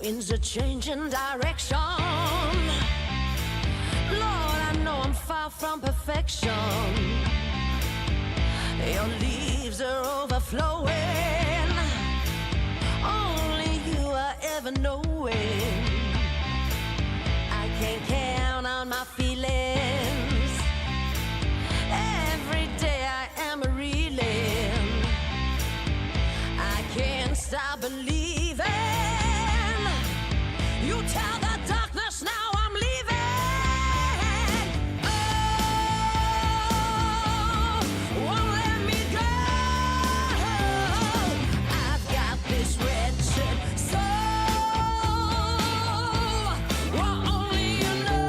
Winds are changing direction. Lord, I know I'm far from perfection. Your leaves are overflowing. Only you are ever knowing. I can't count on my feelings. Every day I am reeling. I can't stop believing. You tell the darkness now I'm leaving. Oh, won't let me go. I've got this wretched soul. Well, only you know.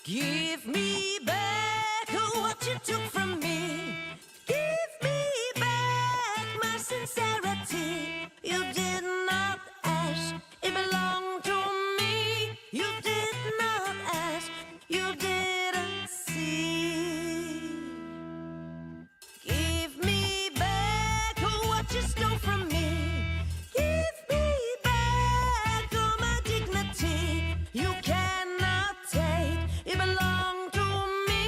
Give me back what you took from me. Give me back my sincerity. You did not ask, it belonged to me. You did not ask, you didn't see. Give me back what you stole from me. Give me back all my dignity. You cannot take, it belonged to me.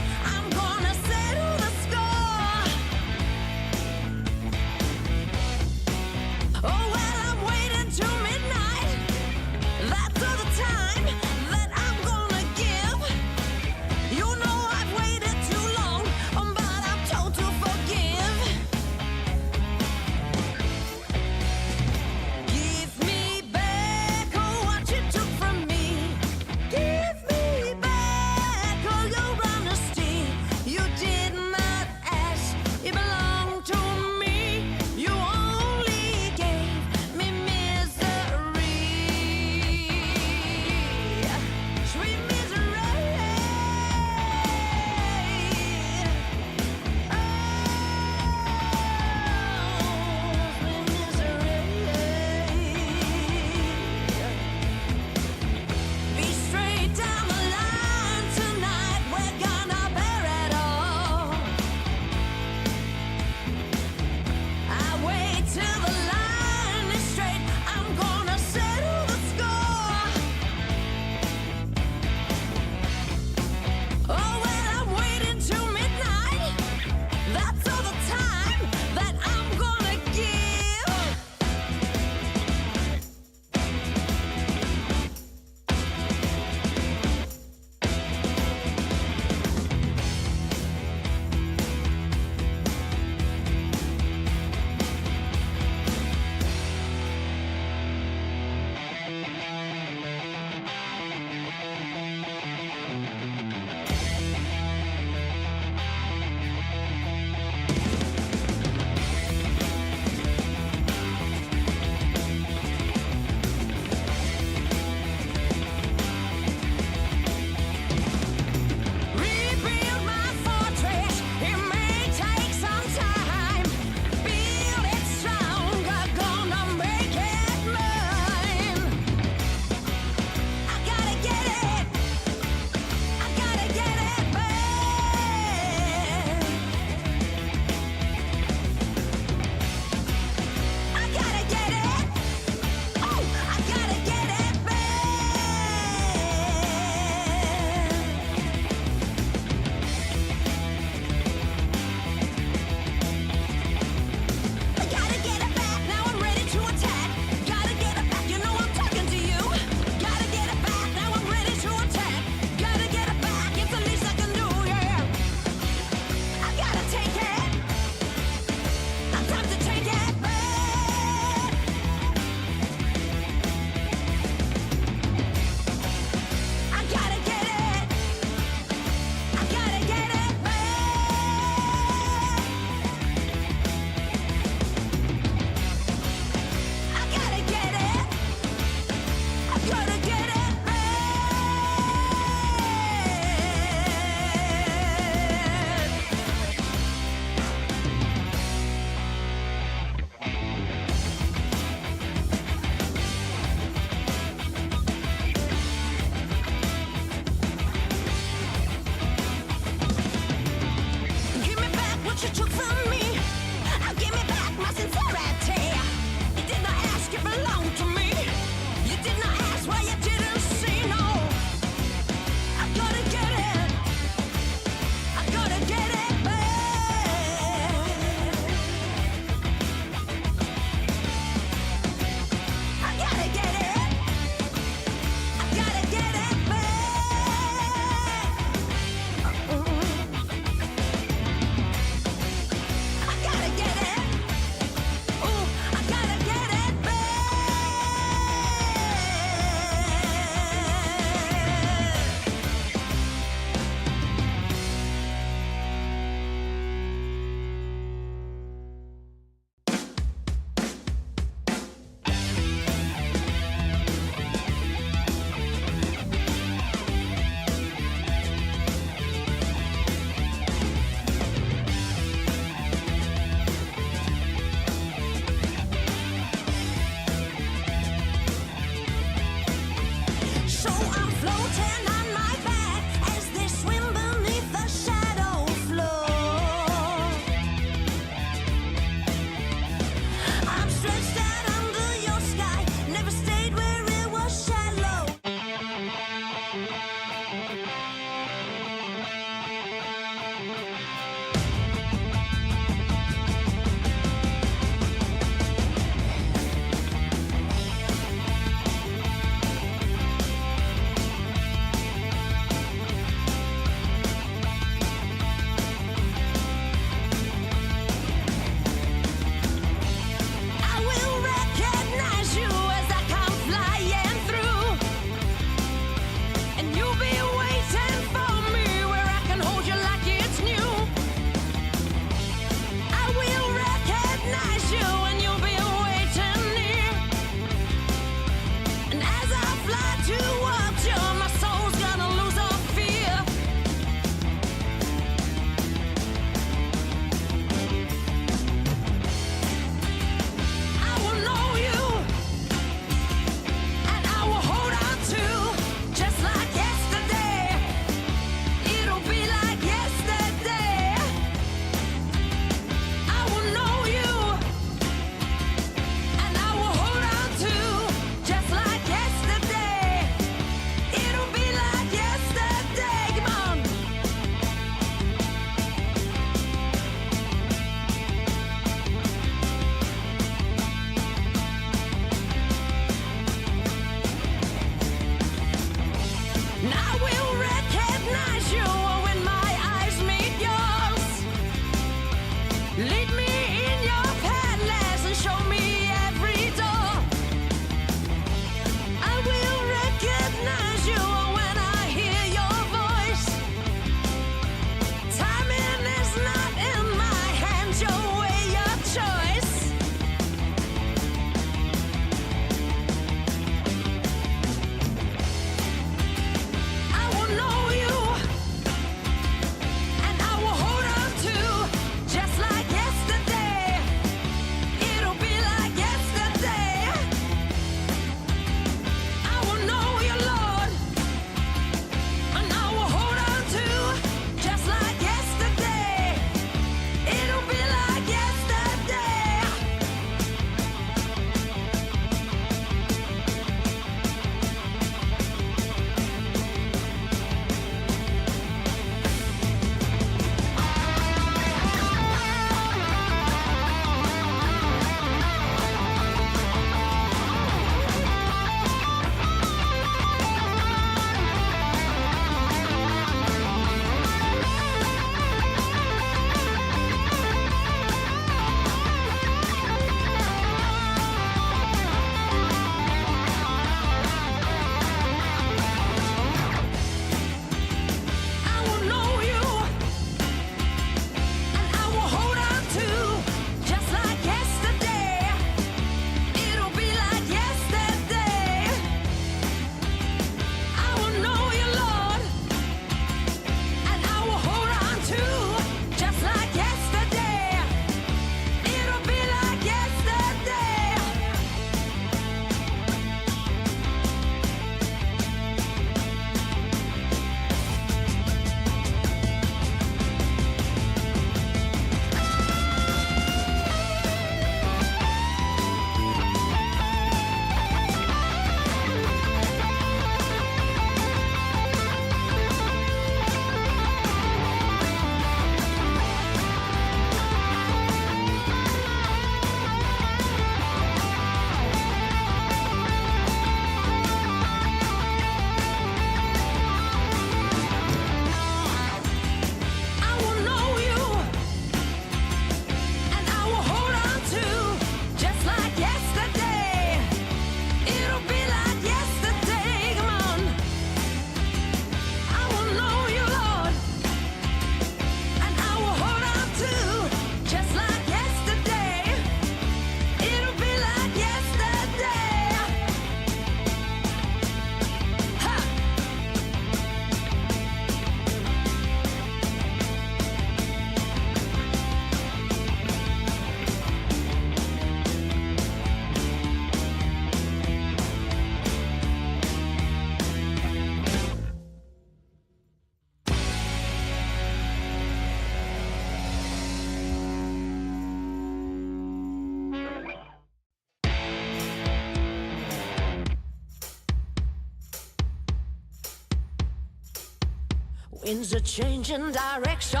winds are changing direction.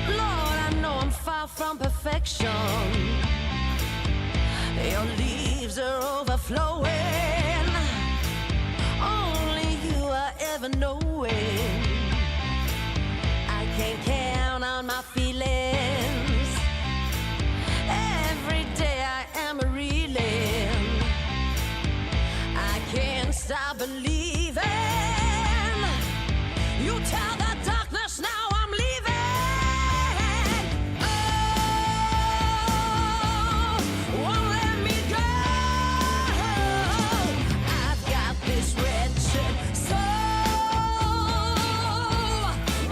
Lord, I know I'm far from perfection. Your leaves are overflowing. Only you are ever knowing. I can't count on my feelings. Every day I am a reeling. I can't stop believing. You tell the darkness now I'm leaving. Oh, won't let me go. I've got this wretched soul.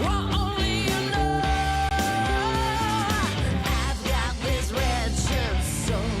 Well, only you know. I've got this wretched soul.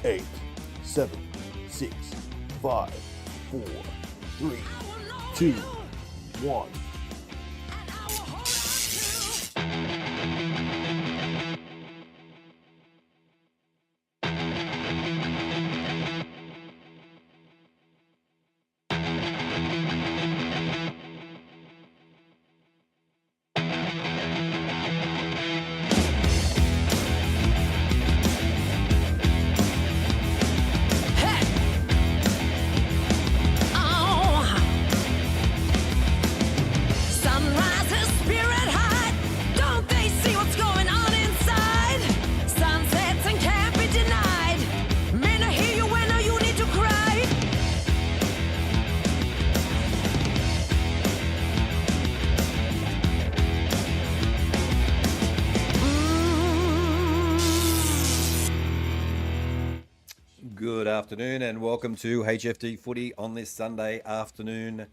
8, 7, 6, 5, 4, 3, 2, 1. Good afternoon and welcome to HFD Footy on this Sunday afternoon.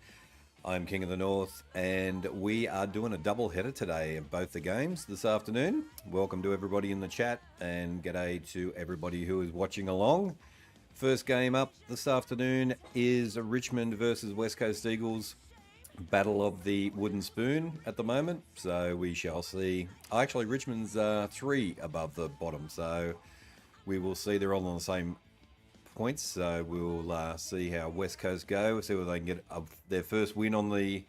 I'm King of the North and we are doing a double header today of both the games this afternoon. Welcome to everybody in the chat and g'day to everybody who is watching along. First game up this afternoon is Richmond versus West Coast Eagles. Battle of the wooden spoon at the moment, so we shall see. Actually, Richmond's 3 above the bottom, so we will see. They're all on the same points, so we'll see how West Coast go, see whether they can get their first win on the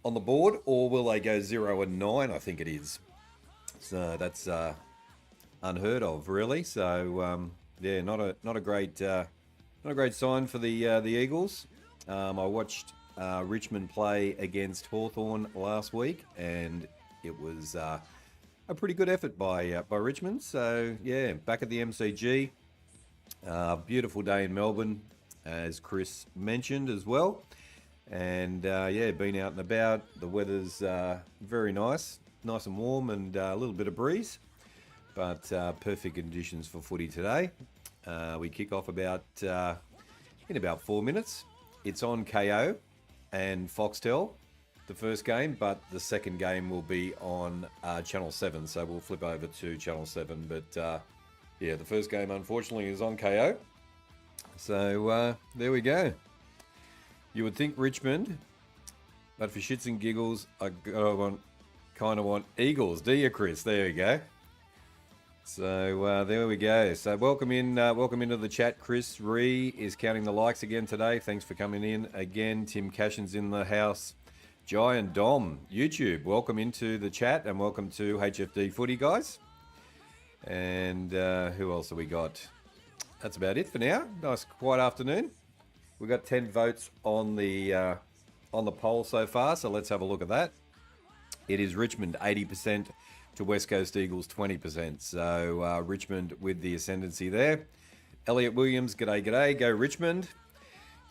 board, or will they go 0-9? I think it is. So that's unheard of, really. So yeah, not a great sign for the Eagles. I watched Richmond play against Hawthorn last week, and it was a pretty good effort by Richmond. So yeah, back at the MCG. Beautiful day in Melbourne, as Chris mentioned as well. And yeah, been out and about. The weather's very nice and warm, and a little bit of breeze. But perfect conditions for footy today. We kick off in about 4 minutes. It's on KO and Foxtel, the first game, but the second game will be on Channel 7. So we'll flip over to Channel 7, but yeah, the first game, unfortunately, is on KO. So there we go. You would think Richmond, but for shits and giggles, I kind of want Eagles, do you, Chris? There you go. So there we go. So welcome into the chat. Chris Ree is counting the likes again today. Thanks for coming in again. Tim Cashin's in the house. Jai and Dom, YouTube, welcome into the chat and welcome to HFD Footy, guys. And who else have we got? That's about it for now. Nice quiet afternoon. We've got 10 votes on the poll so far, so let's have a look at that. It is Richmond 80% to West Coast Eagles 20%. So Richmond with the ascendancy there. Elliot Williams, g'day. Go Richmond.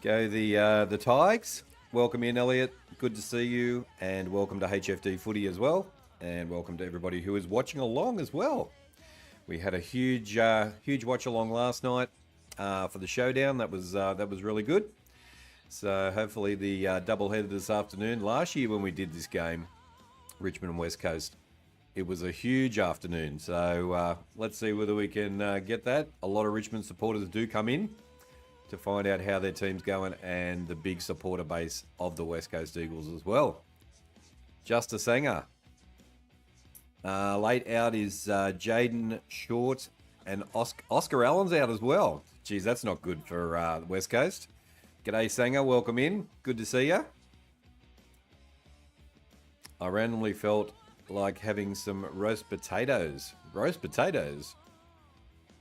Go the Tigers. Welcome in, Elliot. Good to see you, and welcome to HFD Footy as well, and welcome to everybody who is watching along as well. We had a huge watch along last night for the showdown. That was really good. So hopefully the doubleheader this afternoon. Last year when we did this game, Richmond and West Coast, it was a huge afternoon. So let's see whether we can get that. A lot of Richmond supporters do come in to find out how their team's going, and the big supporter base of the West Coast Eagles as well. Justice Sanger. Late out is Jaden Short, and Oscar Allen's out as well. Geez, that's not good for the West Coast. G'day, Sanger. Welcome in. Good to see you. I randomly felt like having some roast potatoes. Roast potatoes.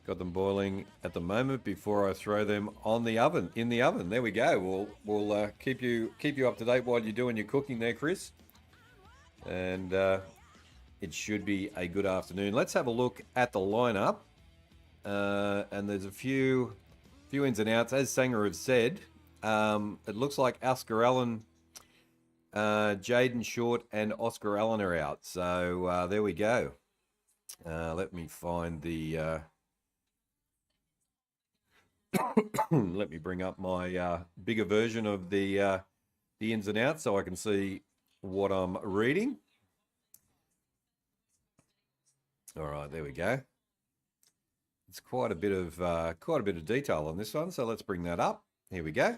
Got them boiling at the moment before I throw them in the oven. There we go. We'll keep you up to date while you're doing your cooking there, Chris. And it should be a good afternoon. Let's have a look at the lineup. And there's a few ins and outs. As Sanger have said, it looks like Oscar Allen, Jaden Short, and Oscar Allen are out. So there we go. Let me find the... let me bring up my bigger version of the ins and outs so I can see what I'm reading. All right, there we go. It's quite a bit of detail on this one. So let's bring that up. Here we go.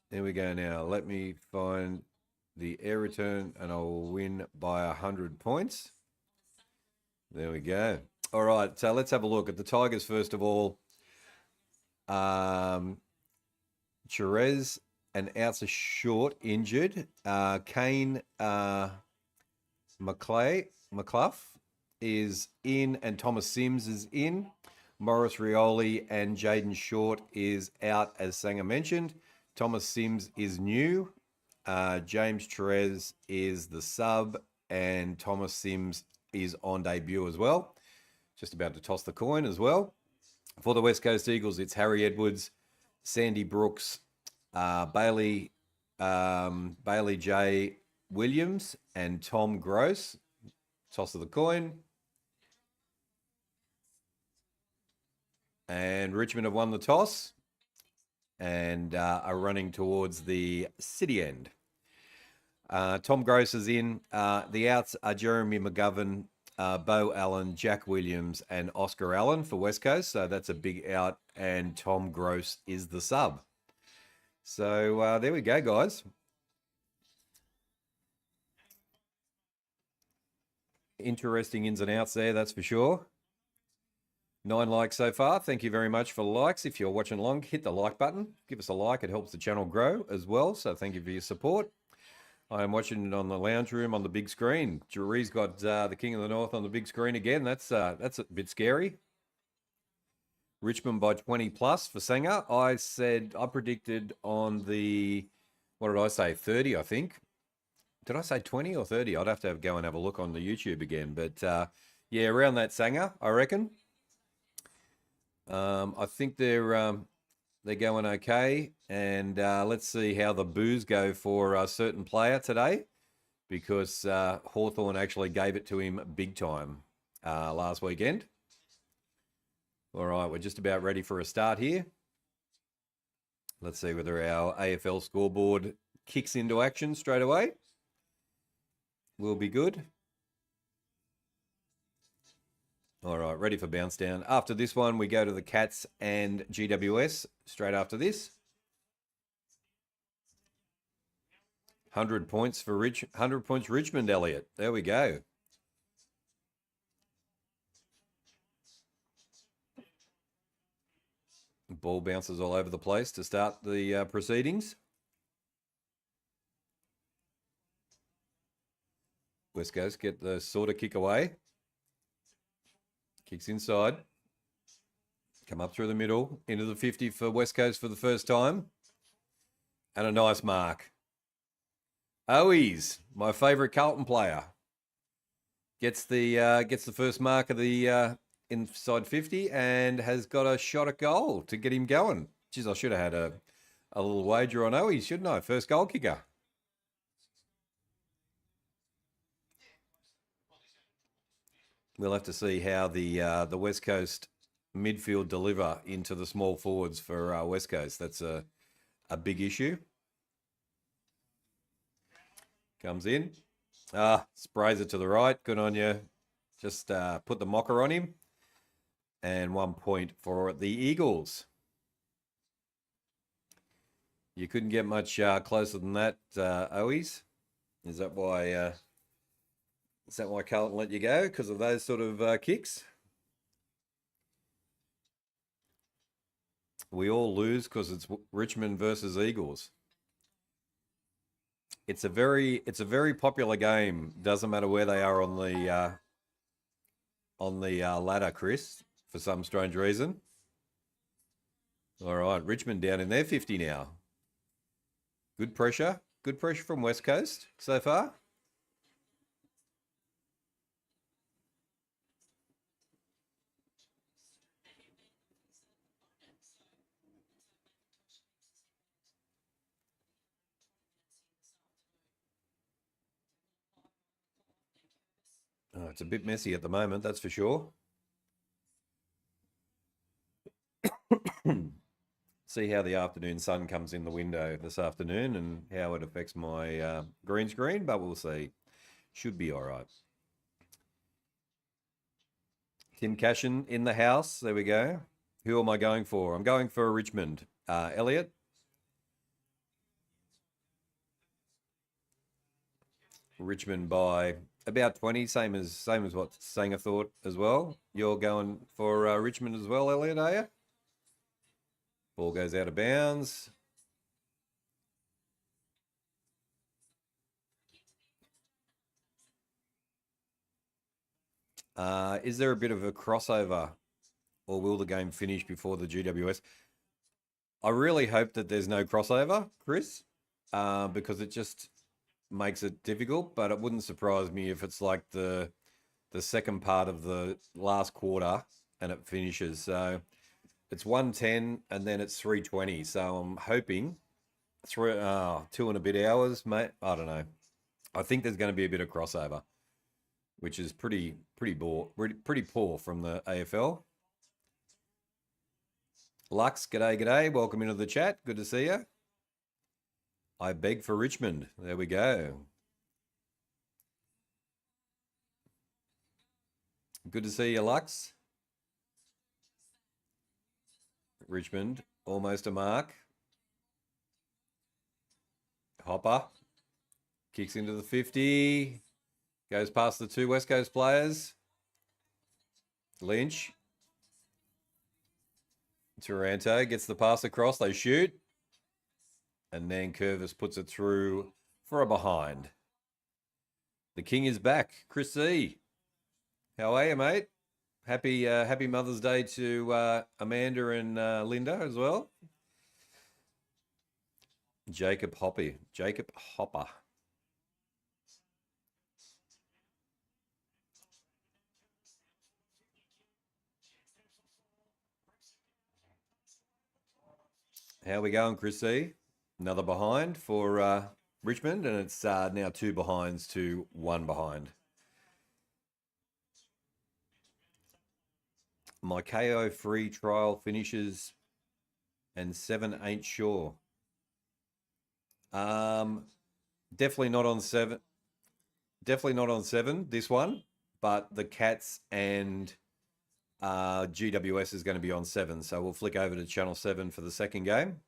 There we go now. Let me find the air return and I'll win by 100 points. There we go. All right, so let's have a look at the Tigers first of all. Cherez and outs are short, injured. Kane McClough is in and Thomas Sims is in. Morris Rioli and Jaden Short is out, as Sanger mentioned. Thomas Sims is new. James Cherez is the sub, and Thomas Sims is on debut as well. Just about to toss the coin as well. For the West Coast Eagles, it's Harry Edwards, Sandy Brooks, Bailey J. Williams, and Tom Gross. Toss of the coin. And Richmond have won the toss and are running towards the city end. Tom Gross is in. The outs are Jeremy McGovern, Bo Allen, Jack Williams, and Oscar Allen for West Coast. So that's a big out, and Tom Gross is the sub. So there we go, guys. Interesting ins and outs there, that's for sure. 9 likes so far. Thank you very much for the likes. If you're watching along, hit the like button. Give us a like. It helps the channel grow as well. So thank you for your support. I am watching it on the lounge room on the big screen. Jury's got the King of the North on the big screen again. That's a bit scary. Richmond by 20 plus for Sanger. I predicted on the, what did I say, 30, I think. Did I say 20 or 30? I'd have to go and have a look on the YouTube again. But yeah, around that Sanger, I reckon. I think they're going okay, and let's see how the boos go for a certain player today, because Hawthorn actually gave it to him big time last weekend. All right, we're just about ready for a start here. Let's see whether our AFL scoreboard kicks into action straight away. Will be good. All right, ready for bounce down. After this one, we go to the Cats and GWS straight after this. 100 points for 100 points Richmond, Elliot. There we go. Ball bounces all over the place to start the proceedings. West Coast get the sort of kick away. Kicks inside. Come up through the middle. Into the 50 for West Coast for the first time. And a nice mark. Owies, my favourite Carlton player. Gets the first mark of the inside 50 and has got a shot at goal to get him going. Geez, I should have had a little wager on Owies, shouldn't I? First goal kicker. We'll have to see how the West Coast midfield deliver into the small forwards for West Coast. That's a big issue. Comes in. Sprays it to the right. Good on you. Just put the mocker on him. And 1 point for the Eagles. You couldn't get much closer than that, Owies. Is that why Carlton let you go? Because of those sort of kicks? We all lose because it's Richmond versus Eagles. It's a very popular game. Doesn't matter where they are on the ladder, Chris, for some strange reason. All right, Richmond down in their 50 now. Good pressure from West Coast so far. Oh, it's a bit messy at the moment, that's for sure. See how the afternoon sun comes in the window this afternoon and how it affects my green screen, but we'll see. Should be all right. Tim Cashin in the house. There we go. Who am I going for? I'm going for Richmond. Elliot? Richmond by about 20, same as what Sanger thought as well. You're going for Richmond as well, Elliot, are you? Ball goes out of bounds. Is there a bit of a crossover, or will the game finish before the GWS? I really hope that there's no crossover, Chris, because it just makes it difficult. But it wouldn't surprise me if it's like the second part of the last quarter and it finishes. So it's 1:10 and then it's 3:20. So I'm hoping 2 and a bit hours, mate. I don't know. I think there's going to be a bit of crossover, which is pretty poor from the AFL. Lux, g'day. Welcome into the chat. Good to see you. I beg for Richmond. There we go. Good to see you, Lux. Richmond, almost a mark. Hopper kicks into the 50. Goes past the 2 West Coast players. Lynch. Taranto gets the pass across. They shoot. And then Curvis puts it through for a behind. The King is back. Chris C. How are you, mate? Happy Mother's Day to Amanda and Linda as well. Jacob Hopper. How are we going, Chris C? Another behind for Richmond, and it's now 2 behinds to 1 behind. My KO free trial finishes and 7 ain't sure. Definitely not on 7. Definitely not on 7, this one, but the Cats and GWS is going to be on 7, so we'll flick over to channel 7 for the second game.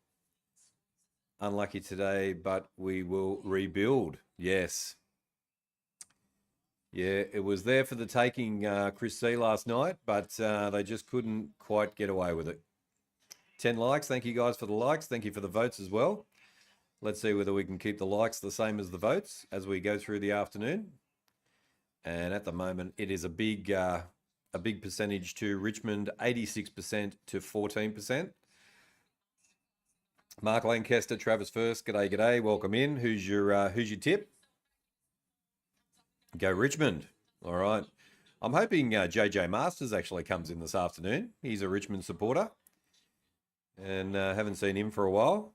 Unlucky today, but we will rebuild. Yes. Yeah, it was there for the taking, Chris C, last night, but they just couldn't quite get away with it. 10 likes. Thank you guys for the likes. Thank you for the votes as well. Let's see whether we can keep the likes the same as the votes as we go through the afternoon. And at the moment, it is a big percentage to Richmond, 86% to 14%. Mark Lancaster, Travis First, g'day. Welcome in. Who's your tip? Go Richmond. All right. I'm hoping JJ Masters actually comes in this afternoon. He's a Richmond supporter, and haven't seen him for a while.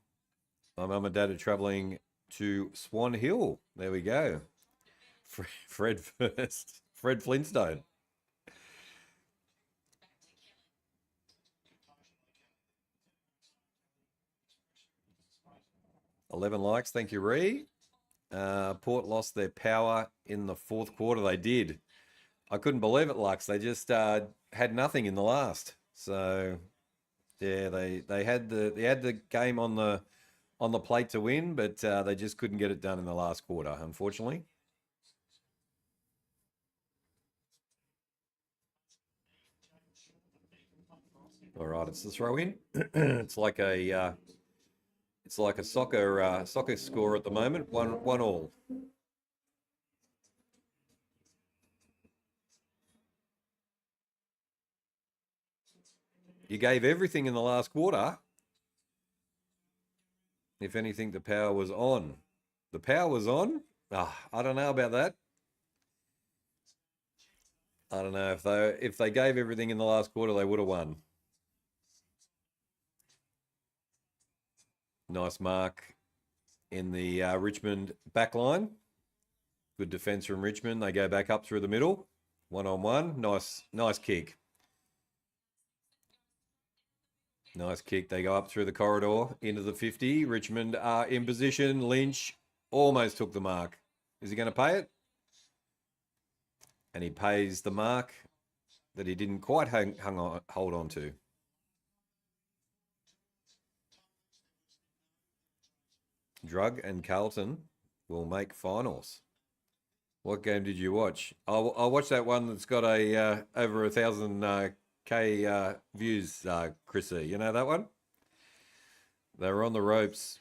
My mum and dad are travelling to Swan Hill. There we go. Fred First. Fred Flintstone. $11 likes. Thank you, Ree. Port lost their power in the 4th quarter. They did. I couldn't believe it, Lux. They just had nothing in the last. So yeah, they had the game on the plate to win, but they just couldn't get it done in the last quarter, unfortunately. All right, it's the throw in. It's like a soccer score at the moment. 1-1. You gave everything in the last quarter. If anything, the power was on. The power was on? I don't know about that. I don't know. If they gave everything in the last quarter, they would have won. Nice mark in the Richmond back line. Good defence from Richmond. They go back up through the middle. 1-on-1. Nice kick. Nice kick. They go up through the corridor into the 50. Richmond are in position. Lynch almost took the mark. Is he going to pay it? And he pays the mark. that he didn't quite hold on to. Drug and Carlton will make finals. What game did you watch? I watched that one that's got a over 1,000 K views, Chrissy. You know that one? They were on the ropes.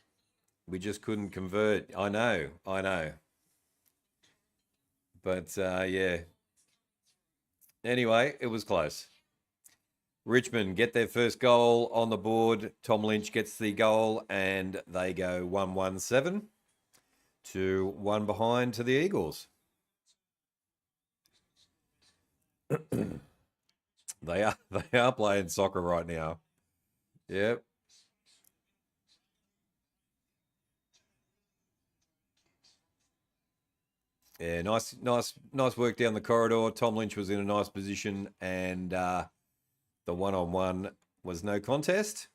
We just couldn't convert. I know. But yeah. Anyway, it was close. Richmond get their first goal on the board. Tom Lynch gets the goal and they go 1-1-7 to 1 behind to the Eagles. They are playing soccer right now. Yep. Yeah, nice work down the corridor. Tom Lynch was in a nice position, and the one-on-one was no contest.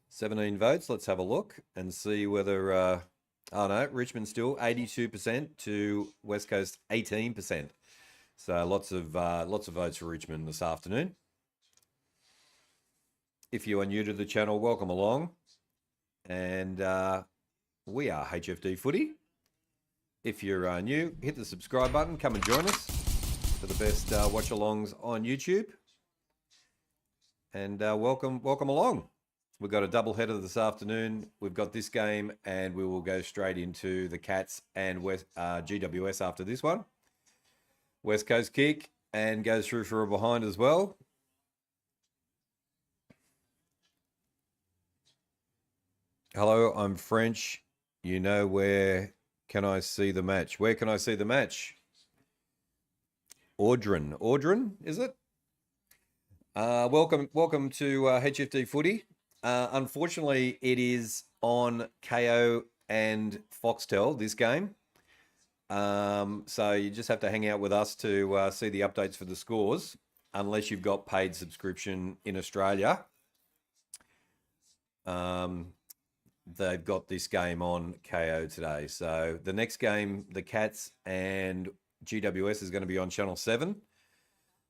17 votes. Let's have a look and see whether. Oh no, Richmond still 82% to West Coast 18%. So lots of votes for Richmond this afternoon. If you are new to the channel, welcome along. And we are HFD Footy. If you're new, hit the subscribe button. Come and join us for the best watch-alongs on YouTube. And welcome along. We've got a double header this afternoon. We've got this game, and we will go straight into the Cats and GWS after this one. West Coast kick and goes through for a behind as well. Hello, I'm French. You know, where can I see the match? Where can I see the match? Audrin, is it? Welcome to HFD Footy. Unfortunately, it is on KO and Foxtel, this game. So you just have to hang out with us to see the updates for the scores, unless you've got paid subscription in Australia. They've got this game on KO today. So the next game, the Cats and GWS, is going to be on Channel 7.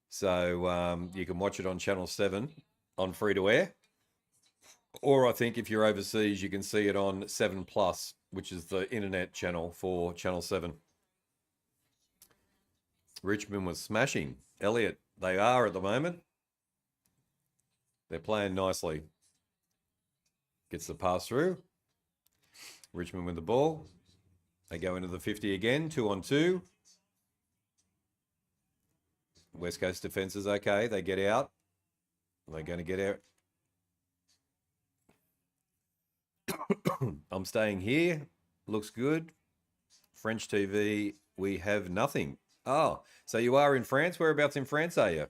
So you can watch it on Channel 7 on free-to-air. Or I think if you're overseas, you can see it on 7 Plus, which is the internet channel for Channel 7. Richmond was smashing. Elliot, they are at the moment. They're playing nicely. Gets the pass through. Richmond with the ball. They go into the 50 again, 2-on-2. West Coast defence is okay. They get out. They're going to get out. I'm staying here. Looks good. French TV, we have nothing. Oh, so you are in France? Whereabouts in France are you?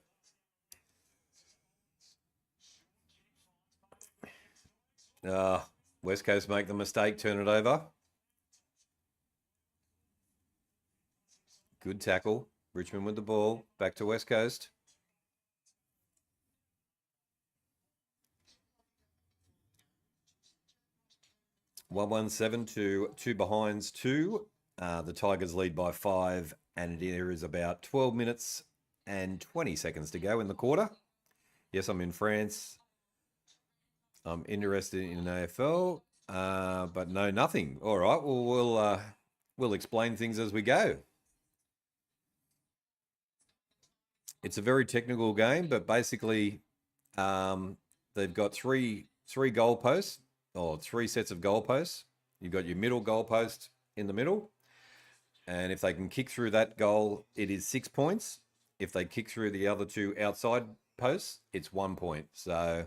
West Coast make the mistake, turn it over. Good tackle. Richmond with the ball. Back to West Coast. (1-1-7) to 2 behinds 2. The Tigers lead by 5, and there is about 12 minutes and 20 seconds to go in the quarter. Yes, I'm in France. I'm interested in AFL, but no, nothing. All right, well, we'll explain things as we go. It's a very technical game, but basically they've got three goalposts, or 3 sets of goalposts. You've got your middle goalpost in the middle, and if they can kick through that goal, it is 6 points. If they kick through the other 2 outside posts, it's 1 point. So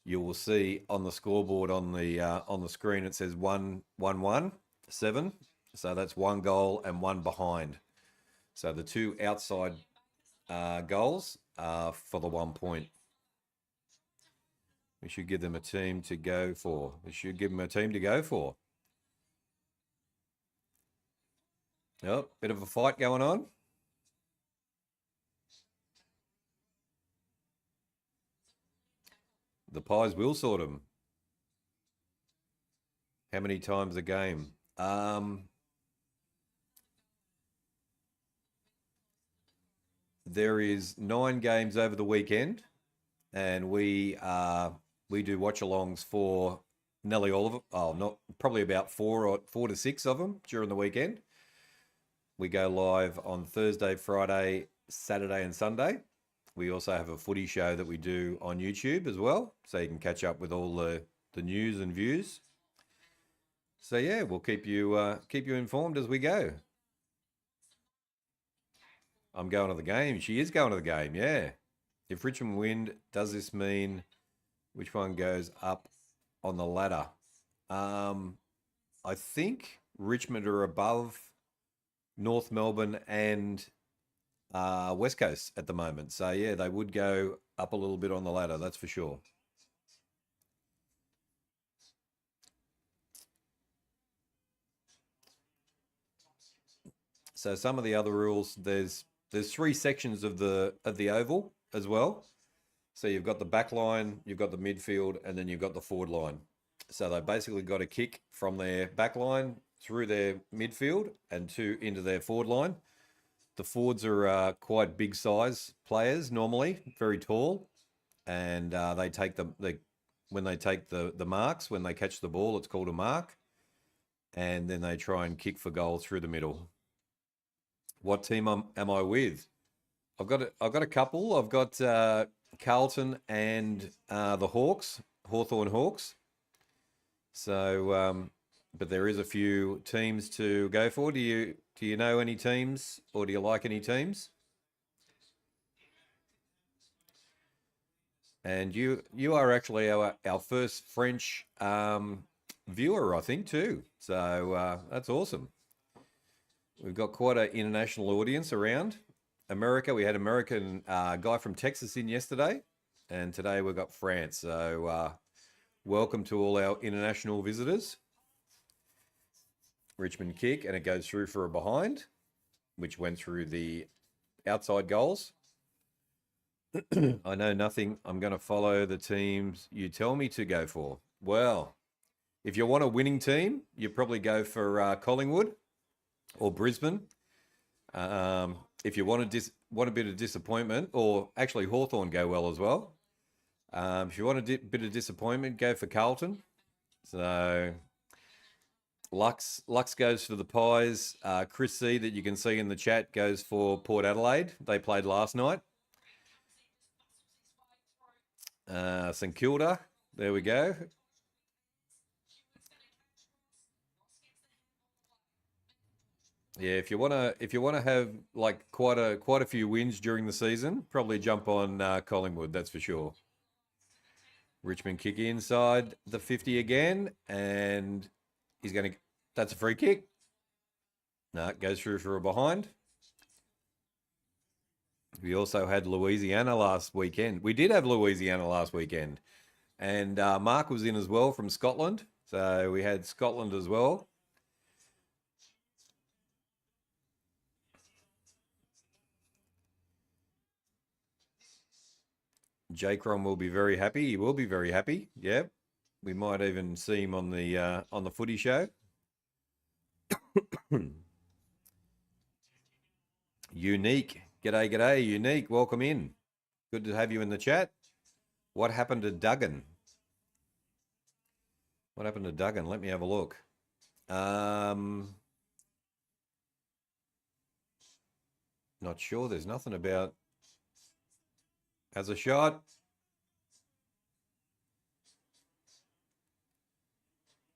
you will see on the scoreboard on the screen it says 1-1-1-7. So that's 1 goal and 1 behind. So the 2 outside goals are for the 1 point. We should give them a team to go for. Oh, bit of a fight going on. The Pies will sort them. How many times a game? there is 9 games over the weekend, and we do watch-alongs for nearly all of them. Oh, not probably about 4 to 6 of them during the weekend. We go live on Thursday, Friday, Saturday, and Sunday. We also have a footy show that we do on YouTube as well, so you can catch up with all the news and views. So yeah, we'll keep you informed as we go. I'm going to the game. She is going to the game, yeah. If Richmond win, does this mean which one goes up on the ladder? I think Richmond are above North Melbourne and West Coast at the moment. So yeah, they would go up a little bit on the ladder, that's for sure. So some of the other rules, there's 3 sections of the oval as well. So you've got the back line, you've got the midfield, and then you've got the forward line. So they basically got a kick from their back line through their midfield and into their forward line. The forwards are quite big size players normally, very tall, and they take when they take the marks, when they catch the ball, it's called a mark, and then they try and kick for goal through the middle. What team am I with? I've got a couple. I've got Carlton and the Hawks, Hawthorn Hawks. So, but there is a few teams to go for. Do you know any teams, or do you like any teams? And you are actually our first French viewer, I think, too. So that's awesome. We've got quite an international audience around. America, we had an American guy from Texas in yesterday, and today we've got France. So welcome to all our international visitors. Richmond kick, and it goes through for a behind, which went through the outside goals. I know nothing. I'm going to follow the teams you tell me to go for. Well, if you want a winning team, you probably go for Collingwood or Brisbane. If you want a bit of disappointment, or actually Hawthorn go well as well. If you want a bit of disappointment, go for Carlton. So Lux goes for the Pies. Chris C, that you can see in the chat, goes for Port Adelaide. They played last night. St Kilda, there we go. Yeah, if you wanna have like quite a few wins during the season, probably jump on Collingwood, that's for sure. Richmond kick inside the 50 again, and that's a free kick. No, it goes through for a behind. We also had Louisiana last weekend. We did have Louisiana last weekend, and Mark was in as well from Scotland. So we had Scotland as well. Jacron will be very happy. He will be very happy. Yep. We might even see him on the footy show. Unique. G'day. Unique. Welcome in. Good to have you in the chat. What happened to Duggan? Let me have a look. Not sure. There's nothing about as a shot.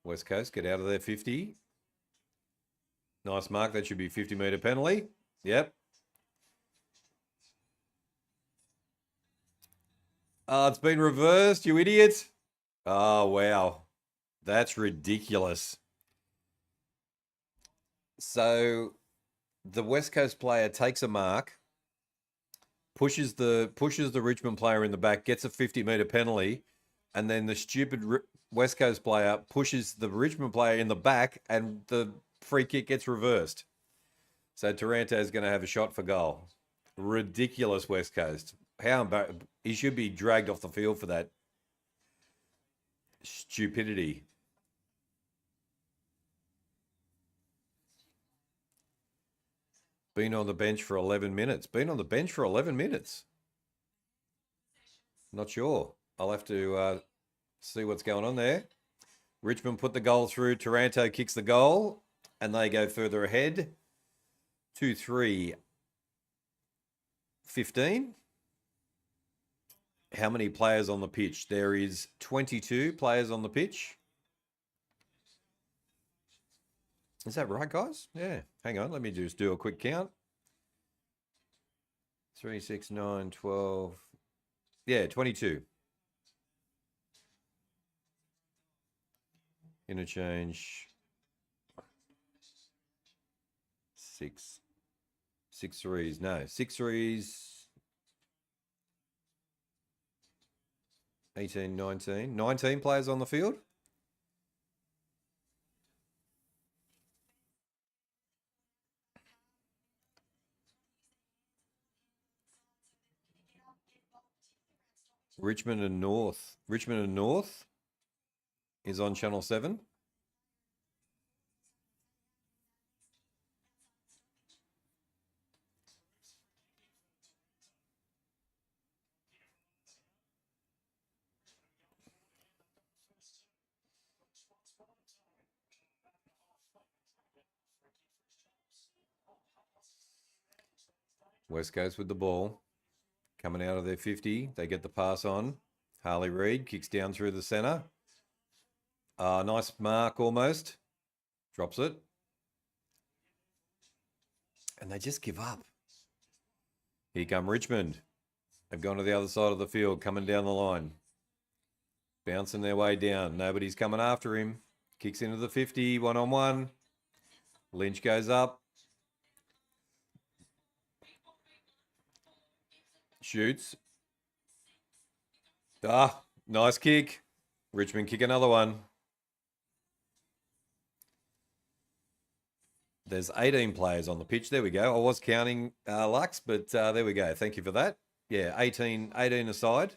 West Coast, get out of there, 50. Nice mark. That should be 50-metre penalty. Yep. Oh, it's been reversed, you idiot. Oh, wow. That's ridiculous. So the West Coast player takes a mark, pushes the Richmond player in the back, gets a 50-metre penalty, and then the stupid West Coast player pushes the Richmond player in the back, and the free kick gets reversed. So Taranto is going to have a shot for goal. Ridiculous, West Coast. He should be dragged off the field for that stupidity. Been on the bench for 11 minutes. Been on the bench for 11 minutes. Not sure. I'll have to see what's going on there. Richmond put the goal through. Taranto kicks the goal, and they go further ahead. 2-3. 15. How many players on the pitch? There is 22 players on the pitch. Is that right, guys? Yeah. Hang on. Let me just do a quick count. 3, 6, 9, 12. Yeah, 22. Interchange. 6. 6 threes. No, 6 threes. 18, 19. 19 players on the field. Richmond and North. Richmond and North is on Channel 7. West Coast with the ball. Coming out of their 50. They get the pass on. Harley Reid kicks down through the centre. Nice mark almost. Drops it. And they just give up. Here come Richmond. They've gone to the other side of the field, coming down the line. Bouncing their way down. Nobody's coming after him. Kicks into the 50, 1-on-1. Lynch goes up. Shoots. Nice kick. Richmond kick another one. There's 18 players on the pitch. There we go. I was counting Lux, but there we go. Thank you for that. Yeah, 18 aside.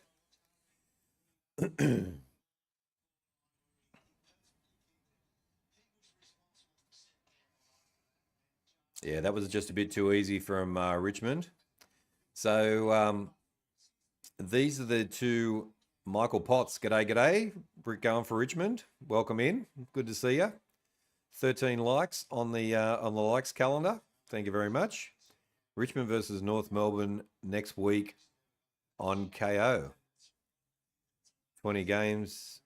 Yeah, that was just a bit too easy from Richmond. So these are the two Michael Potts. G'day. We're going for Richmond. Welcome in. Good to see you. 13 likes on the likes calendar. Thank you very much. Richmond versus North Melbourne next week on KO. 20 games.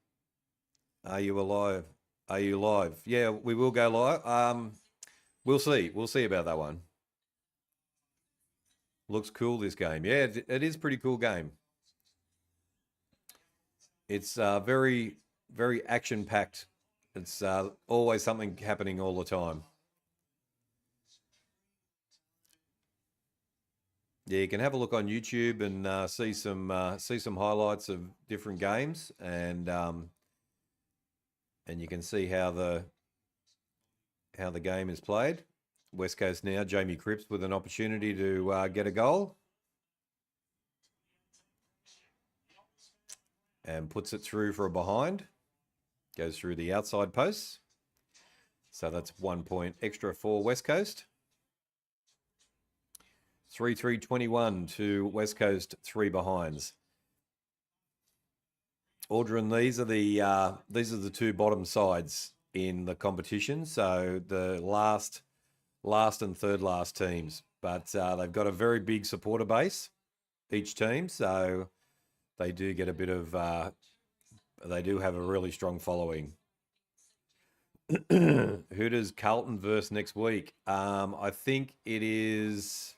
Are you alive? Are you live? Yeah, we will go live. We'll see. We'll see about that one. Looks cool, this game. Yeah, it is a pretty cool game. It's very, very action-packed. It's always something happening all the time. Yeah, you can have a look on YouTube and see some highlights of different games, and you can see how the game is played. West Coast now, Jamie Cripps with an opportunity to get a goal. And puts it through for a behind. Goes through the outside posts. So that's 1 point extra for West Coast. 3-3-21 to West Coast, 3 behinds. Aldrin, these are the two bottom sides in the competition. So the last and third last teams, but they've got a very big supporter base, each team. So they do get a bit of, they do have a really strong following. Who does Carlton verse next week? I think it is,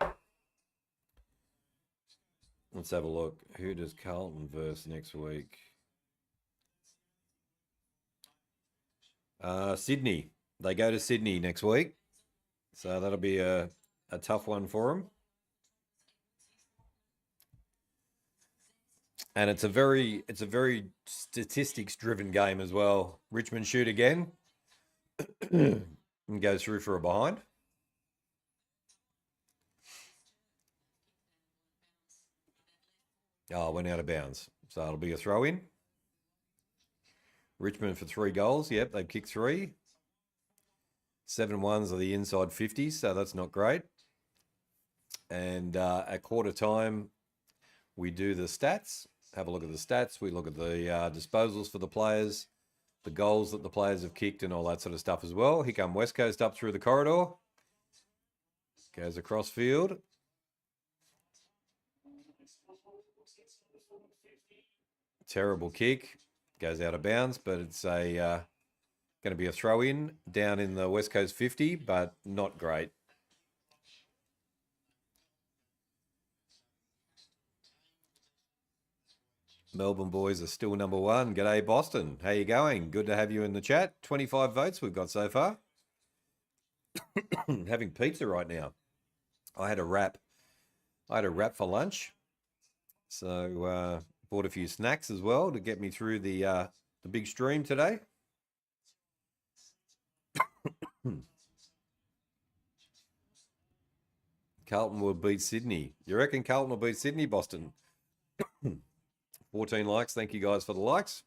let's have a look. Who does Carlton verse next week? Sydney. They go to Sydney next week. So that'll be a tough one for them. And it's a very statistics driven game as well. Richmond shoot again and goes through for a behind. Oh, went out of bounds. So it'll be a throw in. Richmond for 3 goals. Yep, they've kicked 3. 7 ones are the inside 50s, so that's not great. And at quarter time, we do the stats. Have a look at the stats. We look at the disposals for the players, the goals that the players have kicked, and all that sort of stuff as well. Here come West Coast up through the corridor. Goes across field. Terrible kick. Goes out of bounds, but it's a going to be a throw-in down in the West Coast 50, but not great. Melbourne boys are still number one. G'day, Boston. How you going? Good to have you in the chat. 25 votes we've got so far. Having pizza right now. I had a wrap for lunch. So bought a few snacks as well to get me through the big stream today. Carlton will beat Sydney. You reckon Carlton will beat Sydney, Boston? 14 likes. Thank you guys for the likes.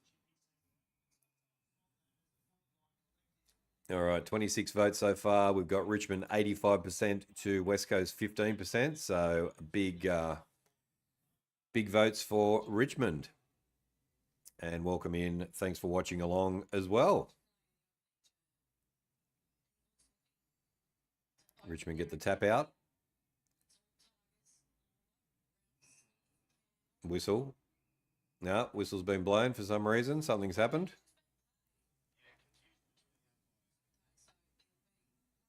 All right, 26 votes so far. We've got Richmond 85% to West Coast 15%. So big votes for Richmond. And welcome in. Thanks for watching along as well. Richmond get the tap out. Whistle. No, whistle's been blown for some reason. Something's happened.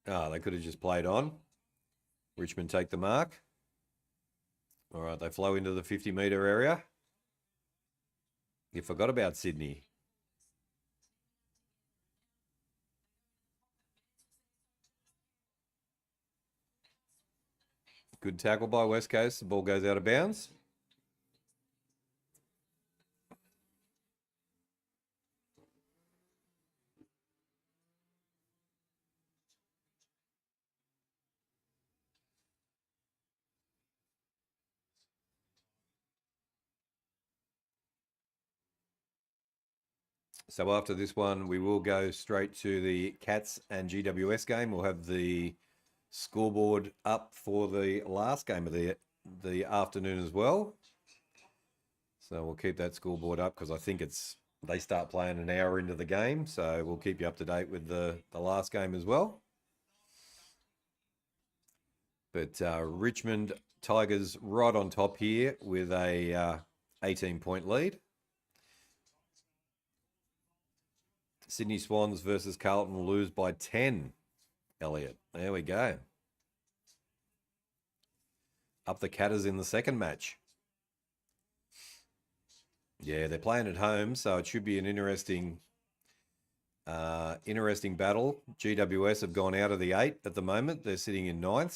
They could have just played on. Richmond take the mark. All right, they flow into the 50-metre area. You forgot about Sydney. Good tackle by West Coast. The ball goes out of bounds. So after this one, we will go straight to the Cats and GWS game. We'll have the scoreboard up for the last game of the afternoon as well. So we'll keep that scoreboard up because I think they start playing an hour into the game. So we'll keep you up to date with the last game as well. But Richmond Tigers right on top here with a 18-point lead. Sydney Swans versus Carlton lose by 10, Elliot. There we go. Up the Catters in the second match. Yeah, they're playing at home, so it should be an interesting battle. GWS have gone out of the 8 at the moment. They're sitting in 9th,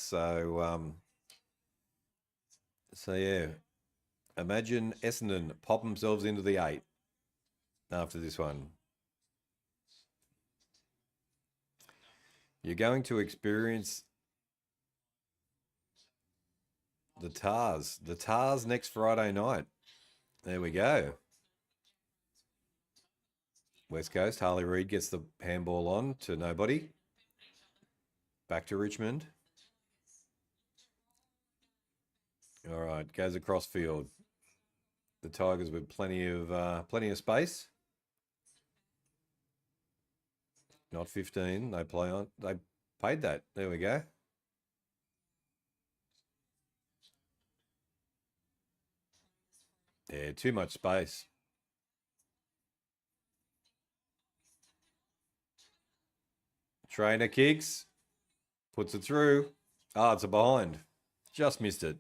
so yeah. Imagine Essendon pop themselves into the 8 after this one. You're going to experience the Tars. The Tars next Friday night. There we go. West Coast, Harley Reid gets the handball on to nobody. Back to Richmond. All right, goes across field. The Tigers with plenty of space. Not 15. They play on. They paid that. There we go. Yeah, too much space. Trainer kicks. Puts it through. It's a behind. Just missed it.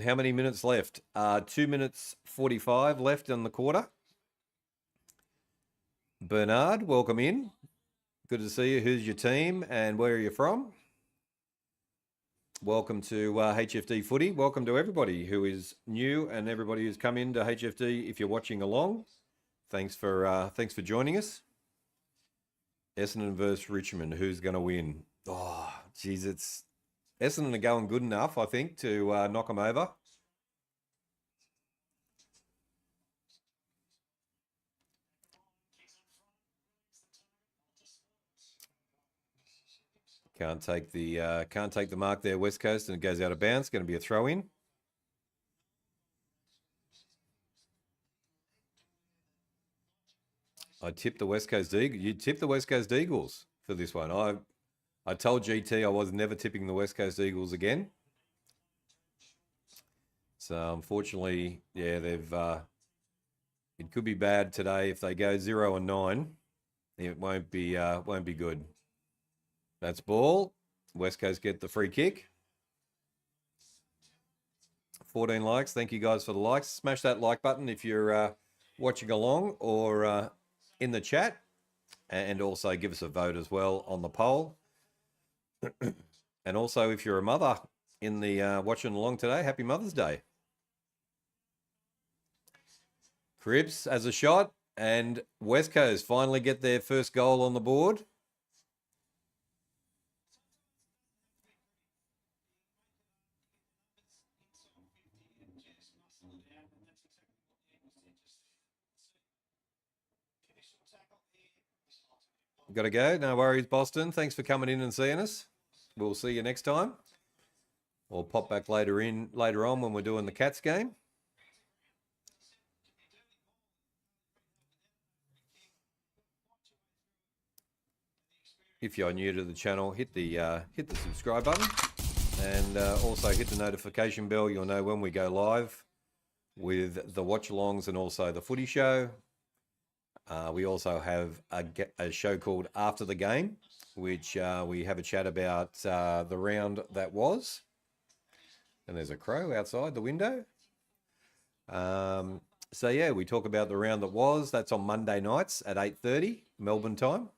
How many minutes left? 2 minutes 45 left in the quarter. Bernard, welcome in. Good to see you. Who's your team and where are you from? Welcome to HFD Footy. Welcome to everybody who is new and everybody who's come into HFD. If you're watching along, thanks for joining us. Essendon versus Richmond. Who's going to win? Oh, geez, Essendon are going good enough, I think, to knock them over. Can't take the mark there, West Coast, and it goes out of bounds. Going to be a throw in. I tipped the West Coast Eagles. You tipped the West Coast Eagles for this one. I told GT I was never tipping the West Coast Eagles again. So unfortunately, yeah, they've. It could be bad today if they go 0-9. It won't be good. That's ball. West Coast get the free kick. 14 likes. Thank you guys for the likes. Smash that like button if you're watching along or in the chat, and also give us a vote as well on the poll. And also, if you're a mother in the watching along today, happy Mother's Day. Cripps has a shot, and West Coast finally get their first goal on the board. Got to go. No worries, Boston. Thanks for coming in and seeing us. We'll see you next time. We'll pop back later on when we're doing the Cats game. If you're new to the channel, hit the subscribe button, and also hit the notification bell. You'll know when we go live with the watch-alongs and also the footy show. We also have a show called After the Game, which we have a chat about the round that was. And there's a crow outside the window. So yeah, we talk about the round that was. That's on Monday nights at 8:30 Melbourne time.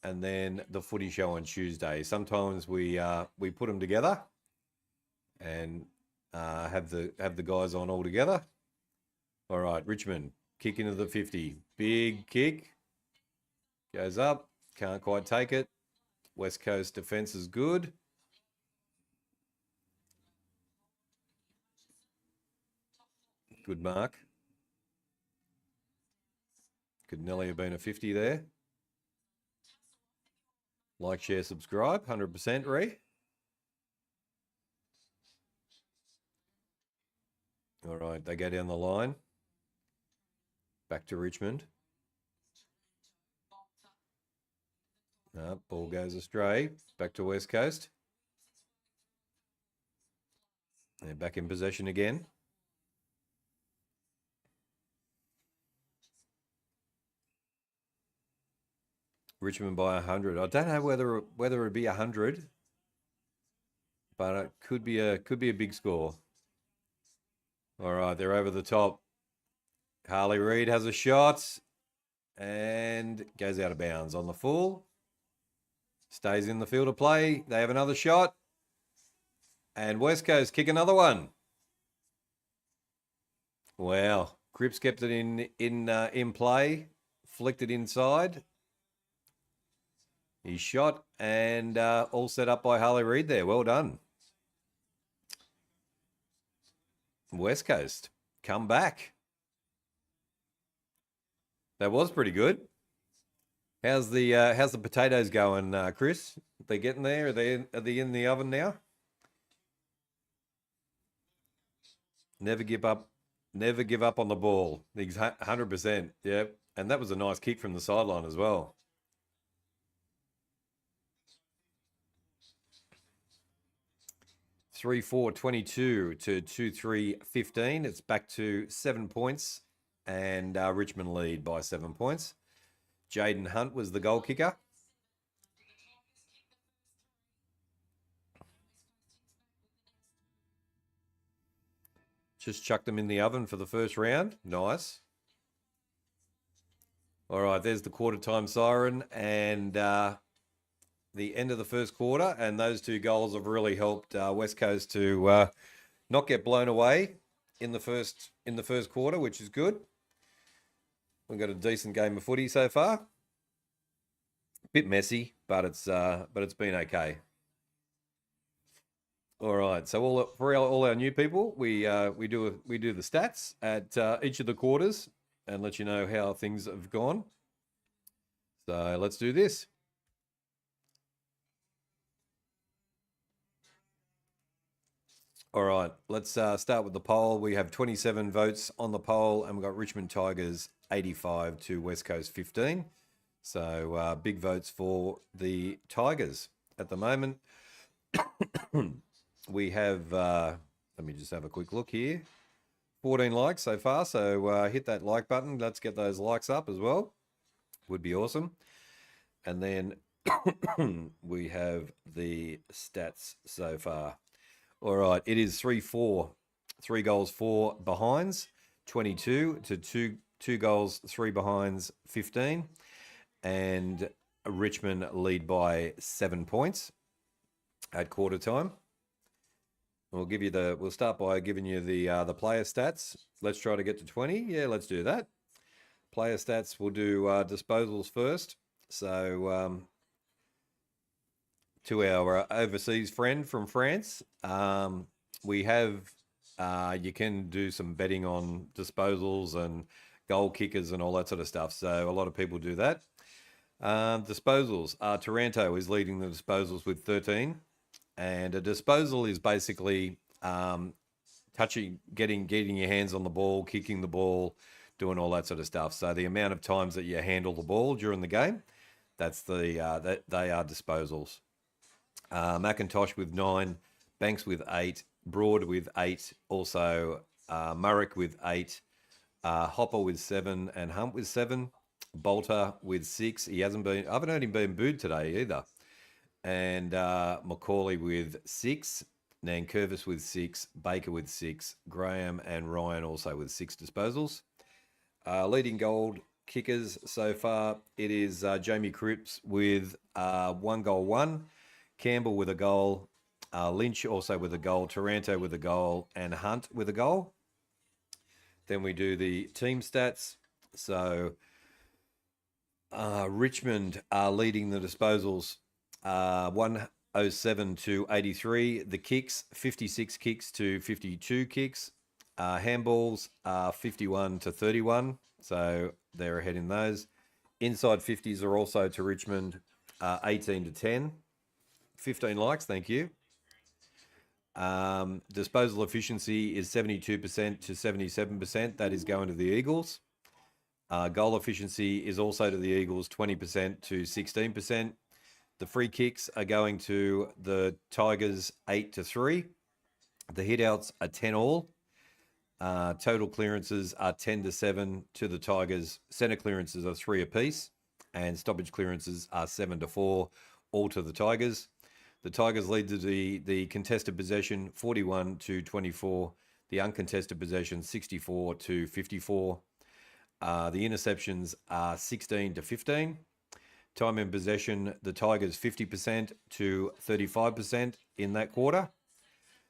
And then the footy show on Tuesday. Sometimes we put them together and have the guys on all together. All right, Richmond. Kick into the 50. Big kick. Goes up. Can't quite take it. West Coast defence is good. Good mark. Could nearly have been a 50 there. Like, share, subscribe. 100% Ree. All right, they go down the line. Back to Richmond. No, ball goes astray. Back to West Coast. They're back in possession again. Richmond by 100. I don't know whether it'd be 100, but it could be a big score. All right, they're over the top. Harley Reid has a shot and goes out of bounds on the full. Stays in the field of play. They have another shot. And West Coast kick another one. Wow. Cripps kept it in play. Flicked it inside. He shot and all set up by Harley Reid there. Well done. West Coast come back. That was pretty good. How's the potatoes going, Chris? Are they getting there? Are they in the oven now? Never give up. Never give up on the ball. 100%. Yep. And that was a nice kick from the sideline as well. Three 4-22 to 2-3-15. It's back to 7 points, and Richmond lead by 7 points. Jaden Hunt was the goal kicker. Just chucked them in the oven for the first round. Nice. All right, there's the quarter time siren and the end of the first quarter. And those two goals have really helped West Coast to not get blown away in the first quarter, which is good. We've got a decent game of footy so far. Bit messy, but it's been okay. All right, so for all our new people, we do the stats at each of the quarters and let you know how things have gone. So let's do this. All right, let's start with the poll. We have 27 votes on the poll, and we've got Richmond Tigers 85 to West Coast 15. So big votes for the Tigers at the moment. We have, let me just have a quick look here. 14 likes so far, so hit that like button. Let's get those likes up as well. Would be awesome. And then we have the stats so far. All right, it is 3-4. 3 goals, 4 behinds, 22 to 2 goals, 3 behinds, 15. And Richmond lead by 7 points at quarter time. We'll start by giving you the player stats. Let's try to get to 20. Yeah, let's do that. Player stats, we'll do disposals first. So to our overseas friend from France, we have, you can do some betting on disposals and goal kickers and all that sort of stuff. So a lot of people do that. Disposals, Taranto is leading the disposals with 13. And a disposal is basically touching, getting your hands on the ball, kicking the ball, doing all that sort of stuff. So the amount of times that you handle the ball during the game, that's they are disposals. McIntosh with 9, Banks with 8, Broad with 8, also Murrick with 8, Hopper with 7, and Hunt with 7. Bolter with 6. I haven't heard him being booed today either. And Macaulay with 6, Nankervis with 6, Baker with 6, Graham and Ryan also with 6 disposals. Leading goal kickers so far, it is Jamie Cripps with 1 goal, 1, Campbell with a goal, Lynch also with a goal, Taranto with a goal, and Hunt with a goal. Then we do the team stats. So Richmond are leading the disposals 107 to 83. The kicks, 56 kicks to 52 kicks. Handballs are 51 to 31. So they're ahead in those. Inside 50s are also to Richmond, 18 to 10. 15 likes, thank you. Disposal efficiency is 72% to 77%. That is going to the Eagles. Goal efficiency is also to the Eagles, 20% to 16%. The free kicks are going to the Tigers, 8 to 3. The hitouts are 10 all. Total clearances are 10 to 7 to the Tigers. Centre clearances are 3 apiece, and stoppage clearances are 7 to 4, all to the Tigers. The Tigers lead the contested possession 41 to 24. The uncontested possession 64 to 54. The interceptions are 16 to 15. Time in possession, the Tigers 50% to 35% in that quarter.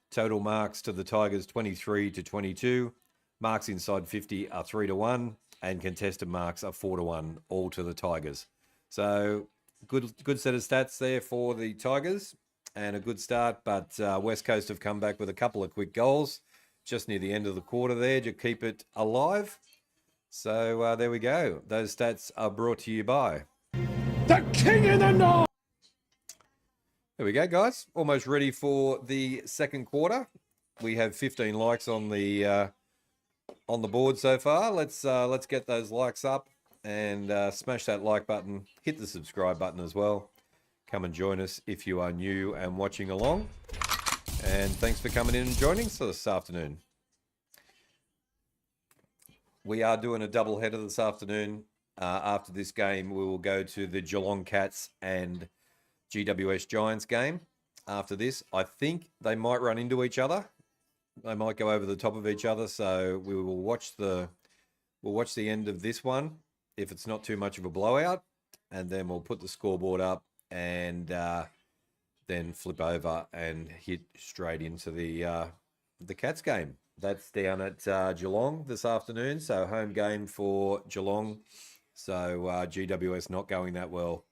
Total marks to the Tigers 23 to 22. Marks inside 50 are 3 to 1, and contested marks are 4 to 1, all to the Tigers. So good set of stats there for the Tigers, and a good start. But West Coast have come back with a couple of quick goals just near the end of the quarter there to keep it alive. So there we go. Those stats are brought to you by The King of the North! There we go, guys. Almost ready for the second quarter. We have 15 likes on the board so far. Let's get those likes up and smash that like button. Hit the subscribe button as well. Come and join us if you are new and watching along. And thanks for coming in and joining us this afternoon. We are doing a double header this afternoon. After this game, we will go to the Geelong Cats and GWS Giants game. After this, I think they might run into each other. They might go over the top of each other. So we will watch the end of this one if it's not too much of a blowout, and then we'll put the scoreboard up and then flip over and hit straight into the Cats game. That's down at Geelong this afternoon. So home game for Geelong. So GWS not going that well.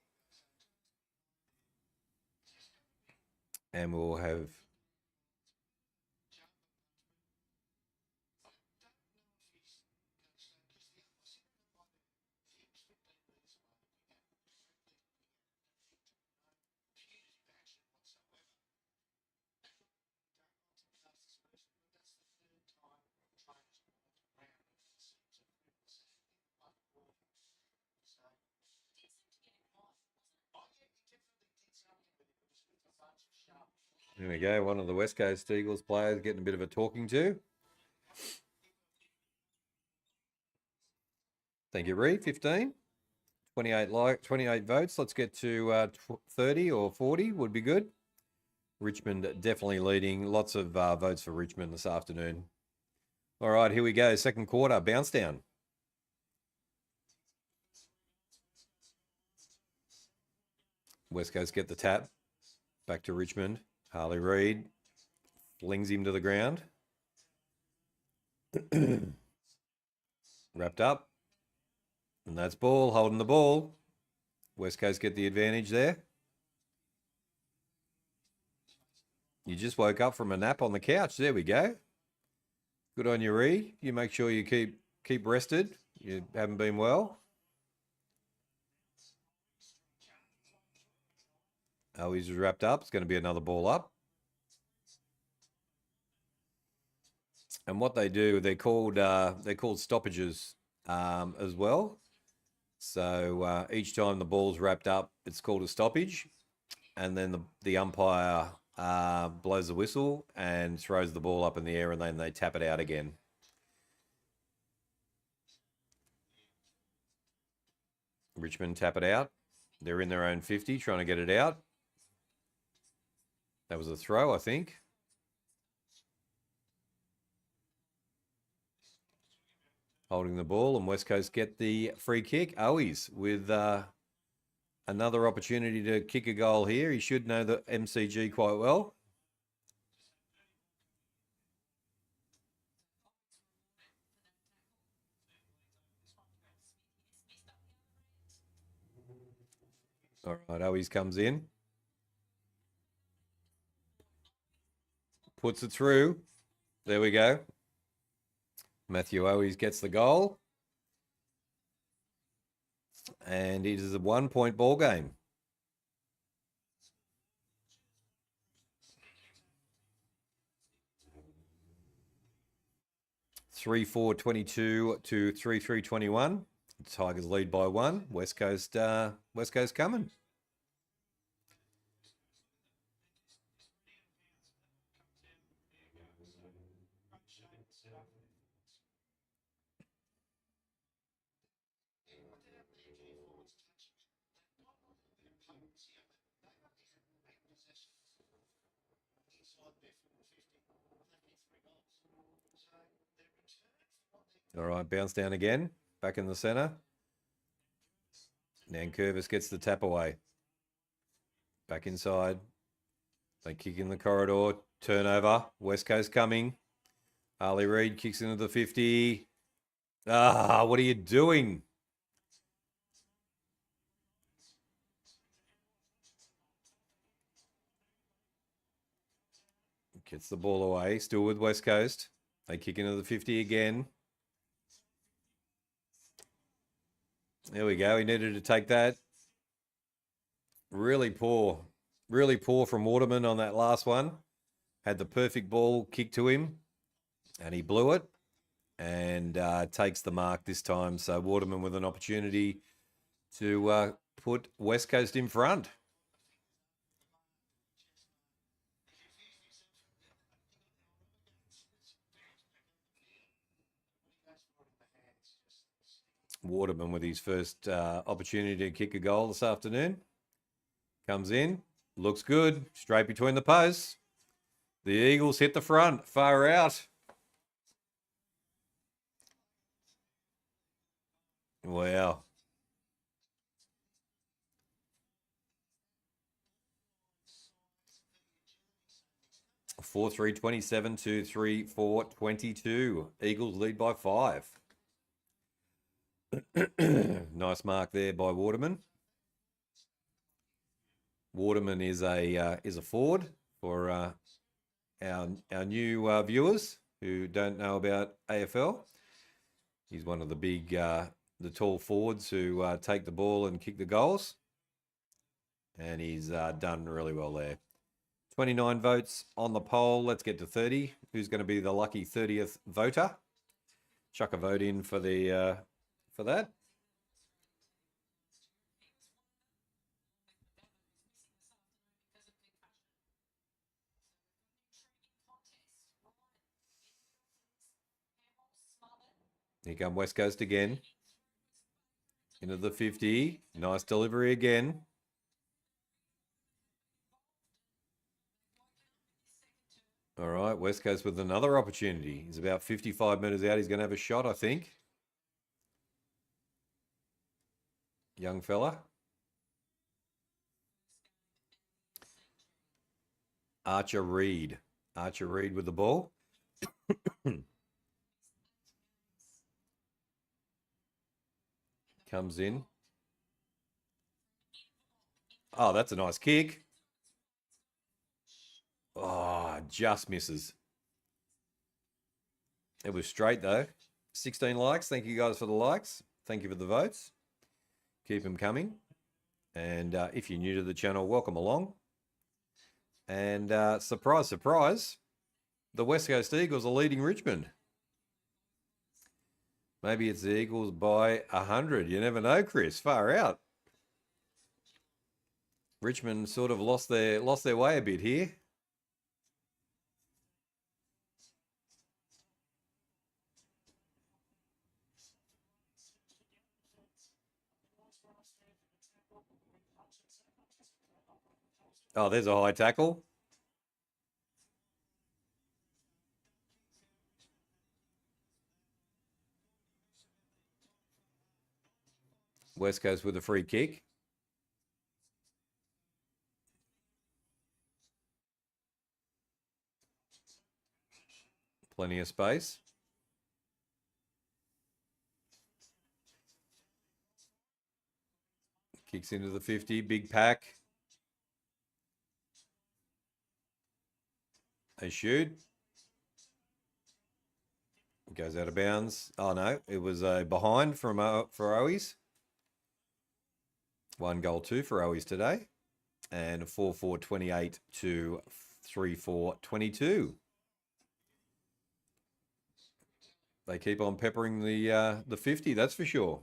And we'll have There we go. One of the West Coast Eagles players getting a bit of a talking to. Thank you, Reed. 15. 28 votes. Let's get to 30 or 40 would be good. Richmond definitely leading. Lots of votes for Richmond this afternoon. All right, here we go. Second quarter, bounce down. West Coast get the tap. Back to Richmond. Harley Reid flings him to the ground. Wrapped up. And that's ball, holding the ball. West Coast get the advantage there. You just woke up from a nap on the couch. There we go. Good on you, Reed. You make sure you keep rested. You haven't been well. Oh, he's wrapped up. It's going to be another ball up. And what they do, they're called stoppages as well. So each time the ball's wrapped up, it's called a stoppage, and then the umpire blows the whistle and throws the ball up in the air, and then they tap it out again. Richmond tap it out. They're in their own 50, trying to get it out. That was a throw, I think. Holding the ball, and West Coast get the free kick. Owies with another opportunity to kick a goal here. He should know the MCG quite well. All right, Owies comes in. Puts it through. There we go. Matthew Owies gets the goal. And it is a 1-point ball game. Three 4-22 to 3-3-21. Tigers lead by 1. West Coast coming. All right, bounce down again. Back in the centre. Nankervis gets the tap away. Back inside. They kick in the corridor. Turnover. West Coast coming. Harley Reid kicks into the 50. What are you doing? Gets the ball away. Still with West Coast. They kick into the 50 again. There we go. He needed to take that. Really poor from Waterman on that last one. Had the perfect ball kicked to him, and he blew it, and takes the mark this time. So Waterman with an opportunity to put West Coast in front. Waterman with his first opportunity to kick a goal this afternoon. Comes in, looks good, straight between the posts. The Eagles hit the front, far out. Wow. – 4-3-27 to 3-4-22. Eagles lead by 5. Nice mark there by Waterman. Waterman is a forward for our new viewers who don't know about AFL. He's one of the big, the tall forwards who take the ball and kick the goals. And he's done really well there. 29 votes on the poll. Let's get to 30. Who's going to be the lucky 30th voter? Chuck a vote in for the for that. Here come West Coast again. Into the 50. Nice delivery again. All right, West Coast with another opportunity. He's about 55 metres out. He's going to have a shot, I think. Young fella. Archer Reed. Archer Reed with the ball. Comes in. Oh, that's a nice kick. Oh, just misses. It was straight, though. 16 likes. Thank you guys for the likes. Thank you for the votes. Keep them coming. And if you're new to the channel, welcome along. And surprise, surprise, the West Coast Eagles are leading Richmond. Maybe it's the Eagles by 100. You never know, Chris. Far out. Richmond sort of lost their way a bit here. Oh, there's a high tackle. West Coast with a free kick. Plenty of space. Kicks into the 50. Big pack. They shoot. Goes out of bounds. Oh, no. It was a behind for Owies. 1 goal 2 for Owies today. And 4-4-28 to 3-4-22. They keep on peppering the 50, that's for sure.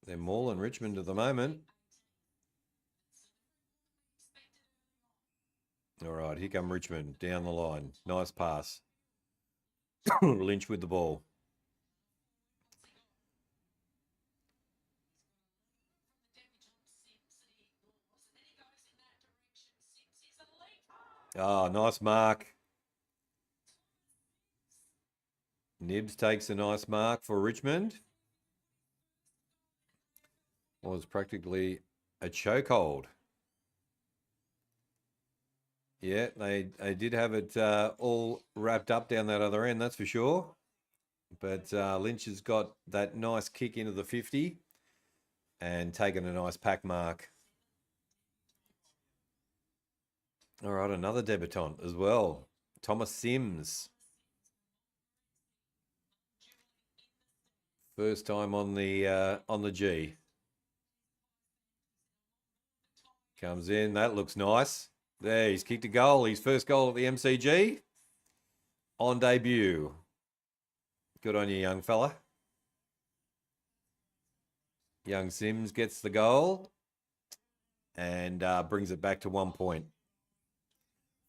They're mauling Richmond at the moment. All right, here come Richmond down the line. Nice pass. Lynch with the ball. Oh, nice mark. Nibs takes a nice mark for Richmond. Was practically a chokehold. Yeah, they did have it all wrapped up down that other end, that's for sure. But Lynch has got that nice kick into the 50 and taken a nice pack mark. All right, another debutant as well. Thomas Sims. First time on the G. Comes in, that looks nice. There, he's kicked a goal. His first goal at the MCG on debut. Good on you, young fella. Young Sims gets the goal and brings it back to 1 point.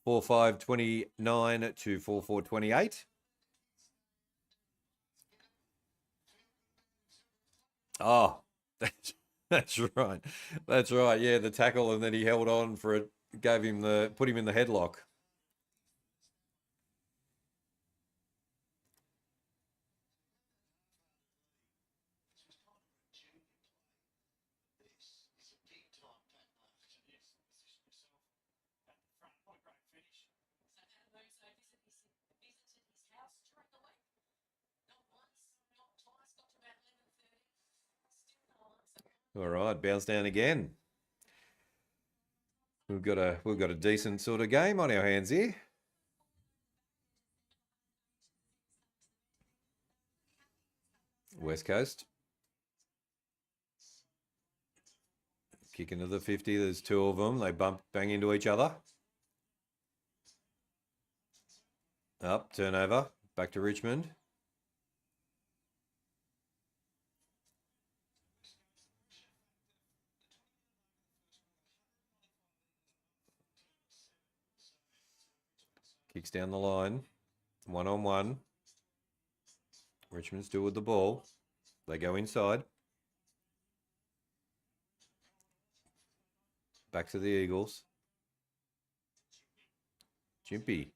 4-5-29 to 4-4-28. Oh, that's right. That's right. Yeah, the tackle, and then he held on for it, put him in the headlock. All right, bounce down again. We've got a decent sort of game on our hands here. West Coast. Kick into the 50. There's 2 of them. They bang into each other. Up, turnover. Back to Richmond. Kicks down the line. 1-on-1. Richmond still with the ball. They go inside. Back to the Eagles. Jimpy.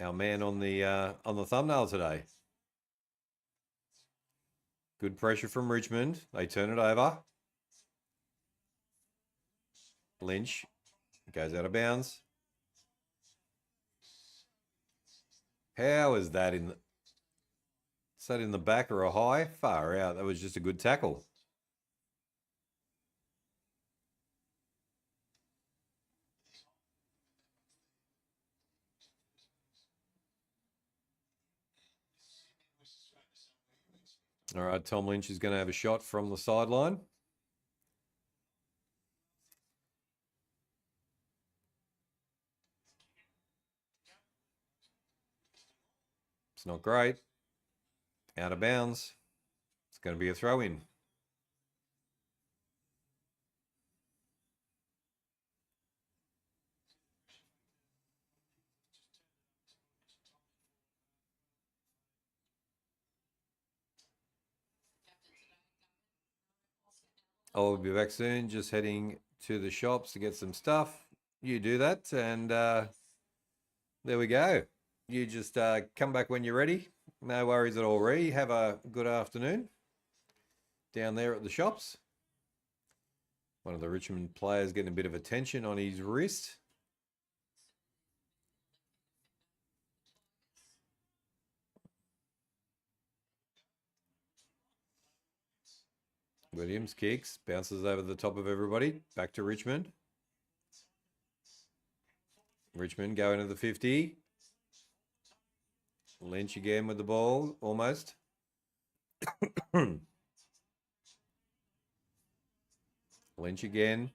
Our man on the thumbnail today. Good pressure from Richmond. They turn it over. Lynch goes out of bounds. How is that in the... Is that in the back or a high? Far out. That was just a good tackle. All right, Tom Lynch is going to have a shot from the sideline. It's not great. Out of bounds. It's going to be a throw-in. I'll be back soon. Just heading to the shops to get some stuff. You do that, and there we go. You just come back when you're ready. No worries at all, Ree. Have a good afternoon down there at the shops. One of the Richmond players getting a bit of attention on his wrist. Williams kicks, bounces over the top of everybody. Back to Richmond. Richmond going to the 50. Lynch again with the ball, almost. Lynch again.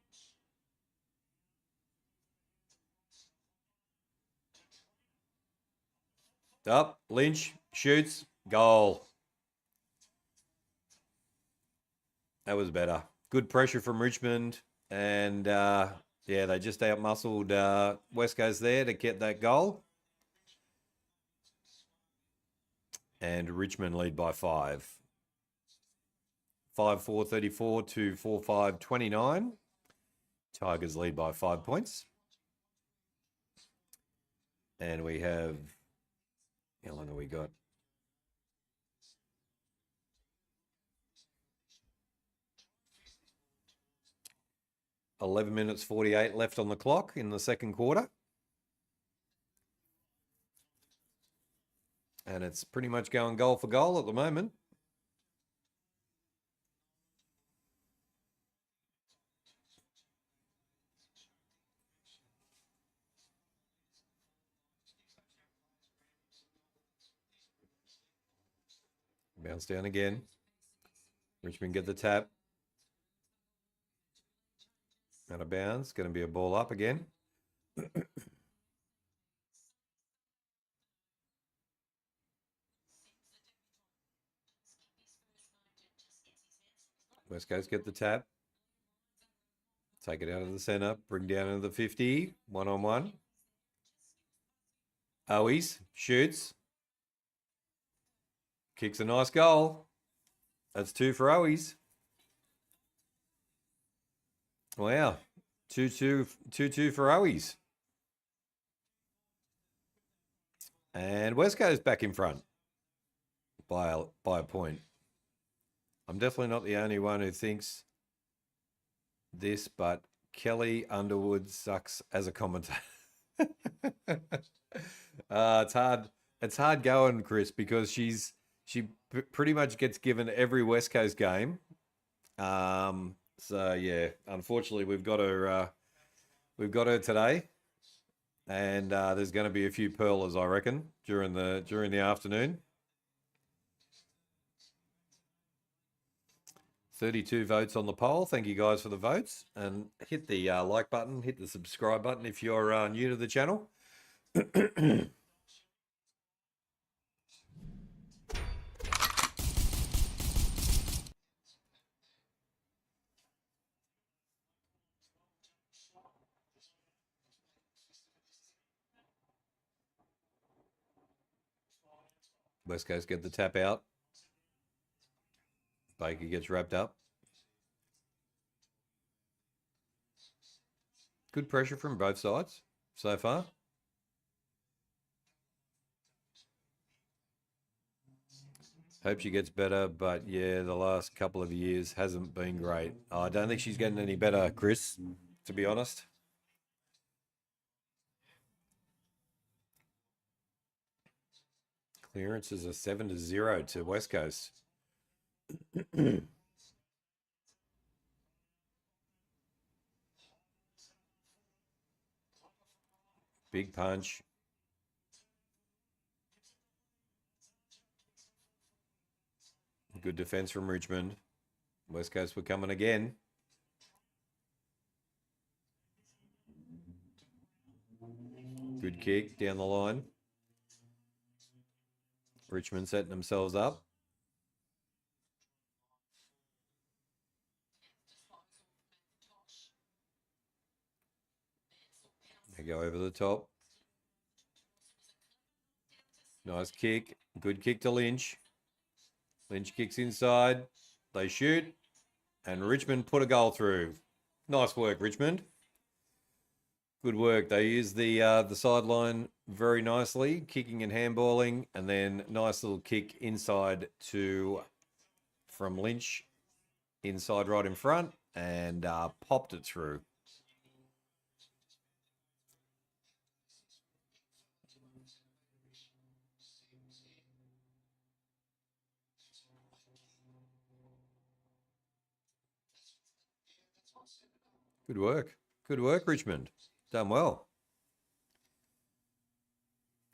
Up, Lynch shoots, goal. That was better. Good pressure from Richmond, and yeah, they just outmuscled West Coast there to get that goal. And Richmond lead by 5. 5-4-34 to 4-5-29. Tigers lead by 5 points. And we have, how long have we got? $11 48 left on the clock in the second quarter. And it's pretty much going goal for goal at the moment. Bounce down again. Richmond get the tap. Out of bounds. Going to be a ball up again. West Coast get the tap. Take it out of the centre. Bring down into the 50. 1-on-1. Owies shoots. Kicks a nice goal. That's 2 for Owies. Wow. 2-2 for Owies. And West Coast back in front by a point. I'm definitely not the only one who thinks this, but Kelly Underwood sucks as a commentator. It's hard. It's hard going, Chris, because she pretty much gets given every West Coast game. So yeah, unfortunately, we've got her today, and there's going to be a few pearlers, I reckon, during the afternoon. 32 votes on the poll. Thank you guys for the votes, and hit the like button, hit the subscribe button if you're new to the channel. West Coast get the tap out. Baker gets wrapped up. Good pressure from both sides so far. Hope she gets better, but yeah, the last couple of years hasn't been great. I don't think she's getting any better, Chris, to be honest. Clearance is a 7-0 to West Coast. Big punch. Good defense from Richmond. West Coast were coming again. Good kick down the line. Richmond setting themselves up. They go over the top. Nice kick. Good kick to Lynch. Lynch kicks inside. They shoot. And Richmond put a goal through. Nice work, Richmond. Good work. They used the sideline very nicely, kicking and handballing, and then nice little kick inside from Lynch, inside right in front, and popped it through. Good work. Good work, Richmond. Done well.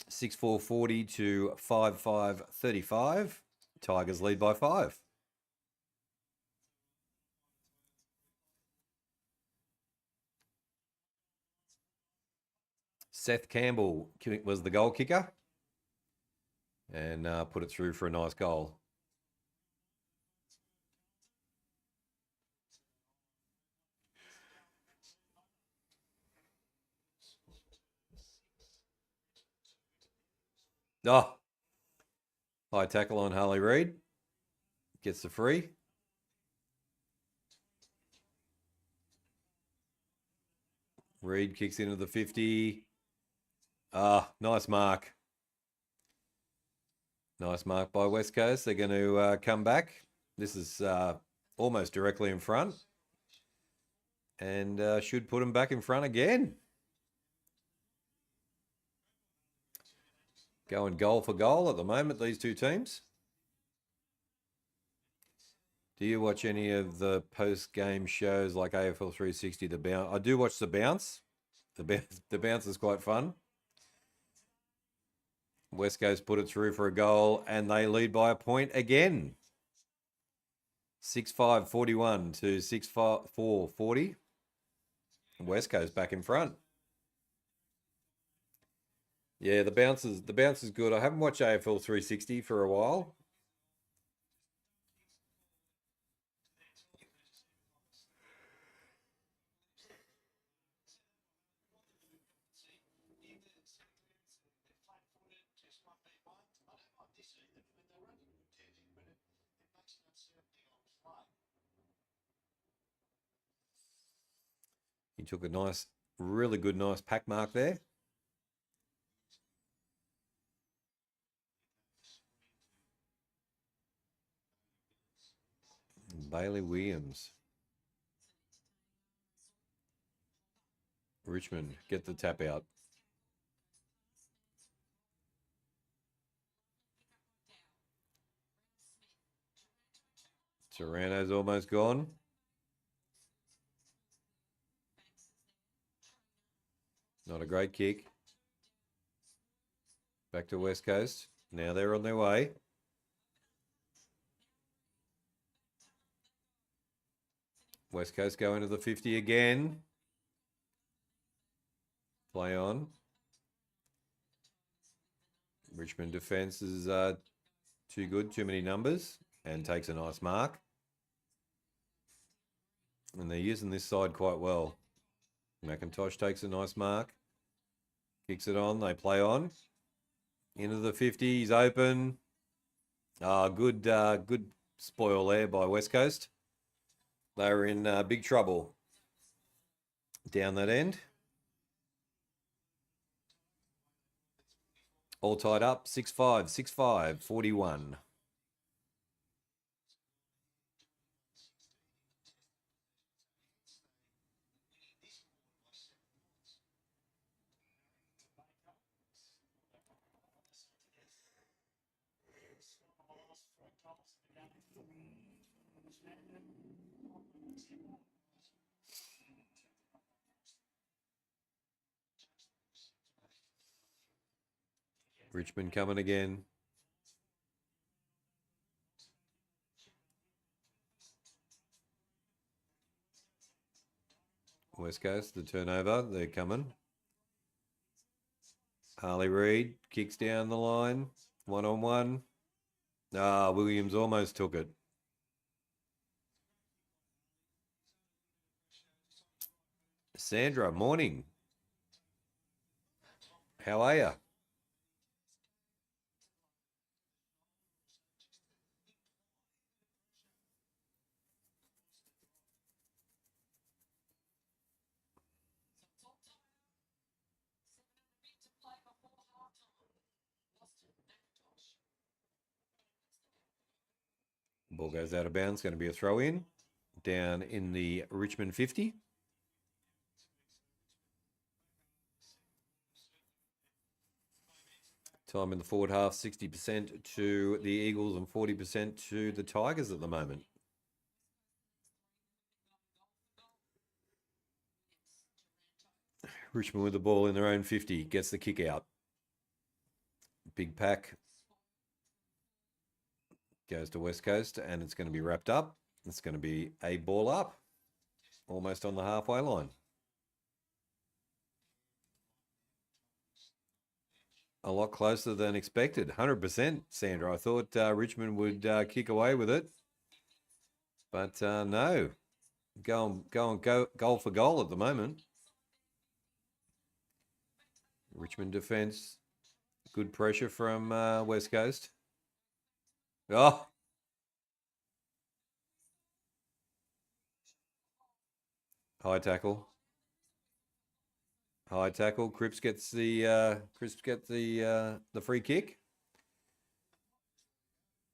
6-4-40 to 5-5-35. Tigers lead by 5. Seth Campbell was the goal kicker and put it through for a nice goal. Oh, high tackle on Harley Reid. Gets the free. Reid kicks into the 50. Nice mark. Nice mark by West Coast. They're going to come back. This is almost directly in front. And should put them back in front again. Going goal for goal at the moment, these two teams. Do you watch any of the post-game shows like AFL 360, The Bounce? I do watch The Bounce. The Bounce is quite fun. West Coast put it through for a goal, and they lead by a point again. 6-5-41 to 6-4-40. West Coast back in front. Yeah, the bounce is good. I haven't watched AFL 360 for a while. He took a really good pack mark there. Bailey Williams. Richmond, get the tap out. Serrano's almost gone. Not a great kick. Back to West Coast. Now they're on their way. West Coast go into the 50 again. Play on. Richmond defence is too good, too many numbers, and takes a nice mark. And they're using this side quite well. McIntosh takes a nice mark. Kicks it on, they play on. Into the 50, he's open. Good spoil there by West Coast. They were in big trouble down that end. All tied up, 6-5, 6-5, 41. Richmond coming again. West Coast, the turnover, they're coming. Harley Reid kicks down the line, 1-on-1. Williams almost took it. Sandra, morning. How are you? Ball goes out of bounds, going to be a throw in. Down in the Richmond 50. Time in the forward half, 60% to the Eagles and 40% to the Tigers at the moment. Richmond with the ball in their own 50, gets the kick out. Big pack goes to West Coast, and it's going to be wrapped up. It's going to be a ball up, almost on the halfway line. A lot closer than expected, 100%, Sandra. I thought Richmond would kick away with it, but no. Go goal for goal at the moment. Richmond defence, good pressure from West Coast. Oh, high tackle. High tackle. Cripps gets the free kick,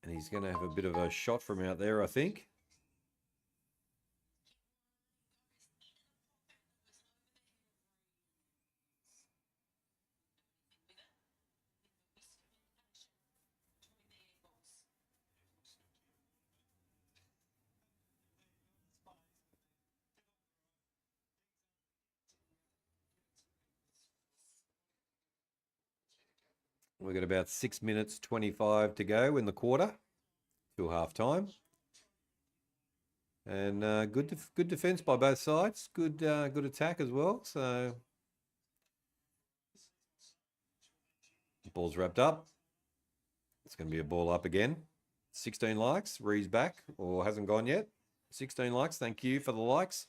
and he's going to have a bit of a shot from out there, I think. We've got about 6 minutes 25 to go in the quarter till half time. And good defence by both sides. Good attack as well. So the ball's wrapped up. It's going to be a ball up again. 16 likes. Ree's back or hasn't gone yet. 16 likes. Thank you for the likes.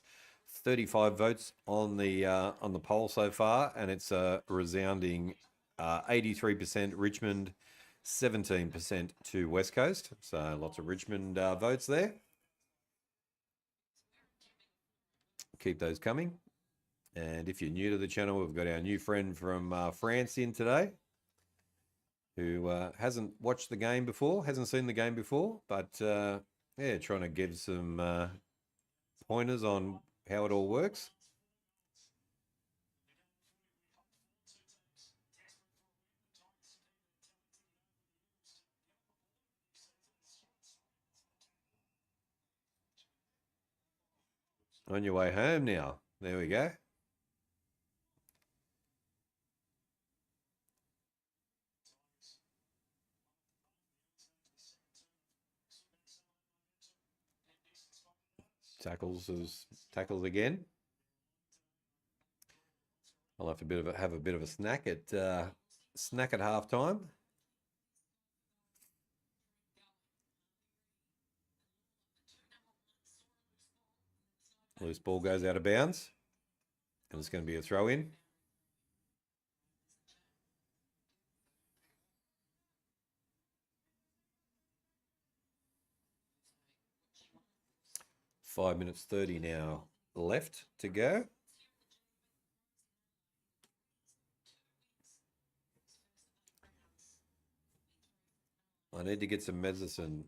35 votes on the poll so far, and it's a resounding 83% Richmond, 17% to West Coast. So lots of Richmond votes there. Keep those coming. And if you're new to the channel, we've got our new friend from France in today, who hasn't watched the game before, hasn't seen the game before, but yeah, trying to give some pointers on how it all works. On your way home now. There we go. Tackles again. I'll have a bit of a snack at halftime. Loose ball goes out of bounds, and it's going to be a throw in. 5 minutes 30 now left to go. I need to get some medicine.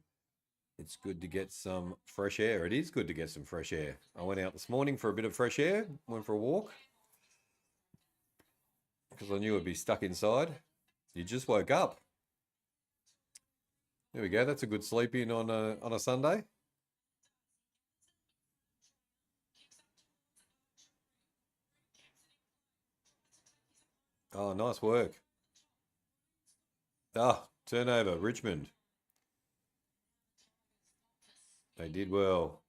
It's good to get some fresh air. It is good to get some fresh air. I went out this morning for a bit of fresh air, went for a walk, because I knew I'd be stuck inside. You just woke up. There we go. That's a good sleep in on a Sunday. Oh, nice work. Ah, turnover, Richmond. They did well.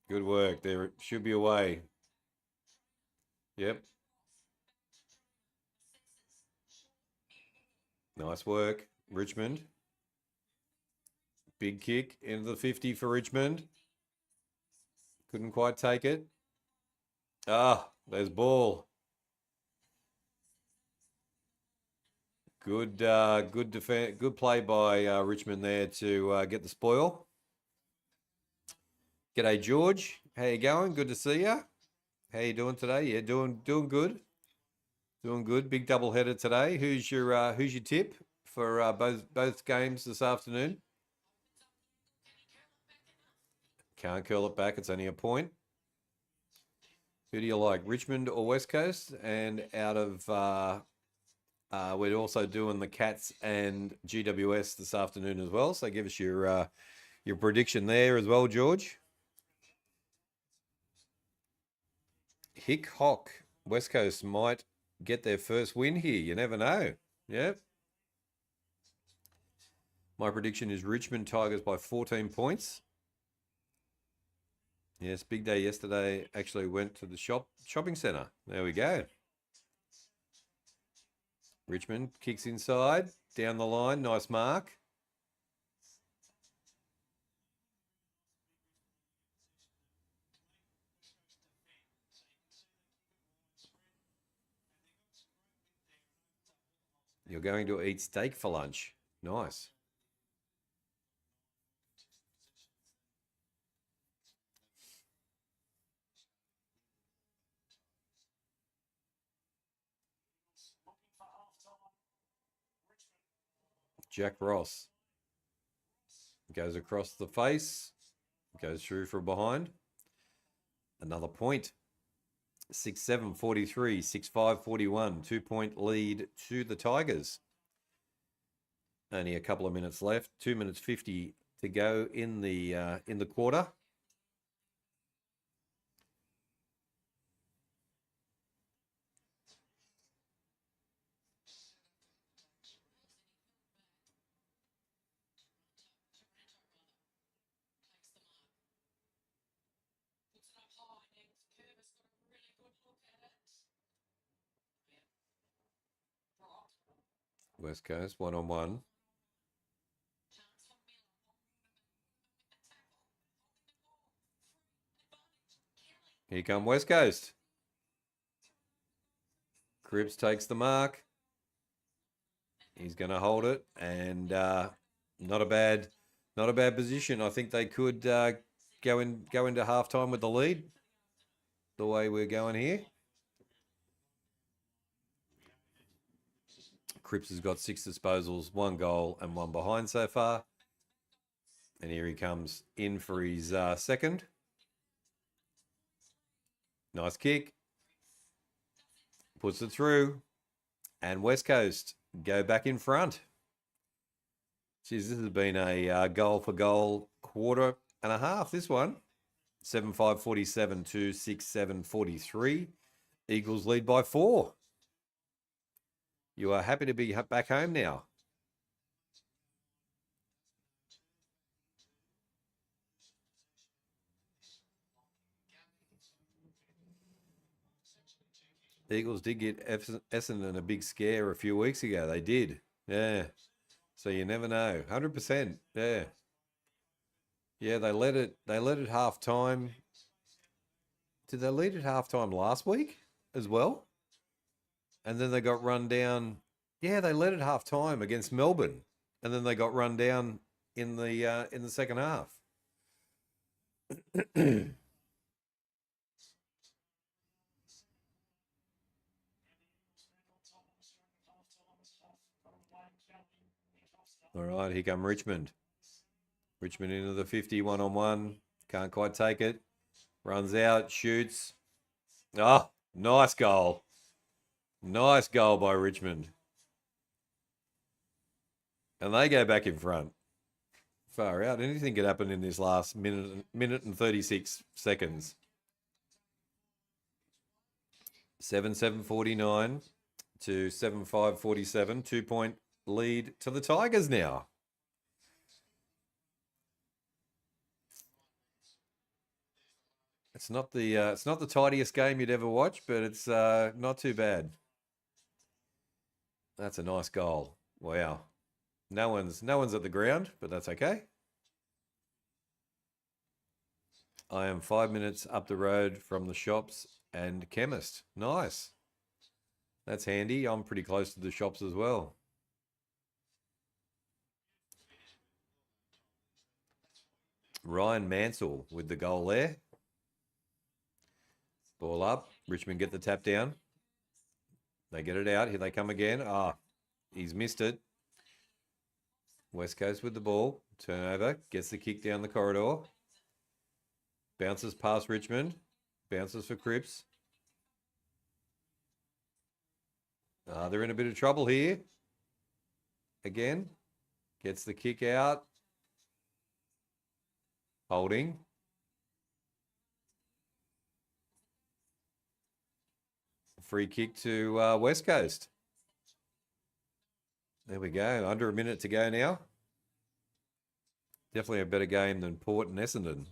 Good work. There should be a way. Yep. Nice work, Richmond. Big kick into the 50 for Richmond. Couldn't quite take it. Ah, there's ball. Good defense, good play by Richmond there to get the spoil. G'day, George. How you going? Good to see you. How you doing today? Yeah, doing good. Doing good. Big double header today. Who's your tip for both games this afternoon? Can't curl it back. It's only a point. Who do you like, Richmond or West Coast? And out of we're also doing the Cats and GWS this afternoon as well. So give us your prediction there as well, George. Hick Hock, West Coast might get their first win here. You never know. Yep. My prediction is Richmond Tigers by 14 points. Yes, big day yesterday. Actually went to the shopping centre. There we go. Richmond kicks inside, down the line. Nice mark. You're going to eat steak for lunch. Nice. Jack Ross goes across the face, goes through from behind. Another point. 6-7, 43, 6-5, 41. 2-point lead to the Tigers. Only a couple of minutes left. 2 minutes 50 to go in the quarter. West Coast, 1-on-1. Here come West Coast. Cripps takes the mark. He's going to hold it, and not a bad position. I think they could go into halftime with the lead. The way we're going here. Cripps has got 6 disposals, 1 goal and 1 behind so far. And here he comes in for his second. Nice kick. Puts it through. And West Coast go back in front. Geez, this has been a goal-for-goal quarter and a half, this one. 7-5, 47 to 6-7, 43. Eagles lead by 4. You are happy to be back home now. The Eagles did get Essendon a big scare a few weeks ago. They did. Yeah. So you never know. 100%. Yeah. Yeah, they led it half time. Did they lead at half time last week as well? And then they got run down. Yeah, they led at half time against Melbourne. And then they got run down in the second half. All right, here come Richmond. Richmond into the 50, 1-on-1. Can't quite take it. Runs out, shoots. Oh, nice goal. Nice goal by Richmond. And they go back in front. Far out. Anything could happen in this last minute and 36 seconds. 7-7-49 to 7-5-47. 2-point lead to the Tigers now. It's not the tidiest game you'd ever watch, but it's not too bad. That's a nice goal. Wow. No one's at the ground, but that's okay. I am 5 minutes up the road from the shops and chemist. Nice. That's handy. I'm pretty close to the shops as well. Ryan Mansell with the goal there. Ball up. Richmond get the tap down. They get it out. Here they come again. He's missed it. West Coast with the ball. Turnover. Gets the kick down the corridor. Bounces past Richmond. Bounces for Cripps. They're in a bit of trouble here. Again. Gets the kick out. Holding. Free kick to West Coast. There we go. Under a minute to go now. Definitely a better game than Port and Essendon.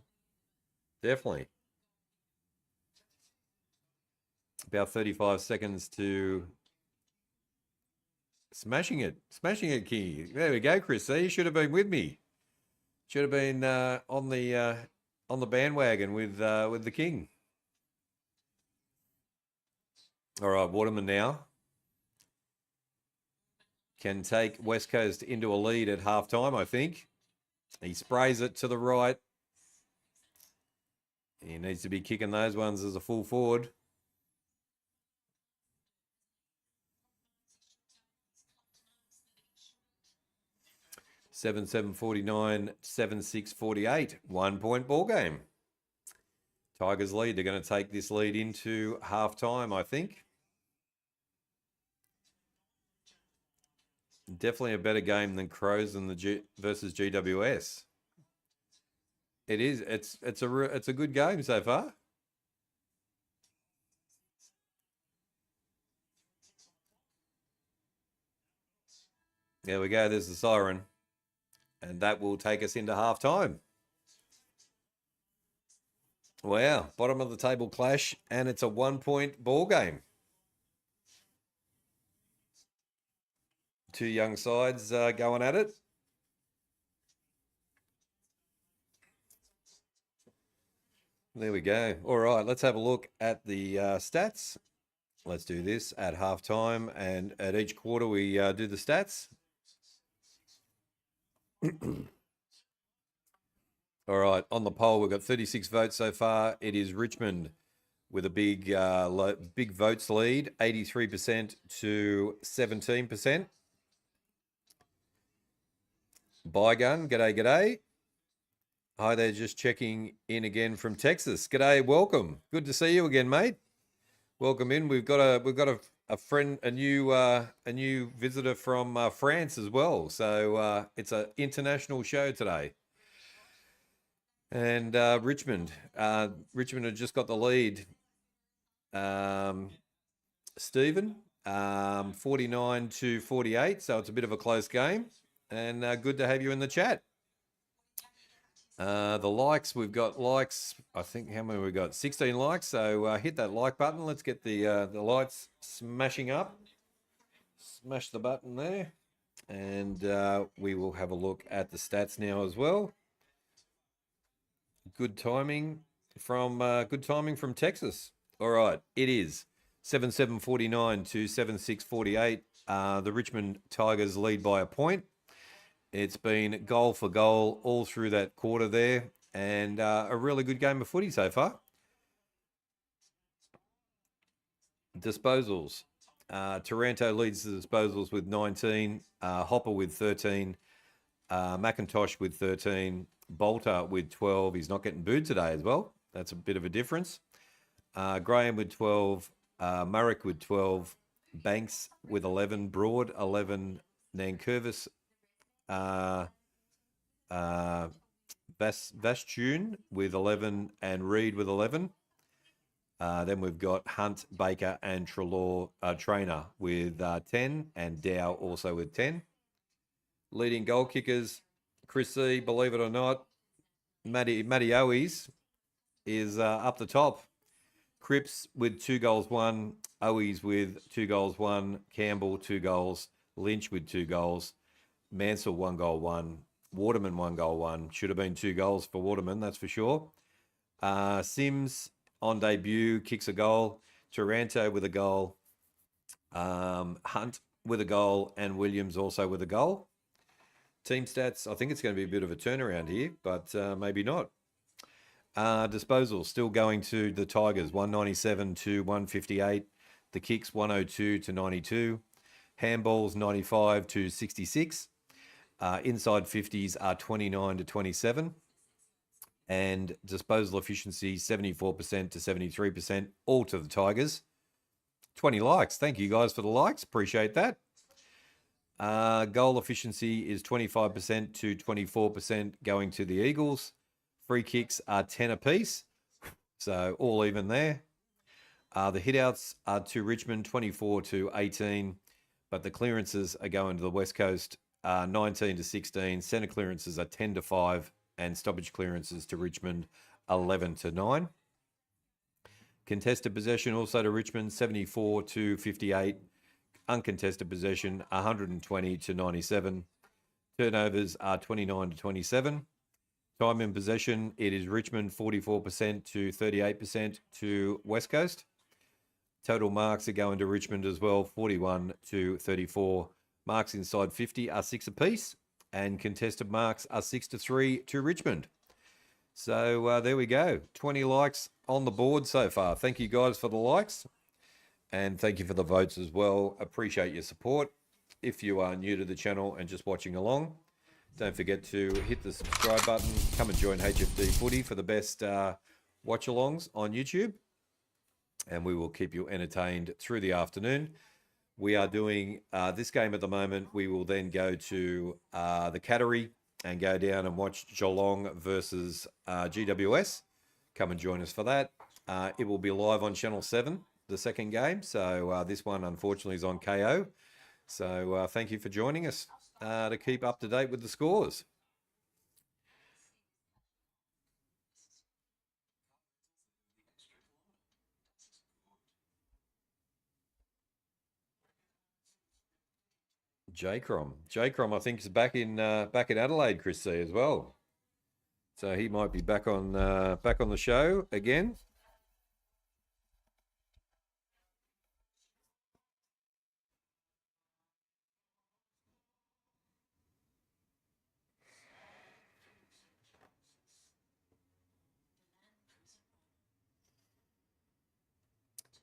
Definitely. About 35 seconds to smashing it. Smashing it, Key. There we go, Chris. See, you should have been with me. Should have been on the bandwagon with the King. All right, Waterman now can take West Coast into a lead at halftime, I think. He sprays it to the right. He needs to be kicking those ones as a full forward. Seven 49, 7-6-48. 1 point ball game. Tigers lead. They're going to take this lead into halftime, I think. Definitely a better game than Crows and versus GWS. It is. It's a good game so far. There we go. There's the siren. And that will take us into halftime. Wow. Bottom of the table clash. And it's a 1 point ball game. Two young sides going at it. There we go. All right, let's have a look at the stats. Let's do this at halftime, and at each quarter we do the stats. All right, on the poll, we've got 36 votes so far. It is Richmond with a big votes lead, 83% to 17%. Bygun, g'day. Hi there, just checking in again from Texas. G'day, welcome. Good to see you again, mate. Welcome in. We've got a friend, a new visitor from France as well. So it's an international show today. And Richmond had just got the lead. Stephen, 49-48. So it's a bit of a close game. And good to have you in the chat. The likes, we've got likes, I think, how many we got? 16 likes. So hit that like button. Let's get the lights smashing up. Smash the button there. And we will have a look at the stats now as well. Good timing from Texas. All right, it is 7-7-49 to 7-6-48. The Richmond Tigers lead by a point. It's been goal for goal all through that quarter there. and a really good game of footy so far. Disposals. Taranto leads the disposals with 19, Hopper with 13, McIntosh with 13, Bolter with 12. He's not getting booed today as well. That's a bit of a difference. Graham with 12, Murrick with 12, Banks with 11, Broad 11, Nankervis, Vastune with 11, and Reed with 11. Then we've got Hunt, Baker, and Trainer with 10, and Dow also with 10. Leading goal kickers, Chris C, believe it or not, Matty Owies is up the top. Cripps with 2 goals, 1. Owies with 2 goals, 1. Campbell, 2 goals. Lynch with 2 goals. Mansell, 1 goal, 1. Waterman, 1 goal, 1. Should have been 2 goals for Waterman, that's for sure. Sims on debut kicks a goal. Taranto with a goal. Hunt with a goal, and Williams also with a goal. Team stats, I think it's going to be a bit of a turnaround here, but maybe not. Disposal still going to the Tigers, 197 to 158. The kicks, 102 to 92. Handballs, 95 to 66. Inside 50s are 29 to 27. And disposal efficiency, 74% to 73%, all to the Tigers. 20 likes. Thank you guys for the likes. Appreciate that. Goal efficiency is 25% to 24% going to the Eagles. Free kicks are 10 apiece, so all even there. The hitouts are to Richmond, 24 to 18, but the clearances are going to the West Coast, 19 to 16. Centre clearances are 10 to 5, and stoppage clearances to Richmond, 11 to 9. Contested possession also to Richmond, 74 to 58. Uncontested possession, 120 to 97. Turnovers are 29 to 27. Time in possession, it is Richmond 44% to 38% to West Coast. Total marks are going to Richmond as well, 41 to 34. Marks inside 50 are 6 apiece, and contested marks are 6 to 3 to Richmond. So there we go. 20 likes on the board so far. Thank you guys for the likes. And thank you for the votes as well. Appreciate your support. If you are new to the channel and just watching along, don't forget to hit the subscribe button. Come and join HFD Footy for the best watch-alongs on YouTube. And we will keep you entertained through the afternoon. We are doing this game at the moment. We will then go to the Cattery and go down and watch Geelong versus GWS. Come and join us for that. It will be live on Channel 7. The second game, so this one unfortunately is on KO. So thank you for joining us to keep up to date with the scores. J-Crom, I think, is back in Adelaide, Chris C, as well. So he might be back on the show again.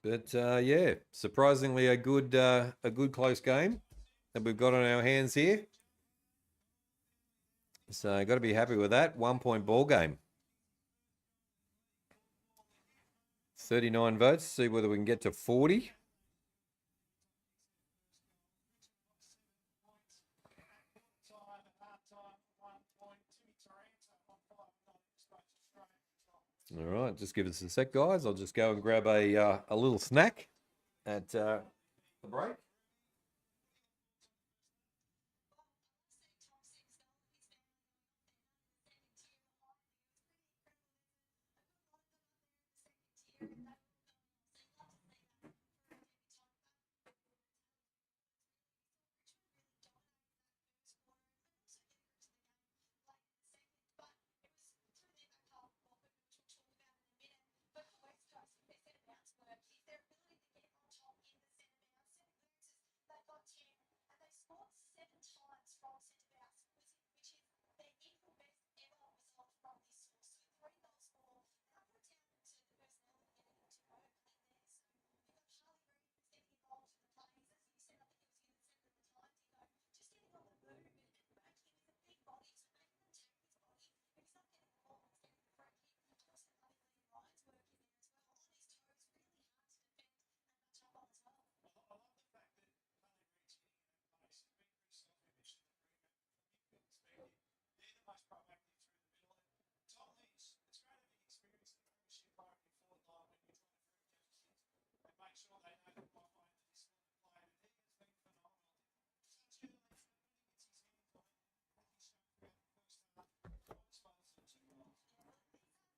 But yeah, surprisingly a good close game that we've got on our hands here. So got to be happy with that. 1 point ball game. 39 votes. See whether we can get to 40. All right, just give us a sec, guys. I'll just go and grab a little snack at the break.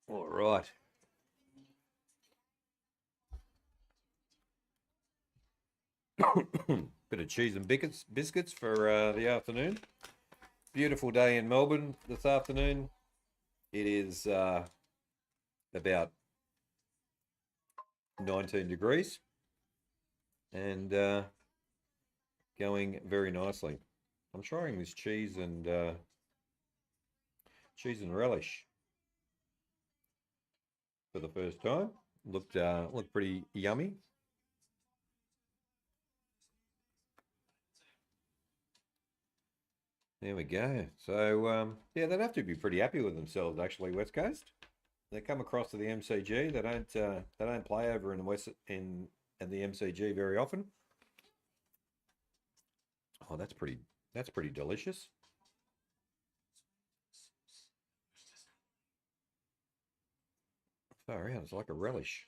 All right. Bit of cheese and biscuits for the afternoon. Beautiful day in Melbourne this afternoon. It is about 19 degrees and going very nicely. I'm trying this cheese and relish for the first time. Looked pretty yummy. There we go. So yeah, they'd have to be pretty happy with themselves actually. West Coast. They come across to the MCG. They don't play over in the West in the MCG very often. Oh, that's pretty delicious. Far out, it's like a relish.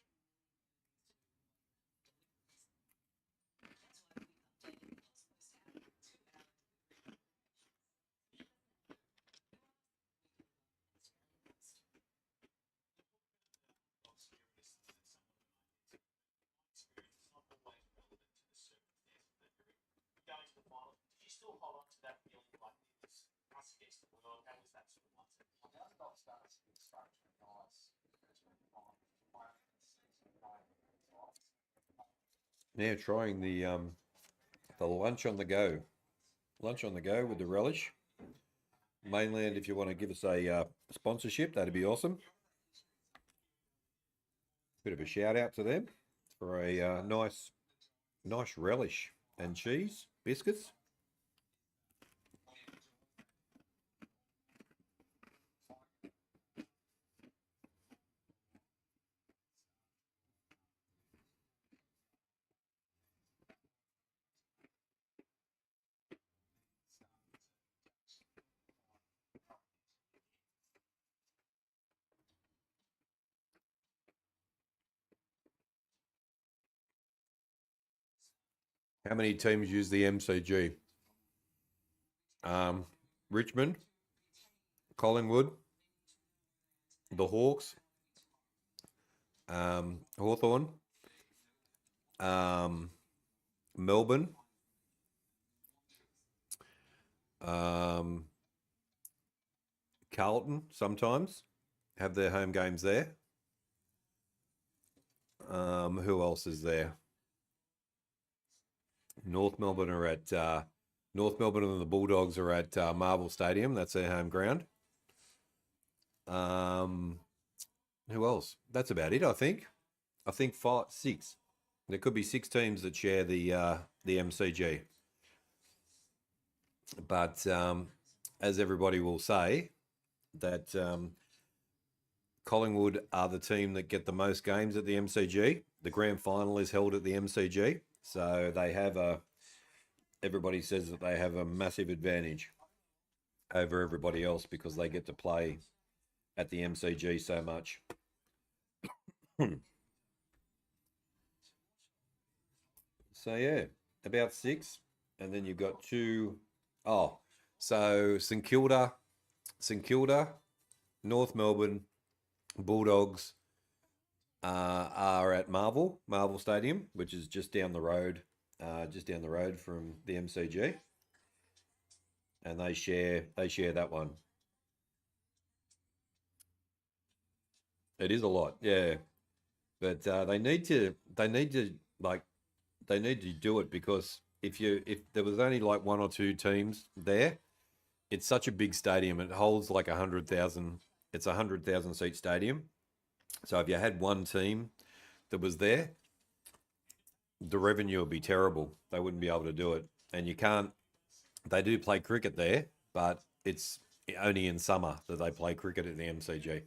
Now trying the lunch on the go. Lunch on the go with the relish. Mainland, if you want to give us a sponsorship, that'd be awesome. Bit of a shout out to them for a nice relish and cheese biscuits. How many teams use the MCG? Richmond, Collingwood, the Hawks, Hawthorn, Melbourne, Carlton sometimes have their home games there. Who else is there? North Melbourne are at North Melbourne and the Bulldogs are at Marvel Stadium. That's their home ground. Who else? That's about it, I think. I think 5, 6. There could be 6 teams that share the MCG. But as everybody will say, that Collingwood are the team that get the most games at the MCG. The grand final is held at the MCG. So they have everybody says that they have a massive advantage over everybody else because they get to play at the MCG so much. So yeah, about 6. And then you've got 2. Oh, so St Kilda, North Melbourne, Bulldogs are at Marvel Stadium, which is just down the road from the MCG, and they share that one. It is a lot, yeah, but they need to do it because if there was only like 1 or 2 teams there, it's such a big stadium. It holds like 100,000. It's a 100,000 seat stadium. So if you had one team that was there, the revenue would be terrible. They wouldn't be able to do it. And you can't. They do play cricket there, but it's only in summer that they play cricket at the MCG.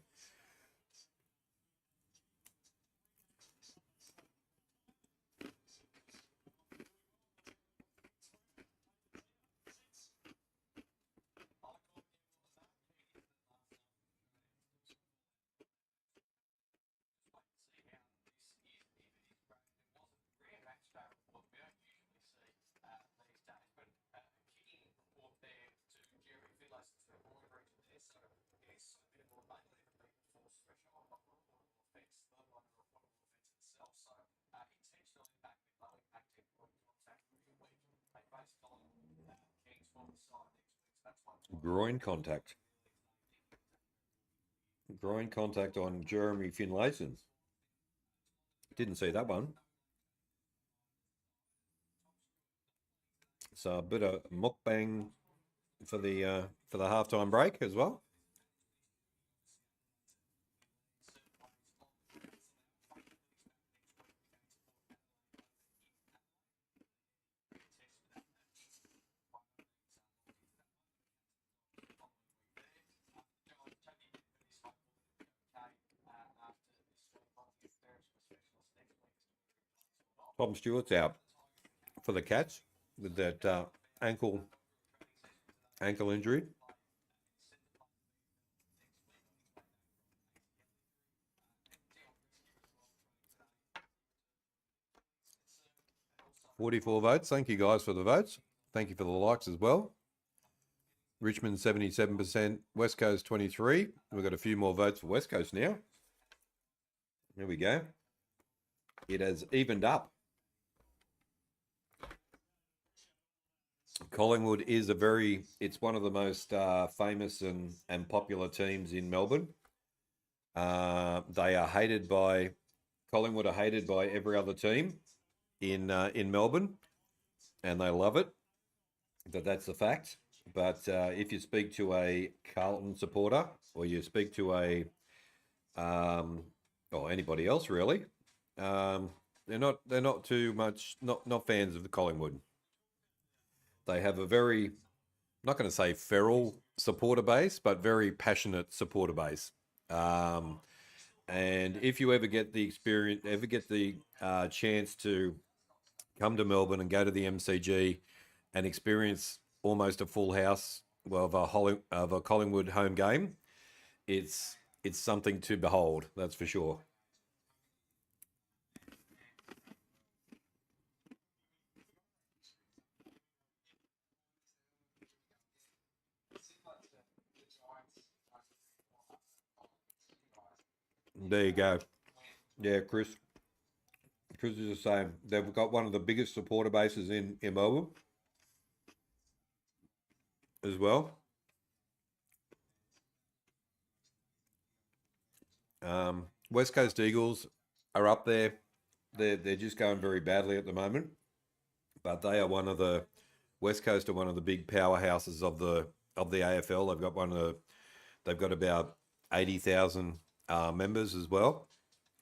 Groin contact. Groin contact on Jeremy Finlayson. Didn't see that one. So a bit of mukbang for the halftime break as well. Tom Stewart's out for the Cats with that ankle injury. $44 votes. Thank you guys for the votes. Thank you for the likes as well. Richmond 77%, West Coast 23. We've got a few more votes for West Coast now. There we go. It has evened up. Collingwood is it's one of the most famous and popular teams in Melbourne. Collingwood are hated by every other team in Melbourne, and they love it. That's the fact. But if you speak to a Carlton supporter, or you speak to or anybody else really, they're not too much not fans of the Collingwood. They have a very, I'm not going to say feral supporter base, but very passionate supporter base. And if you ever get the chance to come to Melbourne and go to the MCG and experience almost a full house of a Collingwood home game, it's something to behold. That's for sure. There you go. Yeah, Chris. Chris is the same. They've got one of the biggest supporter bases in Melbourne as well. West Coast Eagles are up there. They're just going very badly at the moment, but they are one of the West Coast are one of the big powerhouses of the AFL. They've got about 80,000 members as well,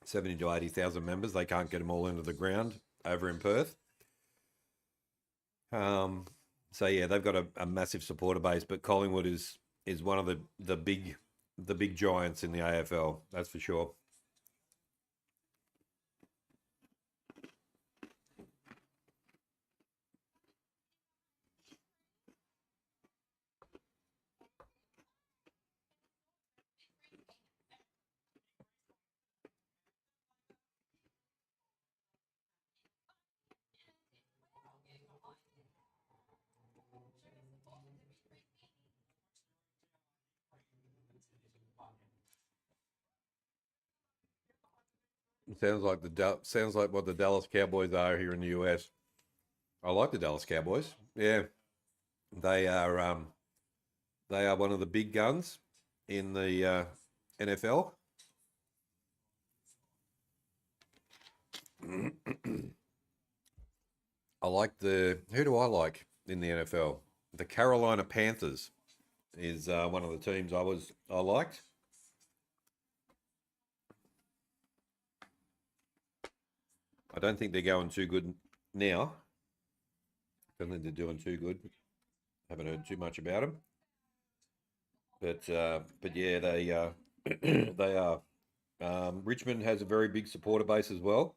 70 to 80,000 members. They can't get them all into the ground over in Perth. So yeah, they've got a massive supporter base, but Collingwood is one of the big giants in the AFL. That's for sure. Sounds like what the Dallas Cowboys are here in the US. I like the Dallas Cowboys. Yeah, they are one of the big guns in the NFL. Who do I like in the NFL? The Carolina Panthers is one of the teams I liked. I don't think they're going too good now. Don't think they're doing too good. Haven't heard too much about them. But yeah, they are. Richmond has a very big supporter base as well.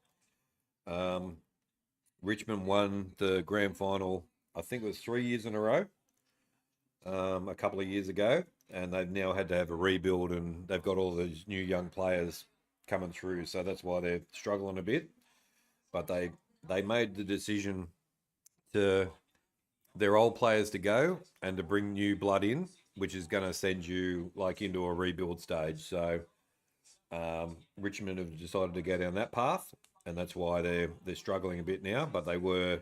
Richmond won the grand final, I think it was 3 years in a row, a couple of years ago, and they've now had to have a rebuild, and they've got all these new young players coming through, so that's why they're struggling a bit. But they made the decision to their old players to go and to bring new blood in, which is going to send you like into a rebuild stage. So Richmond have decided to go down that path, and that's why they're struggling a bit now. But they were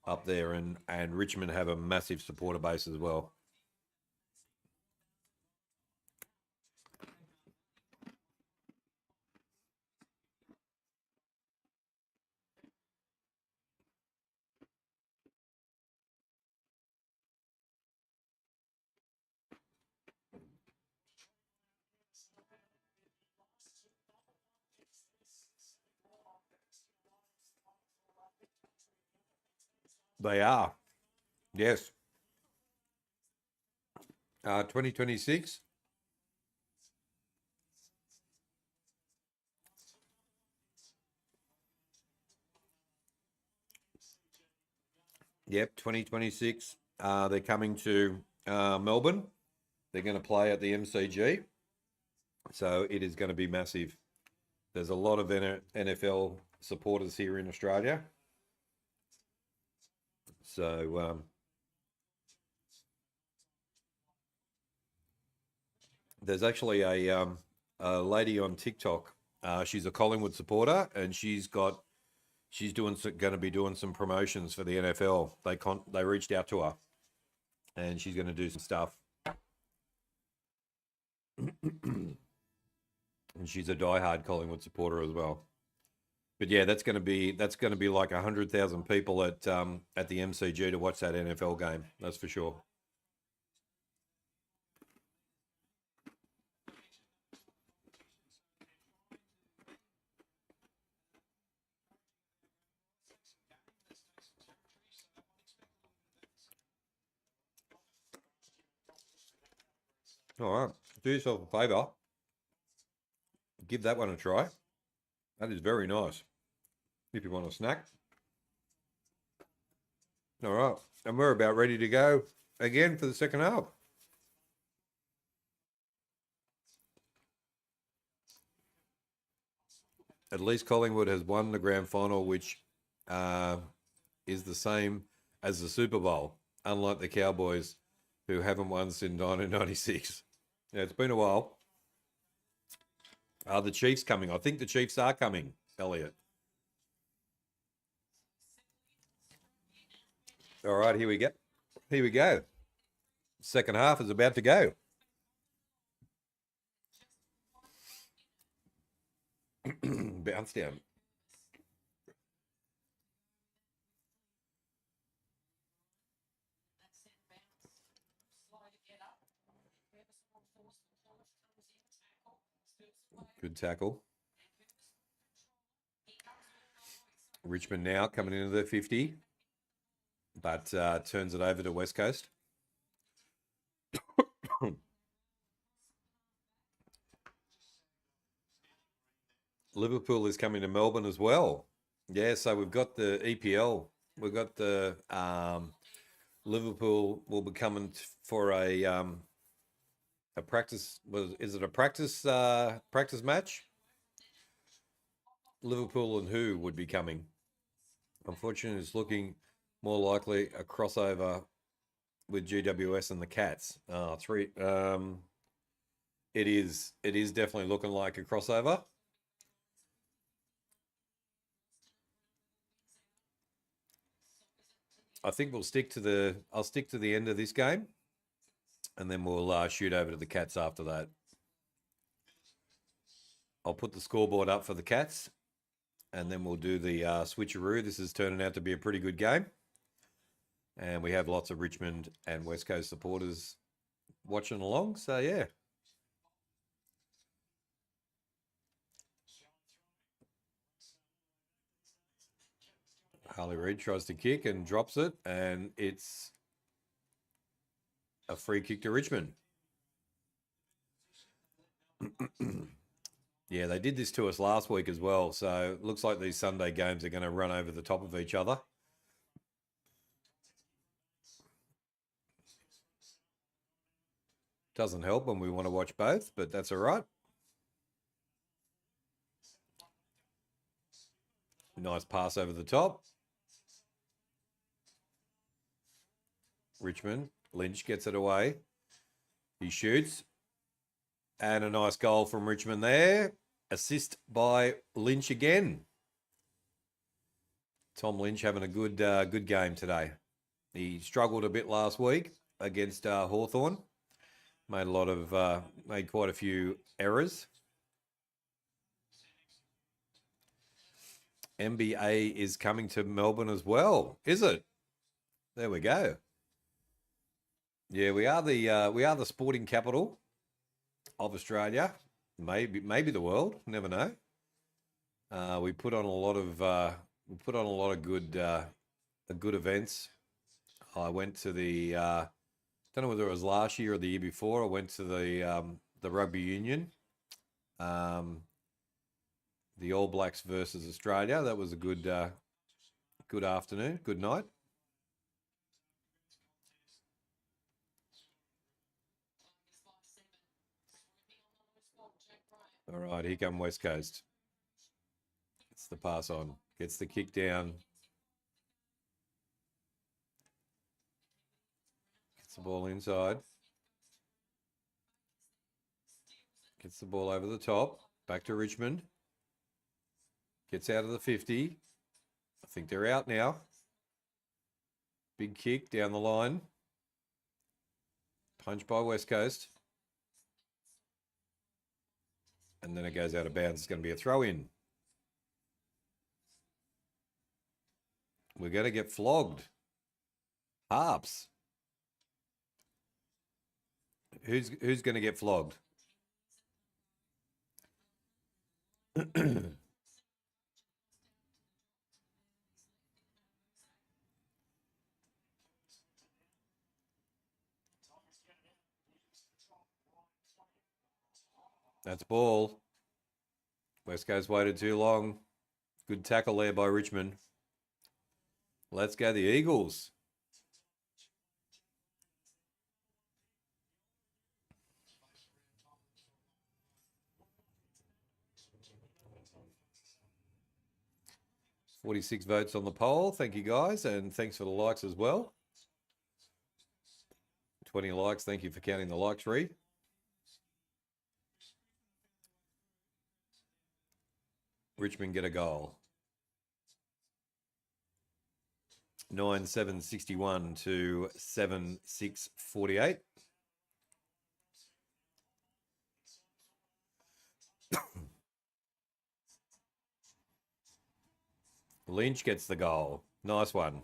up there, and Richmond have a massive supporter base as well. They are, yes. 2026. Yep, 2026. They're coming to Melbourne. They're going to play at the MCG. So it is going to be massive. There's a lot of NFL supporters here in Australia. So there's actually a lady on TikTok. She's a Collingwood supporter, and she's going to be doing some promotions for the NFL. They reached out to her, and she's going to do some stuff. And she's a diehard Collingwood supporter as well. But yeah, that's going to be like 100,000 people at the MCG to watch that NFL game. That's for sure. All right, do yourself a favour. Give that one a try. That is very nice. If you want a snack. All right, and we're about ready to go again for the second half. At least Collingwood has won the grand final, which is the same as the Super Bowl, unlike the Cowboys, who haven't won since 1996. Yeah, it's been a while. Are the Chiefs coming? I think the Chiefs are coming, Elliot. All right, here we go. Here we go. Second half is about to go. Bounce down. Good tackle. Richmond now coming into the 50, but turns it over to West Coast. Liverpool is coming to Melbourne as well. Yeah, so we've got the EPL. We've got the Liverpool will be coming for a practice. Is it a practice match? Liverpool and who would be coming? Unfortunately, it's looking more likely a crossover with GWS and the Cats. It is definitely looking like a crossover. I think I'll stick to the end of this game, and then we'll shoot over to the Cats after that. I'll put the scoreboard up for the Cats, and then we'll do the switcheroo. This is turning out to be a pretty good game, and we have lots of Richmond and West Coast supporters watching along. So yeah. Harley Reid tries to kick and drops it, and it's a free kick to Richmond. Yeah, they did this to us last week as well, so it looks like these Sunday games are going to run over the top of each other. Doesn't help when we want to watch both, but that's all right. Nice pass over the top. Richmond, Lynch gets it away. He shoots. And a nice goal from Richmond there. Assist by Lynch again. Tom Lynch having a good game today. He struggled a bit last week against Hawthorn. Made quite a few errors. MBA is coming to Melbourne as well, is it? There we go. Yeah, we are the sporting capital of Australia, maybe the world. Never know. We put on a lot of good events. I went to the don't know whether it was last year or the year before. I went to the rugby union, the All Blacks versus Australia. That was a good afternoon, good night. All right, here come West Coast. It's the pass on. Gets the kick down. Gets the ball inside. Gets the ball over the top. Back to Richmond. Gets out of the 50. I think they're out now. Big kick down the line. Punch by West Coast. And then it goes out of bounds. It's going to be a throw in. We're going to get flogged. Harps. Who's going to get flogged? That's ball. West Coast waited too long. Good tackle there by Richmond. Let's go the Eagles. $46 votes on the poll. Thank you, guys, and thanks for the likes as well. 20 likes. Thank you for counting the likes, Reed. Richmond get a goal. 9-7-61 to 7-6-48. Lynch gets the goal. Nice one.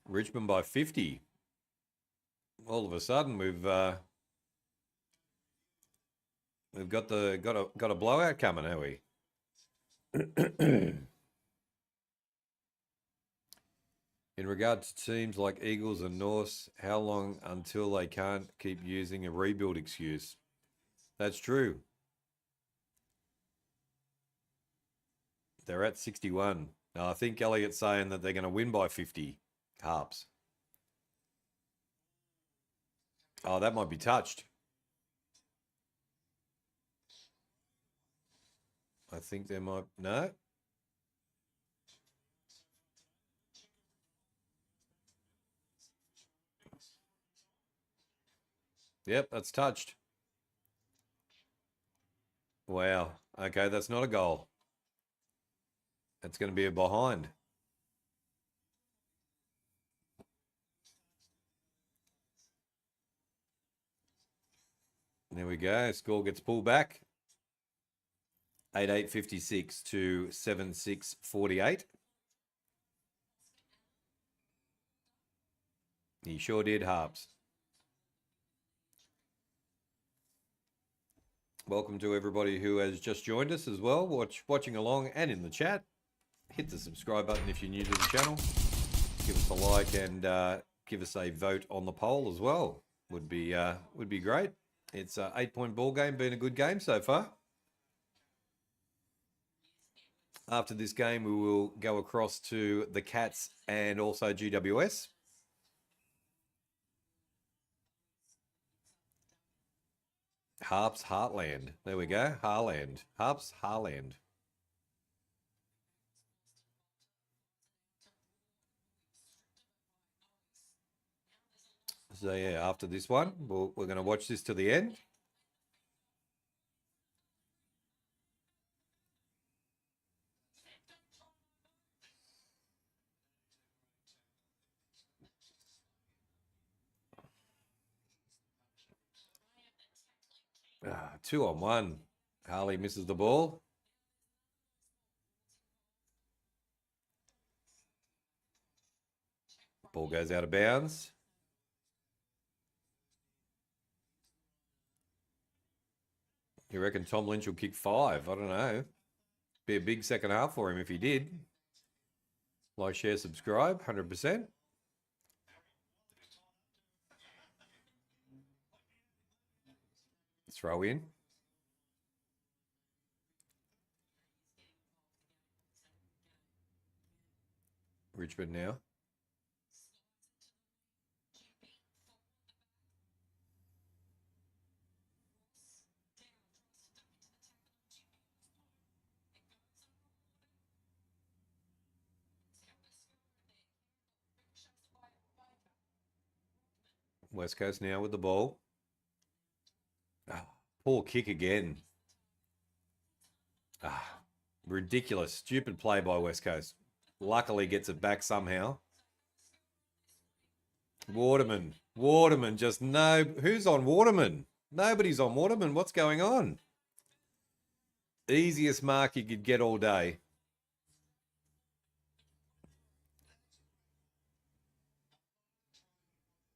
Richmond by 50. All of a sudden, we've got a blowout coming, have we? In regard to teams like Eagles and Norths, how long until they can't keep using a rebuild excuse? That's true. They're at 61. Now, I think Elliott's saying that they're going to win by 50. Harps. Oh, that might be touched. I think there might... No? Yep, that's touched. Wow. Okay, that's not a goal. That's going to be a behind. There we go. Score gets pulled back. 8-8-56 to 7-6-48. He sure did, Harps. Welcome to everybody who has just joined us as well, watching along and in the chat. Hit the subscribe button if you're new to the channel. Give us a like and give us a vote on the poll as well. Would be great. It's an 8-point ball game, been a good game so far. After this game, we will go across to the Cats and also GWS. Harps Heartland. There we go. Harland. Harps Harland. So yeah, after this one, we're going to watch this to the end. 2 on 1. Harley misses the ball. Ball goes out of bounds. You reckon Tom Lynch will kick 5? I don't know. Be a big second half for him if he did. Like, share, subscribe, 100%. Throw in. Richmond now. West Coast now with the ball. Poor kick again. Ridiculous. Stupid play by West Coast. Luckily gets it back somehow. Waterman. Waterman just no. Who's on Waterman? Nobody's on Waterman. What's going on? Easiest mark you could get all day.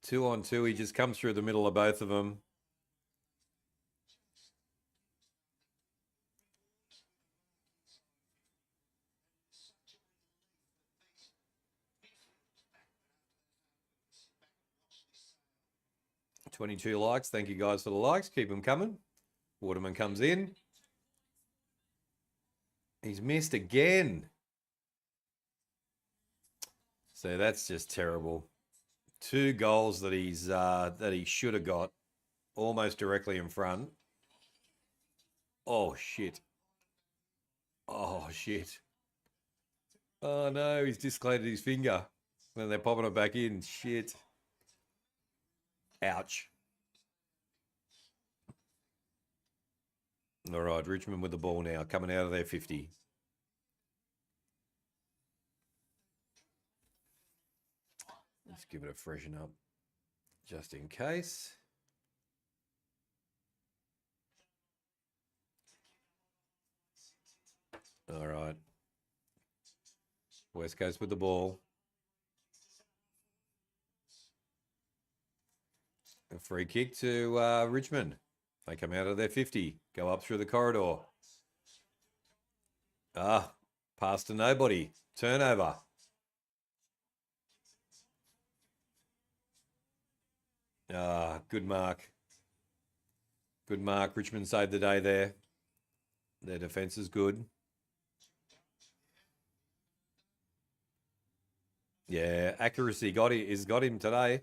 Two on two. He just comes through the middle of both of them. $22 likes. Thank you guys for the likes. Keep them coming. Waterman comes in. He's missed again. So that's just terrible. 2 goals that he should have got almost directly in front. Oh shit. Oh shit. Oh no, he's dislocated his finger. Then they're popping it back in. Shit. Ouch. All right, Richmond with the ball now, coming out of their 50. Let's give it a freshen up, just in case. All right. West Coast with the ball. A free kick to Richmond. They come out of their 50, go up through the corridor. Pass to nobody. Turnover. Good mark. Good mark. Richmond saved the day there. Their defence is good. Yeah, accuracy got him today.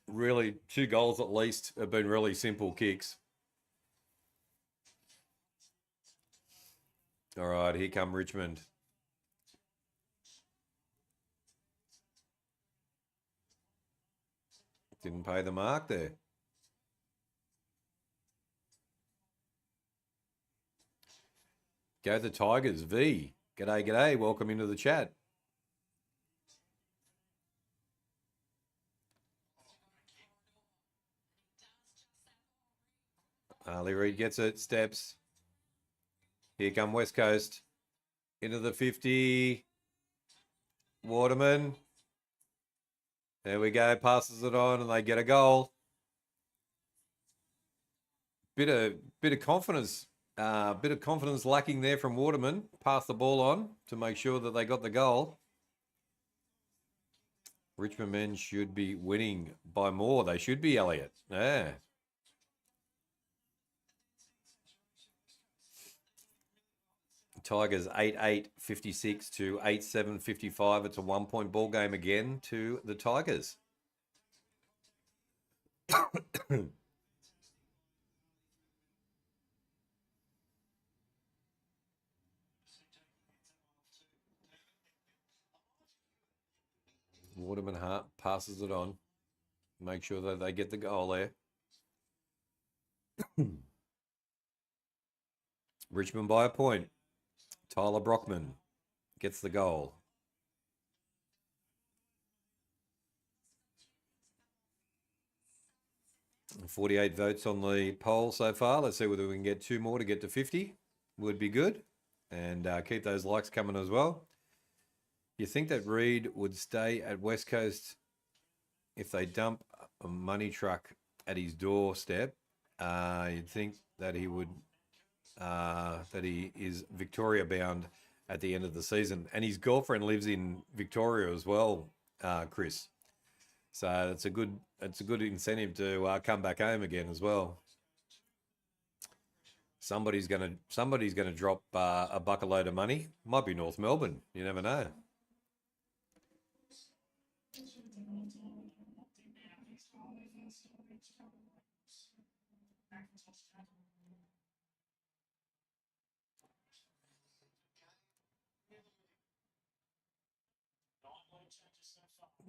Really, 2 goals at least have been really simple kicks. All right, here come Richmond. Didn't pay the mark there. Go the Tigers, V. G'day, g'day. Welcome into the chat. Harley Reid gets it, steps. Here come West Coast. Into the 50. Waterman. There we go. Passes it on and they get a goal. Bit of confidence. Bit of confidence lacking there from Waterman. Pass the ball on to make sure that they got the goal. Richmond men should be winning by more. They should be, Elliot. Yeah. Tigers 8-8, 56 to 8-7, 55. It's a 1-point ball game again to the Tigers. Waterman Hart passes it on. Make sure that they get the goal there. Richmond by a point. Tyler Brockman gets the goal. 48 votes on the poll so far. Let's see whether we can get 2 more to get to 50. Would be good. And keep those likes coming as well. You think that Reid would stay at West Coast if they dump a money truck at his doorstep? You'd think that he would, that he is Victoria bound at the end of the season. And his girlfriend lives in Victoria as well, Chris. So it's a good incentive to come back home again as well. Somebody's gonna drop a bucket load of money. Might be North Melbourne. You never know.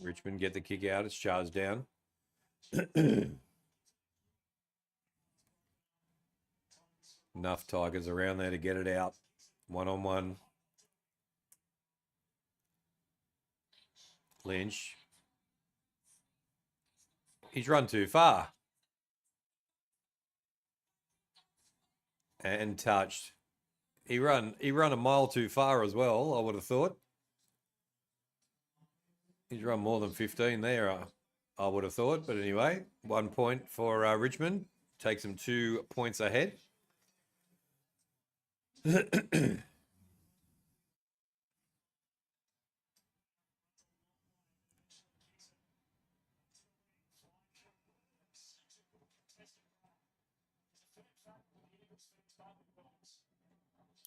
Richmond get the kick out. It's charged down. Enough Tigers around there to get it out. 1-on-1. Lynch. He's run too far. And touched. He run a mile too far as well, I would have thought. He's run more than 15 there, I would have thought. But anyway, 1 point for Richmond. Takes them 2 points ahead.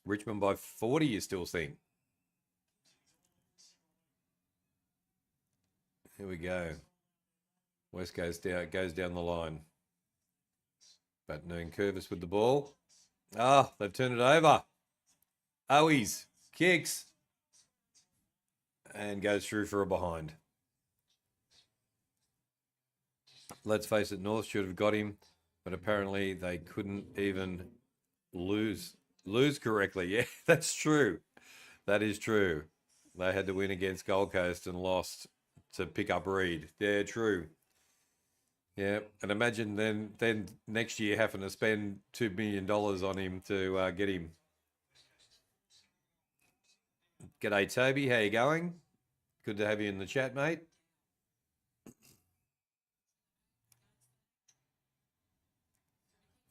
Richmond by 40, you still think? Here we go. West goes down the line. Batnoon Curvis with the ball. They've turned it over. Owies kicks and goes through for a behind. Let's face it, North should have got him, but apparently they couldn't even lose correctly. Yeah, that's true. That is true. They had to win against Gold Coast and lost to pick up Reid. Yeah, true. Yeah, and imagine then next year having to spend $2 million on him to get him. G'day, Toby. How you going? Good to have you in the chat, mate.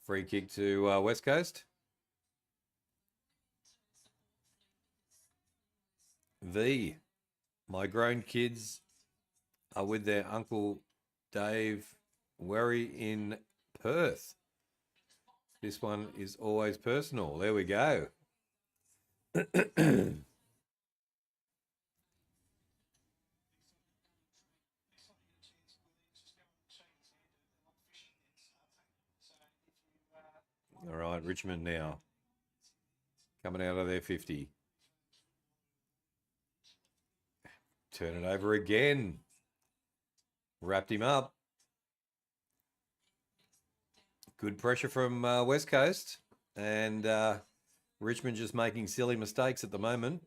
Free kick to West Coast. My grown kids are with their Uncle Dave Werry in Perth. This one is always personal. There we go. All right, Richmond now. Coming out of their 50. Turn it over again. Wrapped him up. Good pressure from West Coast. And Richmond just making silly mistakes at the moment.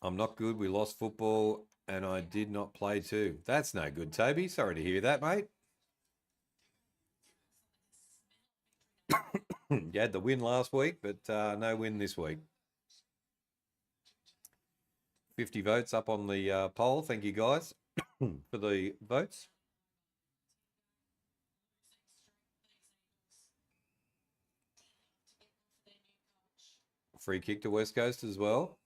I'm not good. We lost football and I did not play too. That's no good, Toby. Sorry to hear that, mate. You had the win last week, but no win this week. 50 votes up on the poll. Thank you, guys, for the votes. Free kick to West Coast as well.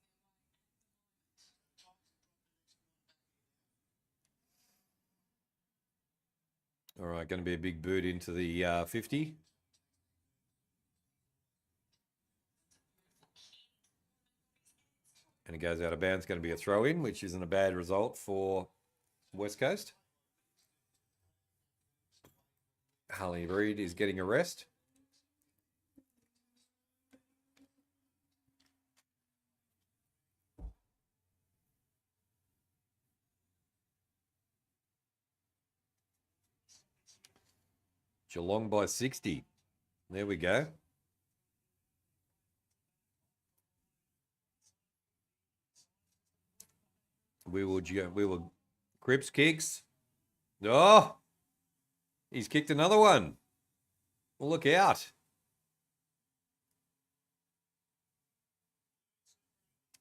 All right, going to be a big boot into the 50. And it goes out of bounds. Going to be a throw-in, which isn't a bad result for West Coast. Harley Reid is getting a rest. Geelong by 60. There we go. We will. Cripps kicks. Oh, he's kicked another one. Well, look out.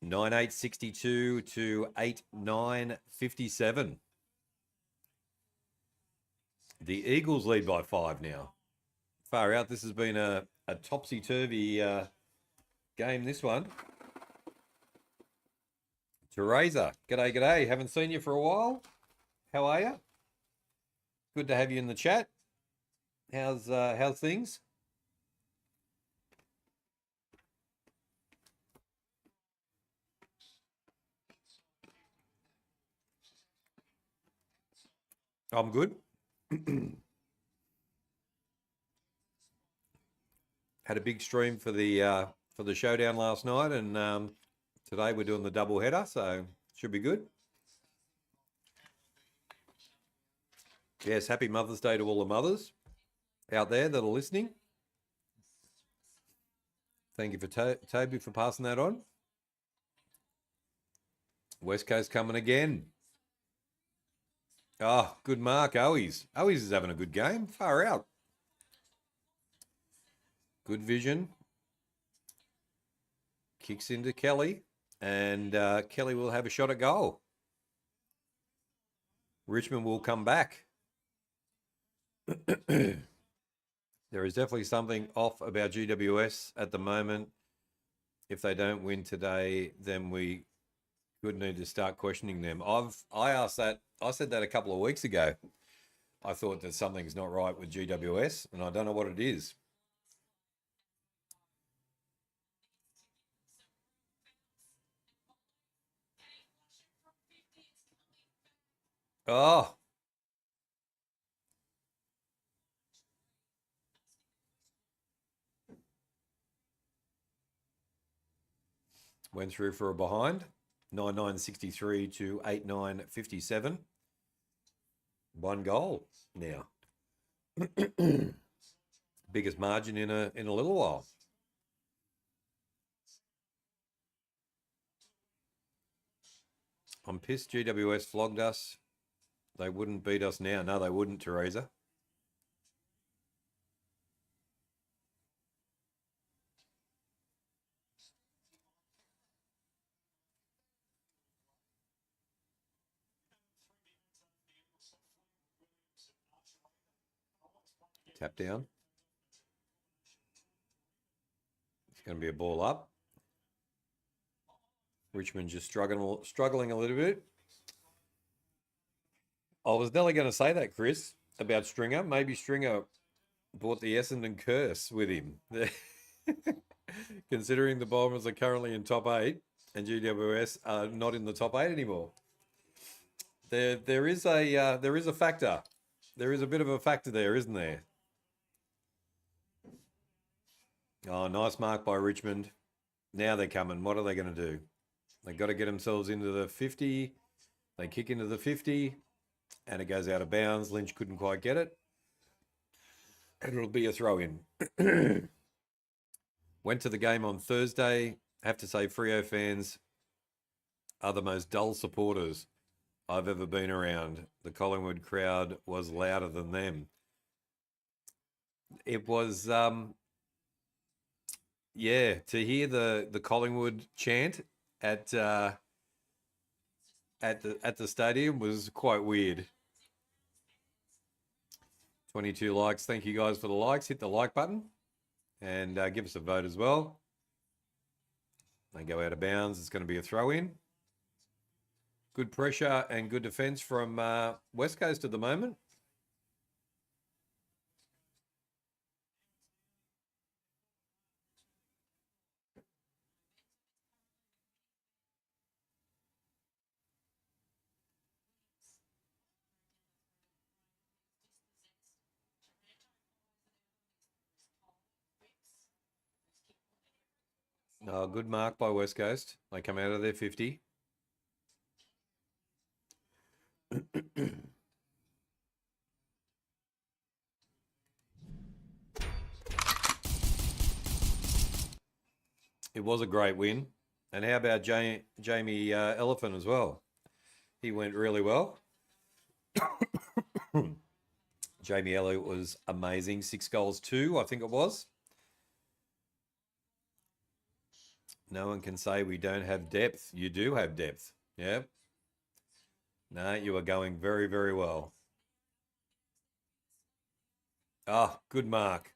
9-8-62 to 8-9-57. The Eagles lead by 5 now. Far out. This has been a topsy-turvy game, this one. Teresa, g'day. Haven't seen you for a while. How are you? Good to have you in the chat. How's things? I'm good. Had a big stream for the showdown last night, and today we're doing the double header, so should be good. Yes, happy Mother's Day to all the mothers out there that are listening. Thank you for Toby for passing that on. West Coast coming again. Oh, good mark, Owies. Owies is having a good game. Far out. Good vision. Kicks into Kelly. And Kelly will have a shot at goal. Richmond will come back. There is definitely something off about GWS at the moment. If they don't win today, then we could need to start questioning them. I asked that. I said that a couple of weeks ago. I thought that something's not right with GWS, and I don't know what it is. Oh. Went through for a behind. 9-9-63 to 8-9-57. 1 goal now. Biggest margin in a little while. I'm pissed GWS flogged us. They wouldn't beat us now. No, they wouldn't, Teresa. Tap down. It's going to be a ball up. Richmond just struggling a little bit. I was nearly going to say that, Chris, about Stringer. Maybe Stringer brought the Essendon curse with him. Considering the Bombers are currently in top 8 and GWS are not in the top 8 anymore. There is a factor. There is a bit of a factor there, isn't there? Oh, nice mark by Richmond. Now they're coming. What are they going to do? They've got to get themselves into the 50. They kick into the 50, and it goes out of bounds. Lynch couldn't quite get it. And it'll be a throw-in. Went to the game on Thursday. Have to say, Freo fans are the most dull supporters I've ever been around. The Collingwood crowd was louder than them. It was... yeah, to hear the Collingwood chant at the stadium was quite weird. 22 likes. Thank you guys for the likes. Hit the like button and give us a vote as well. They go out of bounds. It's going to be a throw-in. Good pressure and good defence from West Coast at the moment. Oh, good mark by West Coast. They come out of their 50. It was a great win. And how about Jamie Elephant as well? He went really well. Jamie Elliott was amazing. 6 goals, 2, I think it was. No one can say we don't have depth. You do have depth. Yeah. No, you are going very, very well. Ah, good mark.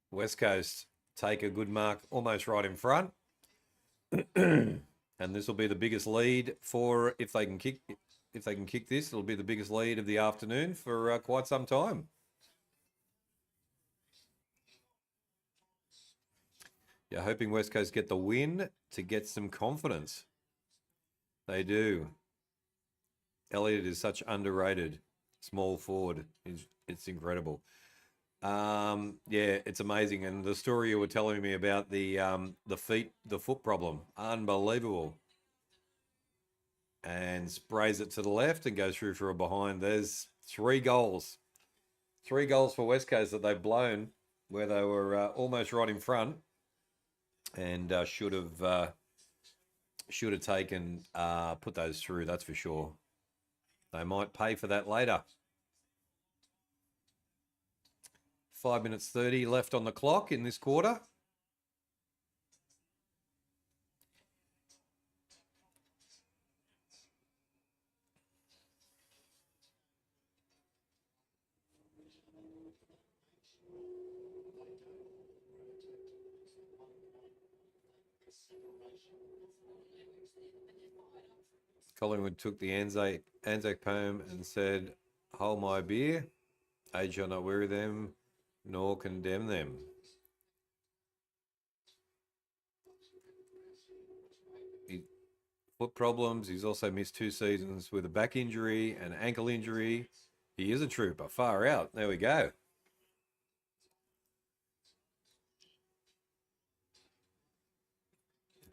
West Coast take a good mark almost right in front. And this will be the biggest lead for if they can kick this, it'll be the biggest lead of the afternoon for quite some time. You're hoping West Coast get the win to get some confidence. They do. Elliott is such underrated small forward. It's incredible. Yeah, it's amazing. And the story you were telling me about the foot problem, unbelievable. And sprays it to the left and goes through for a behind. There's 3 goals. 3 goals for West Coast that they've blown where they were almost right in front and should have taken put those through, that's for sure. They might pay for that later. 5 minutes 30 left on the clock in this quarter. Collingwood took the Anzac poem and said, "Hold my beer. Age shall not weary them, nor condemn them." Foot problems. He's also missed 2 seasons with a back injury and ankle injury. He is a trooper. Far out. There we go.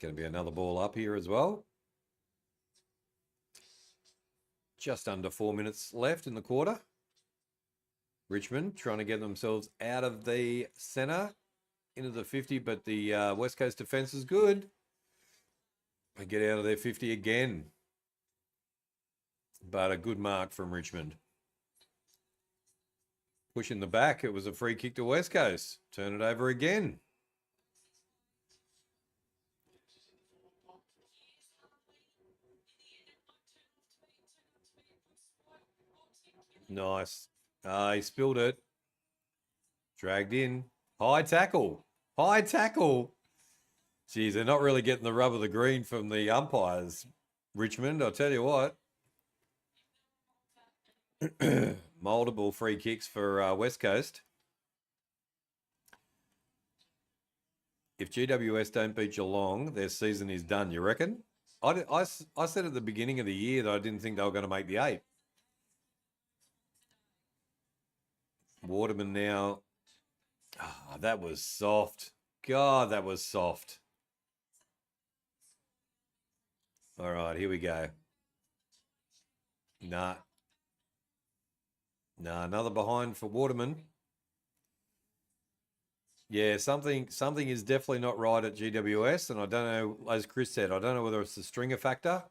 Going to be another ball up here as well. Just under 4 minutes left in the quarter. Richmond trying to get themselves out of the centre into the 50, but the West Coast defence is good. They get out of their 50 again. But a good mark from Richmond. Pushing the back. It was a free kick to West Coast. Turn it over again. Nice. He spilled it. Dragged in. High tackle. High tackle. Geez, they're not really getting the rub of the green from the umpires, Richmond, I'll tell you what. Multiple free kicks for West Coast. If GWS don't beat Geelong, their season is done, you reckon? I said at the beginning of the year that I didn't think they were going to make the 8. Waterman now. Oh, that was soft. God, that was soft. All right, here we go. Nah, another behind for Waterman. Yeah, something is definitely not right at GWS, and I don't know, as Chris said, I don't know whether it's the stringer factor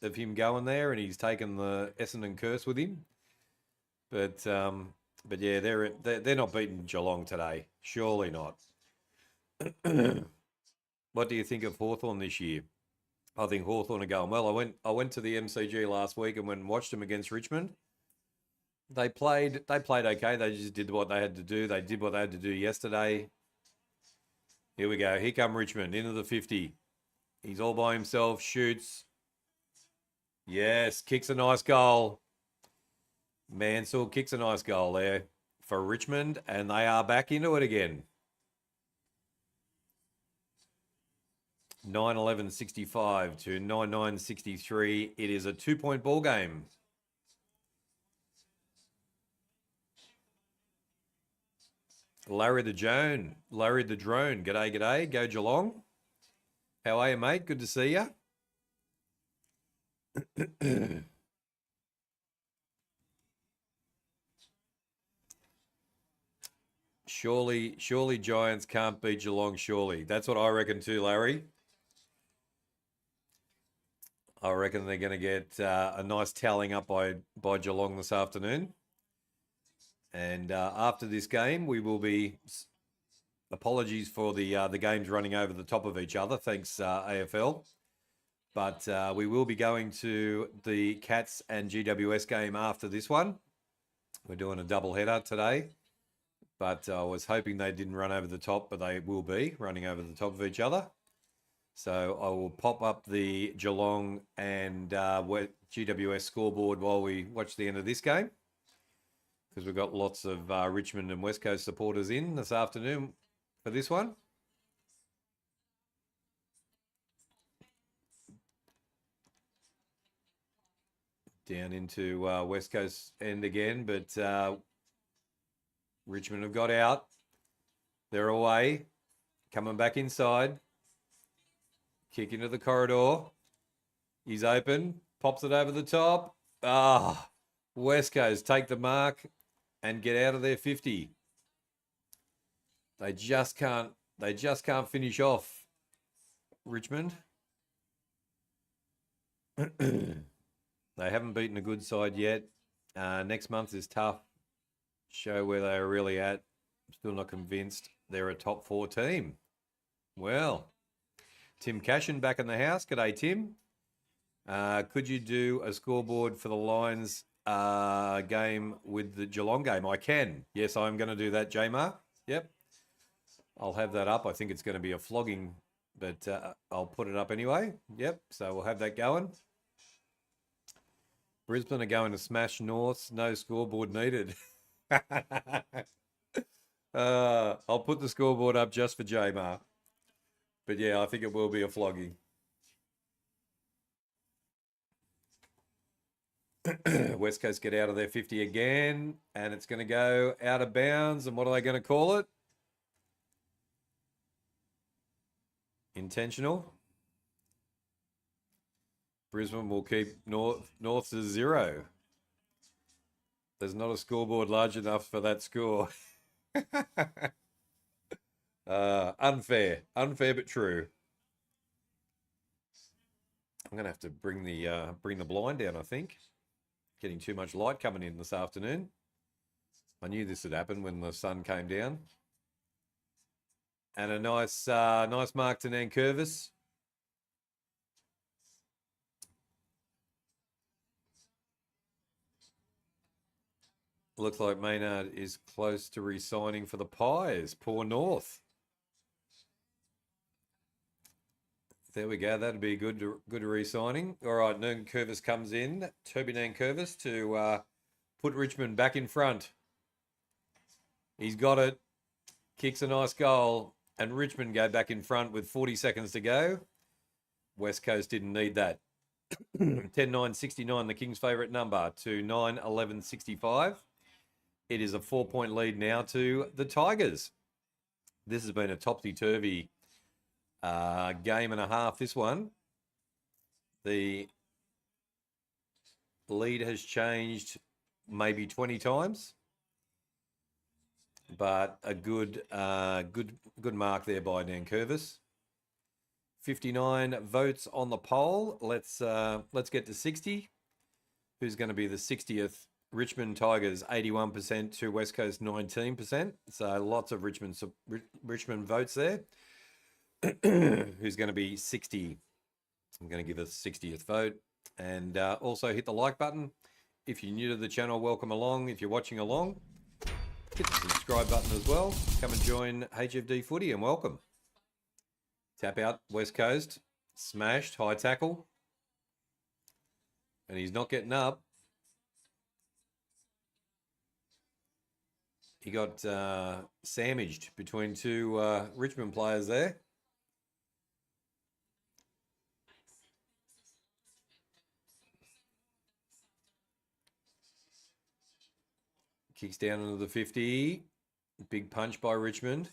of him going there and he's taken the Essendon curse with him. But yeah, they're not beating Geelong today. Surely not. What do you think of Hawthorn this year? I think Hawthorn are going well. I went to the MCG last week and went and watched them against Richmond. They played okay. They just did what they had to do. They did what they had to do yesterday. Here we go. Here come Richmond into the 50. He's all by himself. Shoots. Yes, kicks a nice goal. Mansell kicks a nice goal there for Richmond, and they are back into it again. 9-11-65 to 9-9-63. It is a 2-point ball game. Larry the Drone. G'day. Go Geelong. How are you, mate? Good to see you. Surely Giants can't beat Geelong, surely. That's what I reckon too, Larry. I reckon they're going to get a nice tallying up by Geelong this afternoon. And after this game, we will be... Apologies for the games running over the top of each other, thanks AFL. But we will be going to the Cats and GWS game after this one. We're doing a double header today. But I was hoping they didn't run over the top, but they will be running over the top of each other. So I will pop up the Geelong and GWS scoreboard while we watch the end of this game. Because we've got lots of Richmond and West Coast supporters in this afternoon for this one. Down into West Coast end again, but Richmond have got out. They're away. Coming back inside. Kick into the corridor. He's open. Pops it over the top. West Coast take the mark and get out of their 50. They just can't finish off Richmond. They haven't beaten a good side yet. Next month is tough. Show where they are really at. Still not convinced they're a top 4 team. Well, Tim Cashin back in the house. G'day, Tim. Could you do a scoreboard for the Lions game with the Geelong game? I can. Yes, I'm going to do that, J-Mar. Yep. I'll have that up. I think it's going to be a flogging, but I'll put it up anyway. Yep, so we'll have that going. Brisbane are going to smash North. No scoreboard needed. I'll put the scoreboard up just for J-Mar. But yeah, I think it will be a flogging. West Coast get out of their 50 again, and it's going to go out of bounds. And what are they going to call it? Intentional. Brisbane will keep North to 0. There's not a scoreboard large enough for that score. Unfair but true. I'm going to have to bring the blind down, I think. Getting too much light coming in this afternoon. I knew this would happen when the sun came down. And a nice mark to Nankervis. Looks like Maynard is close to re-signing for the Pies. Poor North. There we go. That'd be good re-signing. All right, Nankervis comes in. Toby Nankervis to put Richmond back in front. He's got it. Kicks a nice goal. And Richmond go back in front with 40 seconds to go. West Coast didn't need that. 10-9-69, the Kings' favourite number, to 9-11-65. It is a 4-point lead now to the Tigers. This has been a topsy-turvy game and a half, this one. The lead has changed maybe 20 times. But a good mark there by Nankervis. 59 votes on the poll. Let's get to 60. Who's going to be the 60th? Richmond Tigers 81% to West Coast 19%. So lots of Richmond votes there. Who's going to be 60? I'm going to give a 60th vote. And also hit the like button. If you're new to the channel, welcome along. If you're watching along, hit the subscribe button as well. Come and join HFD Footy and welcome. Tap out, West Coast. Smashed, high tackle. And he's not getting up. He got sandwiched between two Richmond players there. Kicks down into the 50. Big punch by Richmond.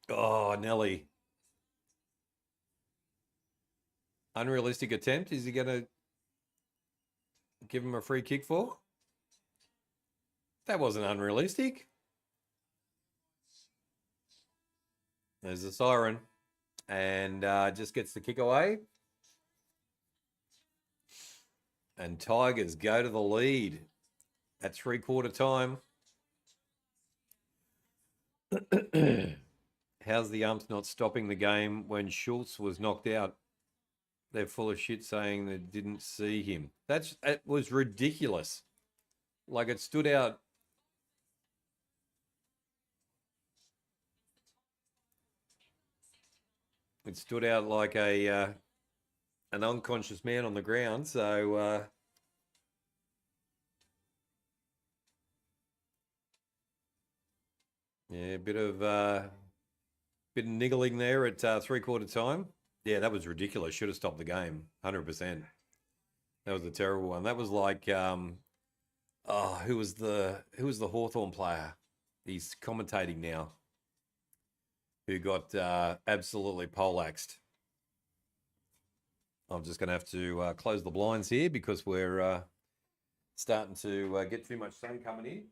Oh, Nelly. Unrealistic attempt. Is he going to give him a free kick for? That wasn't unrealistic. There's the siren. And just gets the kick away. And Tigers go to the lead at 3/4 time. How's the umps not stopping the game when Schultz was knocked out? They're full of shit saying they didn't see him. It was ridiculous. Like, it stood out. It stood out like an unconscious man on the ground. So yeah, a bit of niggling there at 3/4 time. Yeah, that was ridiculous. Should have stopped the game, 100%. That was a terrible one. That was like, who was the Hawthorn player? He's commentating now. Who got absolutely poleaxed. I'm just going to have to close the blinds here because we're starting to get too much sun coming in.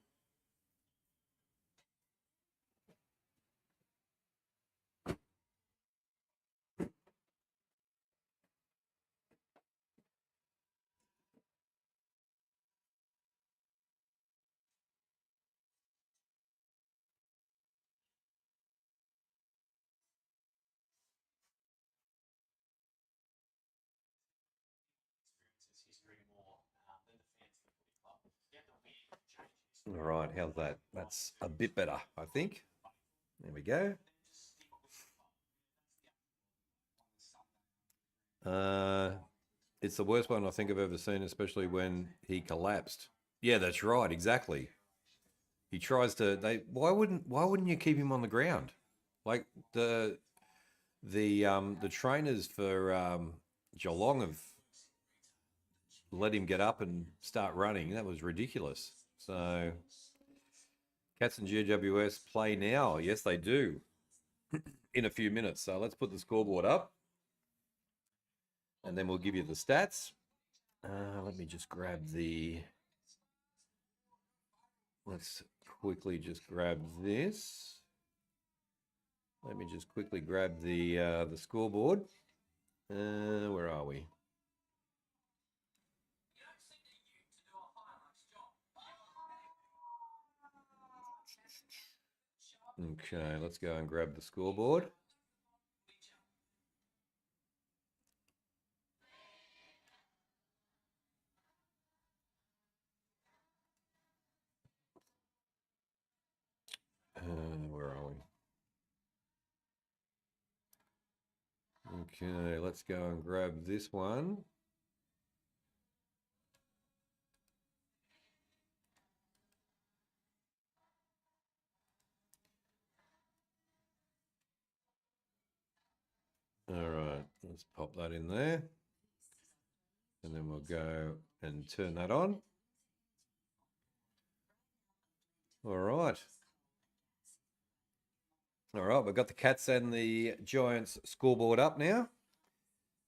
All right, how's that? That's a bit better, I think. There we go. It's the worst one I think I've ever seen, especially when he collapsed. Yeah, that's right, exactly. He tries to. Why wouldn't you keep him on the ground? Like the trainers for Geelong have let him get up and start running. That was ridiculous. So, Cats and GWS play now. Yes, they do. In a few minutes. So let's put the scoreboard up. And then we'll give you the stats. Let me just grab the... Let's quickly just grab this. Let me just quickly grab the scoreboard. Where are we? Okay, let's go and grab the scoreboard. Where are we? Okay, let's go and grab this one. All right, let's pop that in there. And then we'll go and turn that on. All right. All right, we've got the Cats and the Giants scoreboard up now.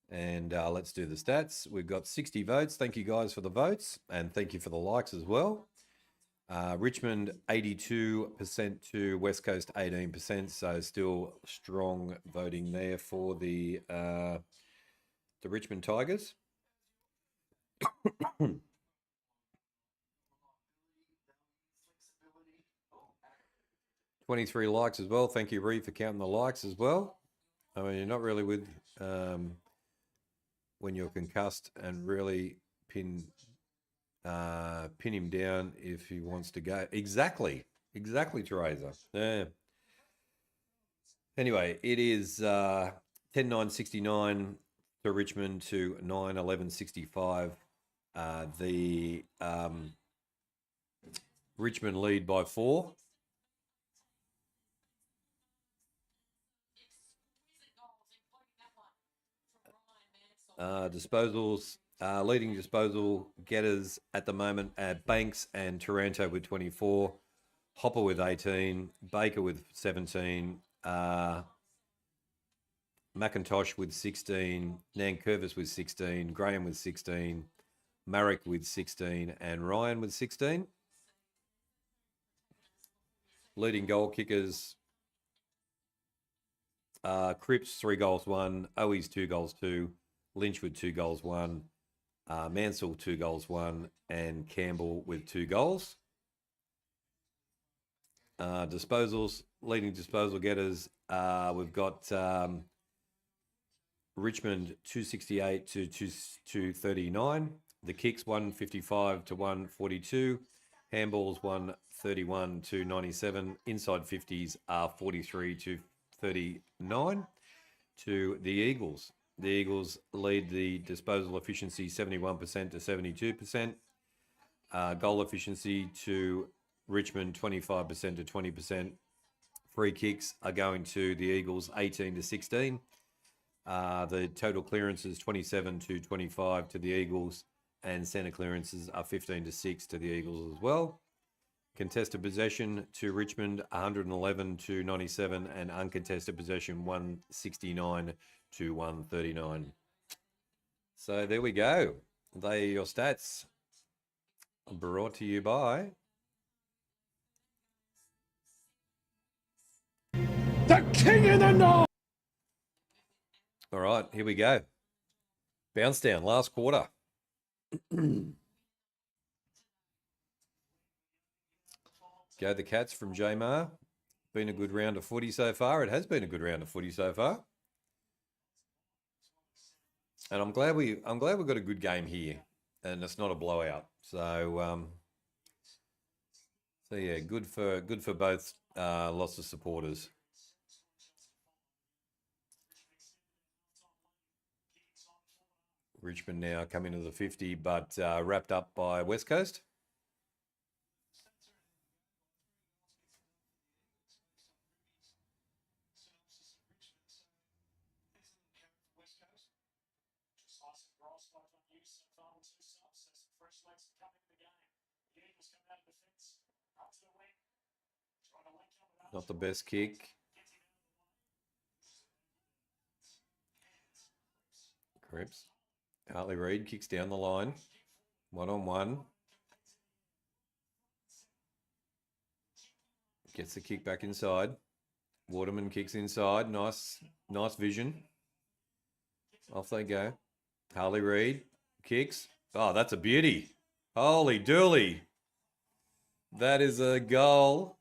And let's do the stats. We've got 60 votes. Thank you guys for the votes. And thank you for the likes as well. Richmond 82% to West Coast 18%. So still strong voting there for the Richmond Tigers. 23 likes as well. Thank you, Reed, for counting the likes as well. I mean, you're not really with when you're concussed and really pin him down if he wants to go. Exactly, Teresa. Yeah. Anyway, it is 10-9-69 to Richmond to 9-11-65. The Richmond lead by 4. Disposals, leading disposal getters at the moment at Banks and Taranto with 24, Hopper with 18, Baker with 17, McIntosh with 16, Nankervis with 16, Graham with 16, Marek with 16, and Ryan with 16. Leading goal kickers, Cripps 3 goals 1, Owies 2 goals 2, Lynchwood 2 goals 1, Mansell 2 goals 1, and Campbell with 2 goals. Disposals, leading disposal getters, we've got Richmond 268 to 239. The kicks 155 to 142. Handballs 131 to 97. Inside 50s are 43 to 39 to the Eagles. The Eagles lead the disposal efficiency 71% to 72%. Goal efficiency to Richmond 25% to 20%. Free kicks are going to the Eagles 18 to 16. The total clearances 27 to 25 to the Eagles, and centre clearances are 15 to 6 to the Eagles as well. Contested possession to Richmond 111 to 97, and uncontested possession 169 to 139. So there we go. They are your stats, brought to you by The King in the North! All right, here we go. Bounce down, last quarter. Go the Cats from Jamar. Been a good round of footy so far. It has been a good round of footy so far. And I'm glad we got a good game here, and it's not a blowout. So yeah, good for both lots of supporters. Richmond now come into the 50, but wrapped up by West Coast. Not the best kick. Cripps. Hartley Reid kicks down the line. 1-on-1. Gets the kick back inside. Waterman kicks inside. Nice vision. Off they go. Harley Reid kicks. Oh, that's a beauty. Holy dooly. That is a goal.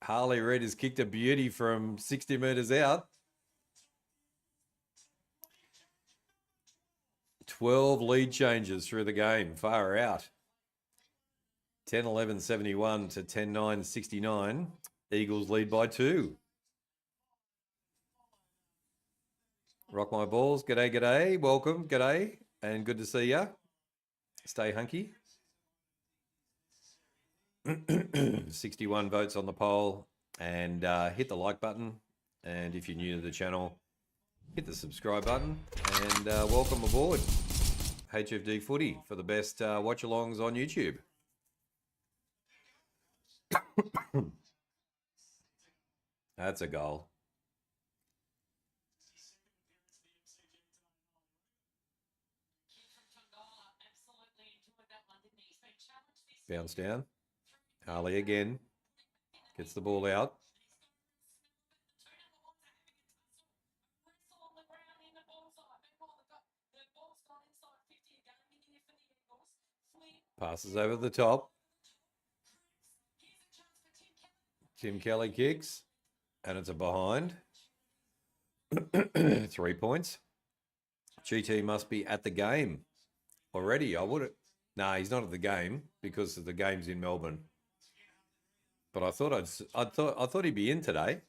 Harley Reid has kicked a beauty from 60 metres out. 12 lead changes through the game. Far out. 10-11-71 to 10-9-69. Eagles lead by 2. Rock my balls. G'day, g'day. Welcome. G'day. And good to see ya. Stay hunky. 61 votes on the poll. And hit the like button. And if you're new to the channel, hit the subscribe button. And welcome aboard HFD Footy for the best watch-alongs on YouTube. That's a goal. Bounce down. Harley again. Gets the ball out. Passes over the top. Tim Kelly kicks. And it's a behind. 3 points. GT must be at the game already. I would have... Nah, he's not at the game because the game's in Melbourne. But I thought he'd be in today.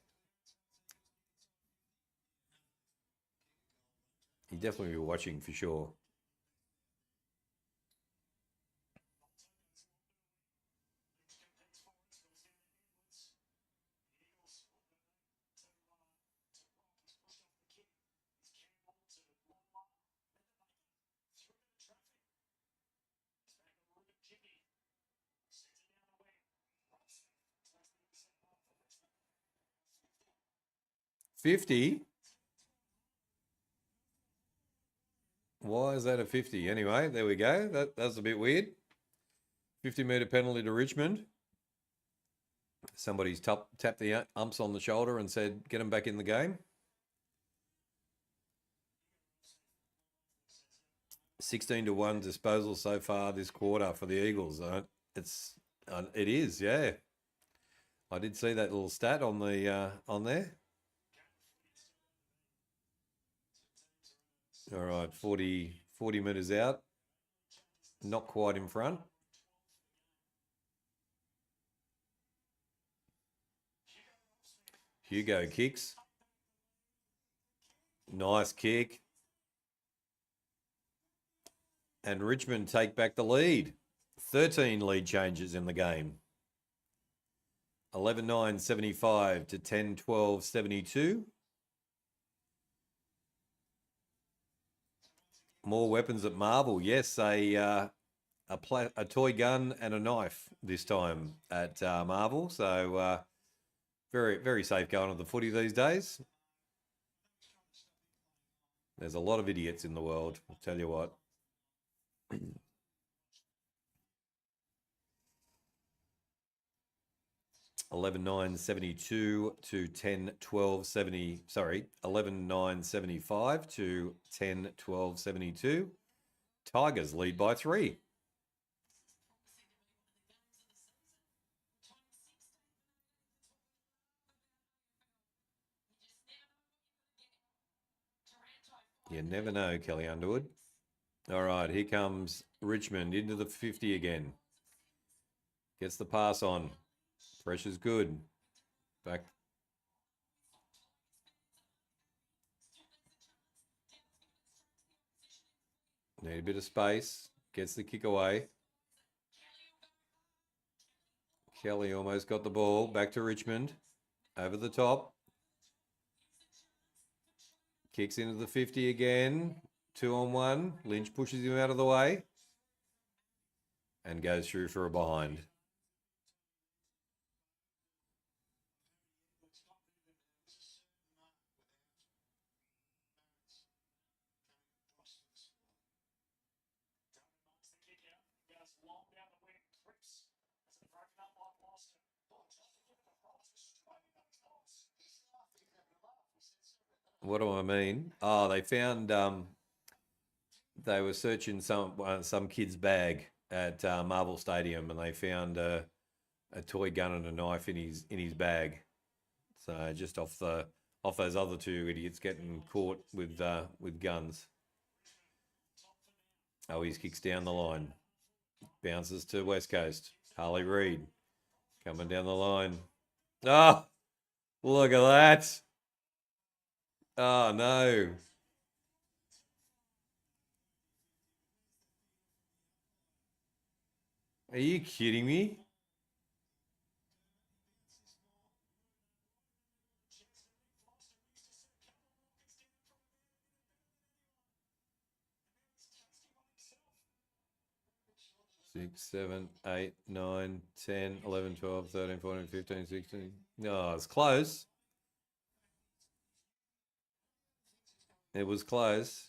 He'd definitely be watching for sure. $50. Why is that a 50? Anyway, there we go. That's a bit weird. 50-metre penalty to Richmond. Somebody's tapped the umps on the shoulder and said, get them back in the game. 16-1 disposal so far this quarter for the Eagles. It is, yeah. I did see that little stat on the on there. All right, 40 metres out. Not quite in front. Hugo kicks. Nice kick. And Richmond take back the lead. 13 lead changes in the game. 11-9-75 to 10-12-72. More weapons at Marvel. Yes, a toy gun and a knife this time at Marvel. So very, very safe going on the footy these days. There's a lot of idiots in the world, I'll tell you what. 11-9-72 to 10-12-70. Sorry, 11-9-75 to 10-12-72. Tigers lead by 3. You never know, Kelly Underwood. All right, here comes Richmond into the 50 again. Gets the pass on. Pressure's good. Back. Need a bit of space. Gets the kick away. Kelly almost got the ball. Back to Richmond. Over the top. Kicks into the 50 again. 2-on-1. Lynch pushes him out of the way. And goes through for a behind. What do I mean? Oh, they found they were searching some kid's bag at Marvel Stadium, and they found a toy gun and a knife in his bag. So just off those other two idiots getting caught with guns. Oh, he kicks down the line, bounces to West Coast. Harley Reid coming down the line. Oh, look at that! Oh no! Are you kidding me? Six, 7, 8, 9, 10, 11, 12, 13, 14, 15, 16. No, it's close. It was close.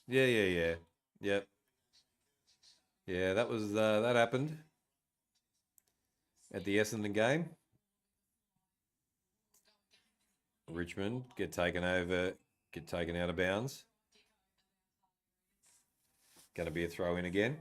Yeah. Yep. Yeah, that was that happened at the Essendon game. Richmond get taken out of bounds. Going to be a throw in again.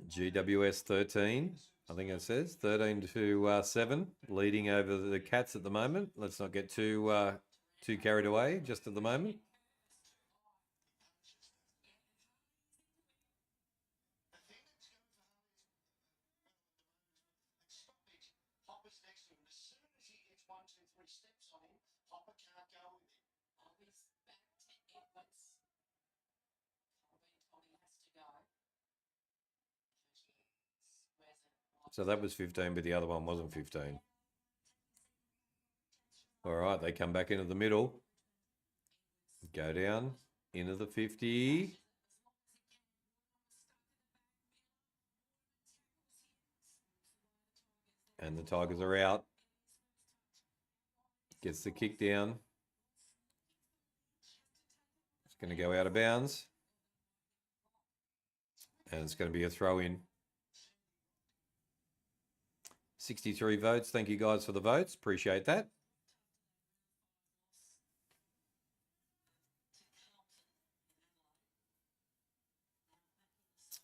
GWS 13, I think it says 13-7, leading over the Cats at the moment. Let's not get too carried away just at the moment. So that was 15, but the other one wasn't 15. All right, they come back into the middle. Go down into the 50. And the Tigers are out. Gets the kick down. It's going to go out of bounds. And it's going to be a throw in. 63 votes. Thank you guys for the votes. Appreciate that.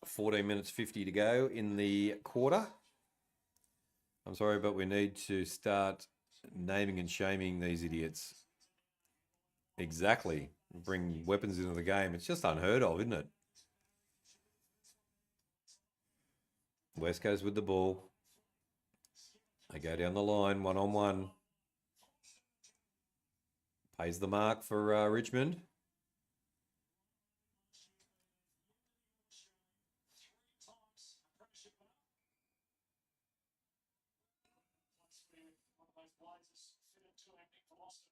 $14 50 to go in the quarter. I'm sorry, but we need to start naming and shaming these idiots. Exactly. Bring weapons into the game. It's just unheard of, isn't it? West Coast with the ball. They go down the line, 1-on-1. Pays the mark for Richmond.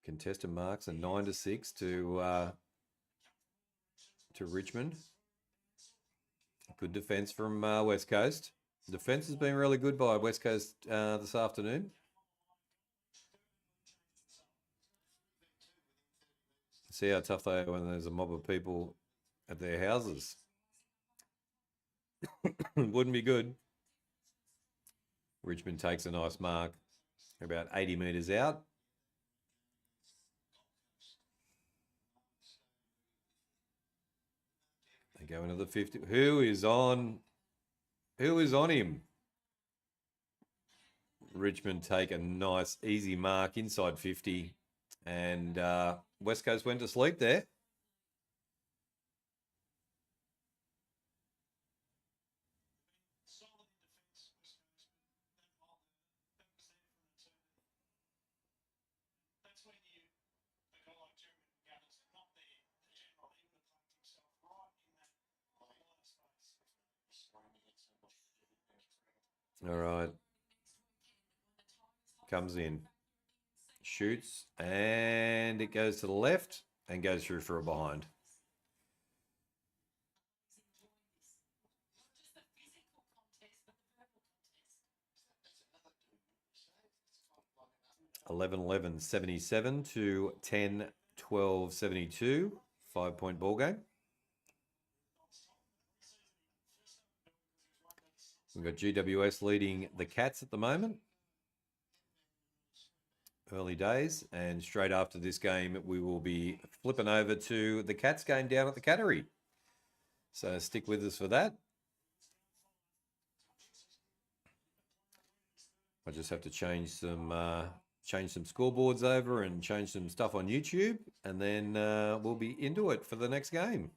Contested marks are 9-6 to Richmond. Good defence from West Coast. Defence has been really good by West Coast this afternoon. See how tough they are when there's a mob of people at their houses. Wouldn't be good. Richmond takes a nice mark. About 80 metres out. They go into the 50. Who is on him? Richmond take a nice, easy mark inside 50. And West Coast went to sleep there. All right. Comes in. Shoots. And it goes to the left and goes through for a behind. $11-11 77 to 10-12 72. 5-point ball game. We've got GWS leading the Cats at the moment. Early days. And straight after this game, we will be flipping over to the Cats game down at the Cattery. So stick with us for that. I just have to change some scoreboards over and change some stuff on YouTube. And then we'll be into it for the next game.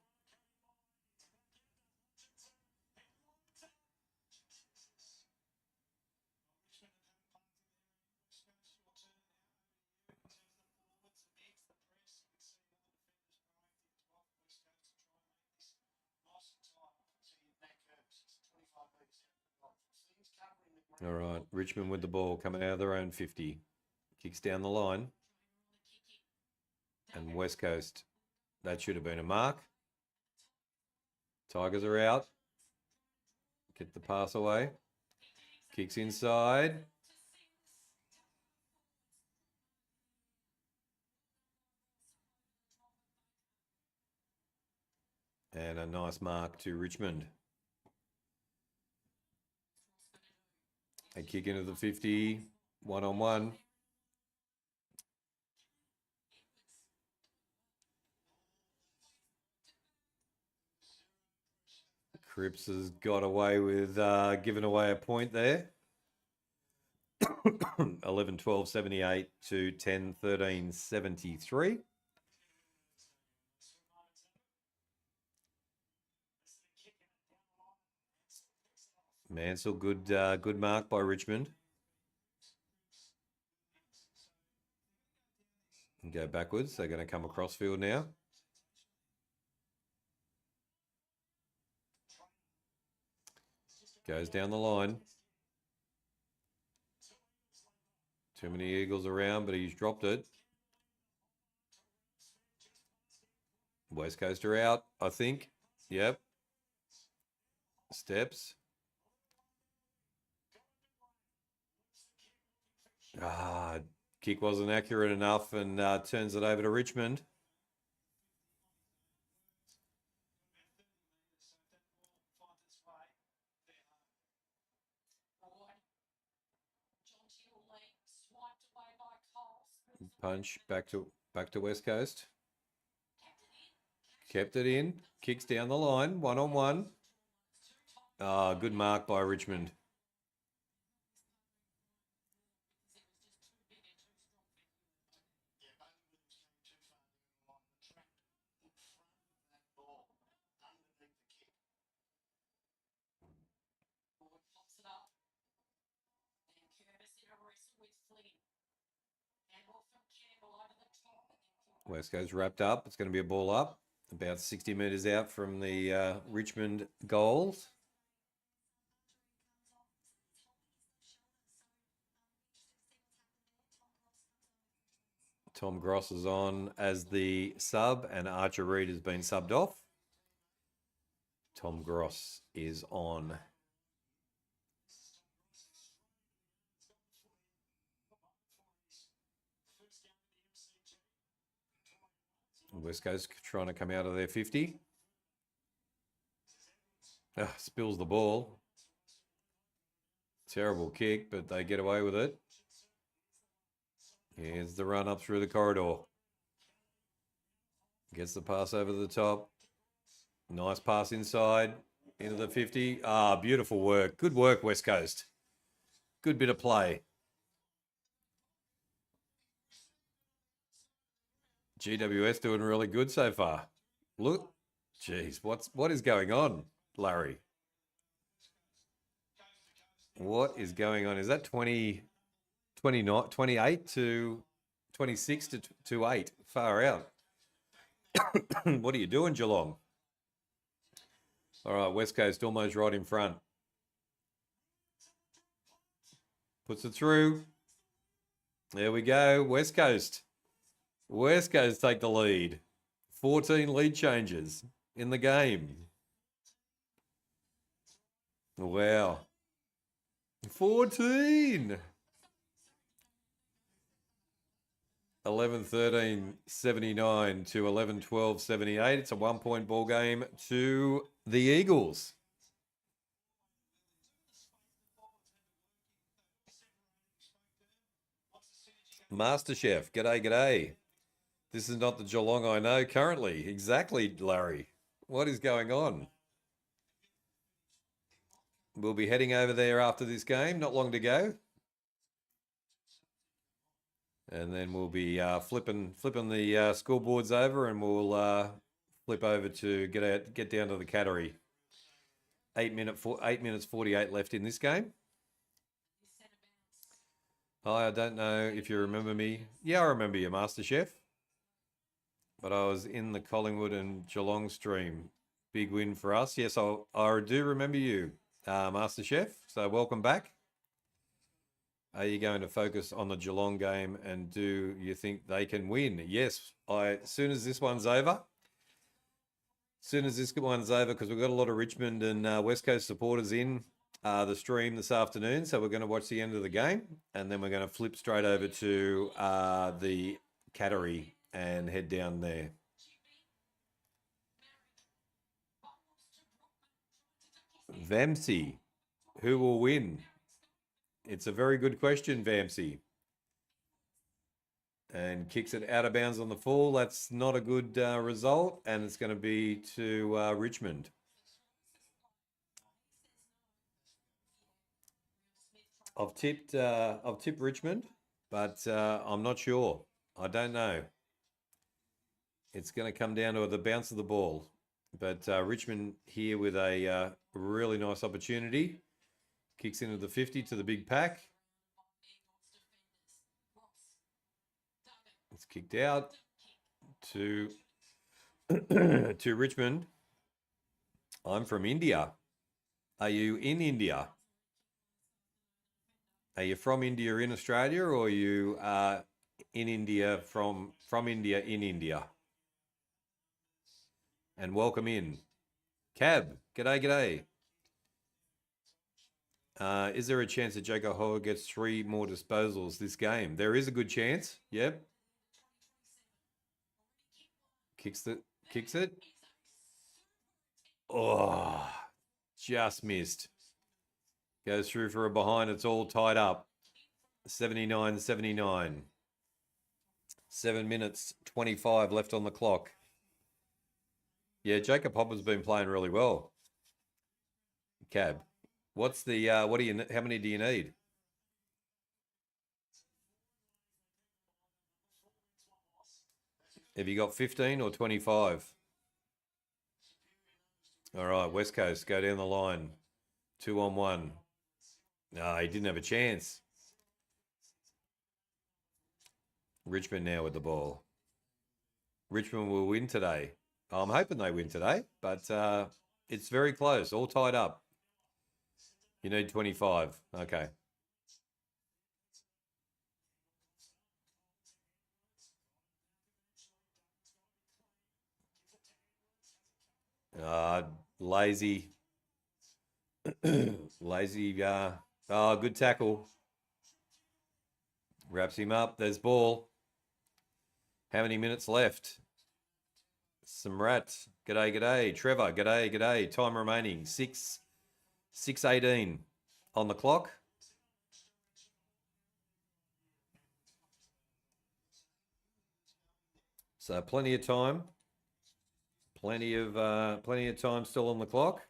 All right, Richmond with the ball coming out of their own 50. Kicks down the line. And West Coast, that should have been a mark. Tigers are out. Get the pass away. Kicks inside. And a nice mark to Richmond. They kick into the 50, 1-on-1. Cripps has got away with giving away a point there. 11-12 78 to 10-13 73. Mansell, good mark by Richmond. And go backwards. They're going to come across field now. Goes down the line. Too many Eagles around, but he's dropped it. West Coast are out, I think. Yep. Steps. Kick wasn't accurate enough and turns it over to Richmond. punch back to West Coast. Kept it in. Kicks down the line. 1-on-1. Good mark by Richmond. West Coast wrapped up. It's going to be a ball up. About 60 metres out from the Richmond goals. Tom Gross is on as the sub and Archer Reed has been subbed off. Tom Gross is on. West Coast trying to come out of their 50. Spills the ball. Terrible kick, but they get away with it. Here's the run up through the corridor. Gets the pass over the top. Nice pass inside into the 50. Beautiful work. Good work, West Coast. Good bit of play. GWS doing really good so far. Look, geez, what is going on, Larry? What is going on? Is that 28 to 26 to 8? Far out. What are you doing, Geelong? All right, West Coast almost right in front. Puts it through. There we go, West Coast. West Coast take the lead. 14 lead changes in the game. Wow. 14. 11-13-79 to 11-12-78. It's a 1-point ball game to the Eagles. MasterChef, g'day. This is not the Geelong I know currently. Exactly, Larry. What is going on? We'll be heading over there after this game. Not long to go. And then we'll be flipping the scoreboards over, and we'll flip over to get down to the Cattery. 8 minutes 48 left in this game. Hi, I don't know if you remember me. Yeah, I remember you, MasterChef. But I was in the Collingwood and Geelong stream. Big win for us. Yes, I do remember you, MasterChef. So welcome back. Are you going to focus on the Geelong game, and do you think they can win? Yes, as soon as this one's over, because we've got a lot of Richmond and West Coast supporters in the stream this afternoon. So we're going to watch the end of the game, and then we're going to flip straight over to the Cattery and head down there. Vamsey, who will win? It's a very good question, Vamsey. And kicks it out of bounds on the full. That's not a good result, and it's going to be to Richmond. I've tipped Richmond, but I'm not sure. I don't know. It's going to come down to the bounce of the ball. But Richmond here with a really nice opportunity. Kicks into the 50 to the big pack. It's kicked out to to Richmond. I'm from India. Are you in India? Are you from India in Australia, or are you in India from India in India? And welcome in. Cab, g'day. Is there a chance that Jacob Howard gets 3 more disposals this game? There is a good chance. Yep. Kicks it. Oh, just missed. Goes through for a behind. It's all tied up. 79-79. 7 minutes 25 left on the clock. Yeah, Jacob Hopper's been playing really well. Cab, what's the what do you? How many do you need? Have you got 15 or 25? All right, West Coast, go down the line. 2-on-1. No, he didn't have a chance. Richmond now with the ball. Richmond will win today. I'm hoping they win today, but it's very close, all tied up. You need 25. Okay. Lazy. Lazy. Oh, good tackle. Wraps him up. There's ball. How many minutes left? Samrat. G'day, g'day. Trevor. G'day, g'day. Time remaining. 6:18 on the clock. So plenty of time. Plenty of time still on the clock.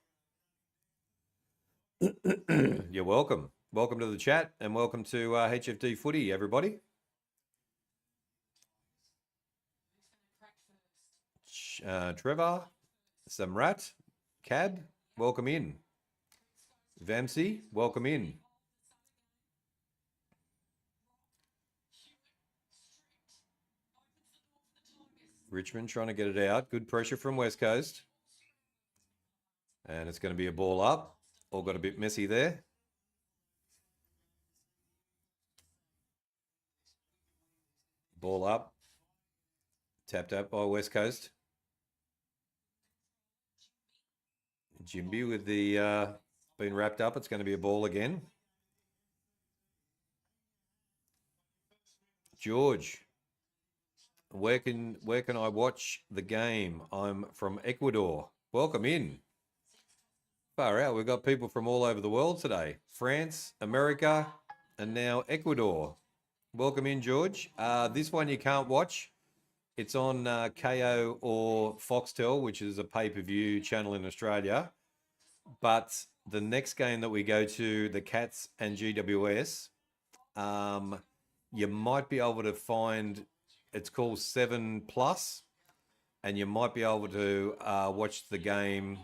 You're welcome. Welcome to the chat and welcome to HFD Footy, everybody. Trevor, Samrat, Cab, welcome in. Vamsi, welcome in. Richmond trying to get it out. Good pressure from West Coast. And it's going to be a ball up. All got a bit messy there. Ball up. Tapped up by West Coast. Jimby with the been wrapped up. It's going to be a ball again. George, where can I watch the game? I'm from Ecuador. Welcome in. Far out. We've got people from all over the world today. France, America, and now Ecuador. Welcome in, George. This one you can't watch. It's on KO or Foxtel, which is a pay-per-view channel in Australia. But the next game that we go to, the Cats and GWS, you might be able to find, it's called 7+, and you might be able to watch the game.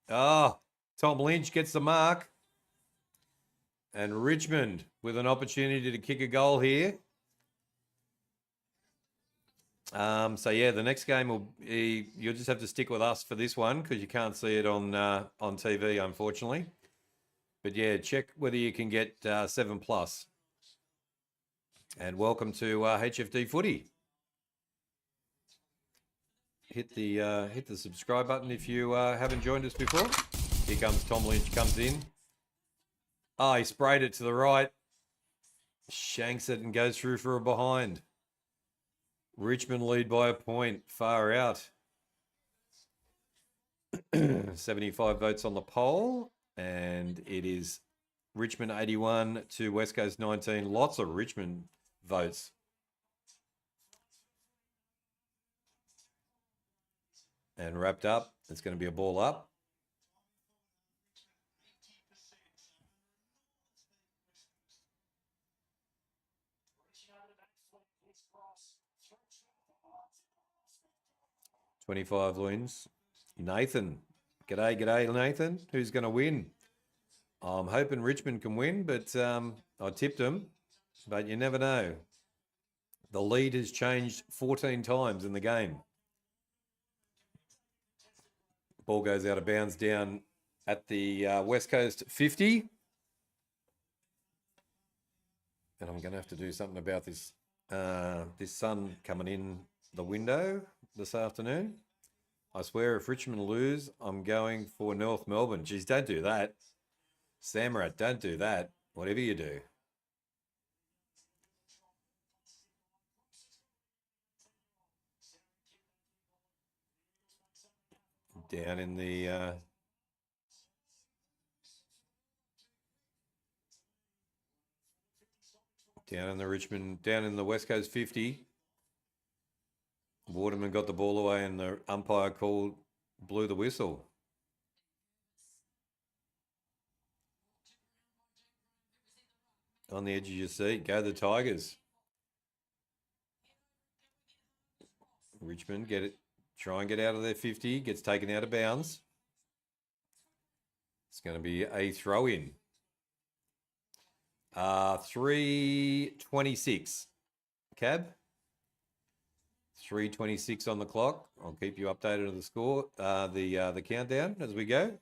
Oh, Tom Lynch gets the mark. And Richmond with an opportunity to kick a goal here. So yeah, the next game will be, you'll just have to stick with us for this one because you can't see it on TV, unfortunately. But yeah, check whether you can get 7+. And welcome to HFD Footy. Hit the subscribe button if you haven't joined us before. Here comes Tom Lynch, comes in. Oh, he sprayed it to the right. Shanks it and goes through for a behind. Richmond lead by a point. Far out. 75 votes on the poll. And it is Richmond 81 to West Coast 19. Lots of Richmond votes. And wrapped up. It's going to be a ball up. $25 wins. Nathan. G'day, Nathan. Who's going to win? I'm hoping Richmond can win, but I tipped them. But you never know. The lead has changed 14 times in the game. Ball goes out of bounds down at the West Coast 50. And I'm going to have to do something about this this sun coming in the window this afternoon. I swear if Richmond lose, I'm going for North Melbourne. Geez, don't do that. Samrat, don't do that. Whatever you do. Down in the down in the West Coast 50. Waterman got the ball away and the umpire blew the whistle. On the edge of your seat. Go the Tigers. Richmond try and get out of their 50. Gets taken out of bounds. It's going to be a throw-in. 3:26. Cab. 3:26 on the clock. I'll keep you updated on the score, the countdown as we go.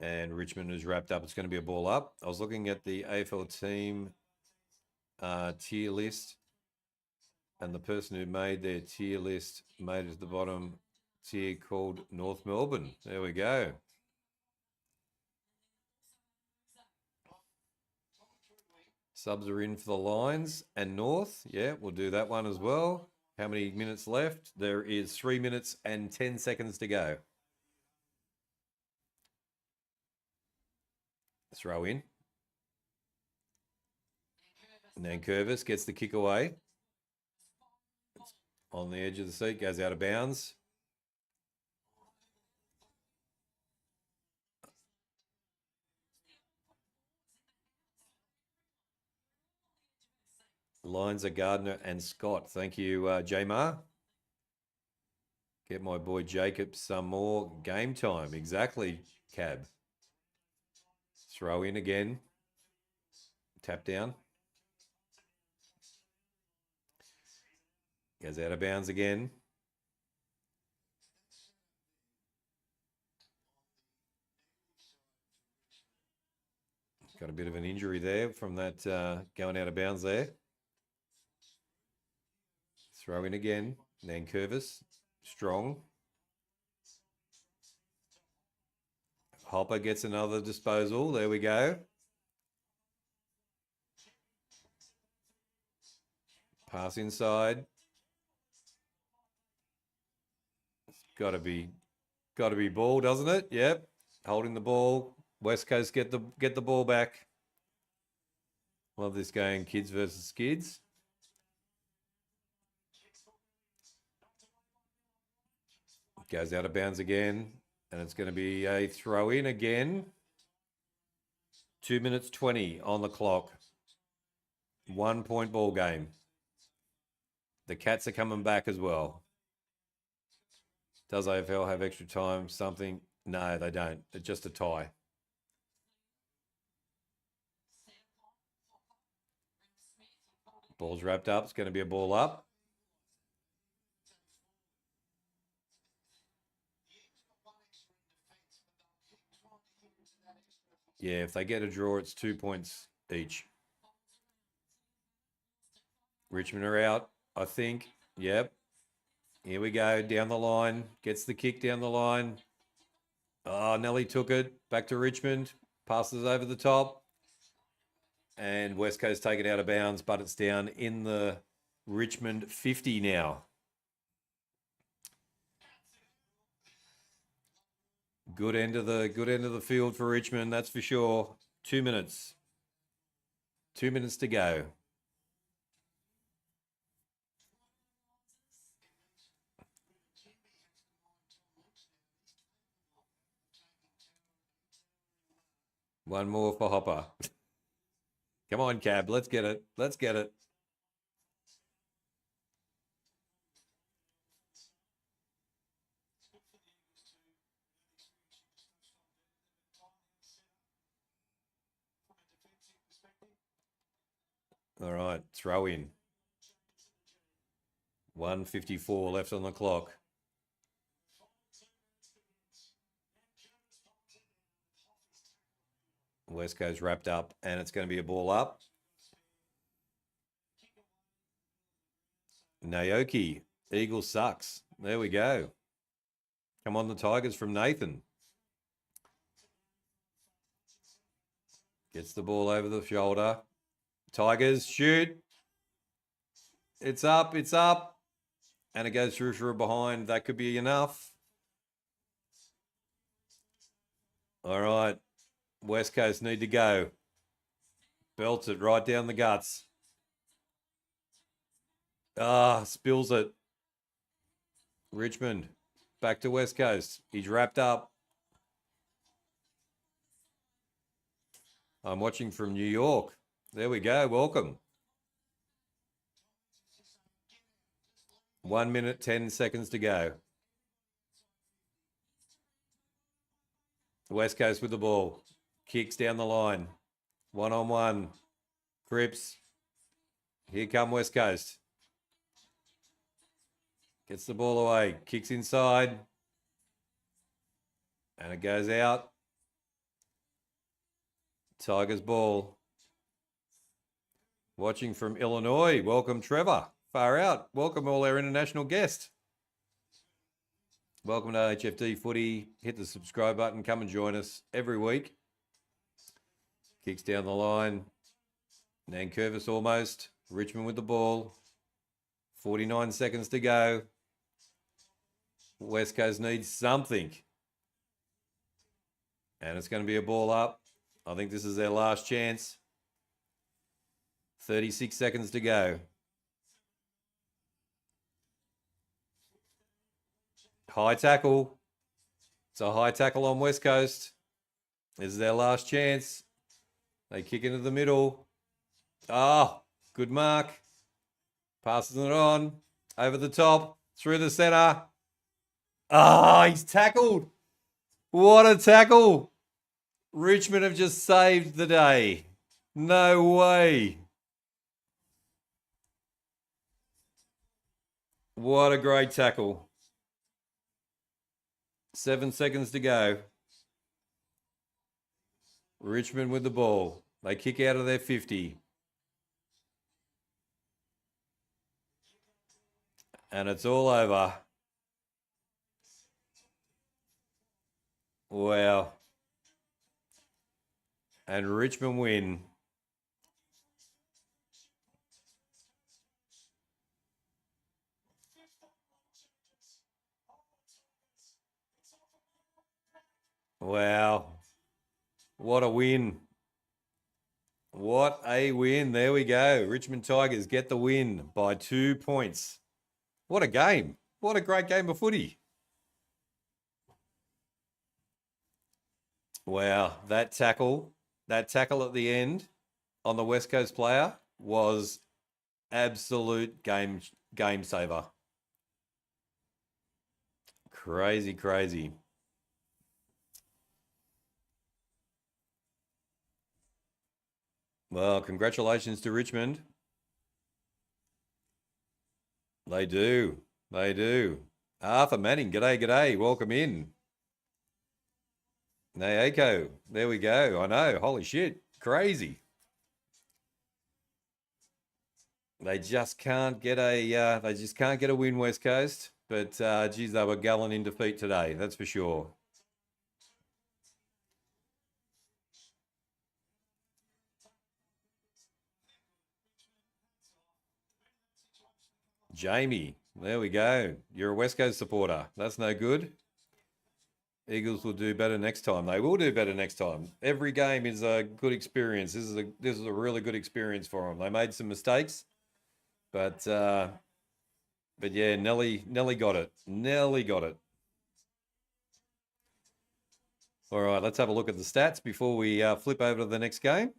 And Richmond is wrapped up. It's going to be a ball up. I was looking at the AFL team tier list, and the person who made their tier list made it to the bottom tier called North Melbourne. There we go. Subs are in for the Lions and North. Yeah, we'll do that one as well. How many minutes left? There is 3 minutes and 10 seconds to go. Throw in. And then Curvis gets the kick away. It's on the edge of the seat, goes out of bounds. Lines are Gardner and Scott. Thank you, J-Mar. Get my boy Jacob some more game time. Exactly, Cab. Throw in again. Tap down. Goes out of bounds again. Got a bit of an injury there from that going out of bounds there. Throw in again. Nankervis. Strong. Hopper gets another disposal. There we go. Pass inside. Got to be ball, doesn't it? Yep. Holding the ball. West Coast get the ball back. Love this game, kids versus kids. Goes out of bounds again, and it's going to be a throw in again. 2 minutes 20 on the clock. 1 point ball game. The Cats are coming back as well. Does AFL have extra time? Something? No, they don't. It's just a tie. Ball's wrapped up. It's going to be a ball up. Yeah, if they get a draw, it's 2 points each. Richmond are out, I think. Yep. Here we go. Down the line. Gets the kick down the line. Oh, Nelly took it. Back to Richmond. Passes over the top. And West Coast take it out of bounds, but it's down in the Richmond 50 now. Good end of the field for Richmond, that's for sure. 2 minutes. 2 minutes to go. One more for Hopper. Come on, Cab. Let's get it. Let's get it. All right, throw in. 1:54 left on the clock. West Coast wrapped up, and it's going to be a ball up. Naoki, Eagle sucks. There we go. Come on, the Tigers from Nathan. Gets the ball over the shoulder. Tigers, shoot. It's up, it's up. And it goes through for a behind. That could be enough. All right. West Coast need to go. Belts it right down the guts. Spills it. Richmond back to West Coast. He's wrapped up. I'm watching from New York. There we go. Welcome. 1 minute, 10 seconds to go. West Coast with the ball. Kicks down the line. 1-on-1. Cripps. Here come West Coast. Gets the ball away. Kicks inside. And it goes out. Tigers ball. Watching from Illinois. Welcome, Trevor. Far out. Welcome all our international guests. Welcome to HFD Footy. Hit the subscribe button. Come and join us every week. Kicks down the line. Nankervis almost. Richmond with the ball. 49 seconds to go. West Coast needs something. And it's going to be a ball up. I think this is their last chance. 36 seconds to go. High tackle. It's a high tackle on West Coast. This is their last chance. They kick into the middle. Good mark. Passes it on. Over the top. Through the centre. He's tackled. What a tackle. Richmond have just saved the day. No way. What a great tackle. 7 seconds to go. Richmond with the ball. They kick out of their 50. And it's all over. Wow. And Richmond win. Wow. What a win. What a win. There we go. Richmond Tigers get the win by 2 points. What a game. What a great game of footy. Wow. That tackle at the end on the West Coast player was absolute game saver. Crazy, crazy. Well, congratulations to Richmond. They do. They do. Arthur Manning, g'day. Welcome in. Naoko, there we go. I know. Holy shit. Crazy. They just can't get a win, West Coast. But geez, they were gallant in defeat today. That's for sure. Jamie, there we go. You're a West Coast supporter. That's no good. Eagles will do better next time. They will do better next time. Every game is a good experience. This is a really good experience for them. They made some mistakes, but yeah, Nelly got it. Nelly got it. All right, let's have a look at the stats before we flip over to the next game.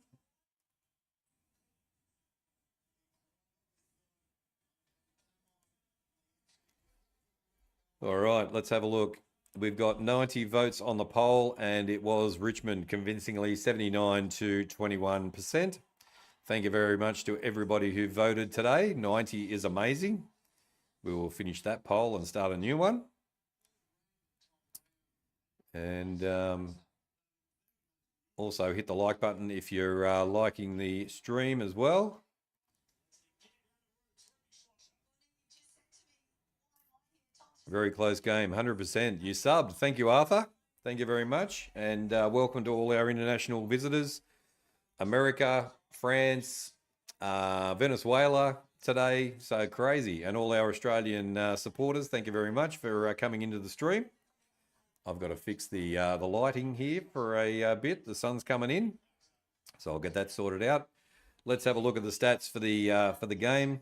All right, let's have a look. We've got 90 votes on the poll, and it was Richmond convincingly 79 to 21%. Thank you very much to everybody who voted today. 90 is amazing. We will finish that poll and start a new one. And also hit the like button if you're liking the stream as well. Very close game, 100%. You subbed. Thank you, Arthur. Thank you very much. And welcome to all our international visitors. America, France, Venezuela today. So crazy. And all our Australian supporters, thank you very much for coming into the stream. I've got to fix the lighting here for a bit. The sun's coming in, so I'll get that sorted out. Let's have a look at the stats for the game.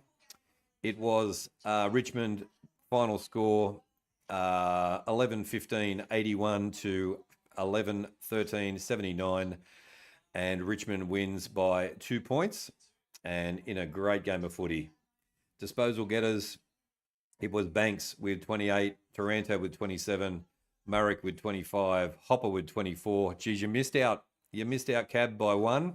It was Richmond final score 11-15, 81 to 11-13, 79, and Richmond wins by 2 points, and in a great game of footy. Disposal getters, it was Banks with 28, Taranto with 27, Murrick with 25, Hopper with 24. Geez, you missed out. You missed out, Cab, by 1.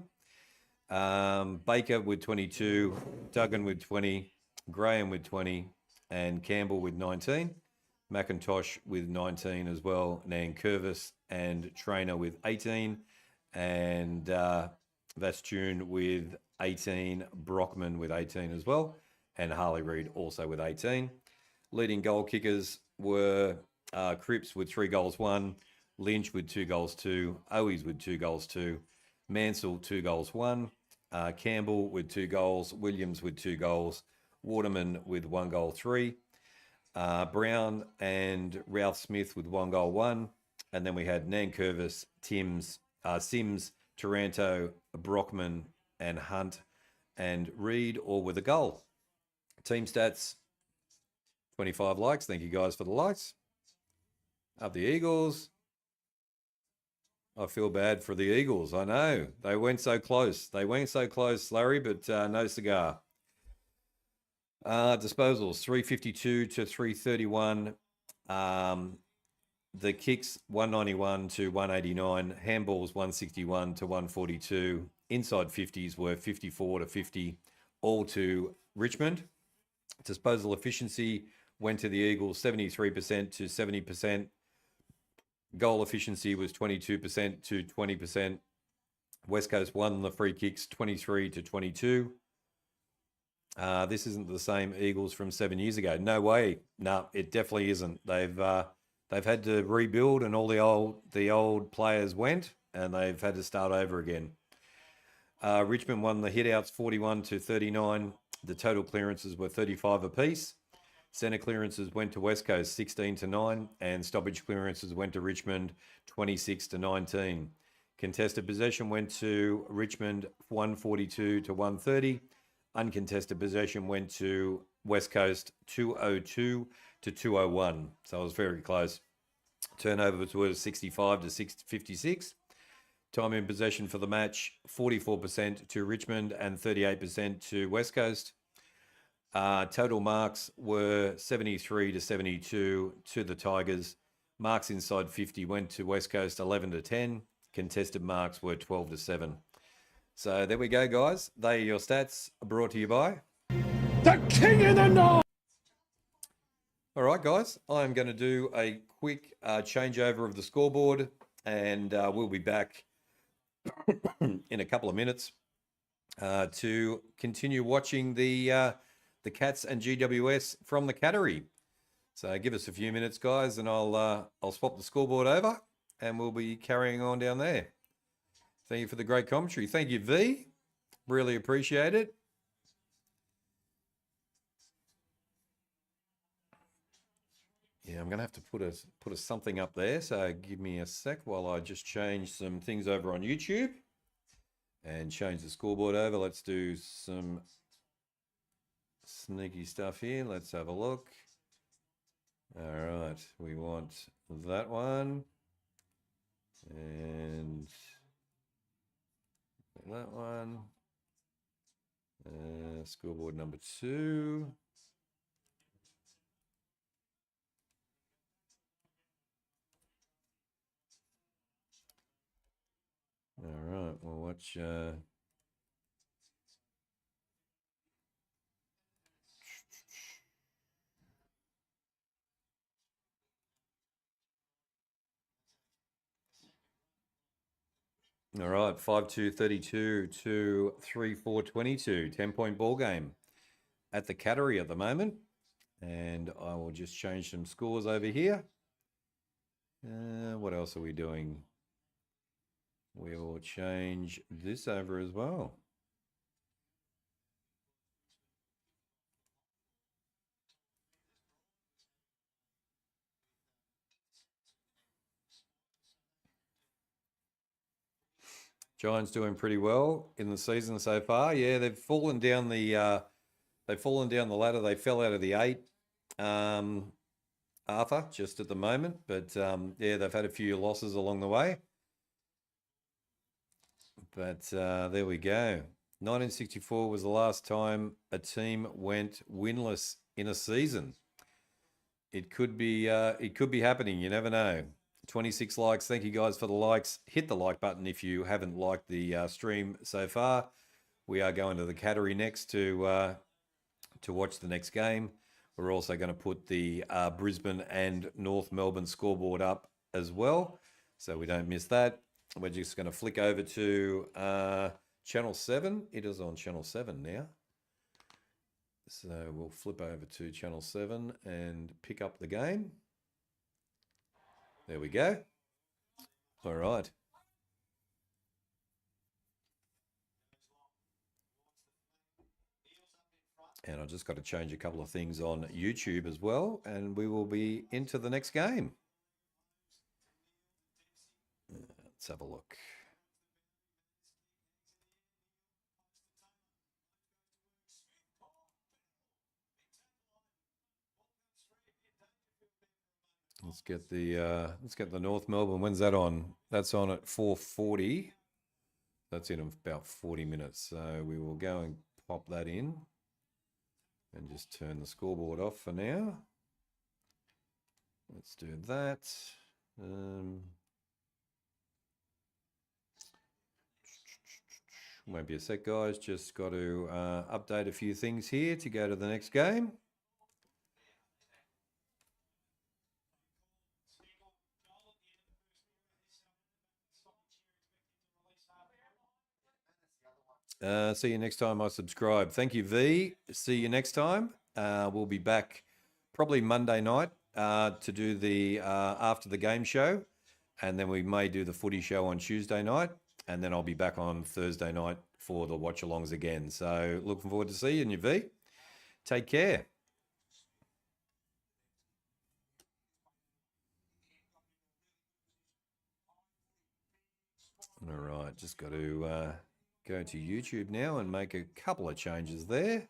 Baker with 22, Duggan with 20, Graham with 20, and Campbell with 19. McIntosh with 19 as well. Nankervis and Trainer with 18. And Vastune with 18. Brockman with 18 as well. And Harley Reid also with 18. Leading goal kickers were Cripps with 3 goals, 1. Lynch with 2 goals, 2. Owies with 2 goals, 2. Mansell, 2 goals, 1. Campbell with 2 goals. Williams with 2 goals. Waterman with 1 goal, 3. Brown and Ralph Smith with 1 goal, 1. And then we had Nankervis, Sims, Taranto, Brockman, and Hunt and Reid all with a goal. Team stats, 25 likes. Thank you guys for the likes. Up the Eagles. I feel bad for the Eagles. I know. They went so close. They went so close, Larry, but no cigar. Disposals, 352 to 331. The kicks, 191 to 189. Handballs, 161 to 142. Inside 50s were 54 to 50, all to Richmond. Disposal efficiency went to the Eagles, 73% to 70%. Goal efficiency was 22% to 20%. West Coast won the free kicks, 23 to 22. This isn't the same Eagles from 7 years ago. No way. No, it definitely isn't. They've had to rebuild, and all the old players went, and they've had to start over again. Richmond won the hitouts 41 to 39. The total clearances were 35 apiece. Centre clearances went to West Coast 16 to 9, and stoppage clearances went to Richmond 26 to 19. Contested possession went to Richmond 142 to 130. Uncontested possession went to West Coast 202 to 201. So it was very close. Turnovers were 65 to 56. Time in possession for the match, 44% to Richmond and 38% to West Coast. Total marks were 73 to 72 to the Tigers. Marks inside 50 went to West Coast 11 to 10. Contested marks were 12 to 7. So there we go, guys. They are your stats, brought to you by The King in the North! All right, guys. I'm going to do a quick changeover of the scoreboard, and we'll be back in a couple of minutes to continue watching the Cats and GWS from the Cattery. So give us a few minutes, guys, and I'll swap the scoreboard over, and we'll be carrying on down there. Thank you for the great commentary. Thank you, V. Really appreciate it. Yeah, I'm going to have to put a something up there. So give me a sec while I just change some things over on YouTube and change the scoreboard over. Let's do some sneaky stuff here. Let's have a look. All right, we want that one and that one. Scoreboard number 2. All right, we'll watch. All right, 5-2-32 to 3-4-22, 10-point ball game at the Cattery at the moment. And I will just change some scores over here. What else are we doing? We will change this over as well. Giants doing pretty well in the season so far. Yeah, they've fallen down the ladder. They fell out of the 8. Arthur, just at the moment, but yeah, they've had a few losses along the way. But there we go. 1964 was the last time a team went winless in a season. It could be happening. You never know. 26 likes. Thank you guys for the likes. Hit the like button if you haven't liked the stream so far. We are going to the Cattery next to watch the next game. We're also going to put the Brisbane and North Melbourne scoreboard up as well, so we don't miss that. We're just going to flick over to Channel 7. It is on Channel 7 now. So we'll flip over to Channel 7 and pick up the game. There we go. All right. And I've just got to change a couple of things on YouTube as well, and we will be into the next game. Let's have a look. Let's get the North Melbourne. When's that on? That's on at 4:40. That's in about 40 minutes. So we will go and pop that in and just turn the scoreboard off for now. Let's do that. Won't be a sec, guys. Just got to update a few things here to go to the next game. See you next time I subscribe. Thank you, V. See you next time. We'll be back probably Monday night to do the after the game show, and then we may do the footy show on Tuesday night, and then I'll be back on Thursday night for the watch-alongs again. So looking forward to seeing you, V. Take care. All right, just got to go to YouTube now and make a couple of changes there.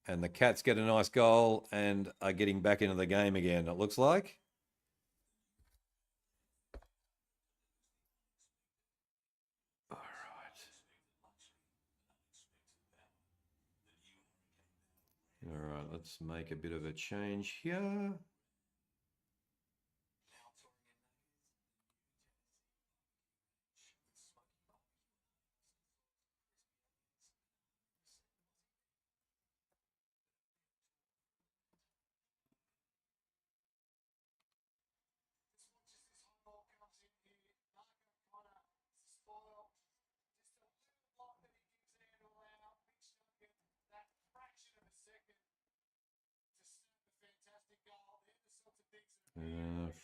And the Cats get a nice goal and are getting back into the game again, it looks like. All right. All right, let's make a bit of a change here.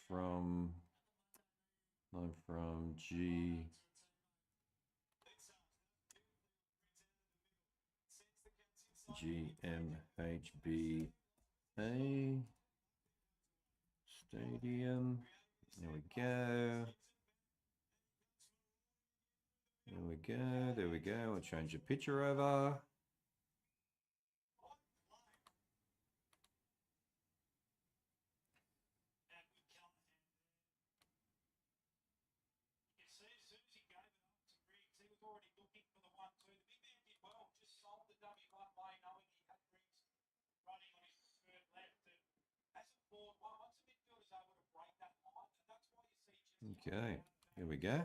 From GMHBA Stadium. There we go. There we go. There we go. I'll change the picture over. Okay, here we go.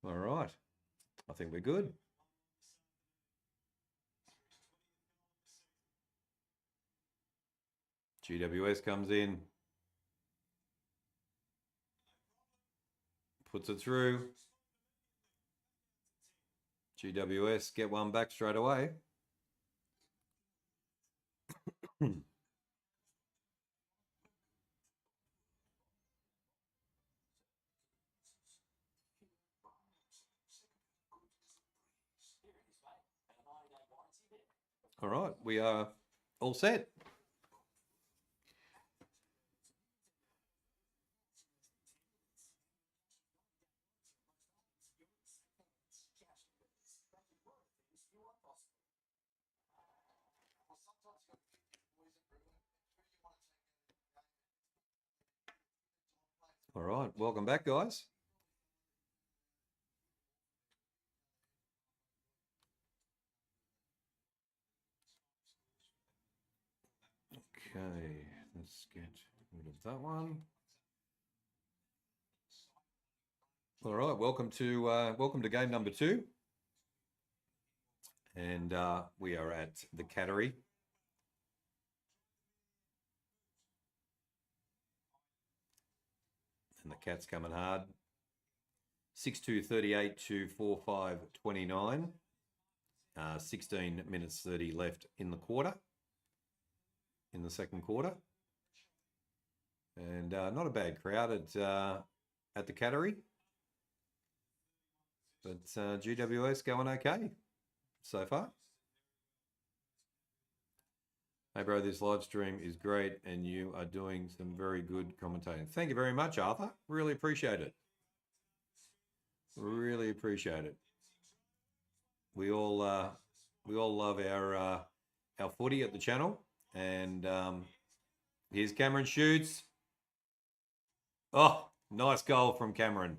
All right, I think we're good. GWS comes in, puts it through. GWS get one back straight away. All right, we are all set. All right, welcome back, guys. Okay, let's get rid of that one. All right, welcome to game number 2, and we are at the Cattery. And the Cats coming hard. 6-2-38 to 4-5-29. 16 minutes 30 left in the quarter. In the second quarter. And not a bad crowd at the Cattery. But GWS going okay so far. Hey bro, this live stream is great and you are doing some very good commentating. Thank you very much, Arthur. Really appreciate it. Really appreciate it. We all love our footy at the channel, and here's Cameron shoots. Oh, nice goal from Cameron.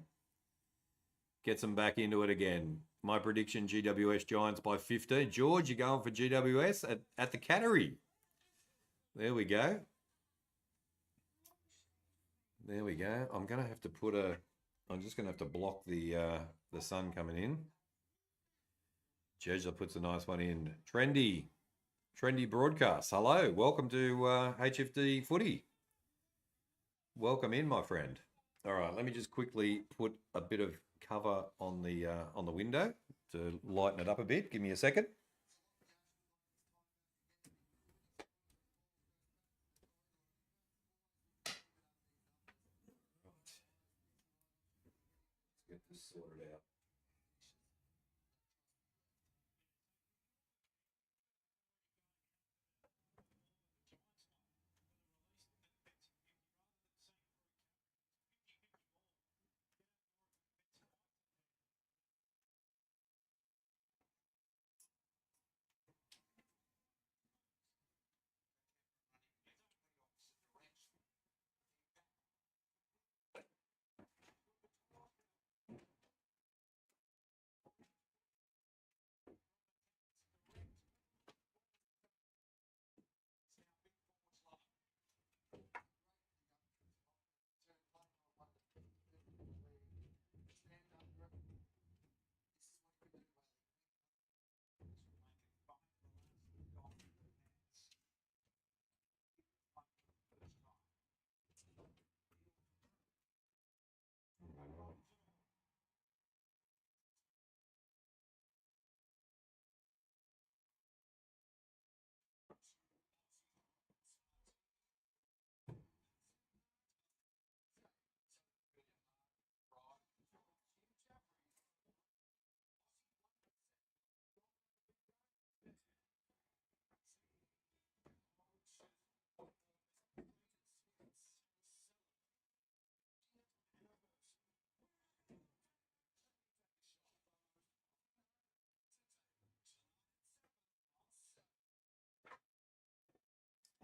Gets them back into it again. My prediction: GWS Giants by 15. George, you're going for GWS at the Cattery. There we go. There we go. I'm gonna have to I'm just gonna have to block the sun coming in. Jezza puts a nice one in. Trendy broadcast. Hello, welcome to HFD Footy. Welcome in, my friend. All right, let me just quickly put a bit of cover on the window to lighten it up a bit. Give me a second. Let's get this sorted out.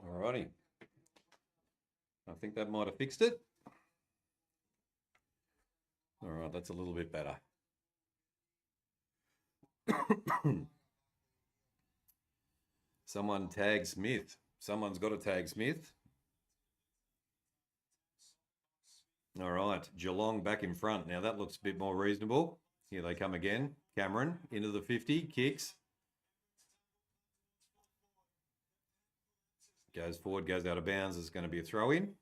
Alrighty. I think that might have fixed it. All right, that's a little bit better. Someone tag Smith. Someone's got to tag Smith. All right, Geelong back in front. Now that looks a bit more reasonable. Here they come again. Cameron into the 50, kicks. Goes forward, goes out of bounds. It's going to be a throw-in.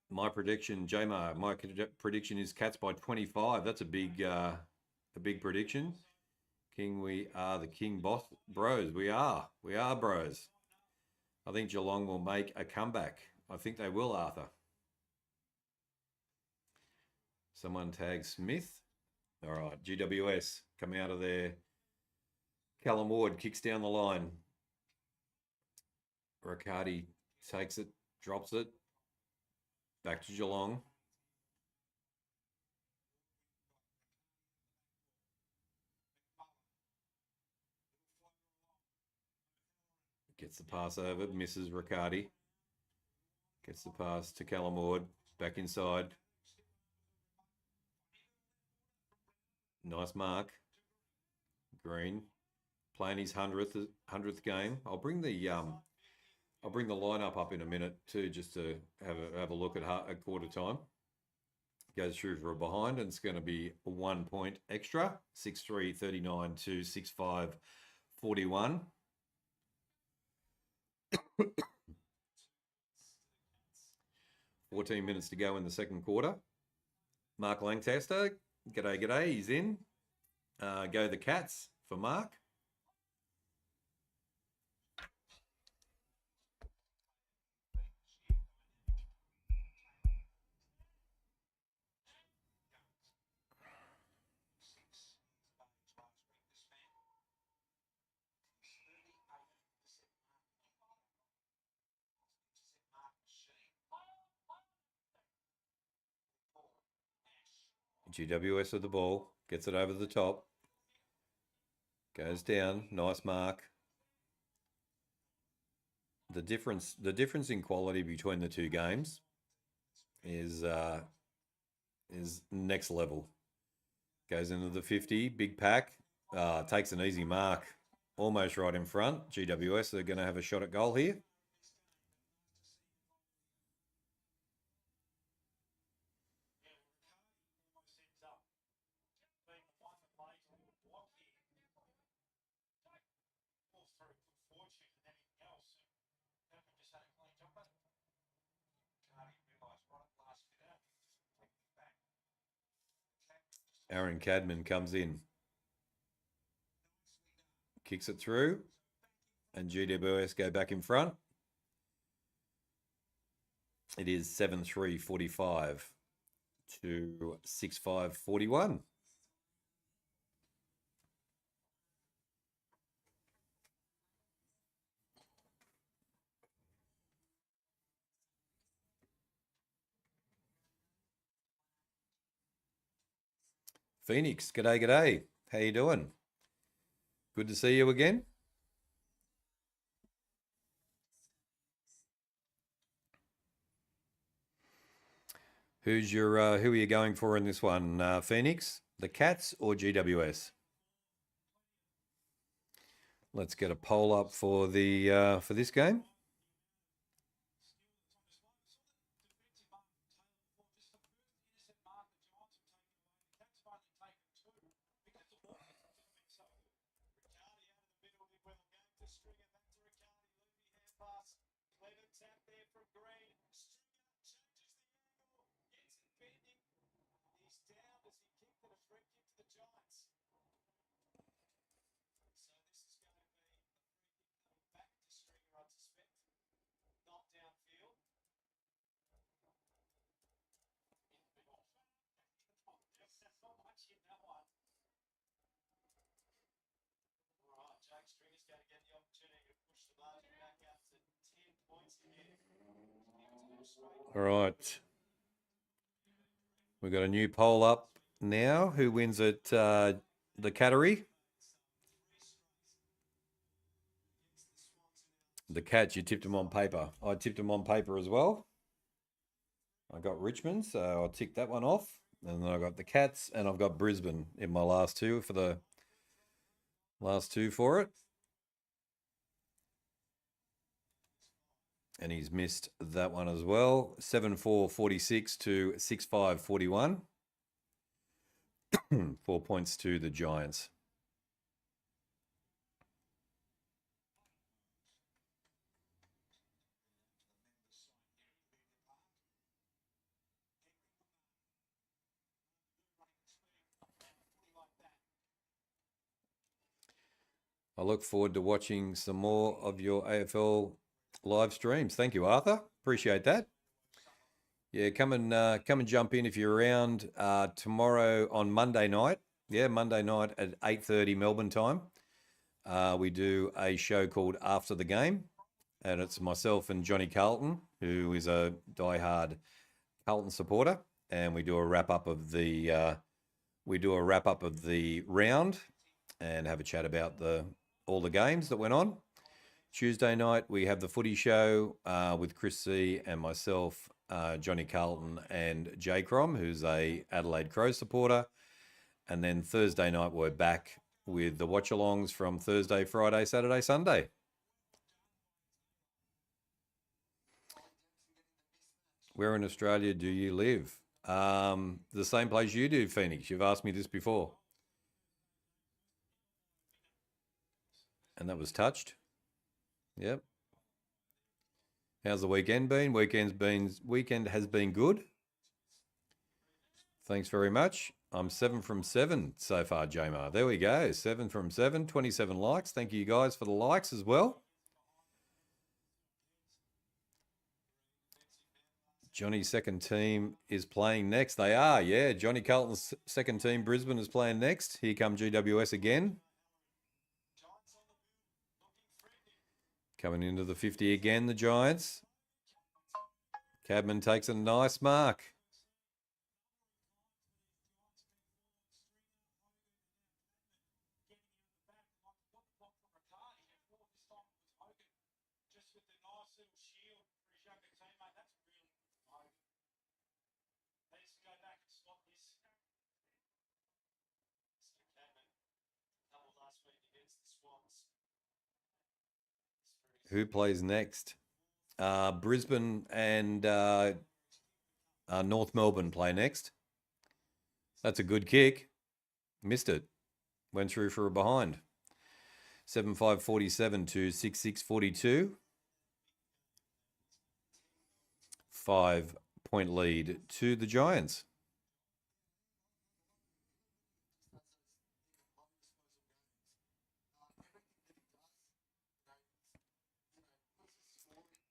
My prediction, Jamar, my prediction is Cats by 25. That's a big prediction. King, we are the King boss bros. We are bros. I think Geelong will make a comeback. I think they will, Arthur. Someone tag Smith. All right, GWS coming out of there. Callum Ward kicks down the line. Riccardi takes it, drops it. Back to Geelong. Gets the pass over, misses Riccardi. Gets the pass to Callum Ward, back inside. Nice mark. Green playing his 100th game. I'll bring the lineup up in a minute too, just to have a look at quarter time. Goes through for a behind, and it's going to be 1 point extra. 6-3, 39 to 6-5, 41. $14 minutes to go in the second quarter. Mark Lancaster, g'day, he's in. Go the Cats for Mark. GWS with the ball, gets it over the top, goes down, nice mark. The difference in quality between the two games is next level. Goes into the 50, big pack, takes an easy mark, almost right in front. GWS are going to have a shot at goal here. Aaron Cadman comes in, kicks it through, and GWS go back in front. It is 7-3, 45 to 6-5, 41. Phoenix, g'day. How you doing? Good to see you again. Who are you going for in this one, Phoenix? The Cats or GWS? Let's get a poll up for this game. All right. We've got a new poll up now. Who wins at the Cattery? The Cats, you tipped them on paper. I tipped them on paper as well. I got Richmond, so I'll tick that one off. And then I got the Cats, and I've got Brisbane in my last two for it. And he's missed that one as well. 7-4, 46 to 6-5, 41. 4 points to the Giants. I look forward to watching some more of your AFL live streams. Thank you, Arthur. Appreciate that. Yeah, come and jump in if you're around tomorrow on Monday night. Yeah, Monday night at 8:30 Melbourne time. We do a show called After the Game, and it's myself and Johnny Carlton, who is a diehard Carlton supporter, and we do a wrap up of the round and have a chat about all the games that went on. Tuesday night, we have the Footy show with Chris C and myself, Johnny Carlton and Jay Crom, who's a Adelaide Crow supporter. And then Thursday night, we're back with the watch-alongs from Thursday, Friday, Saturday, Sunday. Where in Australia do you live? The same place you do, Phoenix. You've asked me this before. And that was touched. Yep. How's the weekend been? Weekend has been good. Thanks very much. I'm 7 from 7 so far, Jamar. There we go. 7 from 7, 27 likes. Thank you guys for the likes as well. Johnny's second team is playing next. They are, yeah. Johnny Carlton's second team, Brisbane, is playing next. Here come GWS again. Coming into the 50 again, the Giants. Cadman takes a nice mark. Who plays next? Brisbane and North Melbourne play next. That's a good kick. Missed it. Went through for a behind. 7-5-47 to 6-6-42. 5-point lead to the Giants.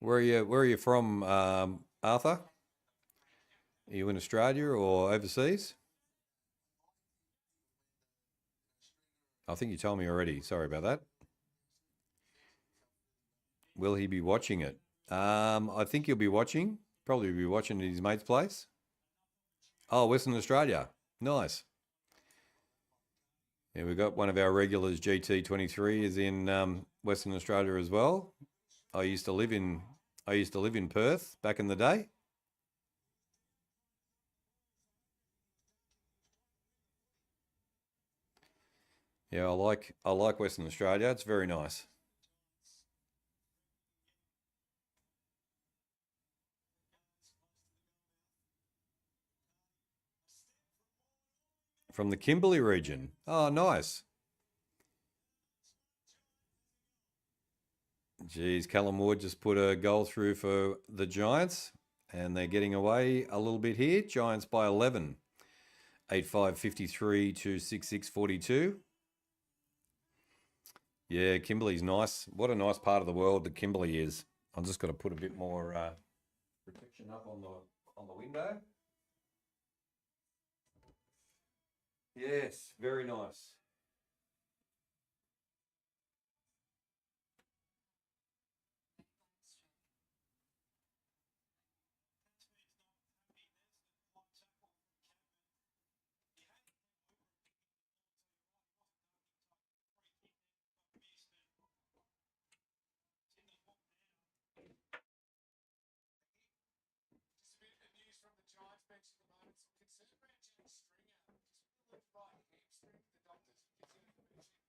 Where are you from, Arthur? Are you in Australia or overseas? I think you told me already. Sorry about that. Will he be watching it? I think he'll be watching. Probably be watching at his mate's place. Oh, Western Australia. Nice. Yeah, we've got one of our regulars, GT23, is in Western Australia as well. I used to live in Perth back in the day. Yeah, I like Western Australia. It's very nice. From the Kimberley region. Oh, nice. Geez, Callum Ward just put a goal through for the Giants, and they're getting away a little bit here. Giants by 11. 8-5-53 to 6-6-42. Yeah, Kimberley's nice. What a nice part of the world that Kimberley is. I'm just going to put a bit more protection up on the window. Yes, very nice.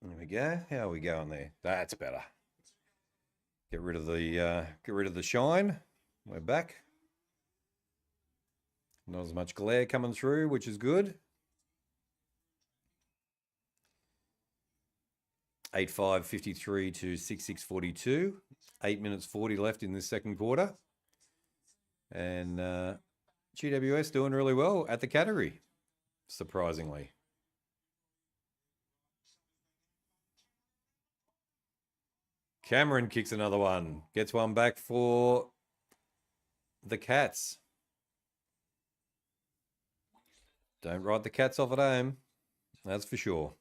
There we go. How are we going there? That's better. Get rid of the shine. We're back. Not as much glare coming through, which is good. 8-5-53 to 6-6-42. 8 minutes 40 left in this second quarter. And GWS doing really well at the category, surprisingly. Cameron kicks another one. Gets one back for the Cats. Don't write the Cats off at home. That's for sure.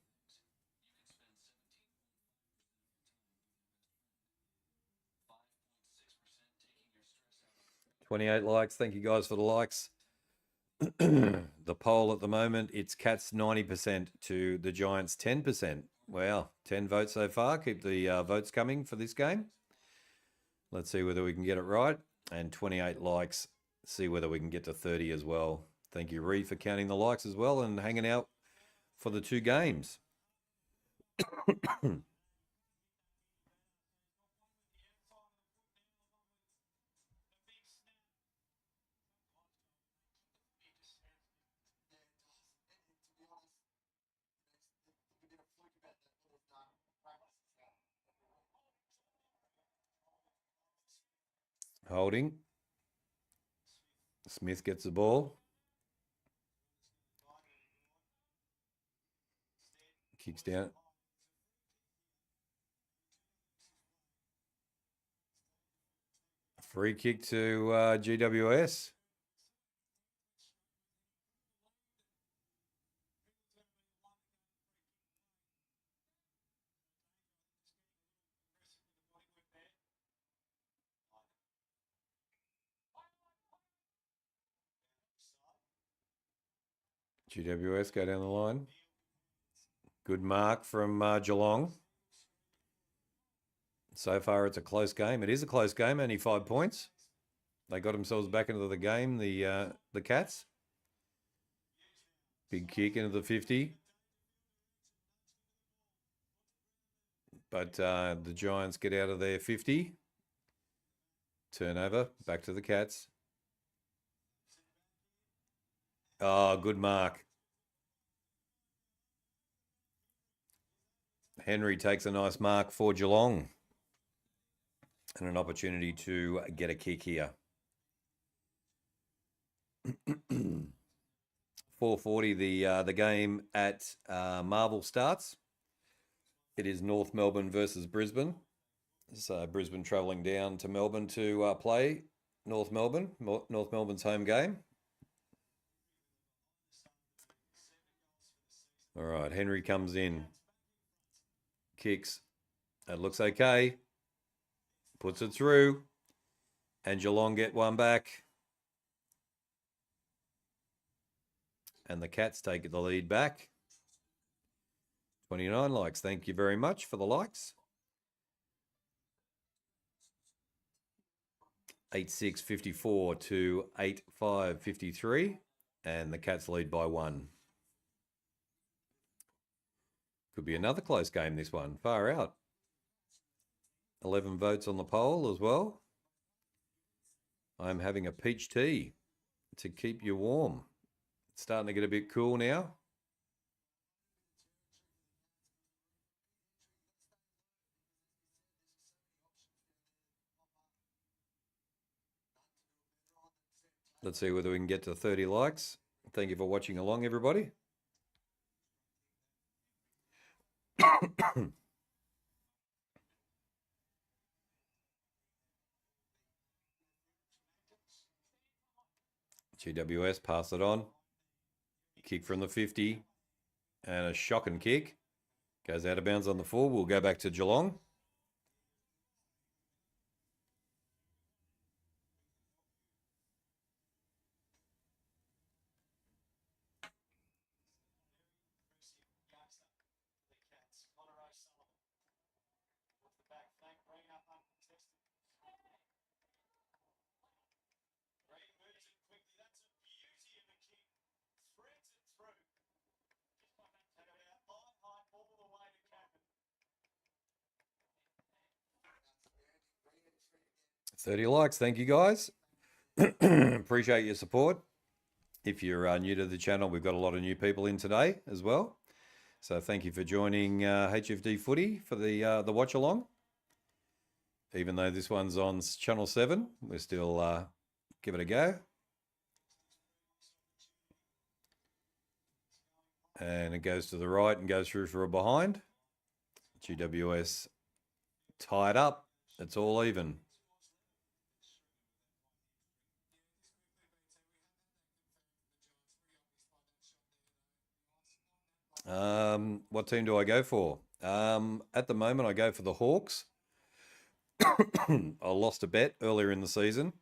$28 likes. Thank you guys for the likes. The poll at the moment, it's Cats 90% to the Giants 10%. Wow, 10 votes so far. Keep the votes coming for this game. Let's see whether we can get it right. And 28 likes. See whether we can get to 30 as well. Thank you, Ree, for counting the likes as well and hanging out for the 2 games. Holding. Smith gets the ball. Kicks down. Free kick to GWS. GWS go down the line. Good mark from Geelong. So far, it's a close game. It is a close game, only 5 points. They got themselves back into the game, the Cats. Big kick into the 50. But the Giants get out of their 50. Turnover, back to the Cats. Oh, good mark. Henry takes a nice mark for Geelong. And an opportunity to get a kick here. 4:40, the game at Marvel starts. It is North Melbourne versus Brisbane. So Brisbane travelling down to Melbourne to play North Melbourne. North Melbourne's home game. All right, Henry comes in. Kicks. That looks okay. Puts it through. And Geelong get one back. And the Cats take the lead back. 29 likes. Thank you very much for the likes. 8-6-54 to 8-5-53. And the Cats lead by 1. Could be another close game, this one. Far out. 11 votes on the poll as well. I'm having a peach tea to keep you warm. It's starting to get a bit cool now. Let's see whether we can get to 30 likes. Thank you for watching along, everybody. GWS pass it on. Kick from the 50. And a shocking kick. Goes out of bounds on the 4. We'll go back to Geelong. $30 likes. Thank you, guys. Appreciate your support. If you're new to the channel, we've got a lot of new people in today as well. So thank you for joining HFD Footy for the watch along. Even though this one's on Channel 7, we're still give it a go. And it goes to the right and goes through for a behind. GWS tied up. It's all even. What team do I go for? At the moment, I go for the Hawks. I lost a bet earlier in the season.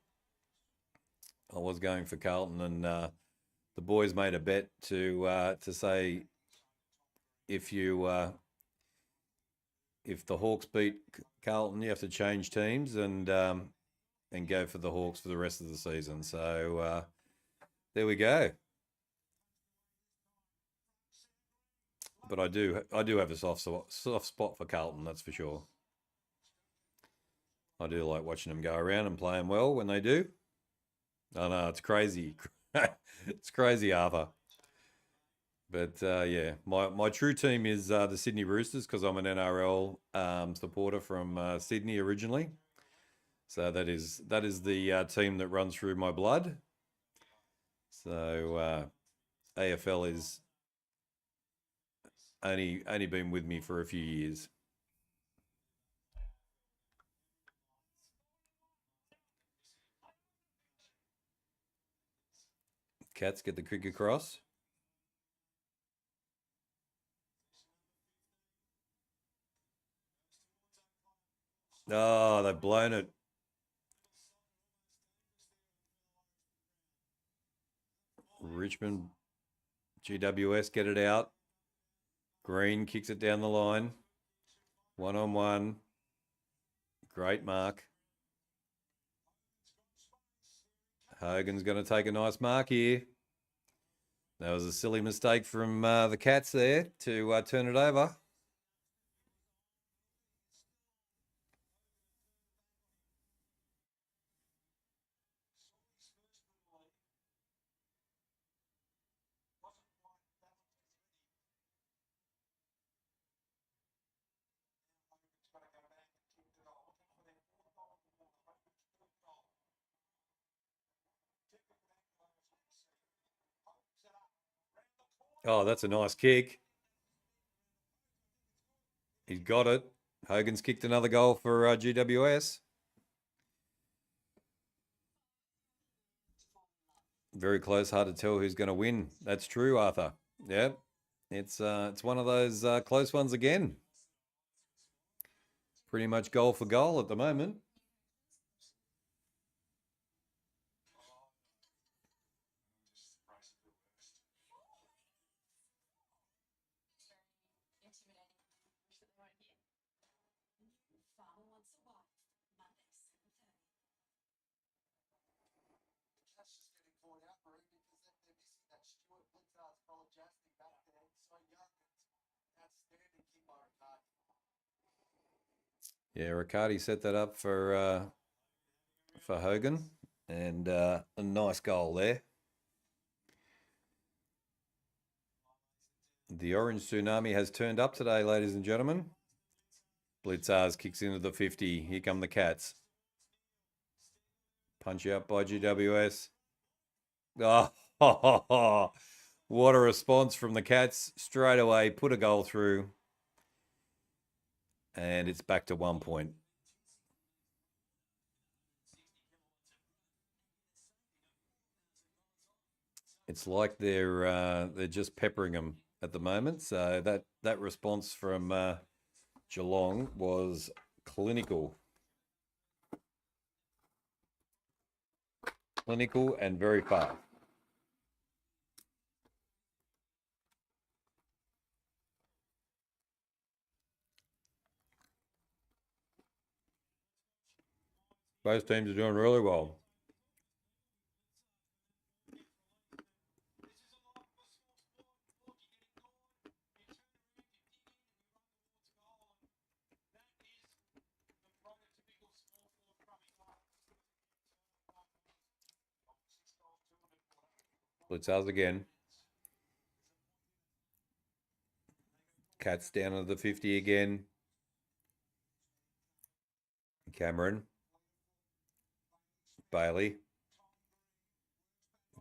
I was going for Carlton, and the boys made a bet to say if you if the Hawks beat Carlton, you have to change teams and go for the Hawks for the rest of the season. So there we go. But I do have a soft spot for Carlton, that's for sure. I do like watching them go around and playing well when they do. I know, it's crazy. It's crazy, Arthur. But yeah, my true team is the Sydney Roosters because I'm an NRL supporter from Sydney originally. So that is the team that runs through my blood. So AFL is only been with me for a few years. Cats get the kick across. Oh, they've blown it. Richmond, GWS get it out. Green kicks it down the line. 1-on-1. Great mark. Hogan's going to take a nice mark here. That was a silly mistake from the Cats there to turn it over. Oh, that's a nice kick. He's got it. Hogan's kicked another goal for GWS. Very close, hard to tell who's going to win. That's true, Arthur. Yep. It's one of those close ones again. Pretty much goal for goal at the moment. Yeah, Riccardi set that up for Hogan, and a nice goal there. The orange tsunami has turned up today, ladies and gentlemen. Blitzars kicks into the 50. Here come the Cats. Punch out by GWS. Oh, what a response from the Cats. Straight away, put a goal through. And it's back to 1 point. It's like they're just peppering them at the moment. So that response from Geelong was clinical. Clinical and very fast. Both teams are doing really well. Blitzers again. Cats down to the 50 again. Cameron. Bailey.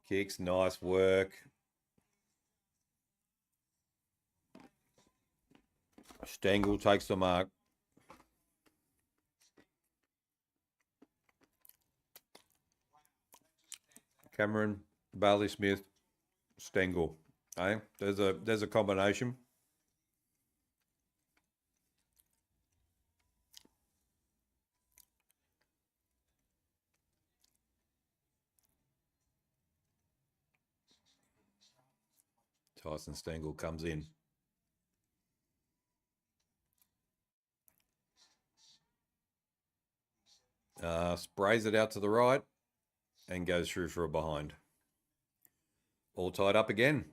Kicks, nice work. Stengel takes the mark. Cameron, Bailey Smith, Stengel. Hey, there's a combination. Tyson Stengel comes in. Sprays it out to the right and goes through for a behind. All tied up again.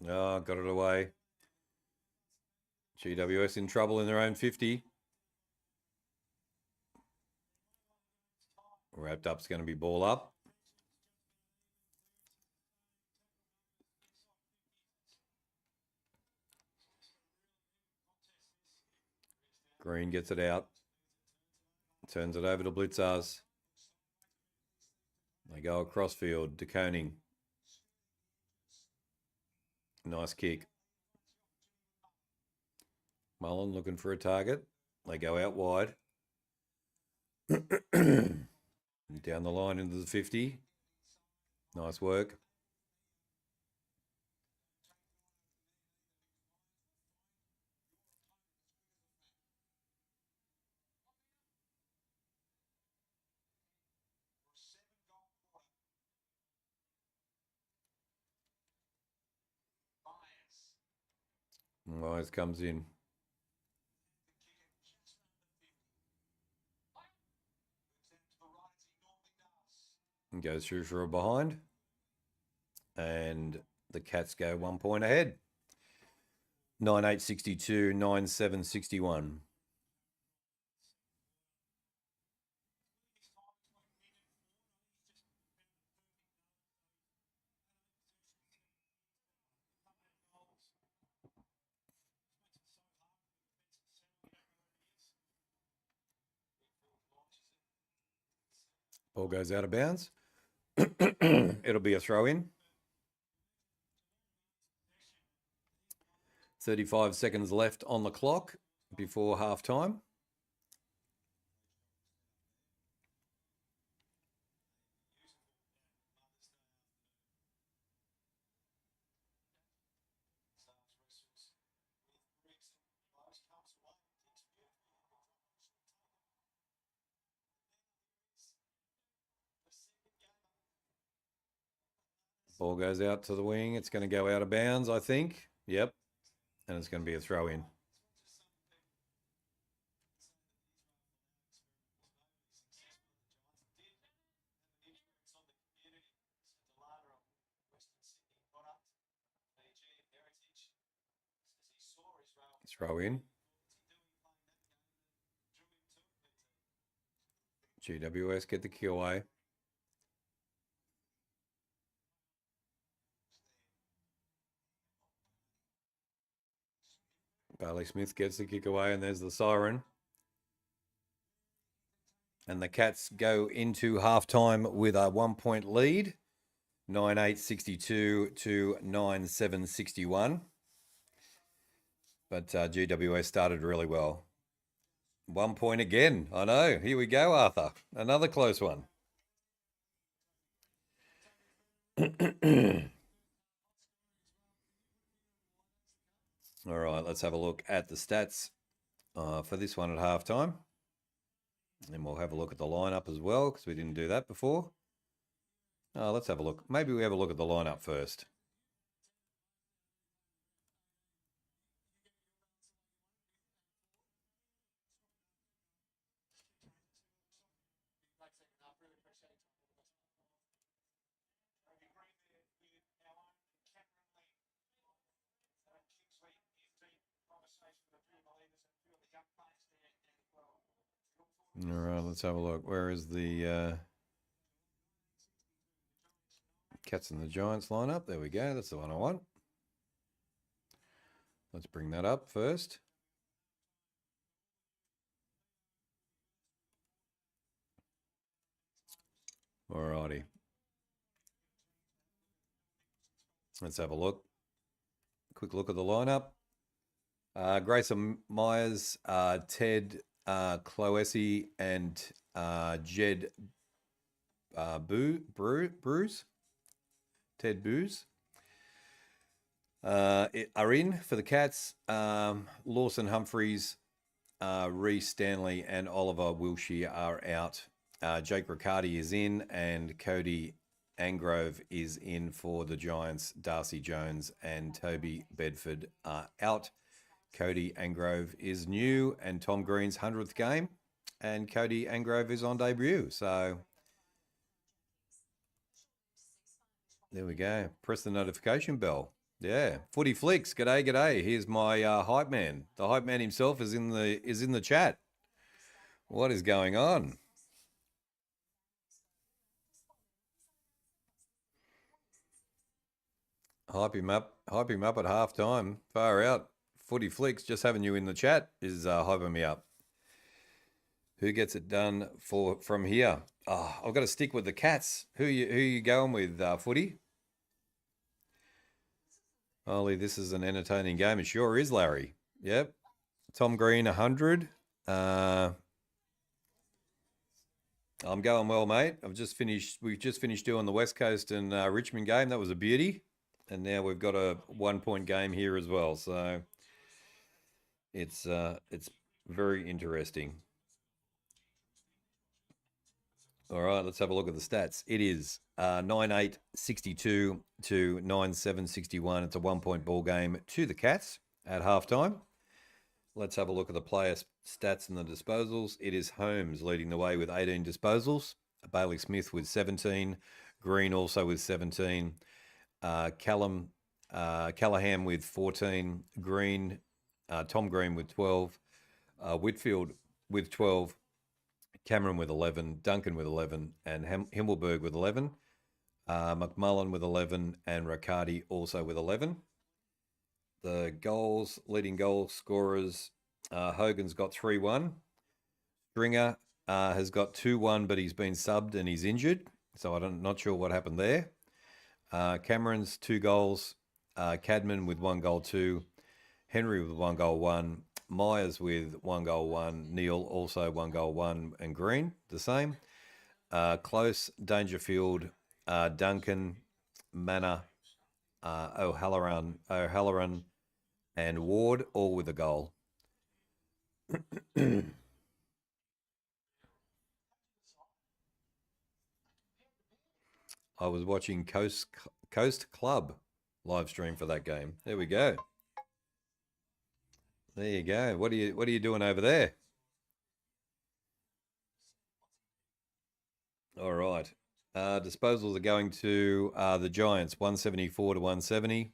Oh, got it away. GWS in trouble in their own 50. Wrapped up's going to be ball up. Green gets it out. Turns it over to Blitzars. They go across field to Koning. Nice kick. Mullen looking for a target. They go out wide. Down the line into the 50. Nice work. Wise comes in. And goes through for a behind. And the Cats go 1 point ahead. 9-8-62, 9-7-61. Ball goes out of bounds. It'll be a throw in. 35 seconds left on the clock before half time. Ball goes out to the wing. It's going to go out of bounds, I think. Yep. And it's going to be a throw in. Throw in. GWS get the kick away. Bailey Smith gets the kick away, and there's the siren. And the Cats go into halftime with a 1 point lead, 9-8-62 to 9-7-61. But GWS started really well. 1 point again. I know. Here we go, Arthur. Another close one. All right, let's have a look at the stats for this one at halftime. And we'll have a look at the lineup as well, because we didn't do that before. Let's have a look. Maybe we have a look at the lineup first. All right, let's have a look. Where is the Cats and the Giants lineup? There we go. That's the one I want. Let's bring that up first. Alrighty. Let's have a look. Quick look at the lineup. Grayson Myers, Ted Cloesi, and Jed Bruce. Ted Booze. are in for the Cats. Lawson Humphreys, Reece Stanley, and Oliver Wilshire are out. Jake Riccardi is in, and Cody Angrove is in for the Giants. Darcy Jones and Toby Bedford are out. Cody Angrove is new, and Tom Green's 100th game, and Cody Angrove is on debut. So there we go. Press the notification bell. Yeah, Footy Flicks. G'day, g'day. Here's my hype man. The hype man himself is in the chat. What is going on? Hype him up at half time. Far out. Footy Flicks, just having you in the chat is hyping me up. Who gets it done from here? Oh, I've got to stick with the Cats. Who you going with, Footy? Ollie, this is an entertaining game. It sure is, Larry. Yep. Tom Green, 100. I'm going well, mate. We've just finished doing the West Coast and Richmond game. That was a beauty. And now we've got a 1-point game here as well. So it's very interesting. All right, let's have a look at the stats. It is 9-8-62 to 9-7-61. It's a 1-point ball game to the Cats at halftime. Let's have a look at the player stats and the disposals. It is Holmes leading the way with 18 disposals. Bailey Smith with 17. Green also with 17. Callahan with 14. Green, Tom Green with 12. Whitfield with 12. Cameron with 11, Duncan with 11, and Himmelberg with 11. McMullen with 11, and Riccardi also with 11. The leading goal scorers, Hogan's got 3-1. Stringer has got 2-1, but he's been subbed and he's injured, so I'm not sure what happened there. Cameron's 2 goals. Cadman with 1 goal, 2. Henry with 1 goal, 1. Myers with 1 goal, 1. Neil also 1 goal, 1. And Green, the same. Close, Dangerfield, Duncan, Manor, O'Halloran, and Ward, all with a goal. I was watching Coast Club live stream for that game. There we go. There you go. What are you doing over there? All right. Disposals are going to the Giants, 174 to 170.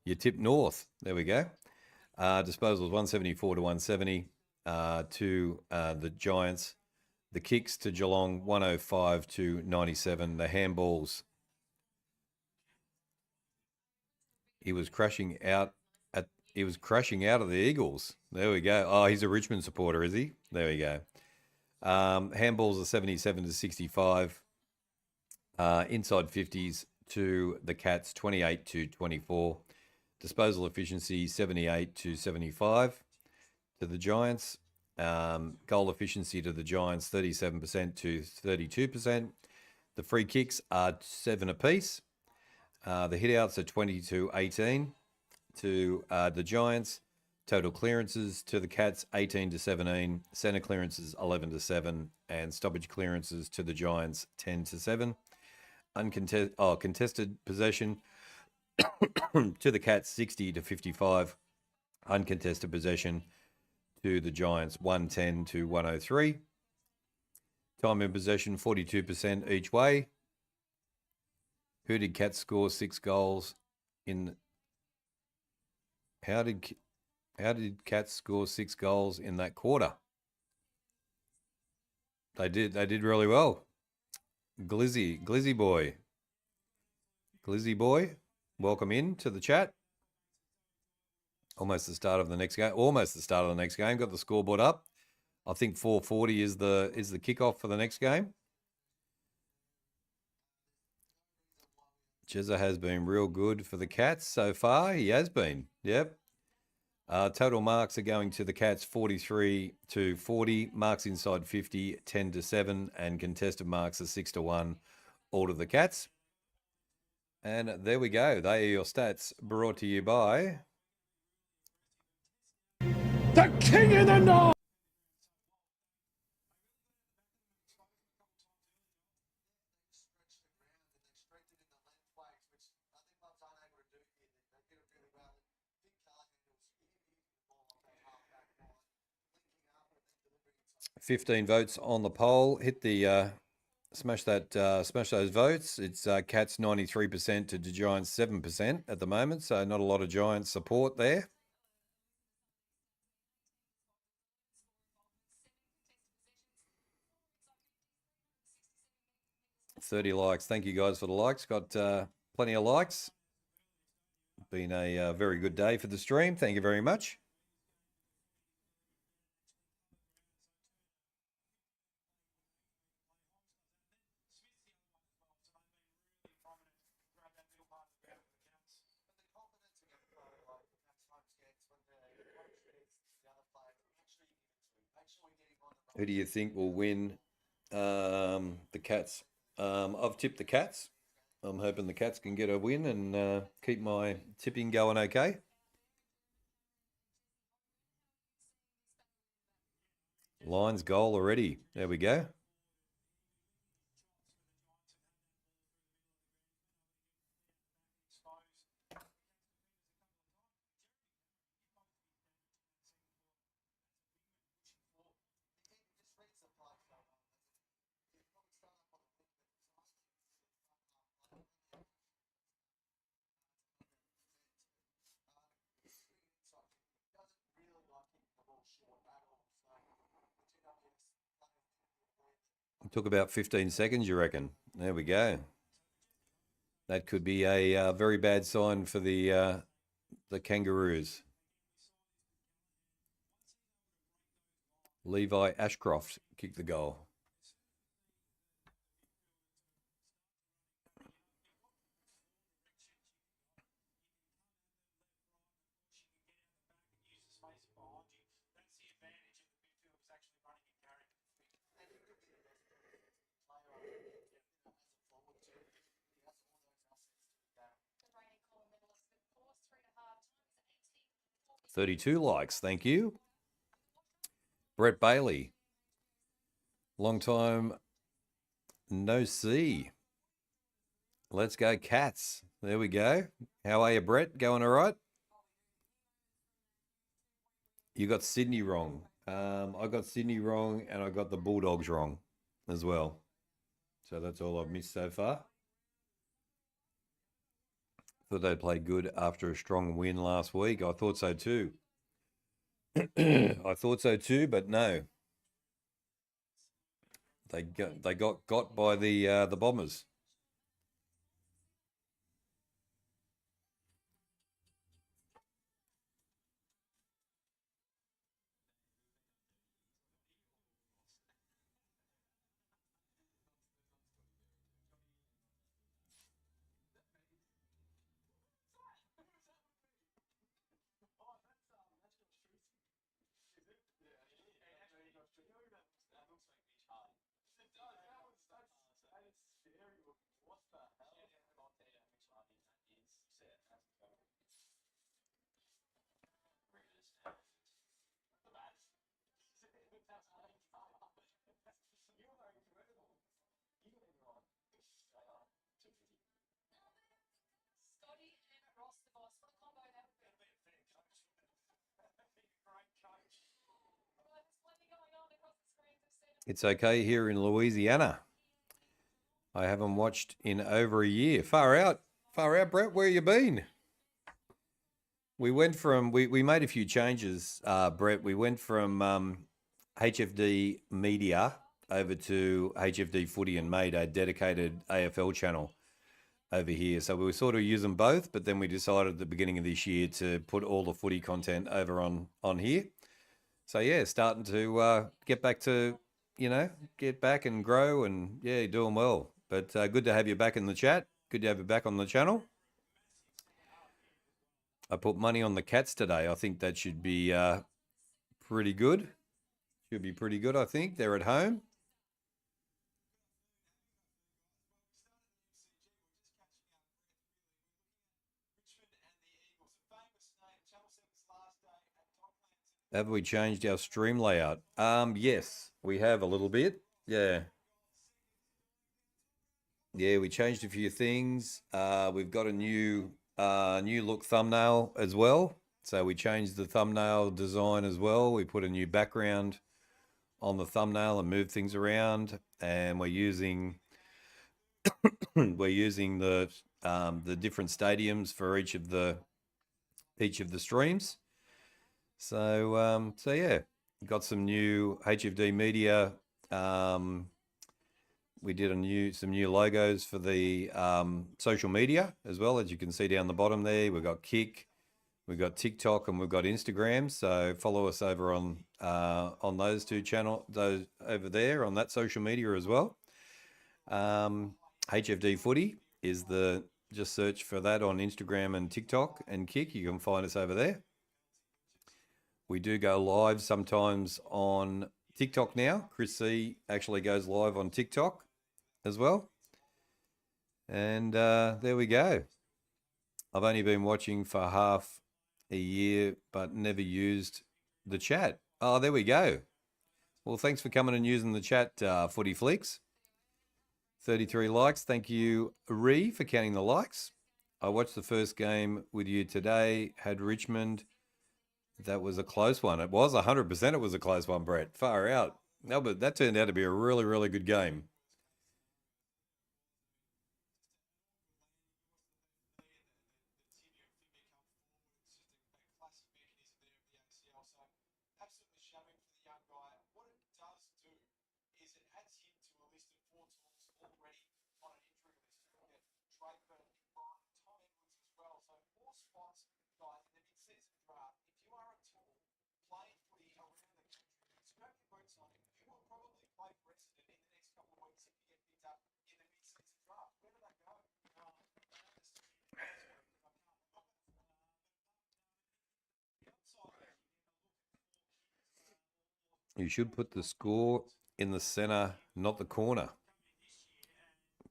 You tip North. There we go. Disposals 174 to 170 to the Giants. The kicks to Geelong, 105 to 97. The handballs. He was crashing out of the Eagles. There we go. Oh, he's a Richmond supporter, is he? There we go. Handballs are 77 to 65. Inside 50s to the Cats, 28 to 24. Disposal efficiency, 78 to 75 to the Giants. Goal efficiency to the Giants, 37% to 32%. The free kicks are 7 apiece. The hitouts are 20 to 18 to the Giants. Total clearances to the Cats, 18 to 17. Centre clearances, 11 to 7. And stoppage clearances to the Giants, 10 to 7. Contested possession to the Cats, 60 to 55. Uncontested possession to the Giants, 110 to 103. Time in possession, 42% each way. Who did Cats score 6 goals in? How did Cats score 6 goals in that quarter? They did really well. Glizzy boy, welcome in to the chat. Almost the start of the next game. Got the scoreboard up. I think 4:40 is the kickoff for the next game. Jezza has been real good for the Cats so far. He has been. Yep. Total marks are going to the Cats, 43 to 40. Marks inside 50, 10 to 7. And contested marks are 6 to 1. All to the Cats. And there we go. They are your stats brought to you by The King in the North! $15 votes on the poll. Hit the smash those votes. It's Cats 93% to the Giants 7% at the moment, so not a lot of Giants support there. 30 likes. Thank you guys for the likes. Got plenty of likes. Been a very good day for the stream. Thank you very much. Who do you think will win the Cats? I've tipped the Cats. I'm hoping the Cats can get a win and keep my tipping going okay. Lions goal already. There we go. Took about 15 seconds, you reckon? There we go. That could be a very bad sign for the Kangaroos. Levi Ashcroft kicked the goal. $32 likes, thank you. Brett Bailey. Long time no see. Let's go Cats. There we go. How are you, Brett? Going all right? You got Sydney wrong. I got Sydney wrong and I got the Bulldogs wrong as well. So that's all I've missed so far. Thought they played good after a strong win last week. I thought so too. I thought so too, but no. They got by the Bombers. It's okay here in Louisiana. I haven't watched in over a year. Far out, Brett. Where you been? We went from we made a few changes, Brett. We went from HFD Media over to HFD Footy and made a dedicated AFL channel over here. So we were sort of using both, but then we decided at the beginning of this year to put all the footy content over on here. So yeah, starting to get back to, get back and grow, and yeah, doing well. But good to have you back in the chat. Good to have you back on the channel. I put money on the Cats today. I think that should be pretty good. Should be pretty good, I think. They're at home. Have we changed our stream layout? Yes, we have a little bit. Yeah. Yeah, we changed a few things. We've got a new look thumbnail as well. So we changed the thumbnail design as well. We put a new background on the thumbnail and moved things around. And we're using the different stadiums for each of the streams. So yeah, got some new HFD media. We did some new logos for the social media as well, as you can see down the bottom there. We've got Kick, we've got TikTok, and we've got Instagram. So follow us over on those two channels, those over there on that social media as well. HFD Footy is just search for that on Instagram and TikTok and Kick. You can find us over there. We do go live sometimes on TikTok now. Chris C actually goes live on TikTok as well. And there we go. I've only been watching for half a year, but never used the chat. Oh, there we go. Well, thanks for coming and using the chat, Footy Flicks. 33 likes. Thank you, Ree, for counting the likes. I watched the first game with you today, had Richmond. That was a close one. It was 100%. It was a close one, Brett. Far out. No, but that turned out to be a really, really good game. You should put the score in the center, not the corner.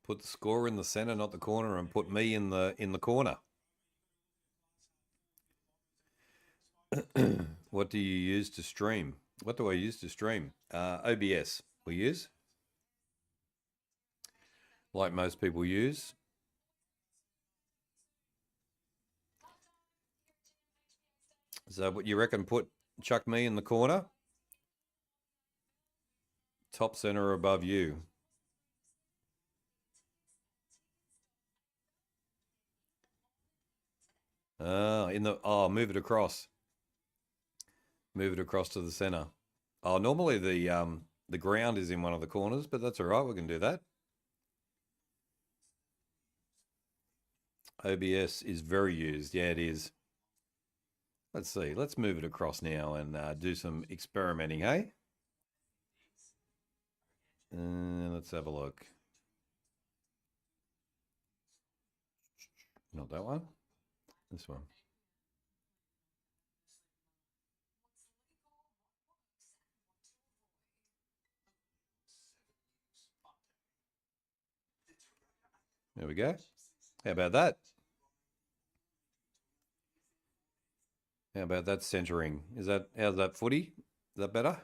Put the score in the center, not the corner, and put me in the corner. What do you use to stream? What do I use to stream? OBS we use, like most people use. So what you reckon, chuck me in the corner? Top center above you. Move it across. Move it across to the center. Oh, normally the ground is in one of the corners, but that's all right. We can do that. OBS is very used. Yeah, it is. Let's see. Let's move it across now and do some experimenting, hey? Let's have a look. Not that one. This one. There we go. How about that? How about that centering? How's that, Footy? Is that better?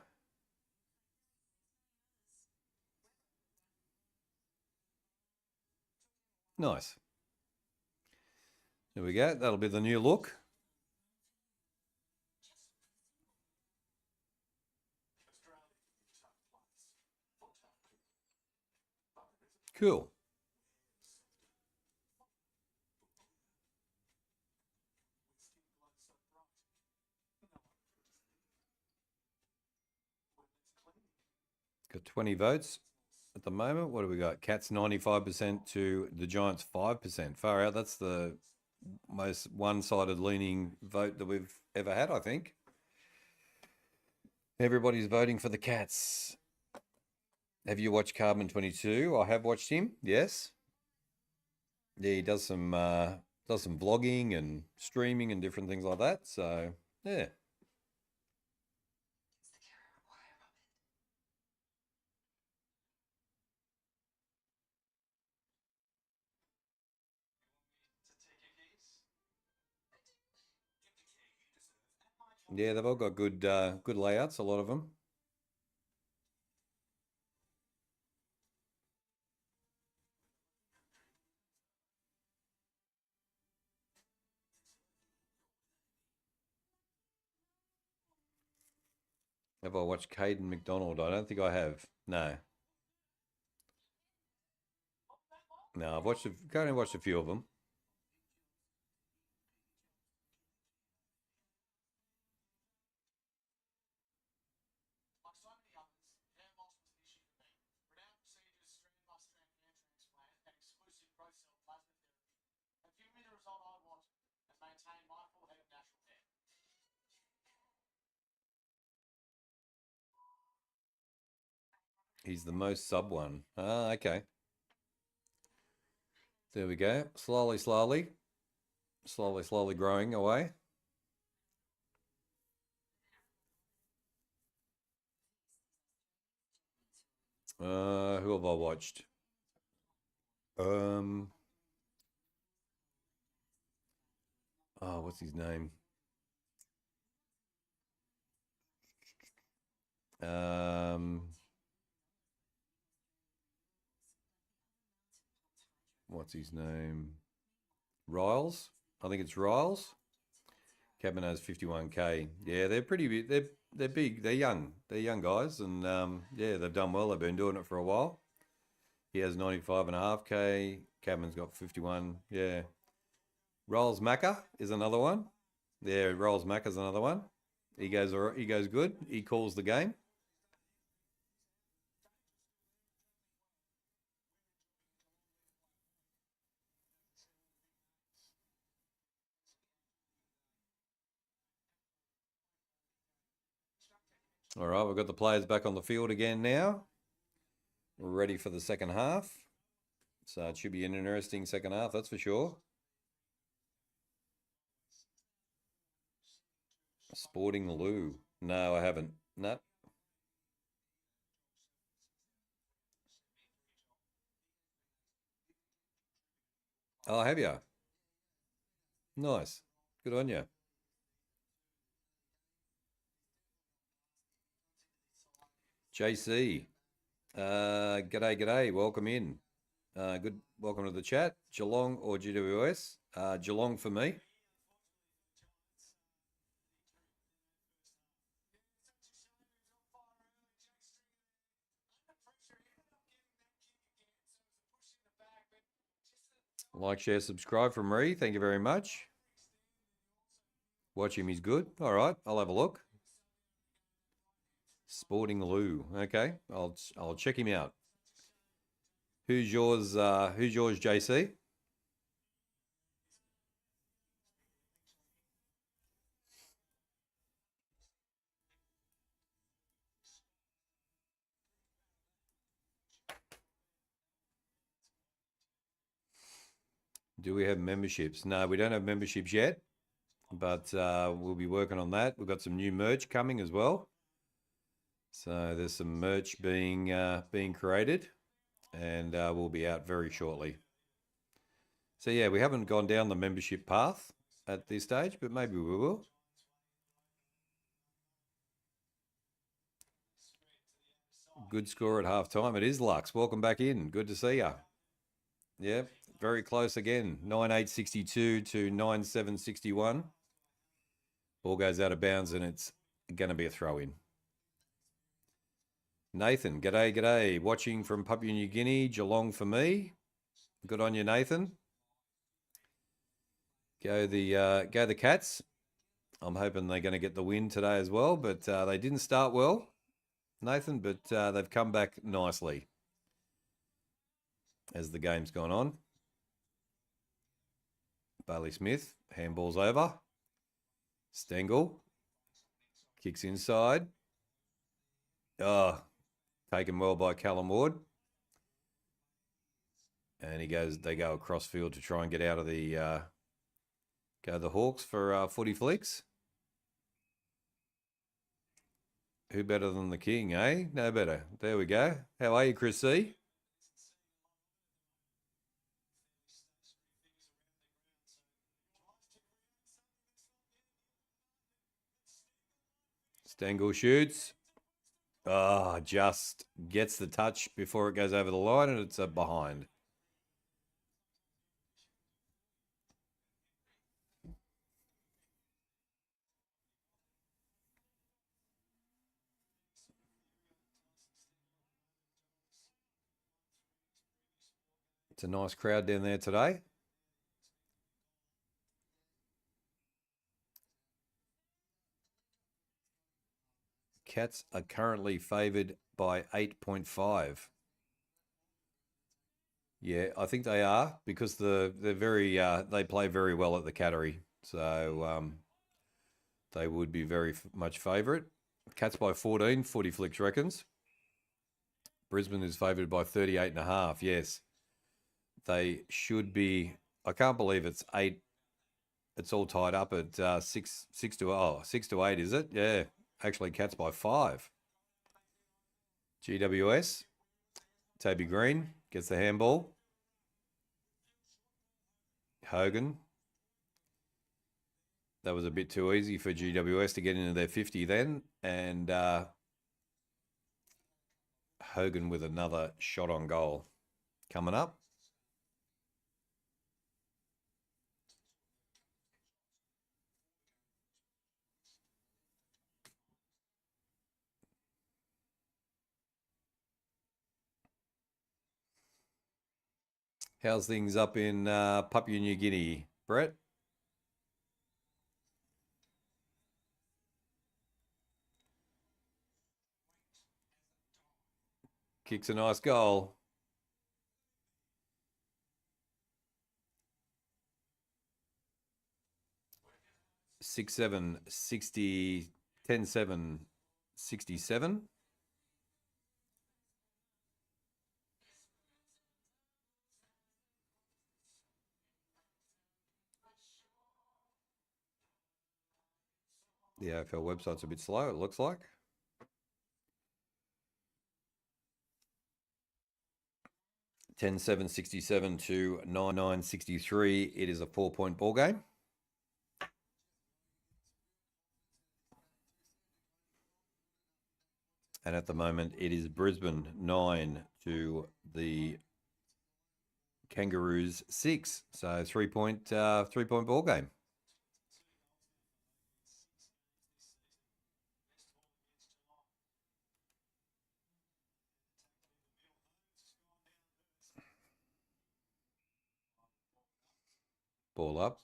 Nice. There we go. That'll be the new look. Cool. Got 20 votes at the moment. What do we got? Cats 95% to the Giants 5%. Far out. That's the most one-sided leaning vote that we've ever had, I think. Everybody's voting for the Cats. Have you watched Carbon 22? I have watched him. Yes. Yeah, he does some vlogging and streaming and different things like that. So yeah. Yeah, they've all got good good layouts, a lot of them. Have I watched Caden McDonald? I don't think I have. No. No, I've only watched a few of them. He's the most sub one. Ah, okay. There we go. Slowly growing away. Who have I watched? Oh, what's his name? What's his name? Riles? I think it's Riles. Cabin has 51K. Yeah, they're pretty big. They're big. They're young. They're young guys, and yeah, they've done well. They've been doing it for a while. He has 95.5K. Cabin's got 51. Yeah. Rolls Macca is another one. Yeah, Rolls Macca's another one. He goes good. He calls the game. All right, we've got the players back on the field again now. We're ready for the second half. So it should be an interesting second half, that's for sure. Sporting Lou. No, I haven't. No. Oh, have you? Nice. Good on you. JC. G'day. Welcome in. Good. Welcome to the chat. Geelong or GWS? Geelong for me. Like, share, subscribe from Ree. Thank you very much. Watch him. He's good. All right. I'll have a look. Sporting Lou. Okay. I'll check him out. Who's yours? Who's yours, JC? Do we have memberships? No, we don't have memberships yet, but we'll be working on that. We've got some new merch coming as well. So there's some merch being created, and will be out very shortly. So yeah, we haven't gone down the membership path at this stage, but maybe we will. Good score at halftime. It is Lux. Welcome back in. Good to see you. Yep, very close again. 9-8-62 to 9-7-61. Ball goes out of bounds, and it's going to be a throw-in. Nathan, g'day. Watching from Papua New Guinea, Geelong for me. Good on you, Nathan. Go the Cats. I'm hoping they're going to get the win today as well, but they didn't start well, Nathan, but they've come back nicely as the game's gone on. Bailey Smith, handball's over. Stengel kicks inside. Oh, taken well by Callum Ward. And they go across field to try and get out of the, go the Hawks for Footy Flicks. Who better than the King, eh? No better. There we go. How are you, Chris C? Stengel shoots. Oh, just gets the touch before it goes over the line, and it's a behind. It's a nice crowd down there today. Cats are currently favoured by 8.5. Yeah, I think they are because they're very they play very well at the Cattery, so they would be very much favourite. Cats by 14. Footy Flicks reckons. Brisbane is favoured by 38.5. Yes, they should be. I can't believe it's 8. It's all tied up at 6 to 8, is it? Yeah, actually, Cats by 5. GWS. Toby Green gets the handball. Hogan. That was a bit too easy for GWS to get into their 50 then. And Hogan with another shot on goal coming up. How's things up in Papua New Guinea, Brett? Kicks a nice goal. Six, 7, 60, 10, 7, 67. The AFL website's a bit slow, it looks like. $10,767 to $9,963. It is a 4-point ball game. And at the moment, it is Brisbane 9 to the Kangaroos 6. So 3-point ball game. Ball up.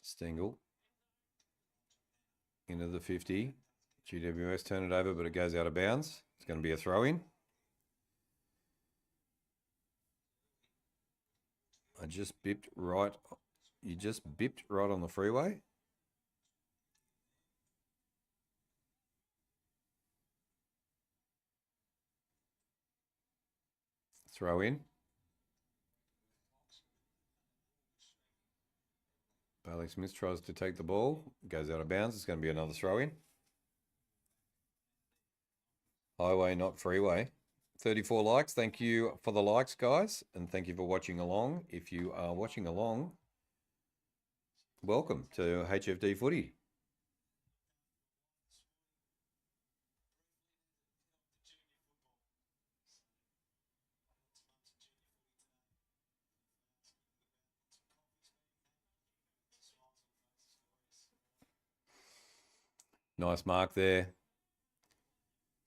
Stengel into the 50. GWS turn it over, but it goes out of bounds. It's going to be a throw-in. I just bipped right. You just bipped right on the freeway. Throw in. Bailey Smith tries to take the ball. Goes out of bounds. It's going to be another throw in. Highway, not freeway. 34 likes. Thank you for the likes, guys. And thank you for watching along. If you are watching along, welcome to HFD Footy. Nice mark there.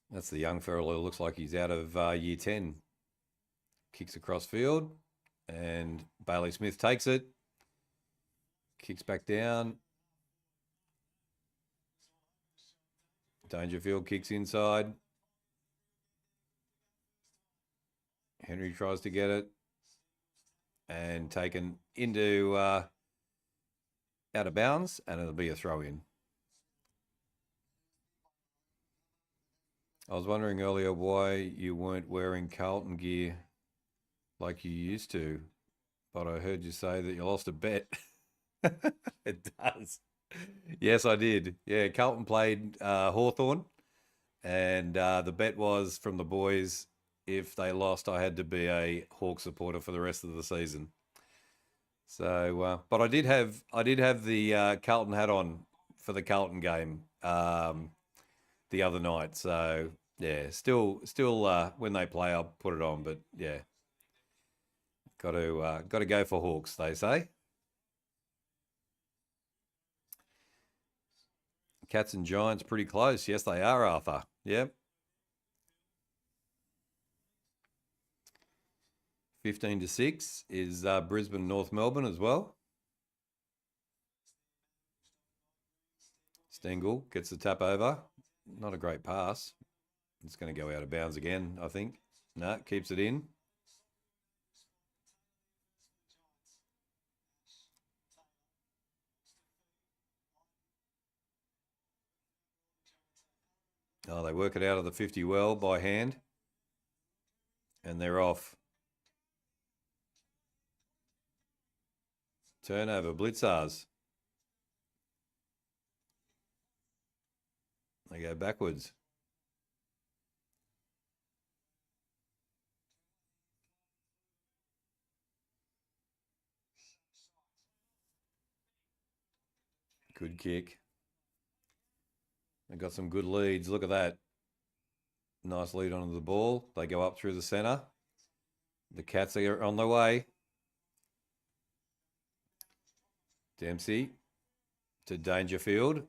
That's the young fella who looks like he's out of year 10. Kicks across field, and Bailey Smith takes it. Kicks back down. Dangerfield kicks inside. Henry tries to get it. And taken into out of bounds, and it'll be a throw in. I was wondering earlier why you weren't wearing Carlton gear like you used to, but I heard you say that you lost a bet. It does. Yes, I did. Yeah, Carlton played Hawthorn, and the bet was from the boys, if they lost, I had to be a Hawk supporter for the rest of the season. So, but I did have the Carlton hat on for the Carlton game the other night. So yeah, still when they play, I'll put it on. But yeah, got to go for Hawks, they say. Cats and Giants pretty close. Yes, they are, Arthur. Yep. 15-6 is Brisbane, North Melbourne as well. Stengel gets the tap over. Not a great pass. It's going to go out of bounds again, I think. No, keeps it in. Oh, they work it out of the 50 well by hand. And they're off. Turnover, Blitzars. They go backwards. Good kick. They got some good leads. Look at that. Nice lead onto the ball. They go up through the centre. The Cats are on their way. Dempsey to Dangerfield.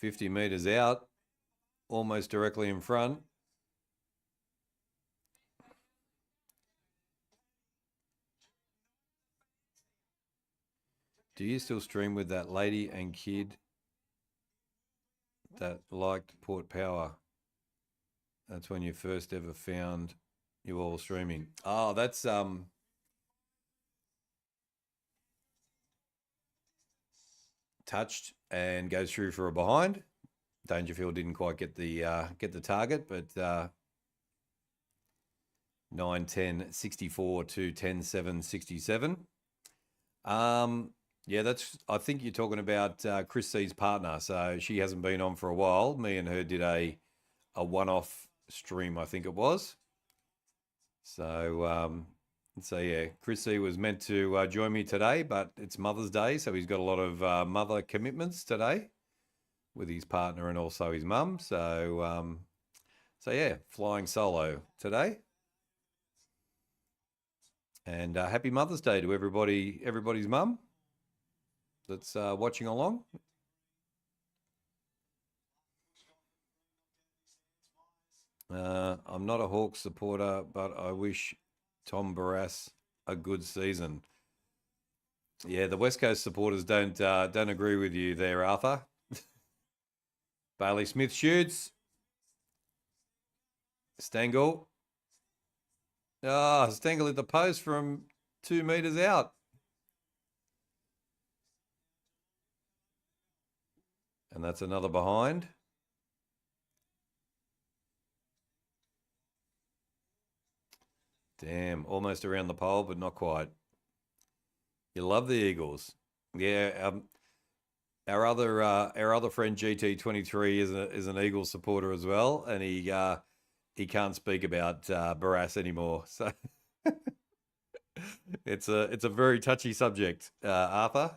$50 metres out, almost directly in front. Do you still stream with that lady and kid that liked Port Power? That's when you first ever found you all streaming. Oh, that's touched and goes through for a behind. Dangerfield didn't quite get the target, but 9-10, 64 to 10-7, 67. Yeah, that's. I think you're talking about Chris C's partner. So she hasn't been on for a while. Me and her did a one-off stream, I think it was. So yeah, Chris C was meant to join me today, but it's Mother's Day, so he's got a lot of mother commitments today with his partner and also his mum. So yeah, flying solo today. And happy Mother's Day to everybody's mum that's watching along. I'm not a Hawks supporter, but I wish Tom Barrass a good season. Yeah, the West Coast supporters don't agree with you there, Arthur. Bailey Smith shoots. Stengel. Stengel at the post from 2 metres out. And that's another behind. Damn, almost around the pole, but not quite. You love the Eagles. Yeah, our other friend GT23 is an Eagles supporter as well, and he can't speak about Barrass anymore. So it's a very touchy subject, Arthur.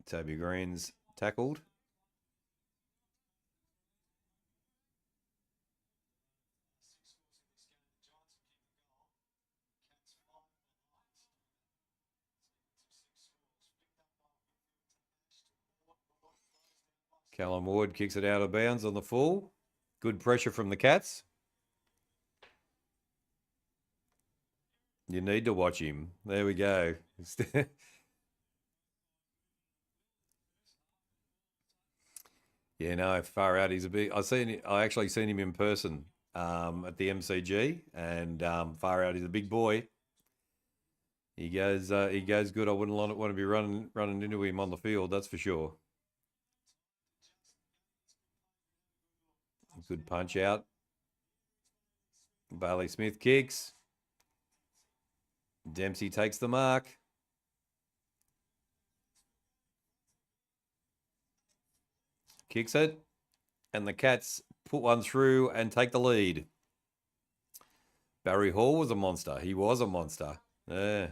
Toby Green's tackled. Callum Ward kicks it out of bounds on the full. Good pressure from the Cats. You need to watch him. There we go. Yeah, no, far out. He's a big. I actually seen him in person at the MCG, and far out. He's a big boy. He goes good. I wouldn't want to be running into him on the field. That's for sure. Good punch out. Bailey Smith kicks. Dempsey takes the mark. Kicks it. And the Cats put one through and take the lead. Barry Hall was a monster. He was a monster. Yeah.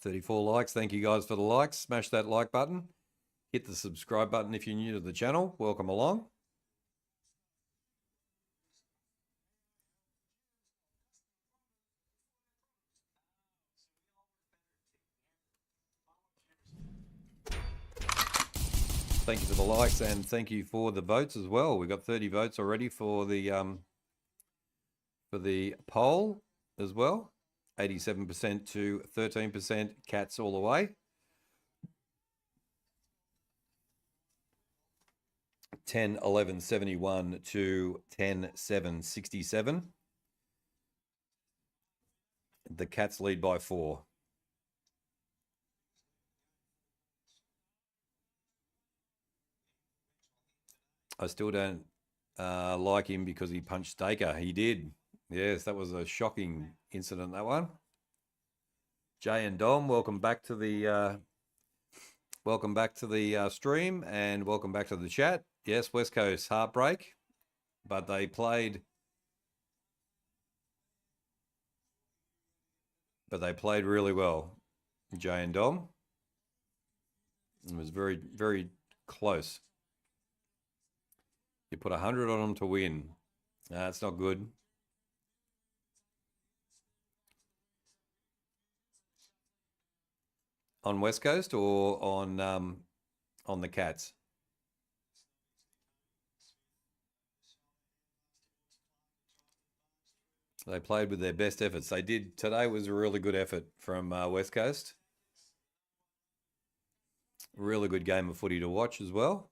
$34 likes. Thank you guys for the likes. Smash that like button. Hit the subscribe button if you're new to the channel. Welcome along. Thank you for the likes and thank you for the votes as well. We've got 30 votes already for the poll as well. 87% to 13%. Cats all the way. 10-11-71 to 10-7-67. The Cats lead by 4. I still don't like him because he punched Staker. He did. Yes, that was a shocking incident, that one. Jay and Dom, welcome back to the stream and welcome back to the chat. Yes, West Coast heartbreak, but they played really well. Jay and Dom. It was very, very close. You put 100 on them to win. That's not good. On West Coast or on the Cats? They played with their best efforts. They did. Today was a really good effort from West Coast. Really good game of footy to watch as well.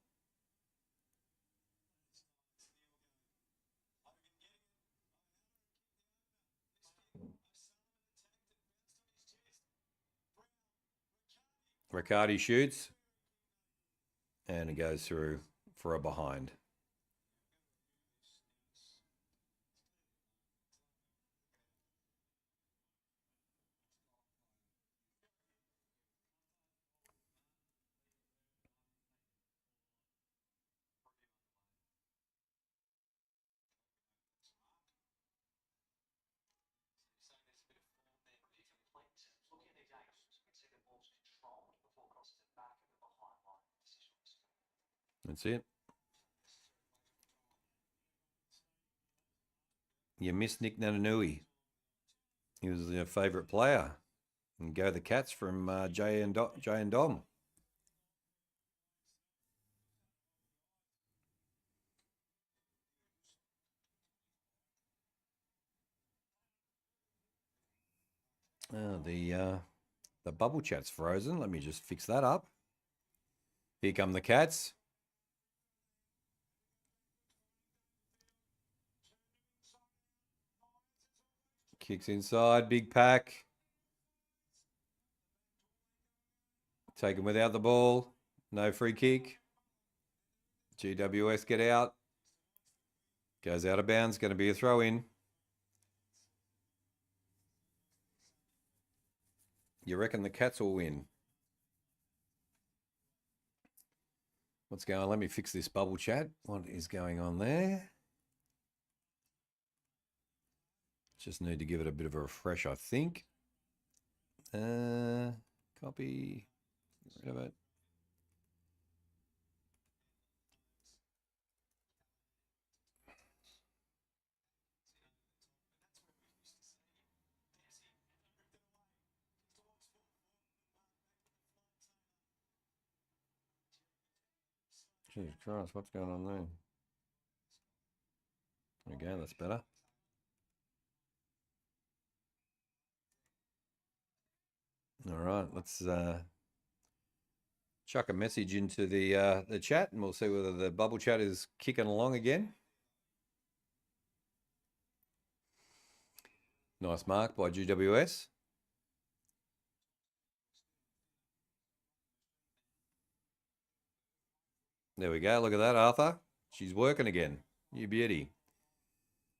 Riccardi shoots and it goes through for a behind. That's it. You missed Nick Nananui. He was your favourite player. And go the Cats from Jay and Dom. The bubble chat's frozen. Let me just fix that up. Here come the Cats. Kicks inside, big pack. Taken without the ball. No free kick. GWS get out. Goes out of bounds. Going to be a throw in. You reckon the Cats will win? What's going on? Let me fix this bubble chat. What is going on there? Just need to give it a bit of a refresh, I think. Copy. Get rid of it. Jesus Christ, what's going on there? There we go, that's better. All right, let's chuck a message into the chat, and we'll see whether the bubble chat is kicking along again. Nice mark by GWS. There we go. Look at that, Arthur. She's working again. You beauty.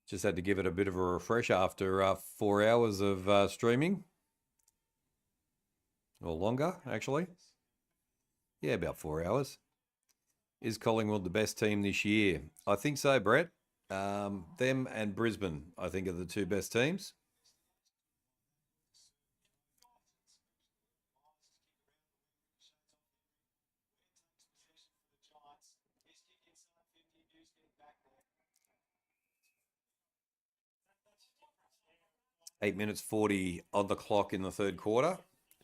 Just had to give it a bit of a refresh after 4 hours of streaming. Or longer, actually. Yeah, about 4 hours. Is Collingwood the best team this year? I think so, Brett. Them and Brisbane, I think, are the two best teams. Eight minutes 40 on the clock in the third quarter.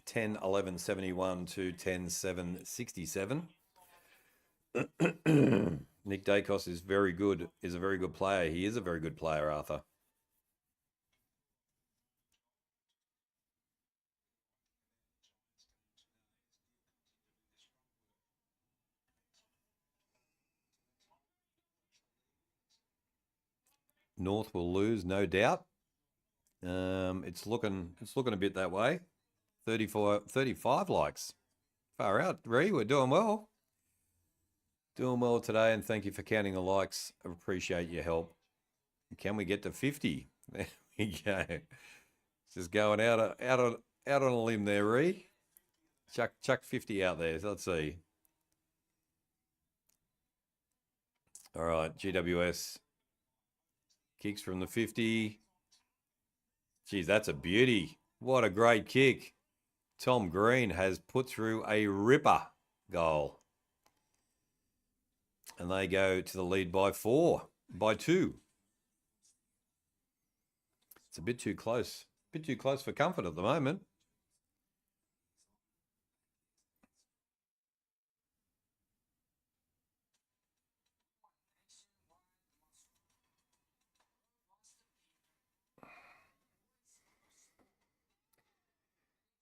10-11-71 to 10-7-67. Nick Dacos is very good, is a very good player. He is a very good player, Arthur. North will lose, no doubt. It's looking a bit that way. 35 likes. Far out, Ree. We're doing well. Doing well today, and thank you for counting the likes. I appreciate your help. Can we get to 50? There we go. Just going out on a limb there, Ree. Chuck 50 out there. Let's see. All right, GWS kicks from the 50. Geez, that's a beauty. What a great kick. Tom Green has put through a ripper goal. And they go to the lead by 2. It's a bit too close. A bit too close for comfort at the moment.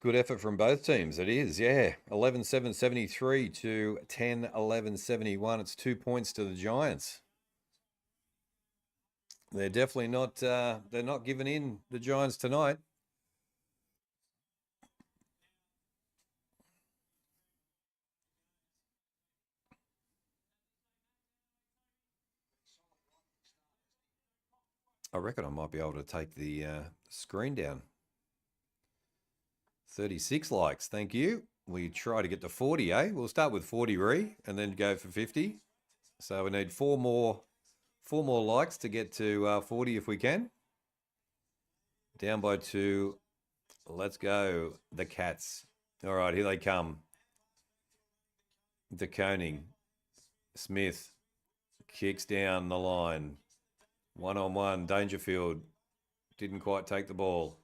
Good effort from both teams. It is, yeah. 11-7-73 to 10-11-71. It's 2 points to the Giants. They're definitely not. They're not giving in, the Giants, tonight. I reckon I might be able to take the screen down. 36 likes, thank you. We try to get to 40, eh? We'll start with 40, Ree, and then go for 50. So we need four more likes to get to 40 if we can. Down by 2. Let's go, the Cats. All right, here they come. De Koning. Smith kicks down the line. 1-on-1, Dangerfield. Didn't quite take the ball.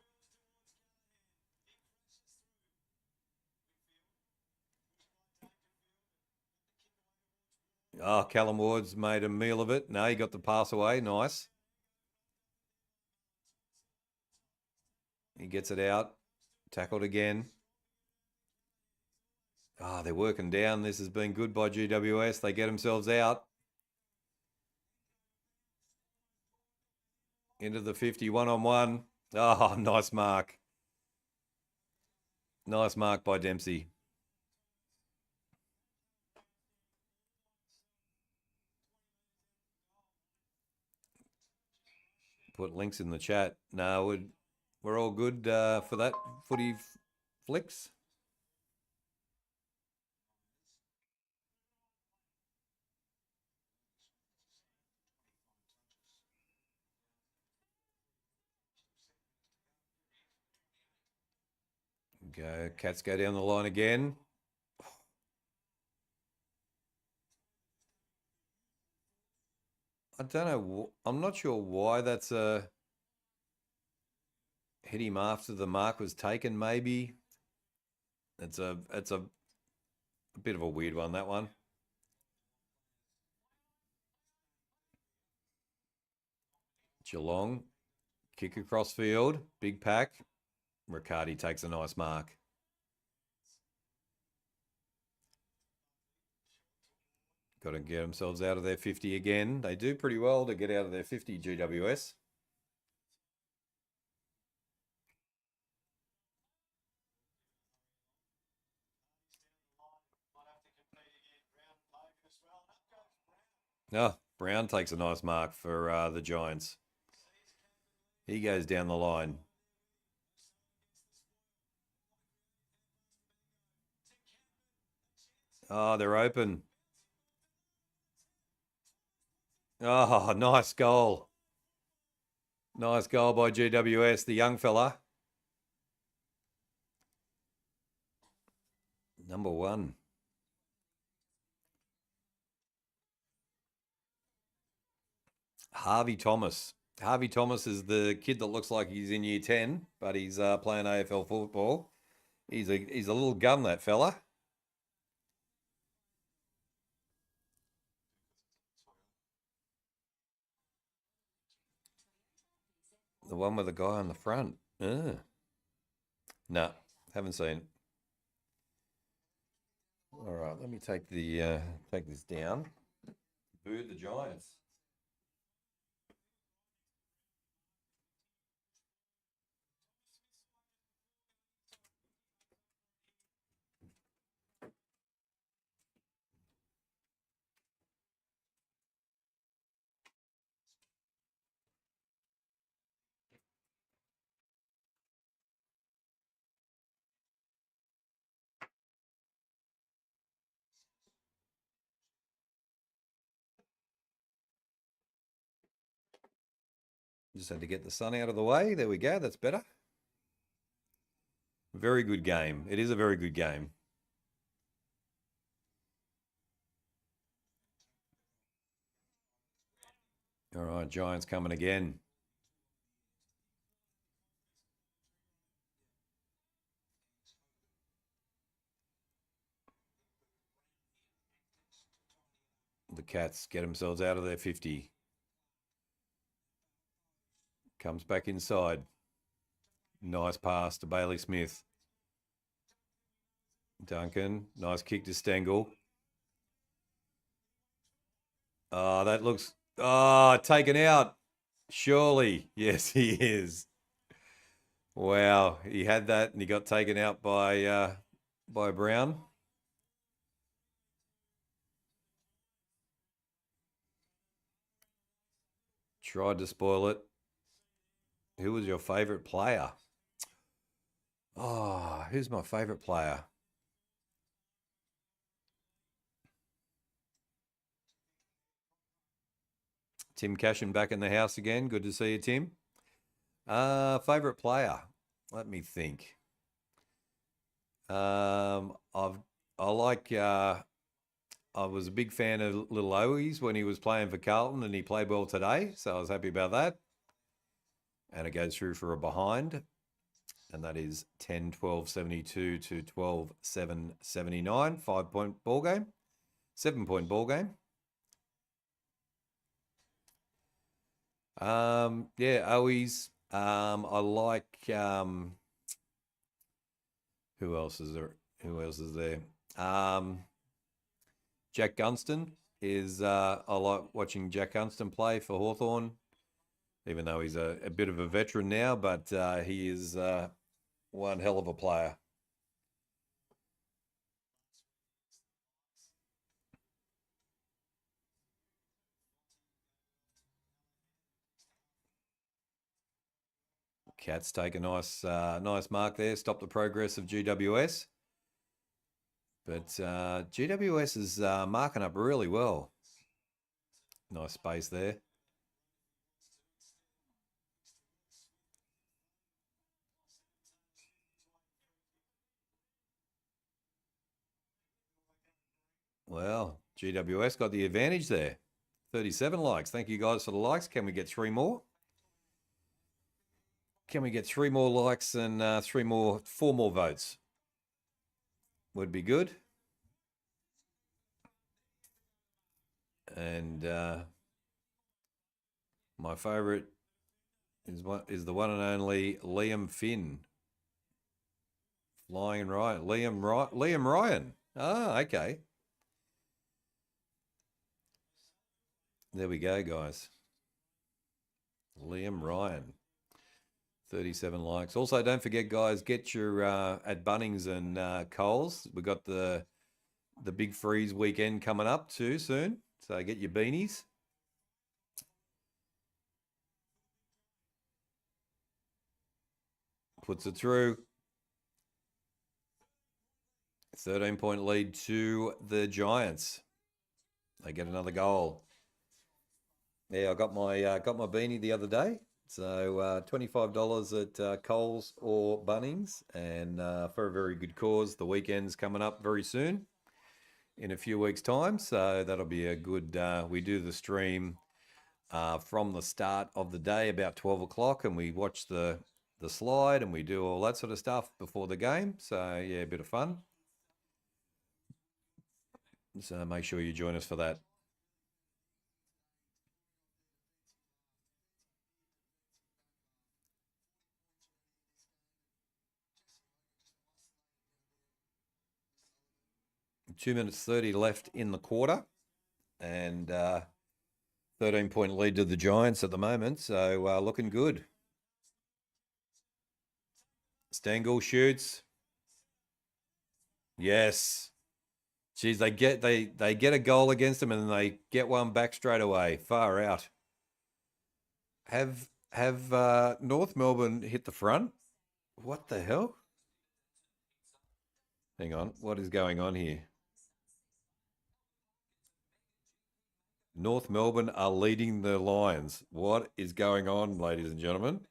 Oh, Callum Ward's made a meal of it. No, he got the pass away. Nice. He gets it out. Tackled again. Ah, they're working down. This has been good by GWS. They get themselves out. Into the 50, 1-on-1. Oh, nice mark. Nice mark by Dempsey. Put links in the chat. No, we're all good for that footy flicks. Go, Cats go down the line again. I don't know. I'm not sure why that's hit him after the mark was taken. Maybe it's a bit of a weird one, that one. Geelong kick across field, big pack. Riccardi takes a nice mark. Got to get themselves out of their 50 again. They do pretty well to get out of their 50, GWS. Oh, Brown takes a nice mark for the Giants. He goes down the line. Oh, they're open. Oh, nice goal. Nice goal by GWS, the young fella. Number 1. Harvey Thomas. Harvey Thomas is the kid that looks like he's in year 10, but he's playing AFL football. He's a little gun, that fella. The one with the guy on the front. No, haven't seen. All right, let me take this down. Boo the Giants. Just had to get the sun out of the way. There we go. That's better. Very good game. It is a very good game. All right, Giants coming again. The Cats get themselves out of their 50. Comes back inside. Nice pass to Bailey Smith. Duncan, nice kick to Stengel. Oh, that looks... Oh, taken out. Surely. Yes, he is. Wow, he had that and he got taken out by Brown. Tried to spoil it. Who was your favourite player? Oh, who's my favourite player? Tim Cashin back in the house again. Good to see you, Tim. Favourite player? Let me think. I was a big fan of Little Owies when he was playing for Carlton, and he played well today, so I was happy about that. And it goes through for a behind, and that is 10-12-72 to 12-7-79. 5-point ball game. 7-point ball game. Yeah, Owies. I like who else is there? Jack Gunston is I like watching Jack Gunston play for Hawthorn, even though he's a bit of a veteran now, but he is one hell of a player. Cats take a nice mark there, stop the progress of GWS. But GWS is marking up really well. Nice space there. Well, GWS got the advantage there. 37 likes. Thank you guys for the likes. Can we get 3 more? Can we get 3 more likes and 4 more votes? Would be good. And my favourite is the one and only Liam Finn. Flying right. Liam Ryan. Ah, okay. There we go, guys. Liam Ryan, 37 likes. Also, don't forget, guys, get your at Bunnings and Coles. We've got the big freeze weekend coming up too soon. So get your beanies. Puts it through. 13-point lead to the Giants. They get another goal. Yeah, I got my beanie the other day. So $25 at Coles or Bunnings, and for a very good cause. The weekend's coming up very soon, in a few weeks' time. So that'll be a good. We do the stream from the start of the day, about 12 o'clock, and we watch the slide and we do all that sort of stuff before the game. So yeah, a bit of fun. So make sure you join us for that. Two minutes 30 left in the quarter, and 13-point lead to the Giants at the moment. So looking good. Stengel shoots. Yes. Geez, they get a goal against them and then they get one back straight away. Far out. Have North Melbourne hit the front? What the hell? Hang on. What is going on here? North Melbourne are leading the Lions. What is going on, ladies and gentlemen?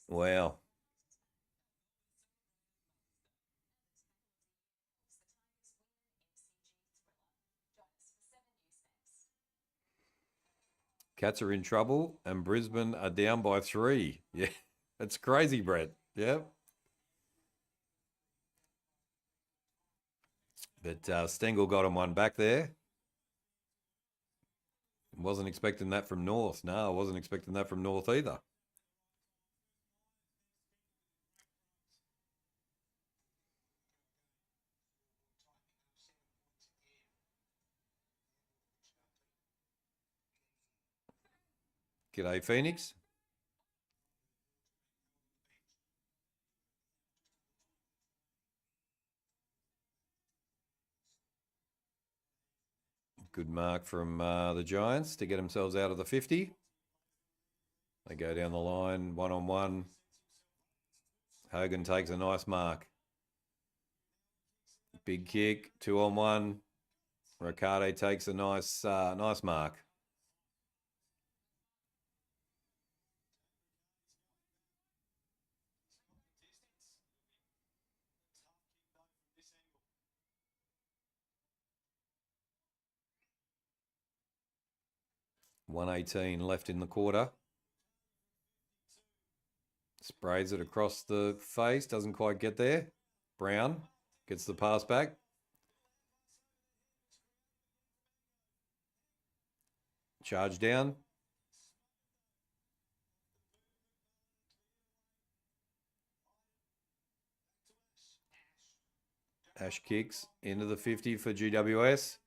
Wow. Cats are in trouble and Brisbane are down by 3. Yeah, that's crazy, Brett. Yeah. But Stengel got him one back there. Wasn't expecting that from North. No, I wasn't expecting that from North either. G'day, Phoenix. Good mark from the Giants to get themselves out of the 50. They go down the line, one-on-one. Hogan takes a nice mark. Big kick, 2-on-1. Riccardo takes a nice mark. $1.18 left in the quarter. Sprays it across the face, doesn't quite get there. Brown gets the pass back. Charge down. Ash kicks into the 50 for GWS.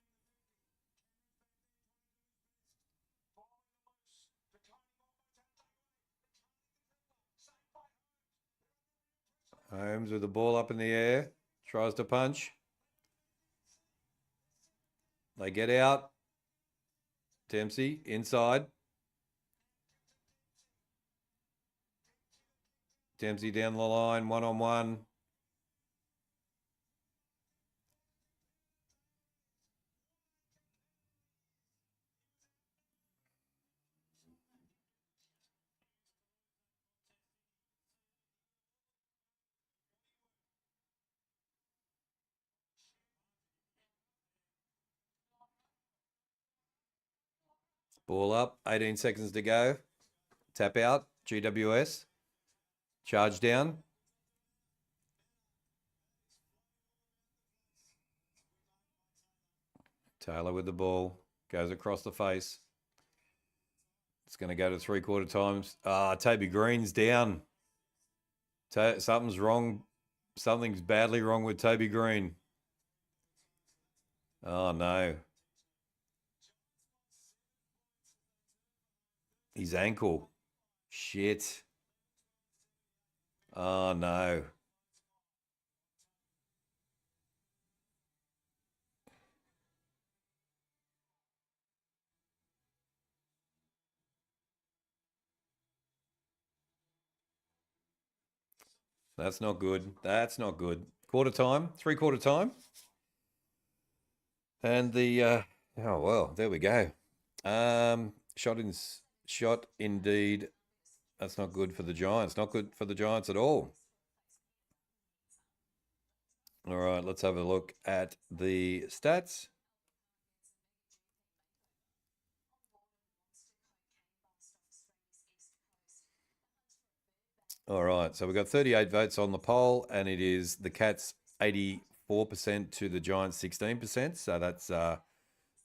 Holmes with the ball up in the air. Tries to punch. They get out. Dempsey inside. Dempsey down the line, one-on-one. Ball up, 18 seconds to go. Tap out, GWS. Charge down. Taylor with the ball. Goes across the face. It's going to go to 3/4 times. Toby Green's down. Something's wrong. Something's badly wrong with Toby Green. Oh, no. His ankle. Shit. Oh, no. That's not good. That's not good. Quarter time, 3/4 time. And the oh well, there we go. Shot indeed. That's not good for the Giants. Not good for the Giants at all. All right, let's have a look at the stats. All right, so we've got 38 votes on the poll, and it is the Cats 84% to the Giants 16%. So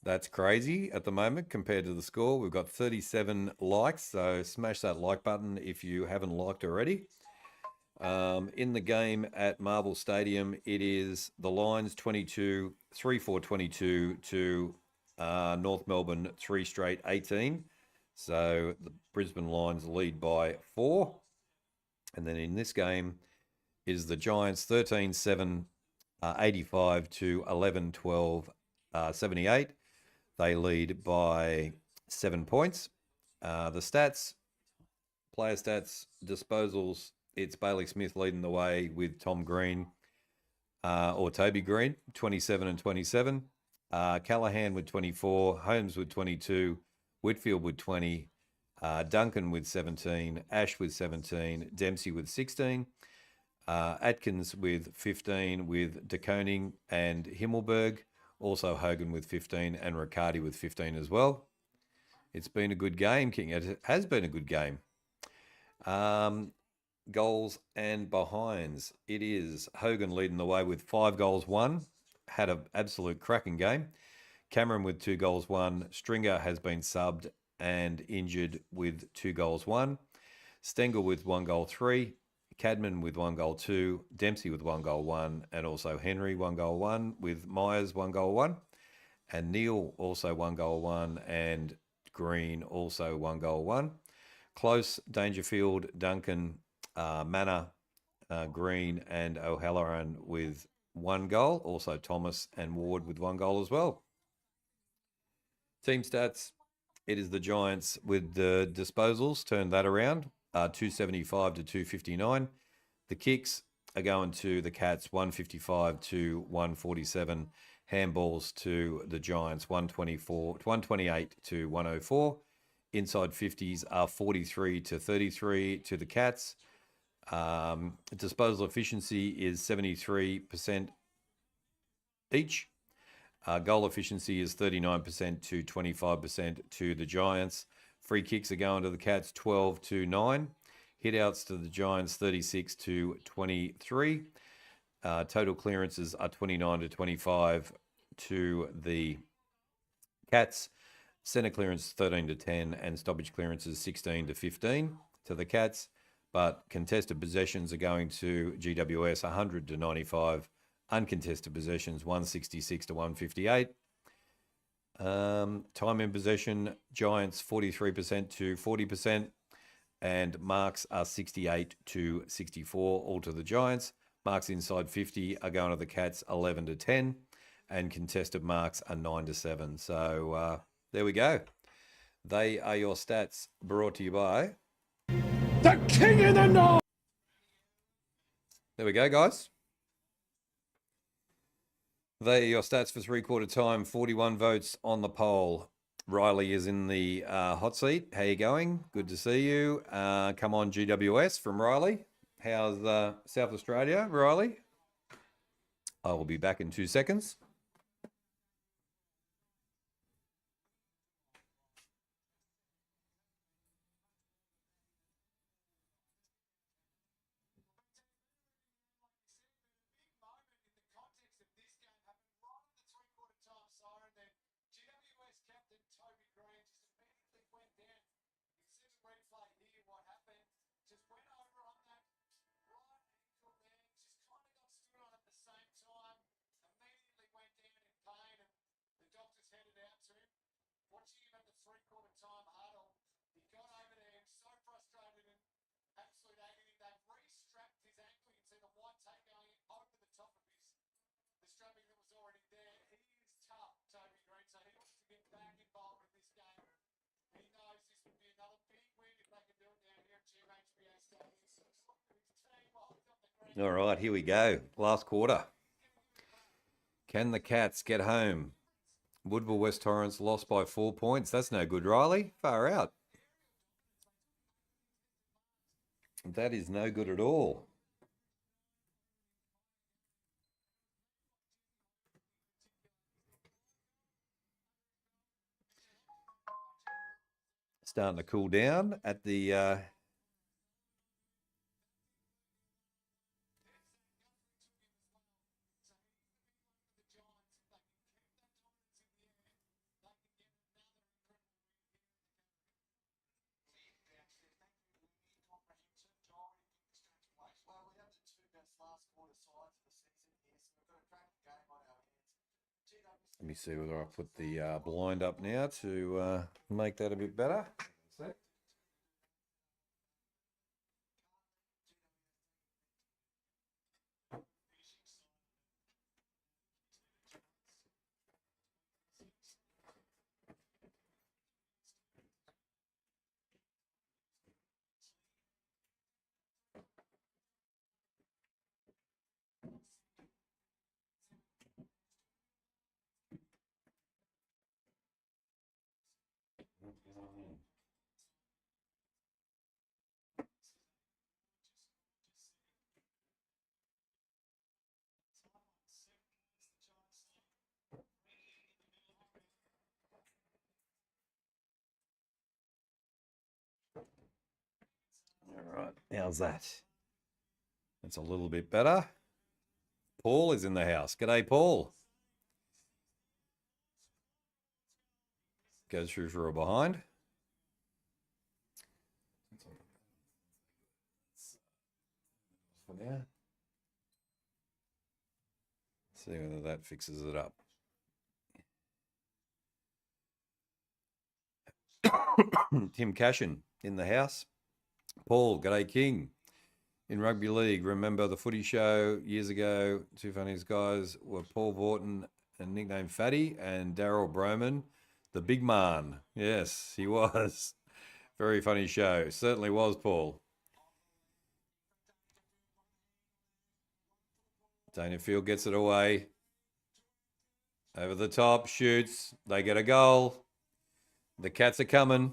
that's crazy at the moment compared to the score. We've got 37 likes, so smash that like button if you haven't liked already. In the game at Marvel Stadium, it is the Lions 22, 3-4-22 to North Melbourne 3 straight 18. So the Brisbane Lions lead by 4. And then in this game is the Giants 13-7, 85 to 11-12, 78. They lead by 7 points. The stats, player stats, disposals, it's Bailey Smith leading the way with Tom Green or Toby Green, 27 and 27. Callahan with 24, Holmes with 22, Whitfield with 20, Duncan with 17, Ash with 17, Dempsey with 16, Atkins with 15, with De Koning and Himmelberg, also Hogan with 15, and Riccardi with 15 as well. It's been a good game, King. It has been a good game. Goals and behinds. It is Hogan leading the way with 5 goals, 1. Had an absolute cracking game. Cameron with 2 goals, 1. Stringer has been subbed and injured with 2 goals, 1. Stengel with 1 goal, 3. Cadman with 1 goal, 2. Dempsey with 1 goal, 1. And also Henry 1 goal, 1. With Myers 1 goal, 1. And Neil also 1 goal, 1. And Green also 1 goal, 1. Close, Dangerfield, Duncan, Manor, Green, and O'Halloran with 1 goal. Also Thomas and Ward with 1 goal as well. Team stats, it is the Giants with the disposals, turned that around, 275 to 259. The kicks are going to the Cats, 155 to 147. Handballs to the Giants, 128 to 104. Inside 50s are 43 to 33 to the Cats. Disposal efficiency is 73% each. Goal efficiency is 39% to 25% to the Giants. Free kicks are going to the Cats, 12 to 9. Hitouts to the Giants, 36 to 23. Total clearances are 29 to 25 to the Cats. Centre clearance 13 to 10, and stoppage clearances 16 to 15 to the Cats. But contested possessions are going to GWS, 100 to 95. Uncontested possessions, 166 to 158. Time in possession, Giants 43% to 40. And marks are 68 to 64, all to the Giants. Marks inside 50 are going to the Cats, 11 to 10. And contested marks are 9 to 7. So there we go. They are your stats, brought to you by The King in the North! There we go, guys. They are your stats for 3/4 time. 41 votes on the poll. Riley is in the hot seat. How you going? Good to see you. Come on, GWS from Riley. How's South Australia, Riley? I will be back in 2 seconds. All right, here we go. Last quarter. Can the Cats get home? Woodville West Torrens lost by 4 points. That's no good, Riley. Far out. That is no good at all. Starting to cool down at the let me see whether I put the blind up now to make that a bit better. All right, how's that? That's a little bit better. Paul is in the house. G'day, Paul. Goes through for a behind. For now. See whether that fixes it up. Tim Cashin in the house. Paul, g'day, King. In rugby league, remember the footy show years ago? Two funniest guys were Paul Vorton and nicknamed Fatty, and Daryl Broman, the big man. Yes, he was. Very funny show. Certainly was, Paul. Dangerfield gets it away. Over the top, shoots. They get a goal. The Cats are coming.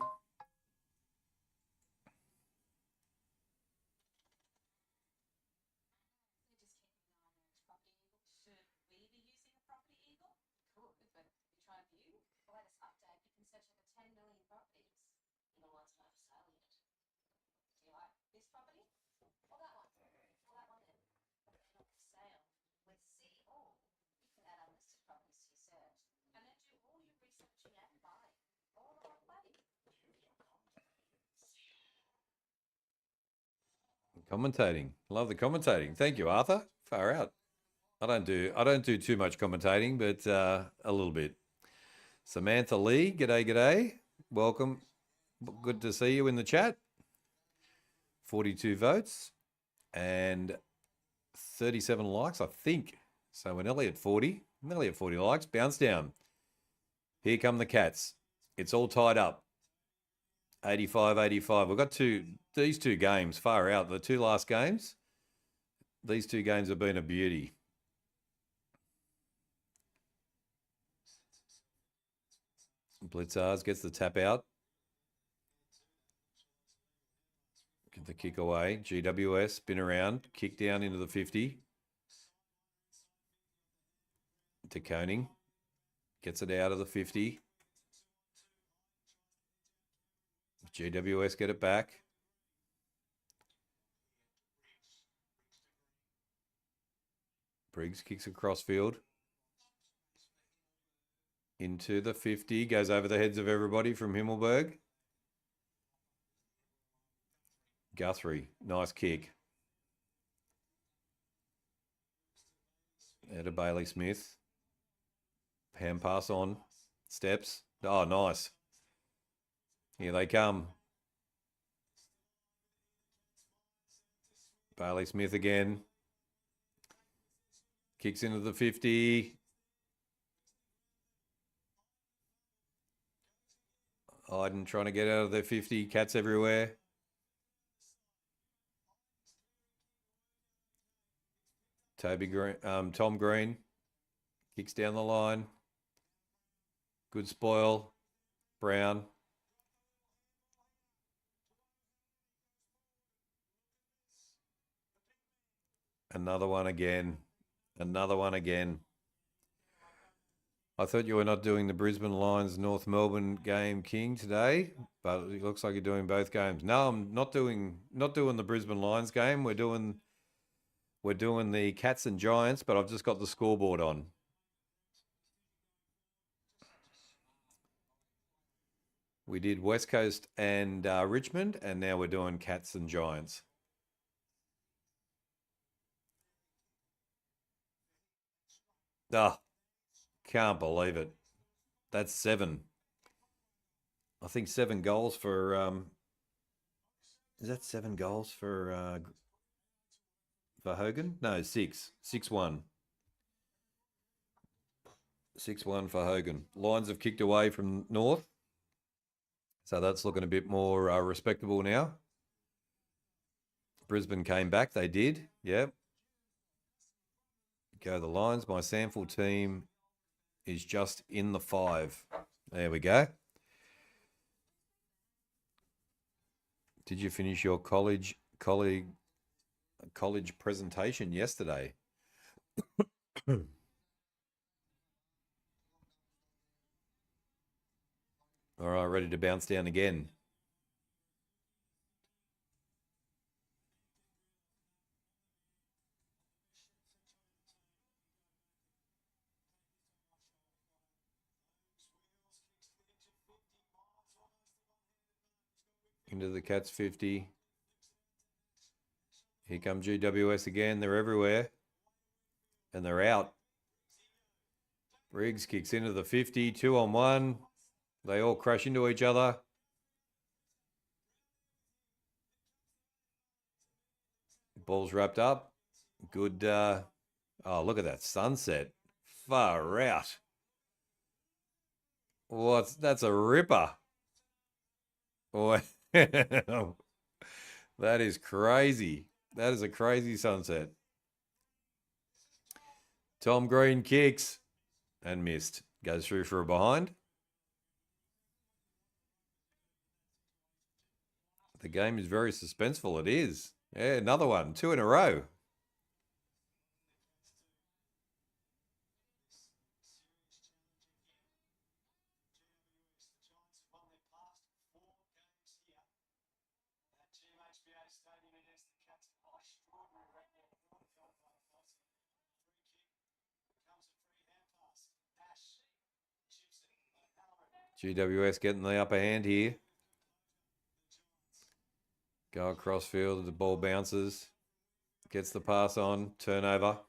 Commentating. Love the commentating. Thank you, Arthur. Far out. I don't do too much commentating, but a little bit. Samantha Lee, g'day. Welcome. Good to see you in the chat. 42 votes and 37 likes, I think. So we're nearly at 40. Nearly at 40 likes. Bounce down. Here come the Cats. It's all tied up. 85-85. We've got these two games far out. The two last games. These two games have been a beauty. Blitzars gets the tap out. Get the kick away. GWS spin around. Kick down into the 50. To Koning. Gets it out of the 50. GWS get it back. Briggs kicks across field. Into the 50. Goes over the heads of everybody from Himmelberg. Guthrie. Nice kick. Out of Bailey Smith. Hand pass on. Steps. Oh, nice. Here they come. Bailey Smith again. Kicks into the 50. Iden trying to get out of their 50. Cats everywhere. Tom Green kicks down the line. Good spoil. Brown. Another one again. Another one again. I thought you were not doing the Brisbane Lions North Melbourne game, King, today, but it looks like you're doing both games. No, I'm not doing the Brisbane Lions game. We're doing the Cats and Giants, but I've just got the scoreboard on. We did West Coast and Richmond, and now we're doing Cats and Giants. Can't believe it. That's 7. I think 7 goals for. Is that 7 goals for Hogan? No, 6. 6-1. 6-1 for Hogan. Lions have kicked away from North. So that's looking a bit more respectable now. Brisbane came back. They did. Yep. Go the Lions. My sample team is just in the 5. There we go. Did you finish your college presentation yesterday? All right, ready to bounce down again. Into the Cats 50. Here come GWS again. They're everywhere. And they're out. Briggs kicks into the 50. 2-on-1. They all crash into each other. Ball's wrapped up. Good. Oh, look at that sunset. Far out. That's a ripper. Oh, that is crazy. That is a crazy sunset. Tom Green kicks and missed. Goes through for a behind. The game is very suspenseful. It is. Yeah, another one. 2 in a row. GWS getting the upper hand here. Go across field, the ball bounces. Gets the pass on. Turnover.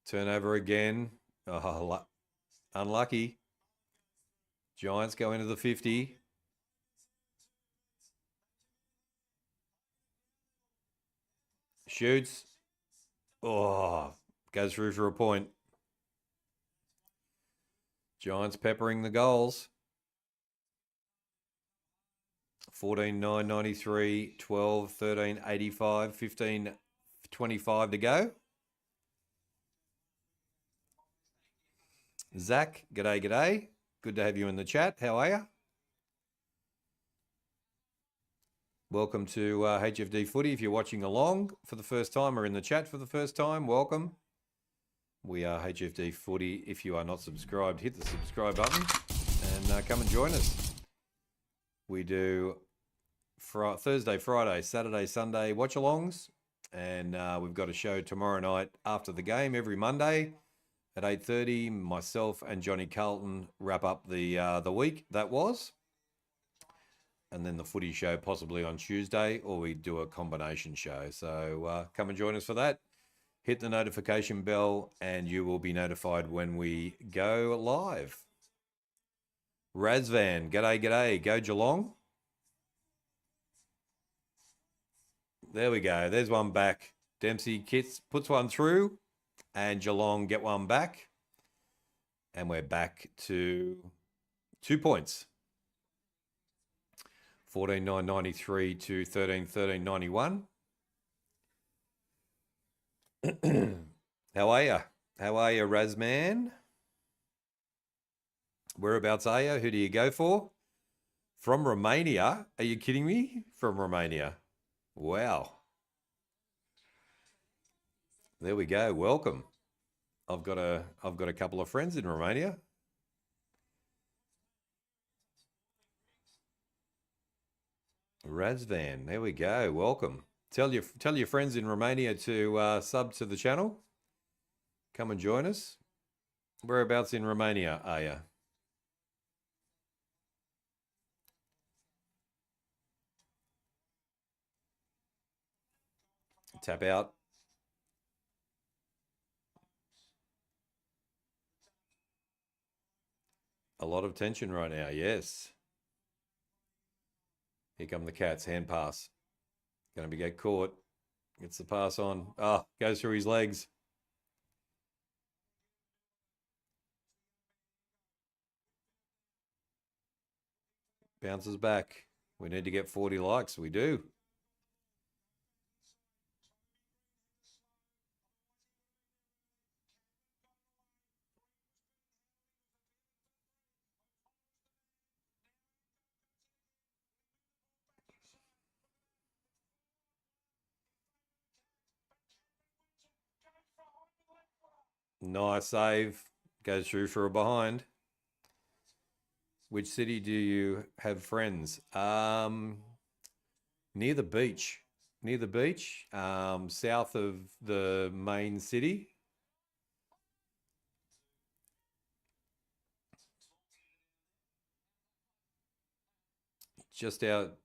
Turnover again. Oh, unlucky. Giants go into the 50. Shoots. Oh, goes through for a point. Giants peppering the goals. 14-9-93, 12-13-85, 15-25 to go. Zach, g'day. Good to have you in the chat. How are you? Welcome to HFD Footy. If you're watching along for the first time or in the chat for the first time, welcome. We are HFD Footy. If you are not subscribed, hit the subscribe button and come and join us. We do Thursday, Friday, Saturday, Sunday watch-alongs, and we've got a show tomorrow night after the game every Monday at 8:30. Myself and Johnny Carlton wrap up the week that was, and then the footy show possibly on Tuesday, or we do a combination show. So come and join us for that. Hit the notification bell, and you will be notified when we go live. Razvan, g'day. Go Geelong. There we go. There's one back. Dempsey puts one through, and Geelong get one back. And we're back to 2 points. 14-9-93 to 13-13-91. How are you? How are you, Razman? Whereabouts are you? Who do you go for? From Romania? Are you kidding me? From Romania. Wow. There we go. Welcome. I've got a couple of friends in Romania. Razvan, there we go. Welcome. Tell your friends in Romania to sub to the channel. Come and join us. Whereabouts in Romania are you? Tap out. A lot of tension right now, yes. Here come the Cats, hand pass. Going to get caught. Gets the pass on. Oh, goes through his legs. Bounces back. We need to get 40 likes. We do. Nice save. Goes through for a behind. Which city do you have friends? Near the beach. Near the beach, south of the main city. Just outside.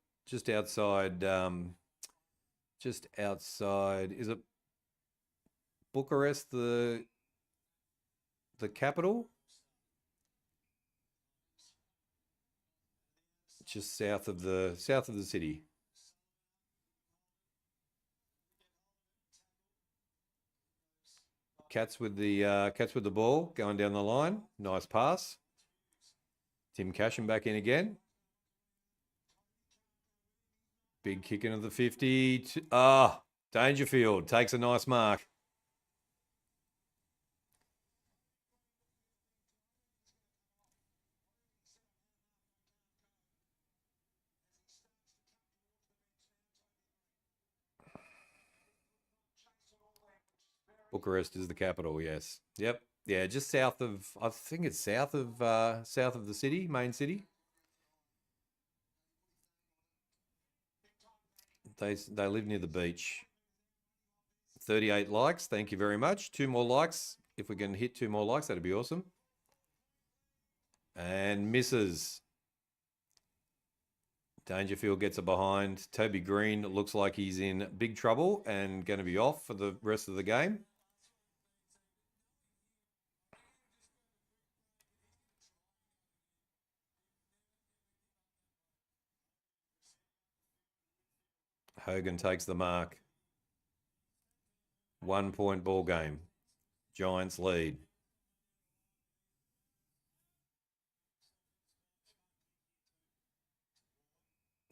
Is it Bucharest, the capital? Just south of the city. Cats with the ball going down the line. Nice pass. Tim Cashin back in again. Big kick into the 50. Dangerfield takes a nice mark. Bucharest is the capital, yes. Yep. Yeah, just south of, I think it's south of the city, main city. They live near the beach. 38 likes. Thank you very much. 2 more likes. If we can hit 2 more likes, that'd be awesome. And misses. Dangerfield gets a behind. Toby Green looks like he's in big trouble and going to be off for the rest of the game. Hogan takes the mark. 1 point ball game. Giants lead.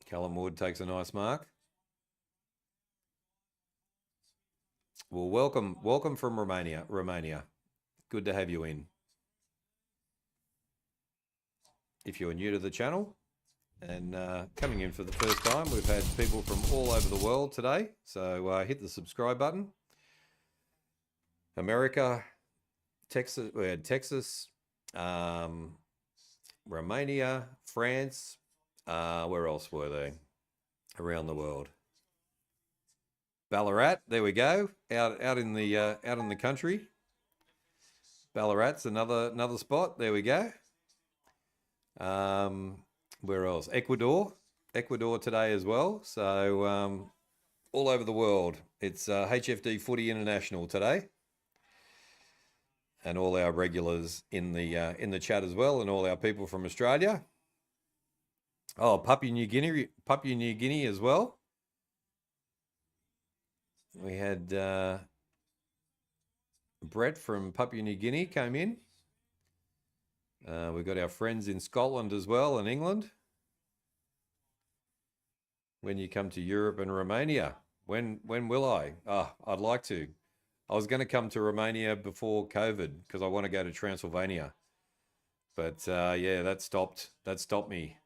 Callum Wood takes a nice mark. Well, welcome from Romania. Good to have you in. If you're new to the channel and coming in for the first time, we've had people from all over the world today. So hit the subscribe button. America, Texas, we had Texas, Romania, France. Where else were they? Around the world. Ballarat, there we go. Out in the country. Ballarat's another spot. There we go. Where else? Ecuador today as well. So all over the world. It's HFD Footy International today. And all our regulars in the chat as well, and all our people from Australia. Oh, Papua New Guinea as well. We had Brett from Papua New Guinea came in. We've got our friends in Scotland as well, and England. When you come to Europe and Romania, when will I? I'd like to. I was going to come to Romania before COVID because I want to go to Transylvania. But yeah, that stopped me.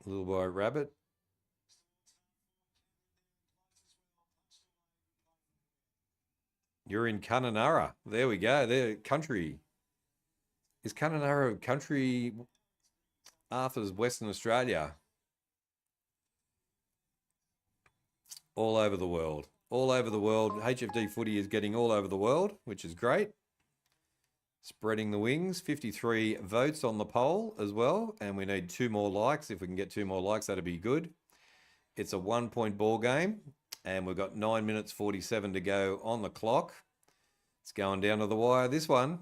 Little White Rabbit. You're in Kununurra. There we go. There, country. Is Kununurra country? Arthur's Western Australia. All over the world. All over the world. HFD Footy is getting all over the world, which is great. Spreading the wings. 53 votes on the poll as well. And we need 2 more likes. If we can get 2 more likes, that'd be good. It's a 1-point ball game. And we've got 9 minutes 47 to go on the clock. It's going down to the wire, this one.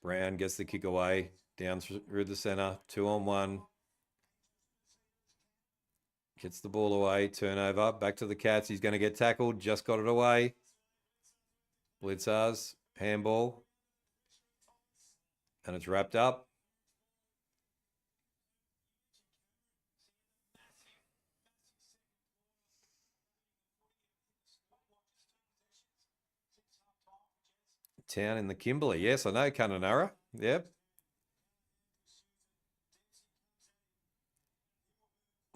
Brown gets the kick away, down through the centre, 2-on-1. Gets the ball away, turnover, back to the Cats. He's going to get tackled, just got it away. Blitzers, handball. And it's wrapped up. Town in the Kimberley. Yes, I know Kununurra. Yep.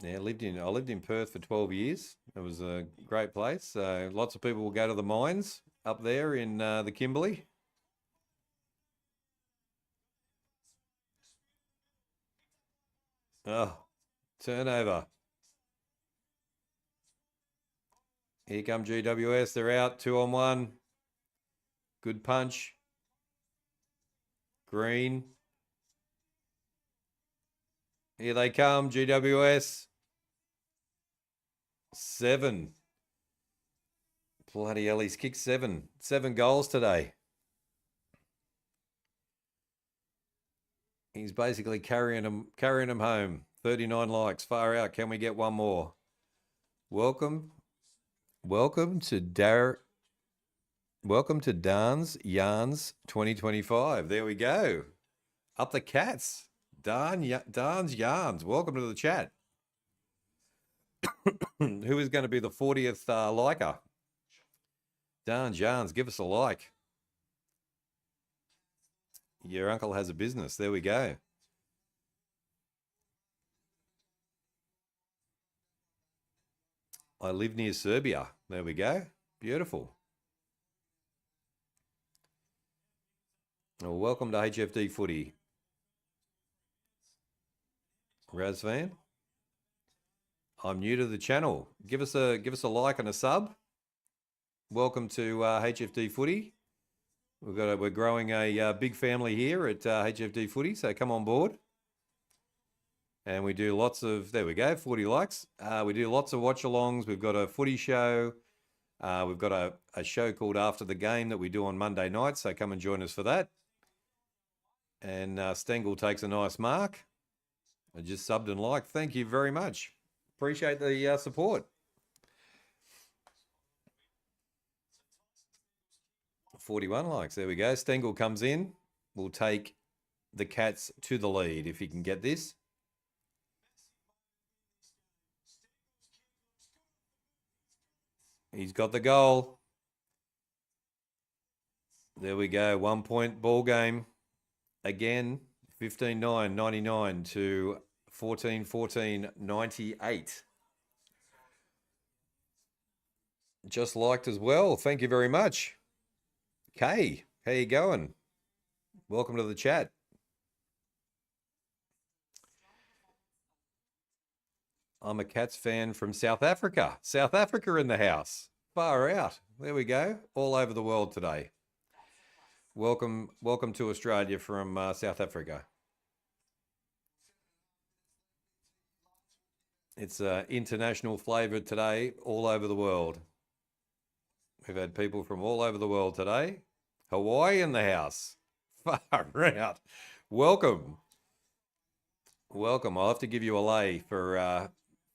Yeah, I lived in Perth for 12 years. It was a great place. Lots of people will go to the mines up there in the Kimberley. Oh, turnover. Here come GWS. They're out, 2-on-1. Good punch. Green. Here they come, GWS. 7. Bloody hell, he's kicked 7. 7 goals today. He's basically carrying them home. 39 likes, far out. Can we get one more? Welcome to Dan's Yarns 2025. There we go. Up the Cats. Dan's Yarns. Welcome to the chat. Who is going to be the 40th liker? Dan's Yarns, give us a like. Your uncle has a business. There we go. I live near Serbia. There we go. Beautiful. Well, welcome to HFD Footy. Razvan. I'm new to the channel. Give us a like and a sub. Welcome to HFD Footy. We're growing a big family here at HFD Footy, so come on board. And we do lots of, there we go, 40 likes. We do lots of watch-alongs. We've got a footy show. We've got a show called After the Game that we do on Monday nights, so come and join us for that. And Stengel takes a nice mark. I just subbed and liked. Thank you very much. Appreciate the support. 41 likes. There we go. Stengel comes in. We'll take the Cats to the lead if he can get this. He's got the goal. There we go. 1-point ball game. Again, 15-9, 99 to 14-14, 98. Just liked as well. Thank you very much. Kay, how you going? Welcome to the chat. I'm a Cats fan from South Africa. South Africa in the house. Far out. There we go. All over the world today. Welcome to Australia from South Africa. It's international flavour today, all over the world. We've had people from all over the world today. Hawaii in the house. Far out. Welcome. Welcome. I'll have to give you a lei for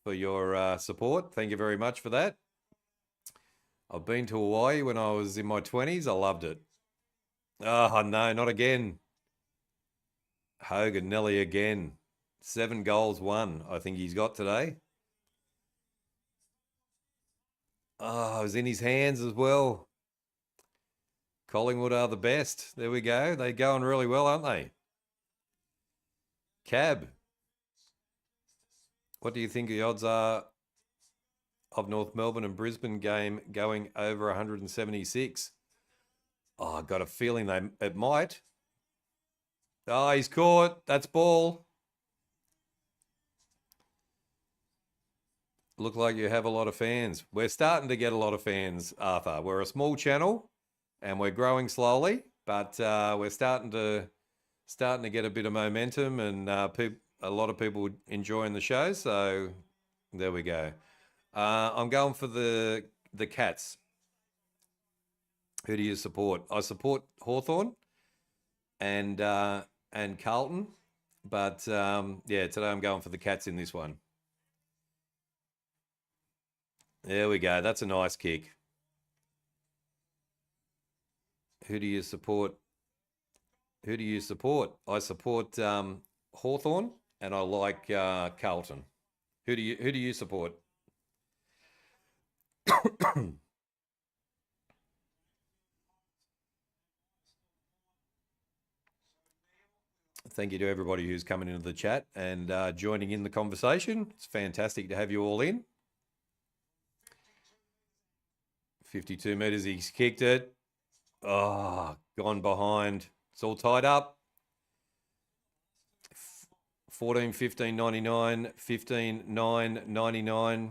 your support. Thank you very much for that. I've been to Hawaii when I was in my 20s. I loved it. Oh, no, not again. Hogan, Nelly again. 7 goals, 1, I think he's got today. Oh, it was in his hands as well. Collingwood are the best. There we go. They're going really well, aren't they? Cab. What do you think the odds are of North Melbourne and Brisbane game going over 176? Oh, I got a feeling it might. Oh, he's caught. That's ball. Look like you have a lot of fans. We're starting to get a lot of fans, Arthur. We're a small channel and we're growing slowly, but we're starting to get a bit of momentum and a lot of people enjoying the show. So there we go. I'm going for the Cats. Who do you support? I support Hawthorn and Carlton, but yeah, today I'm going for the Cats in this one. There we go. That's a nice kick. Who do you support? Who do you support? I support Hawthorn and I like Carlton. Who do you support? Thank you to everybody who's coming into the chat and joining in the conversation. It's fantastic to have you all in. 52 metres, he's kicked it. Oh, gone behind. It's all tied up. 14, 15, 99, 15, 9, 99.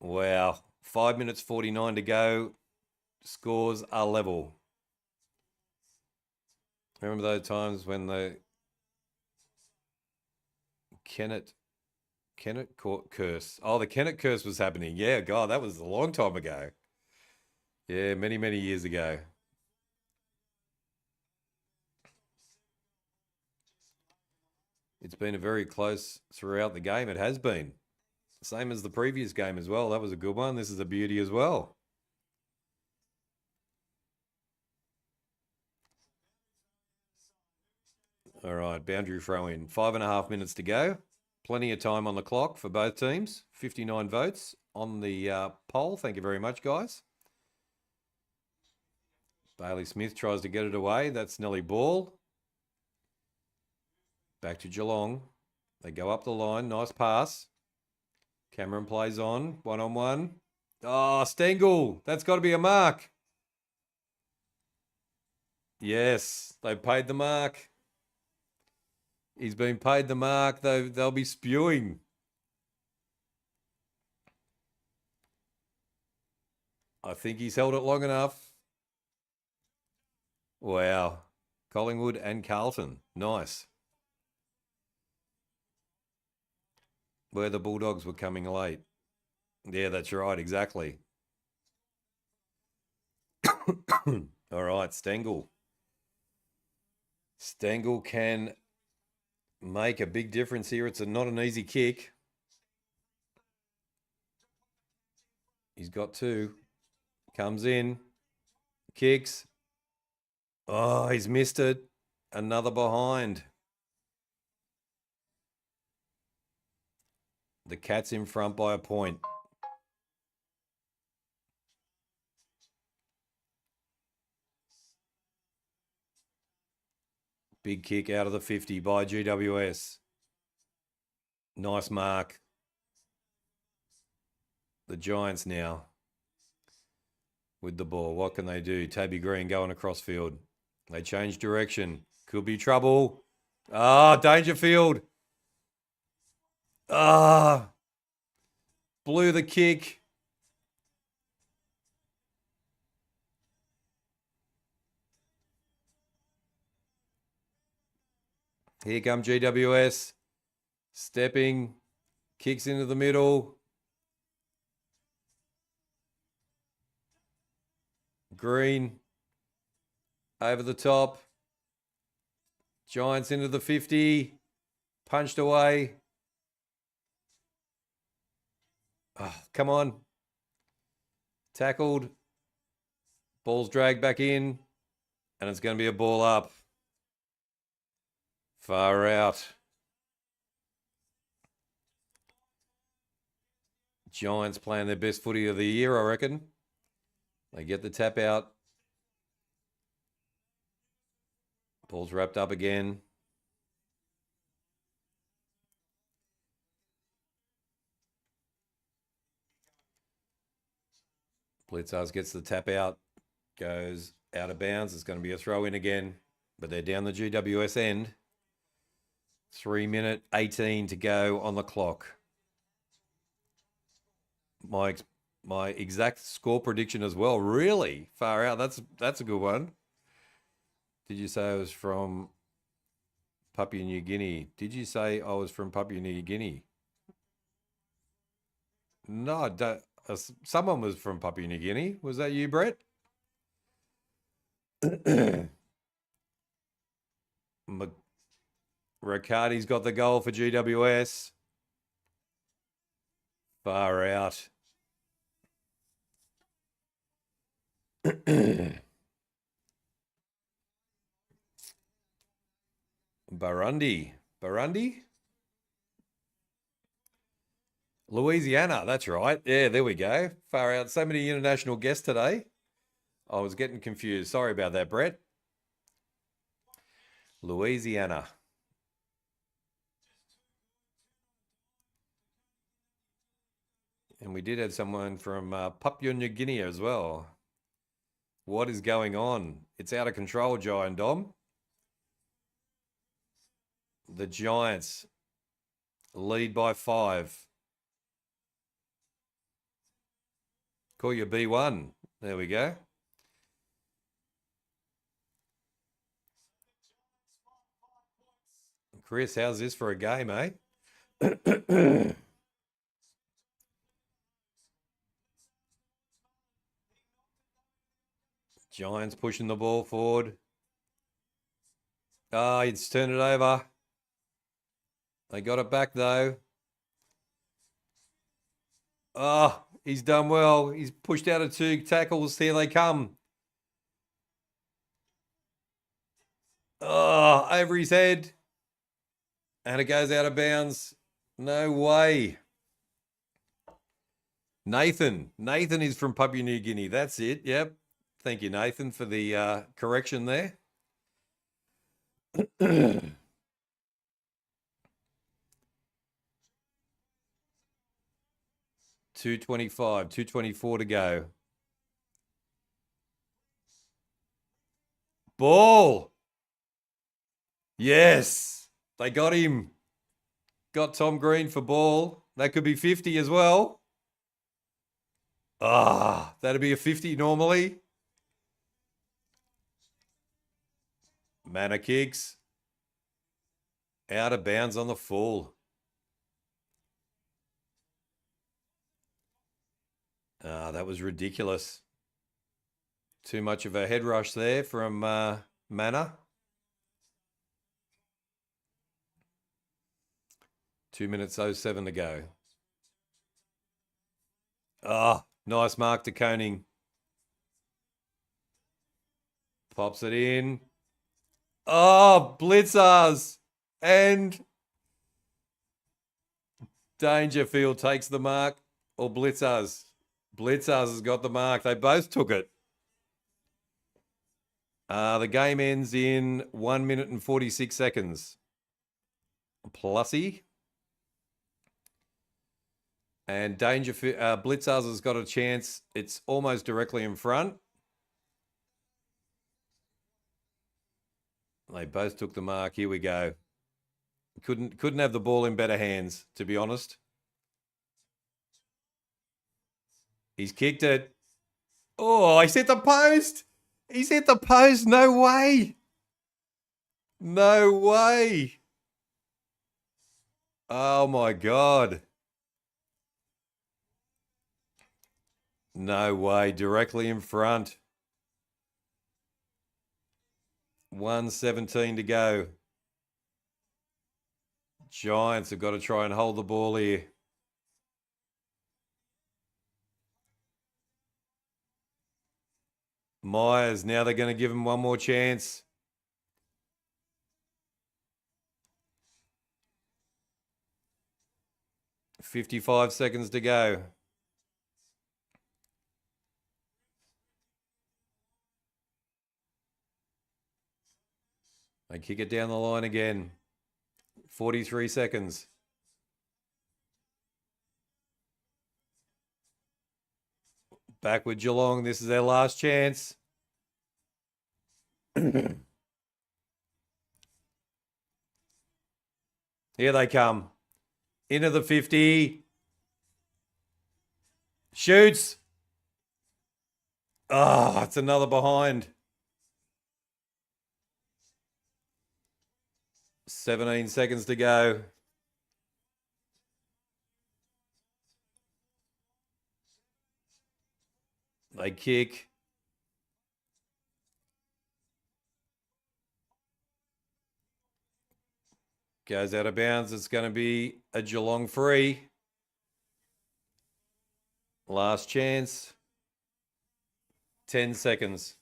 Wow. 5 minutes 49 to go. Scores are level. Remember those times when the Kennett curse. Oh, the Kennett curse was happening. Yeah, God, that was a long time ago. Yeah, many, many years ago. It's been a very close throughout the game. It has been. Same as the previous game as well. That was a good one. This is a beauty as well. All right, boundary throw in. 5.5 minutes to go. Plenty of time on the clock for both teams. 59 votes on the poll. Thank you very much, guys. Bailey Smith tries to get it away. That's Nelly Ball. Back to Geelong. They go up the line. Nice pass. Cameron plays on. 1-on-1. Oh, Stengel. That's got to be a mark. Yes, they paid the mark. He's been paid the mark. They'll be spewing. I think he's held it long enough. Wow. Collingwood and Carlton. Nice. Where the Bulldogs were coming late. Yeah, that's right. Exactly. All right, Stengel. Stengel can make a big difference here. It's not an easy kick. He's got 2. Comes in. Kicks. Oh, he's missed it. Another behind. The Cats in front by a point. Big kick out of the 50 by GWS. Nice mark. The Giants now with the ball. What can they do? Tabby Green going across field. They change direction. Could be trouble. Ah, Dangerfield. Ah. Blew the kick. Here come GWS. Stepping. Kicks into the middle. Green over the top. Giants into the 50. Punched away. Oh, come on. Tackled. Ball's dragged back in. And it's going to be a ball up. Far out. Giants playing their best footy of the year, I reckon. They get the tap out. Ball's wrapped up again. Blitzars gets the tap out. Goes out of bounds. It's going to be a throw in again. But they're down the GWS end. 3 minute 18 to go on the clock. My exact score prediction as well. Really far out. That's a good one. Did you say I was from Papua New Guinea? Did you say I was from Papua New Guinea? No, I don't. Someone was from Papua New Guinea. Was that you, Brett? Riccardi's got the goal for GWS. Far out. Burundi. Louisiana, that's right. Yeah, there we go. Far out. So many international guests today. I was getting confused. Sorry about that, Brett. Louisiana. And we did have someone from Papua New Guinea as well. What is going on? It's out of control, Giant Dom. The Giants lead by 5. Call your B1. There we go. Chris, how's this for a game, eh? Giants pushing the ball forward. Oh, it's turned it over. They got it back, though. Oh, he's done well. He's pushed out of 2 tackles. Here they come. Oh, over his head. And it goes out of bounds. No way. Nathan is from Papua New Guinea. That's it. Yep. Thank you, Nathan, for the correction there. 2:25, 2:24 to go. Ball. Yes. They got him. Got Tom Green for ball. That could be 50 as well. Ah, that'd be a 50 normally. Mana kicks. Out of bounds on the full. Ah, that was ridiculous. Too much of a head rush there from Mana. 2 minutes 07 to go. Ah, nice mark to Koning. Pops it in. Oh, Blitzars. And Dangerfield takes the mark. Or Blitzars. Blitzars has got the mark. They both took it. The game ends in 1 minute and 46 seconds. Plussy. And Blitzars has got a chance. It's almost directly in front. They both took the mark. Here we go. Couldn't have the ball in better hands, to be honest. He's kicked it. Oh, he's hit the post. He's hit the post. No way. No way. Oh, my God. No way. Directly in front. 1:17 to go. Giants have got to try and hold the ball here. Myers, now they're going to give him one more chance. $55 seconds to go. They kick it down the line again. 43 seconds. Back with Geelong. This is their last chance. Here they come. Into the 50. Shoots. Oh, it's another behind. 17 seconds to go. They kick. Goes out of bounds. It's going to be a Geelong free. Last chance. 10 seconds.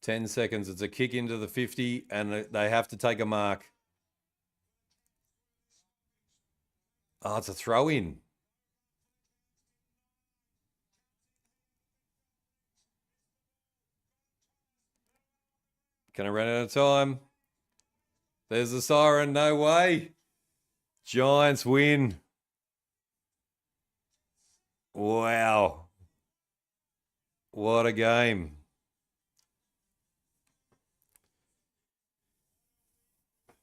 10 seconds. It's a kick into the 50 and they have to take a mark. Oh, it's a throw in. Gonna run out of time. There's the siren. No way. Giants win. Wow. What a game.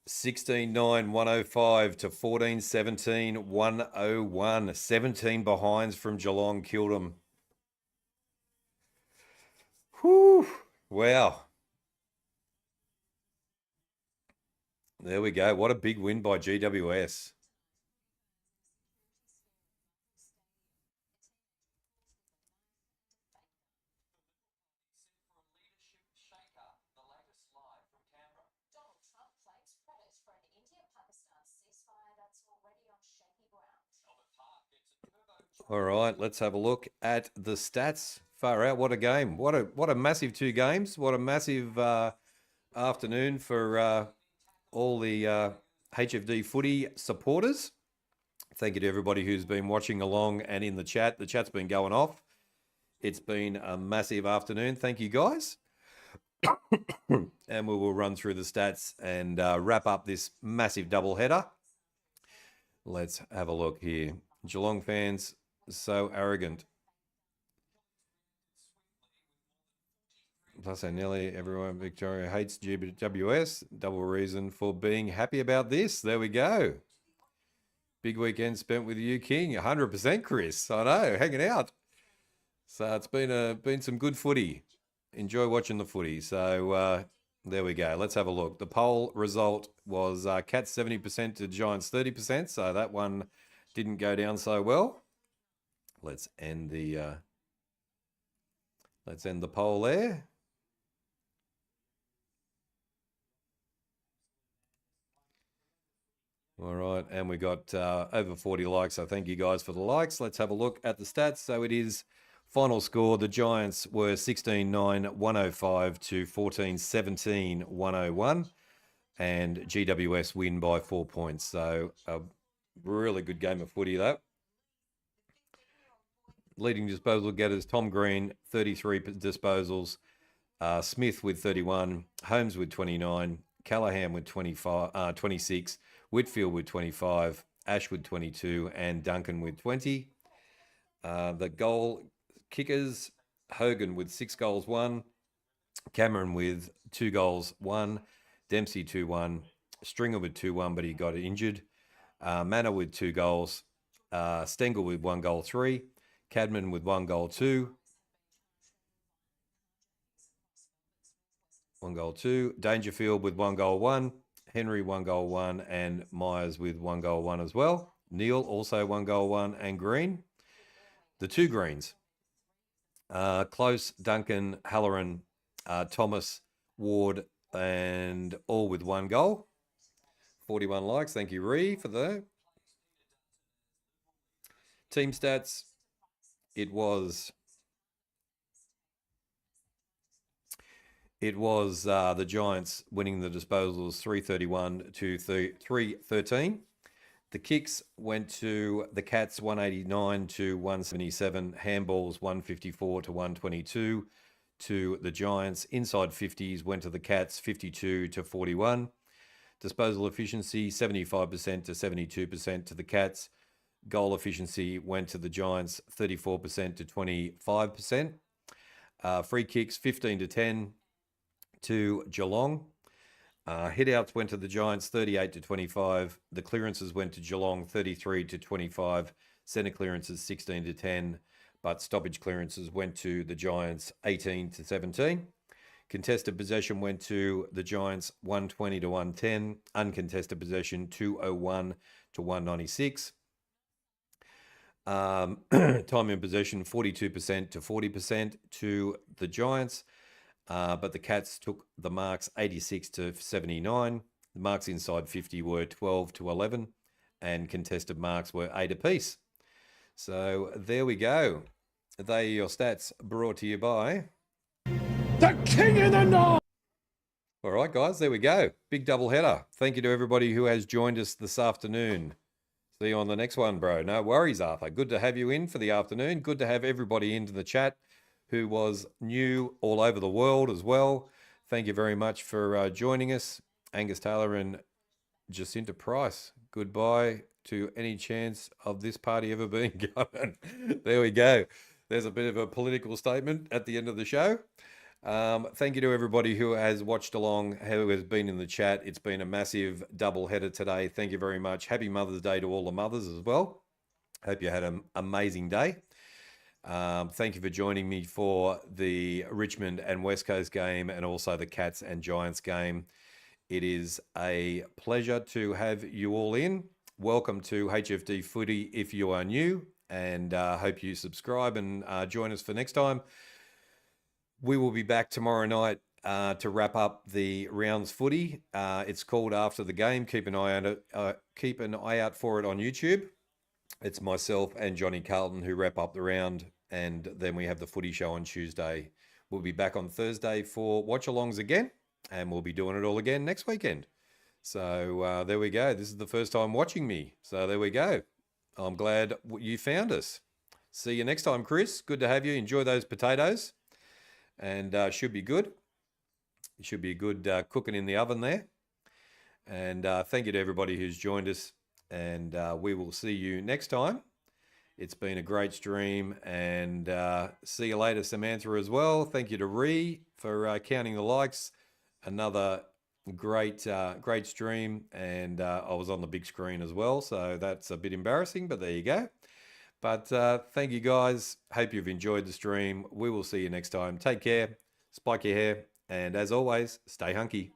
$16-9, 105 to 14-17, 101. 17 behinds from Geelong killed them. Whew. Wow. There we go. What a big win by GWS. All right, let's have a look at the stats. Far out, what a game. What a massive two games. What a massive afternoon for all the HFD footy supporters. Thank you to everybody who's been watching along and in the chat. The chat's been going off. It's been a massive afternoon. Thank you, guys. And we will run through the stats and wrap up this massive doubleheader. Let's have a look here. Geelong fans, so arrogant. Plus, nearly everyone in Victoria hates GWS. Double reason for being happy about this. There we go. Big weekend spent with you, King. 100%, Chris. I know, hanging out. So it's been some good footy. Enjoy watching the footy. So there we go. Let's have a look. The poll result was Cats 70% to Giants 30%. So that one didn't go down so well. Let's end the poll there. All right, and we got over 40 likes, so thank you guys for the likes. Let's have a look at the stats. So it is final score. The Giants were 16-9, 105 to 14-17, 101, and GWS win by 4 points. So a really good game of footy, though. Leading disposal getters, Tom Green, 33 disposals, Smith with 31, Holmes with 29, Callahan with 26, Whitfield with 25, Ash with 22, and Duncan with 20. The goal kickers, Hogan with 6 goals, 1, Cameron with 2 goals, 1, Dempsey 2-1, Stringer with 2-1, but he got injured, Manor with 2 goals, Stengel with 1 goal, 3, Cadman with 1 goal, 2, 1 goal, 2, Dangerfield with 1 goal, 1, Henry 1 goal, 1, and Myers with 1 goal, 1 as well. Neil also 1 goal, 1, and Green. The 2 Greens. Close, Duncan, Halloran, Thomas, Ward, and all with 1 goal. 41 likes. Thank you, Ree, for the team stats. It was the Giants winning the disposals 331 to 313. The kicks went to the Cats 189 to 177. Handballs 154 to 122 to the Giants. Inside 50s went to the Cats 52 to 41. Disposal efficiency 75% to 72% to the Cats. Goal efficiency went to the Giants 34% to 25%. Free kicks 15 to 10 to Geelong. Hit-outs went to the Giants 38 to 25. The clearances went to Geelong 33 to 25. Centre clearances 16 to 10. But stoppage clearances went to the Giants 18 to 17. Contested possession went to the Giants 120 to 110. Uncontested possession 201 to 196. Time in possession 42% to 40% to the Giants. But the Cats took the marks 86 to 79. The marks inside 50 were 12 to 11, and contested marks were 8 apiece. So there we go. They are your stats, brought to you by The King in the North! All right, guys, there we go. Big double header. Thank you to everybody who has joined us this afternoon. See you on the next one, bro. No worries, Arthur. Good to have you in for the afternoon. Good to have everybody into the chat who was new all over the world as well. Thank you very much for joining us. Angus Taylor and Jacinta Price. Goodbye to any chance of this party ever being going. There we go. There's a bit of a political statement at the end of the show. Thank you to everybody who has watched along, who has been in the chat. It's been a massive double header today. Thank you very much. Happy Mother's Day to all the mothers as well. Hope you had an amazing day. Thank you for joining me for the Richmond and West Coast game, and also the Cats and Giants game. It is a pleasure to have you all in. Welcome to HFD Footy if you are new, and hope you subscribe and join us for next time. We will be back tomorrow night to wrap up the rounds footy. It's called After the Game. Keep an eye out for it on YouTube. It's myself and Johnny Carlton who wrap up the round, and then we have the footy show on Tuesday. We'll be back on Thursday for watch-alongs again, and we'll be doing it all again next weekend. So there we go. This is the first time watching me. So there we go. I'm glad you found us. See you next time, Chris. Good to have you. Enjoy those potatoes, and should be good. It should be good cooking in the oven there. And thank you to everybody who's joined us. And we will see you next time. It's been a great stream, and see you later, Samantha, as well. Thank you to Ree for counting the likes. Another great stream, and I was on the big screen as well, so that's a bit embarrassing, but there you go. But thank you, guys. Hope you've enjoyed the stream. We will see you next time. Take care, spike your hair, and as always, stay hunky.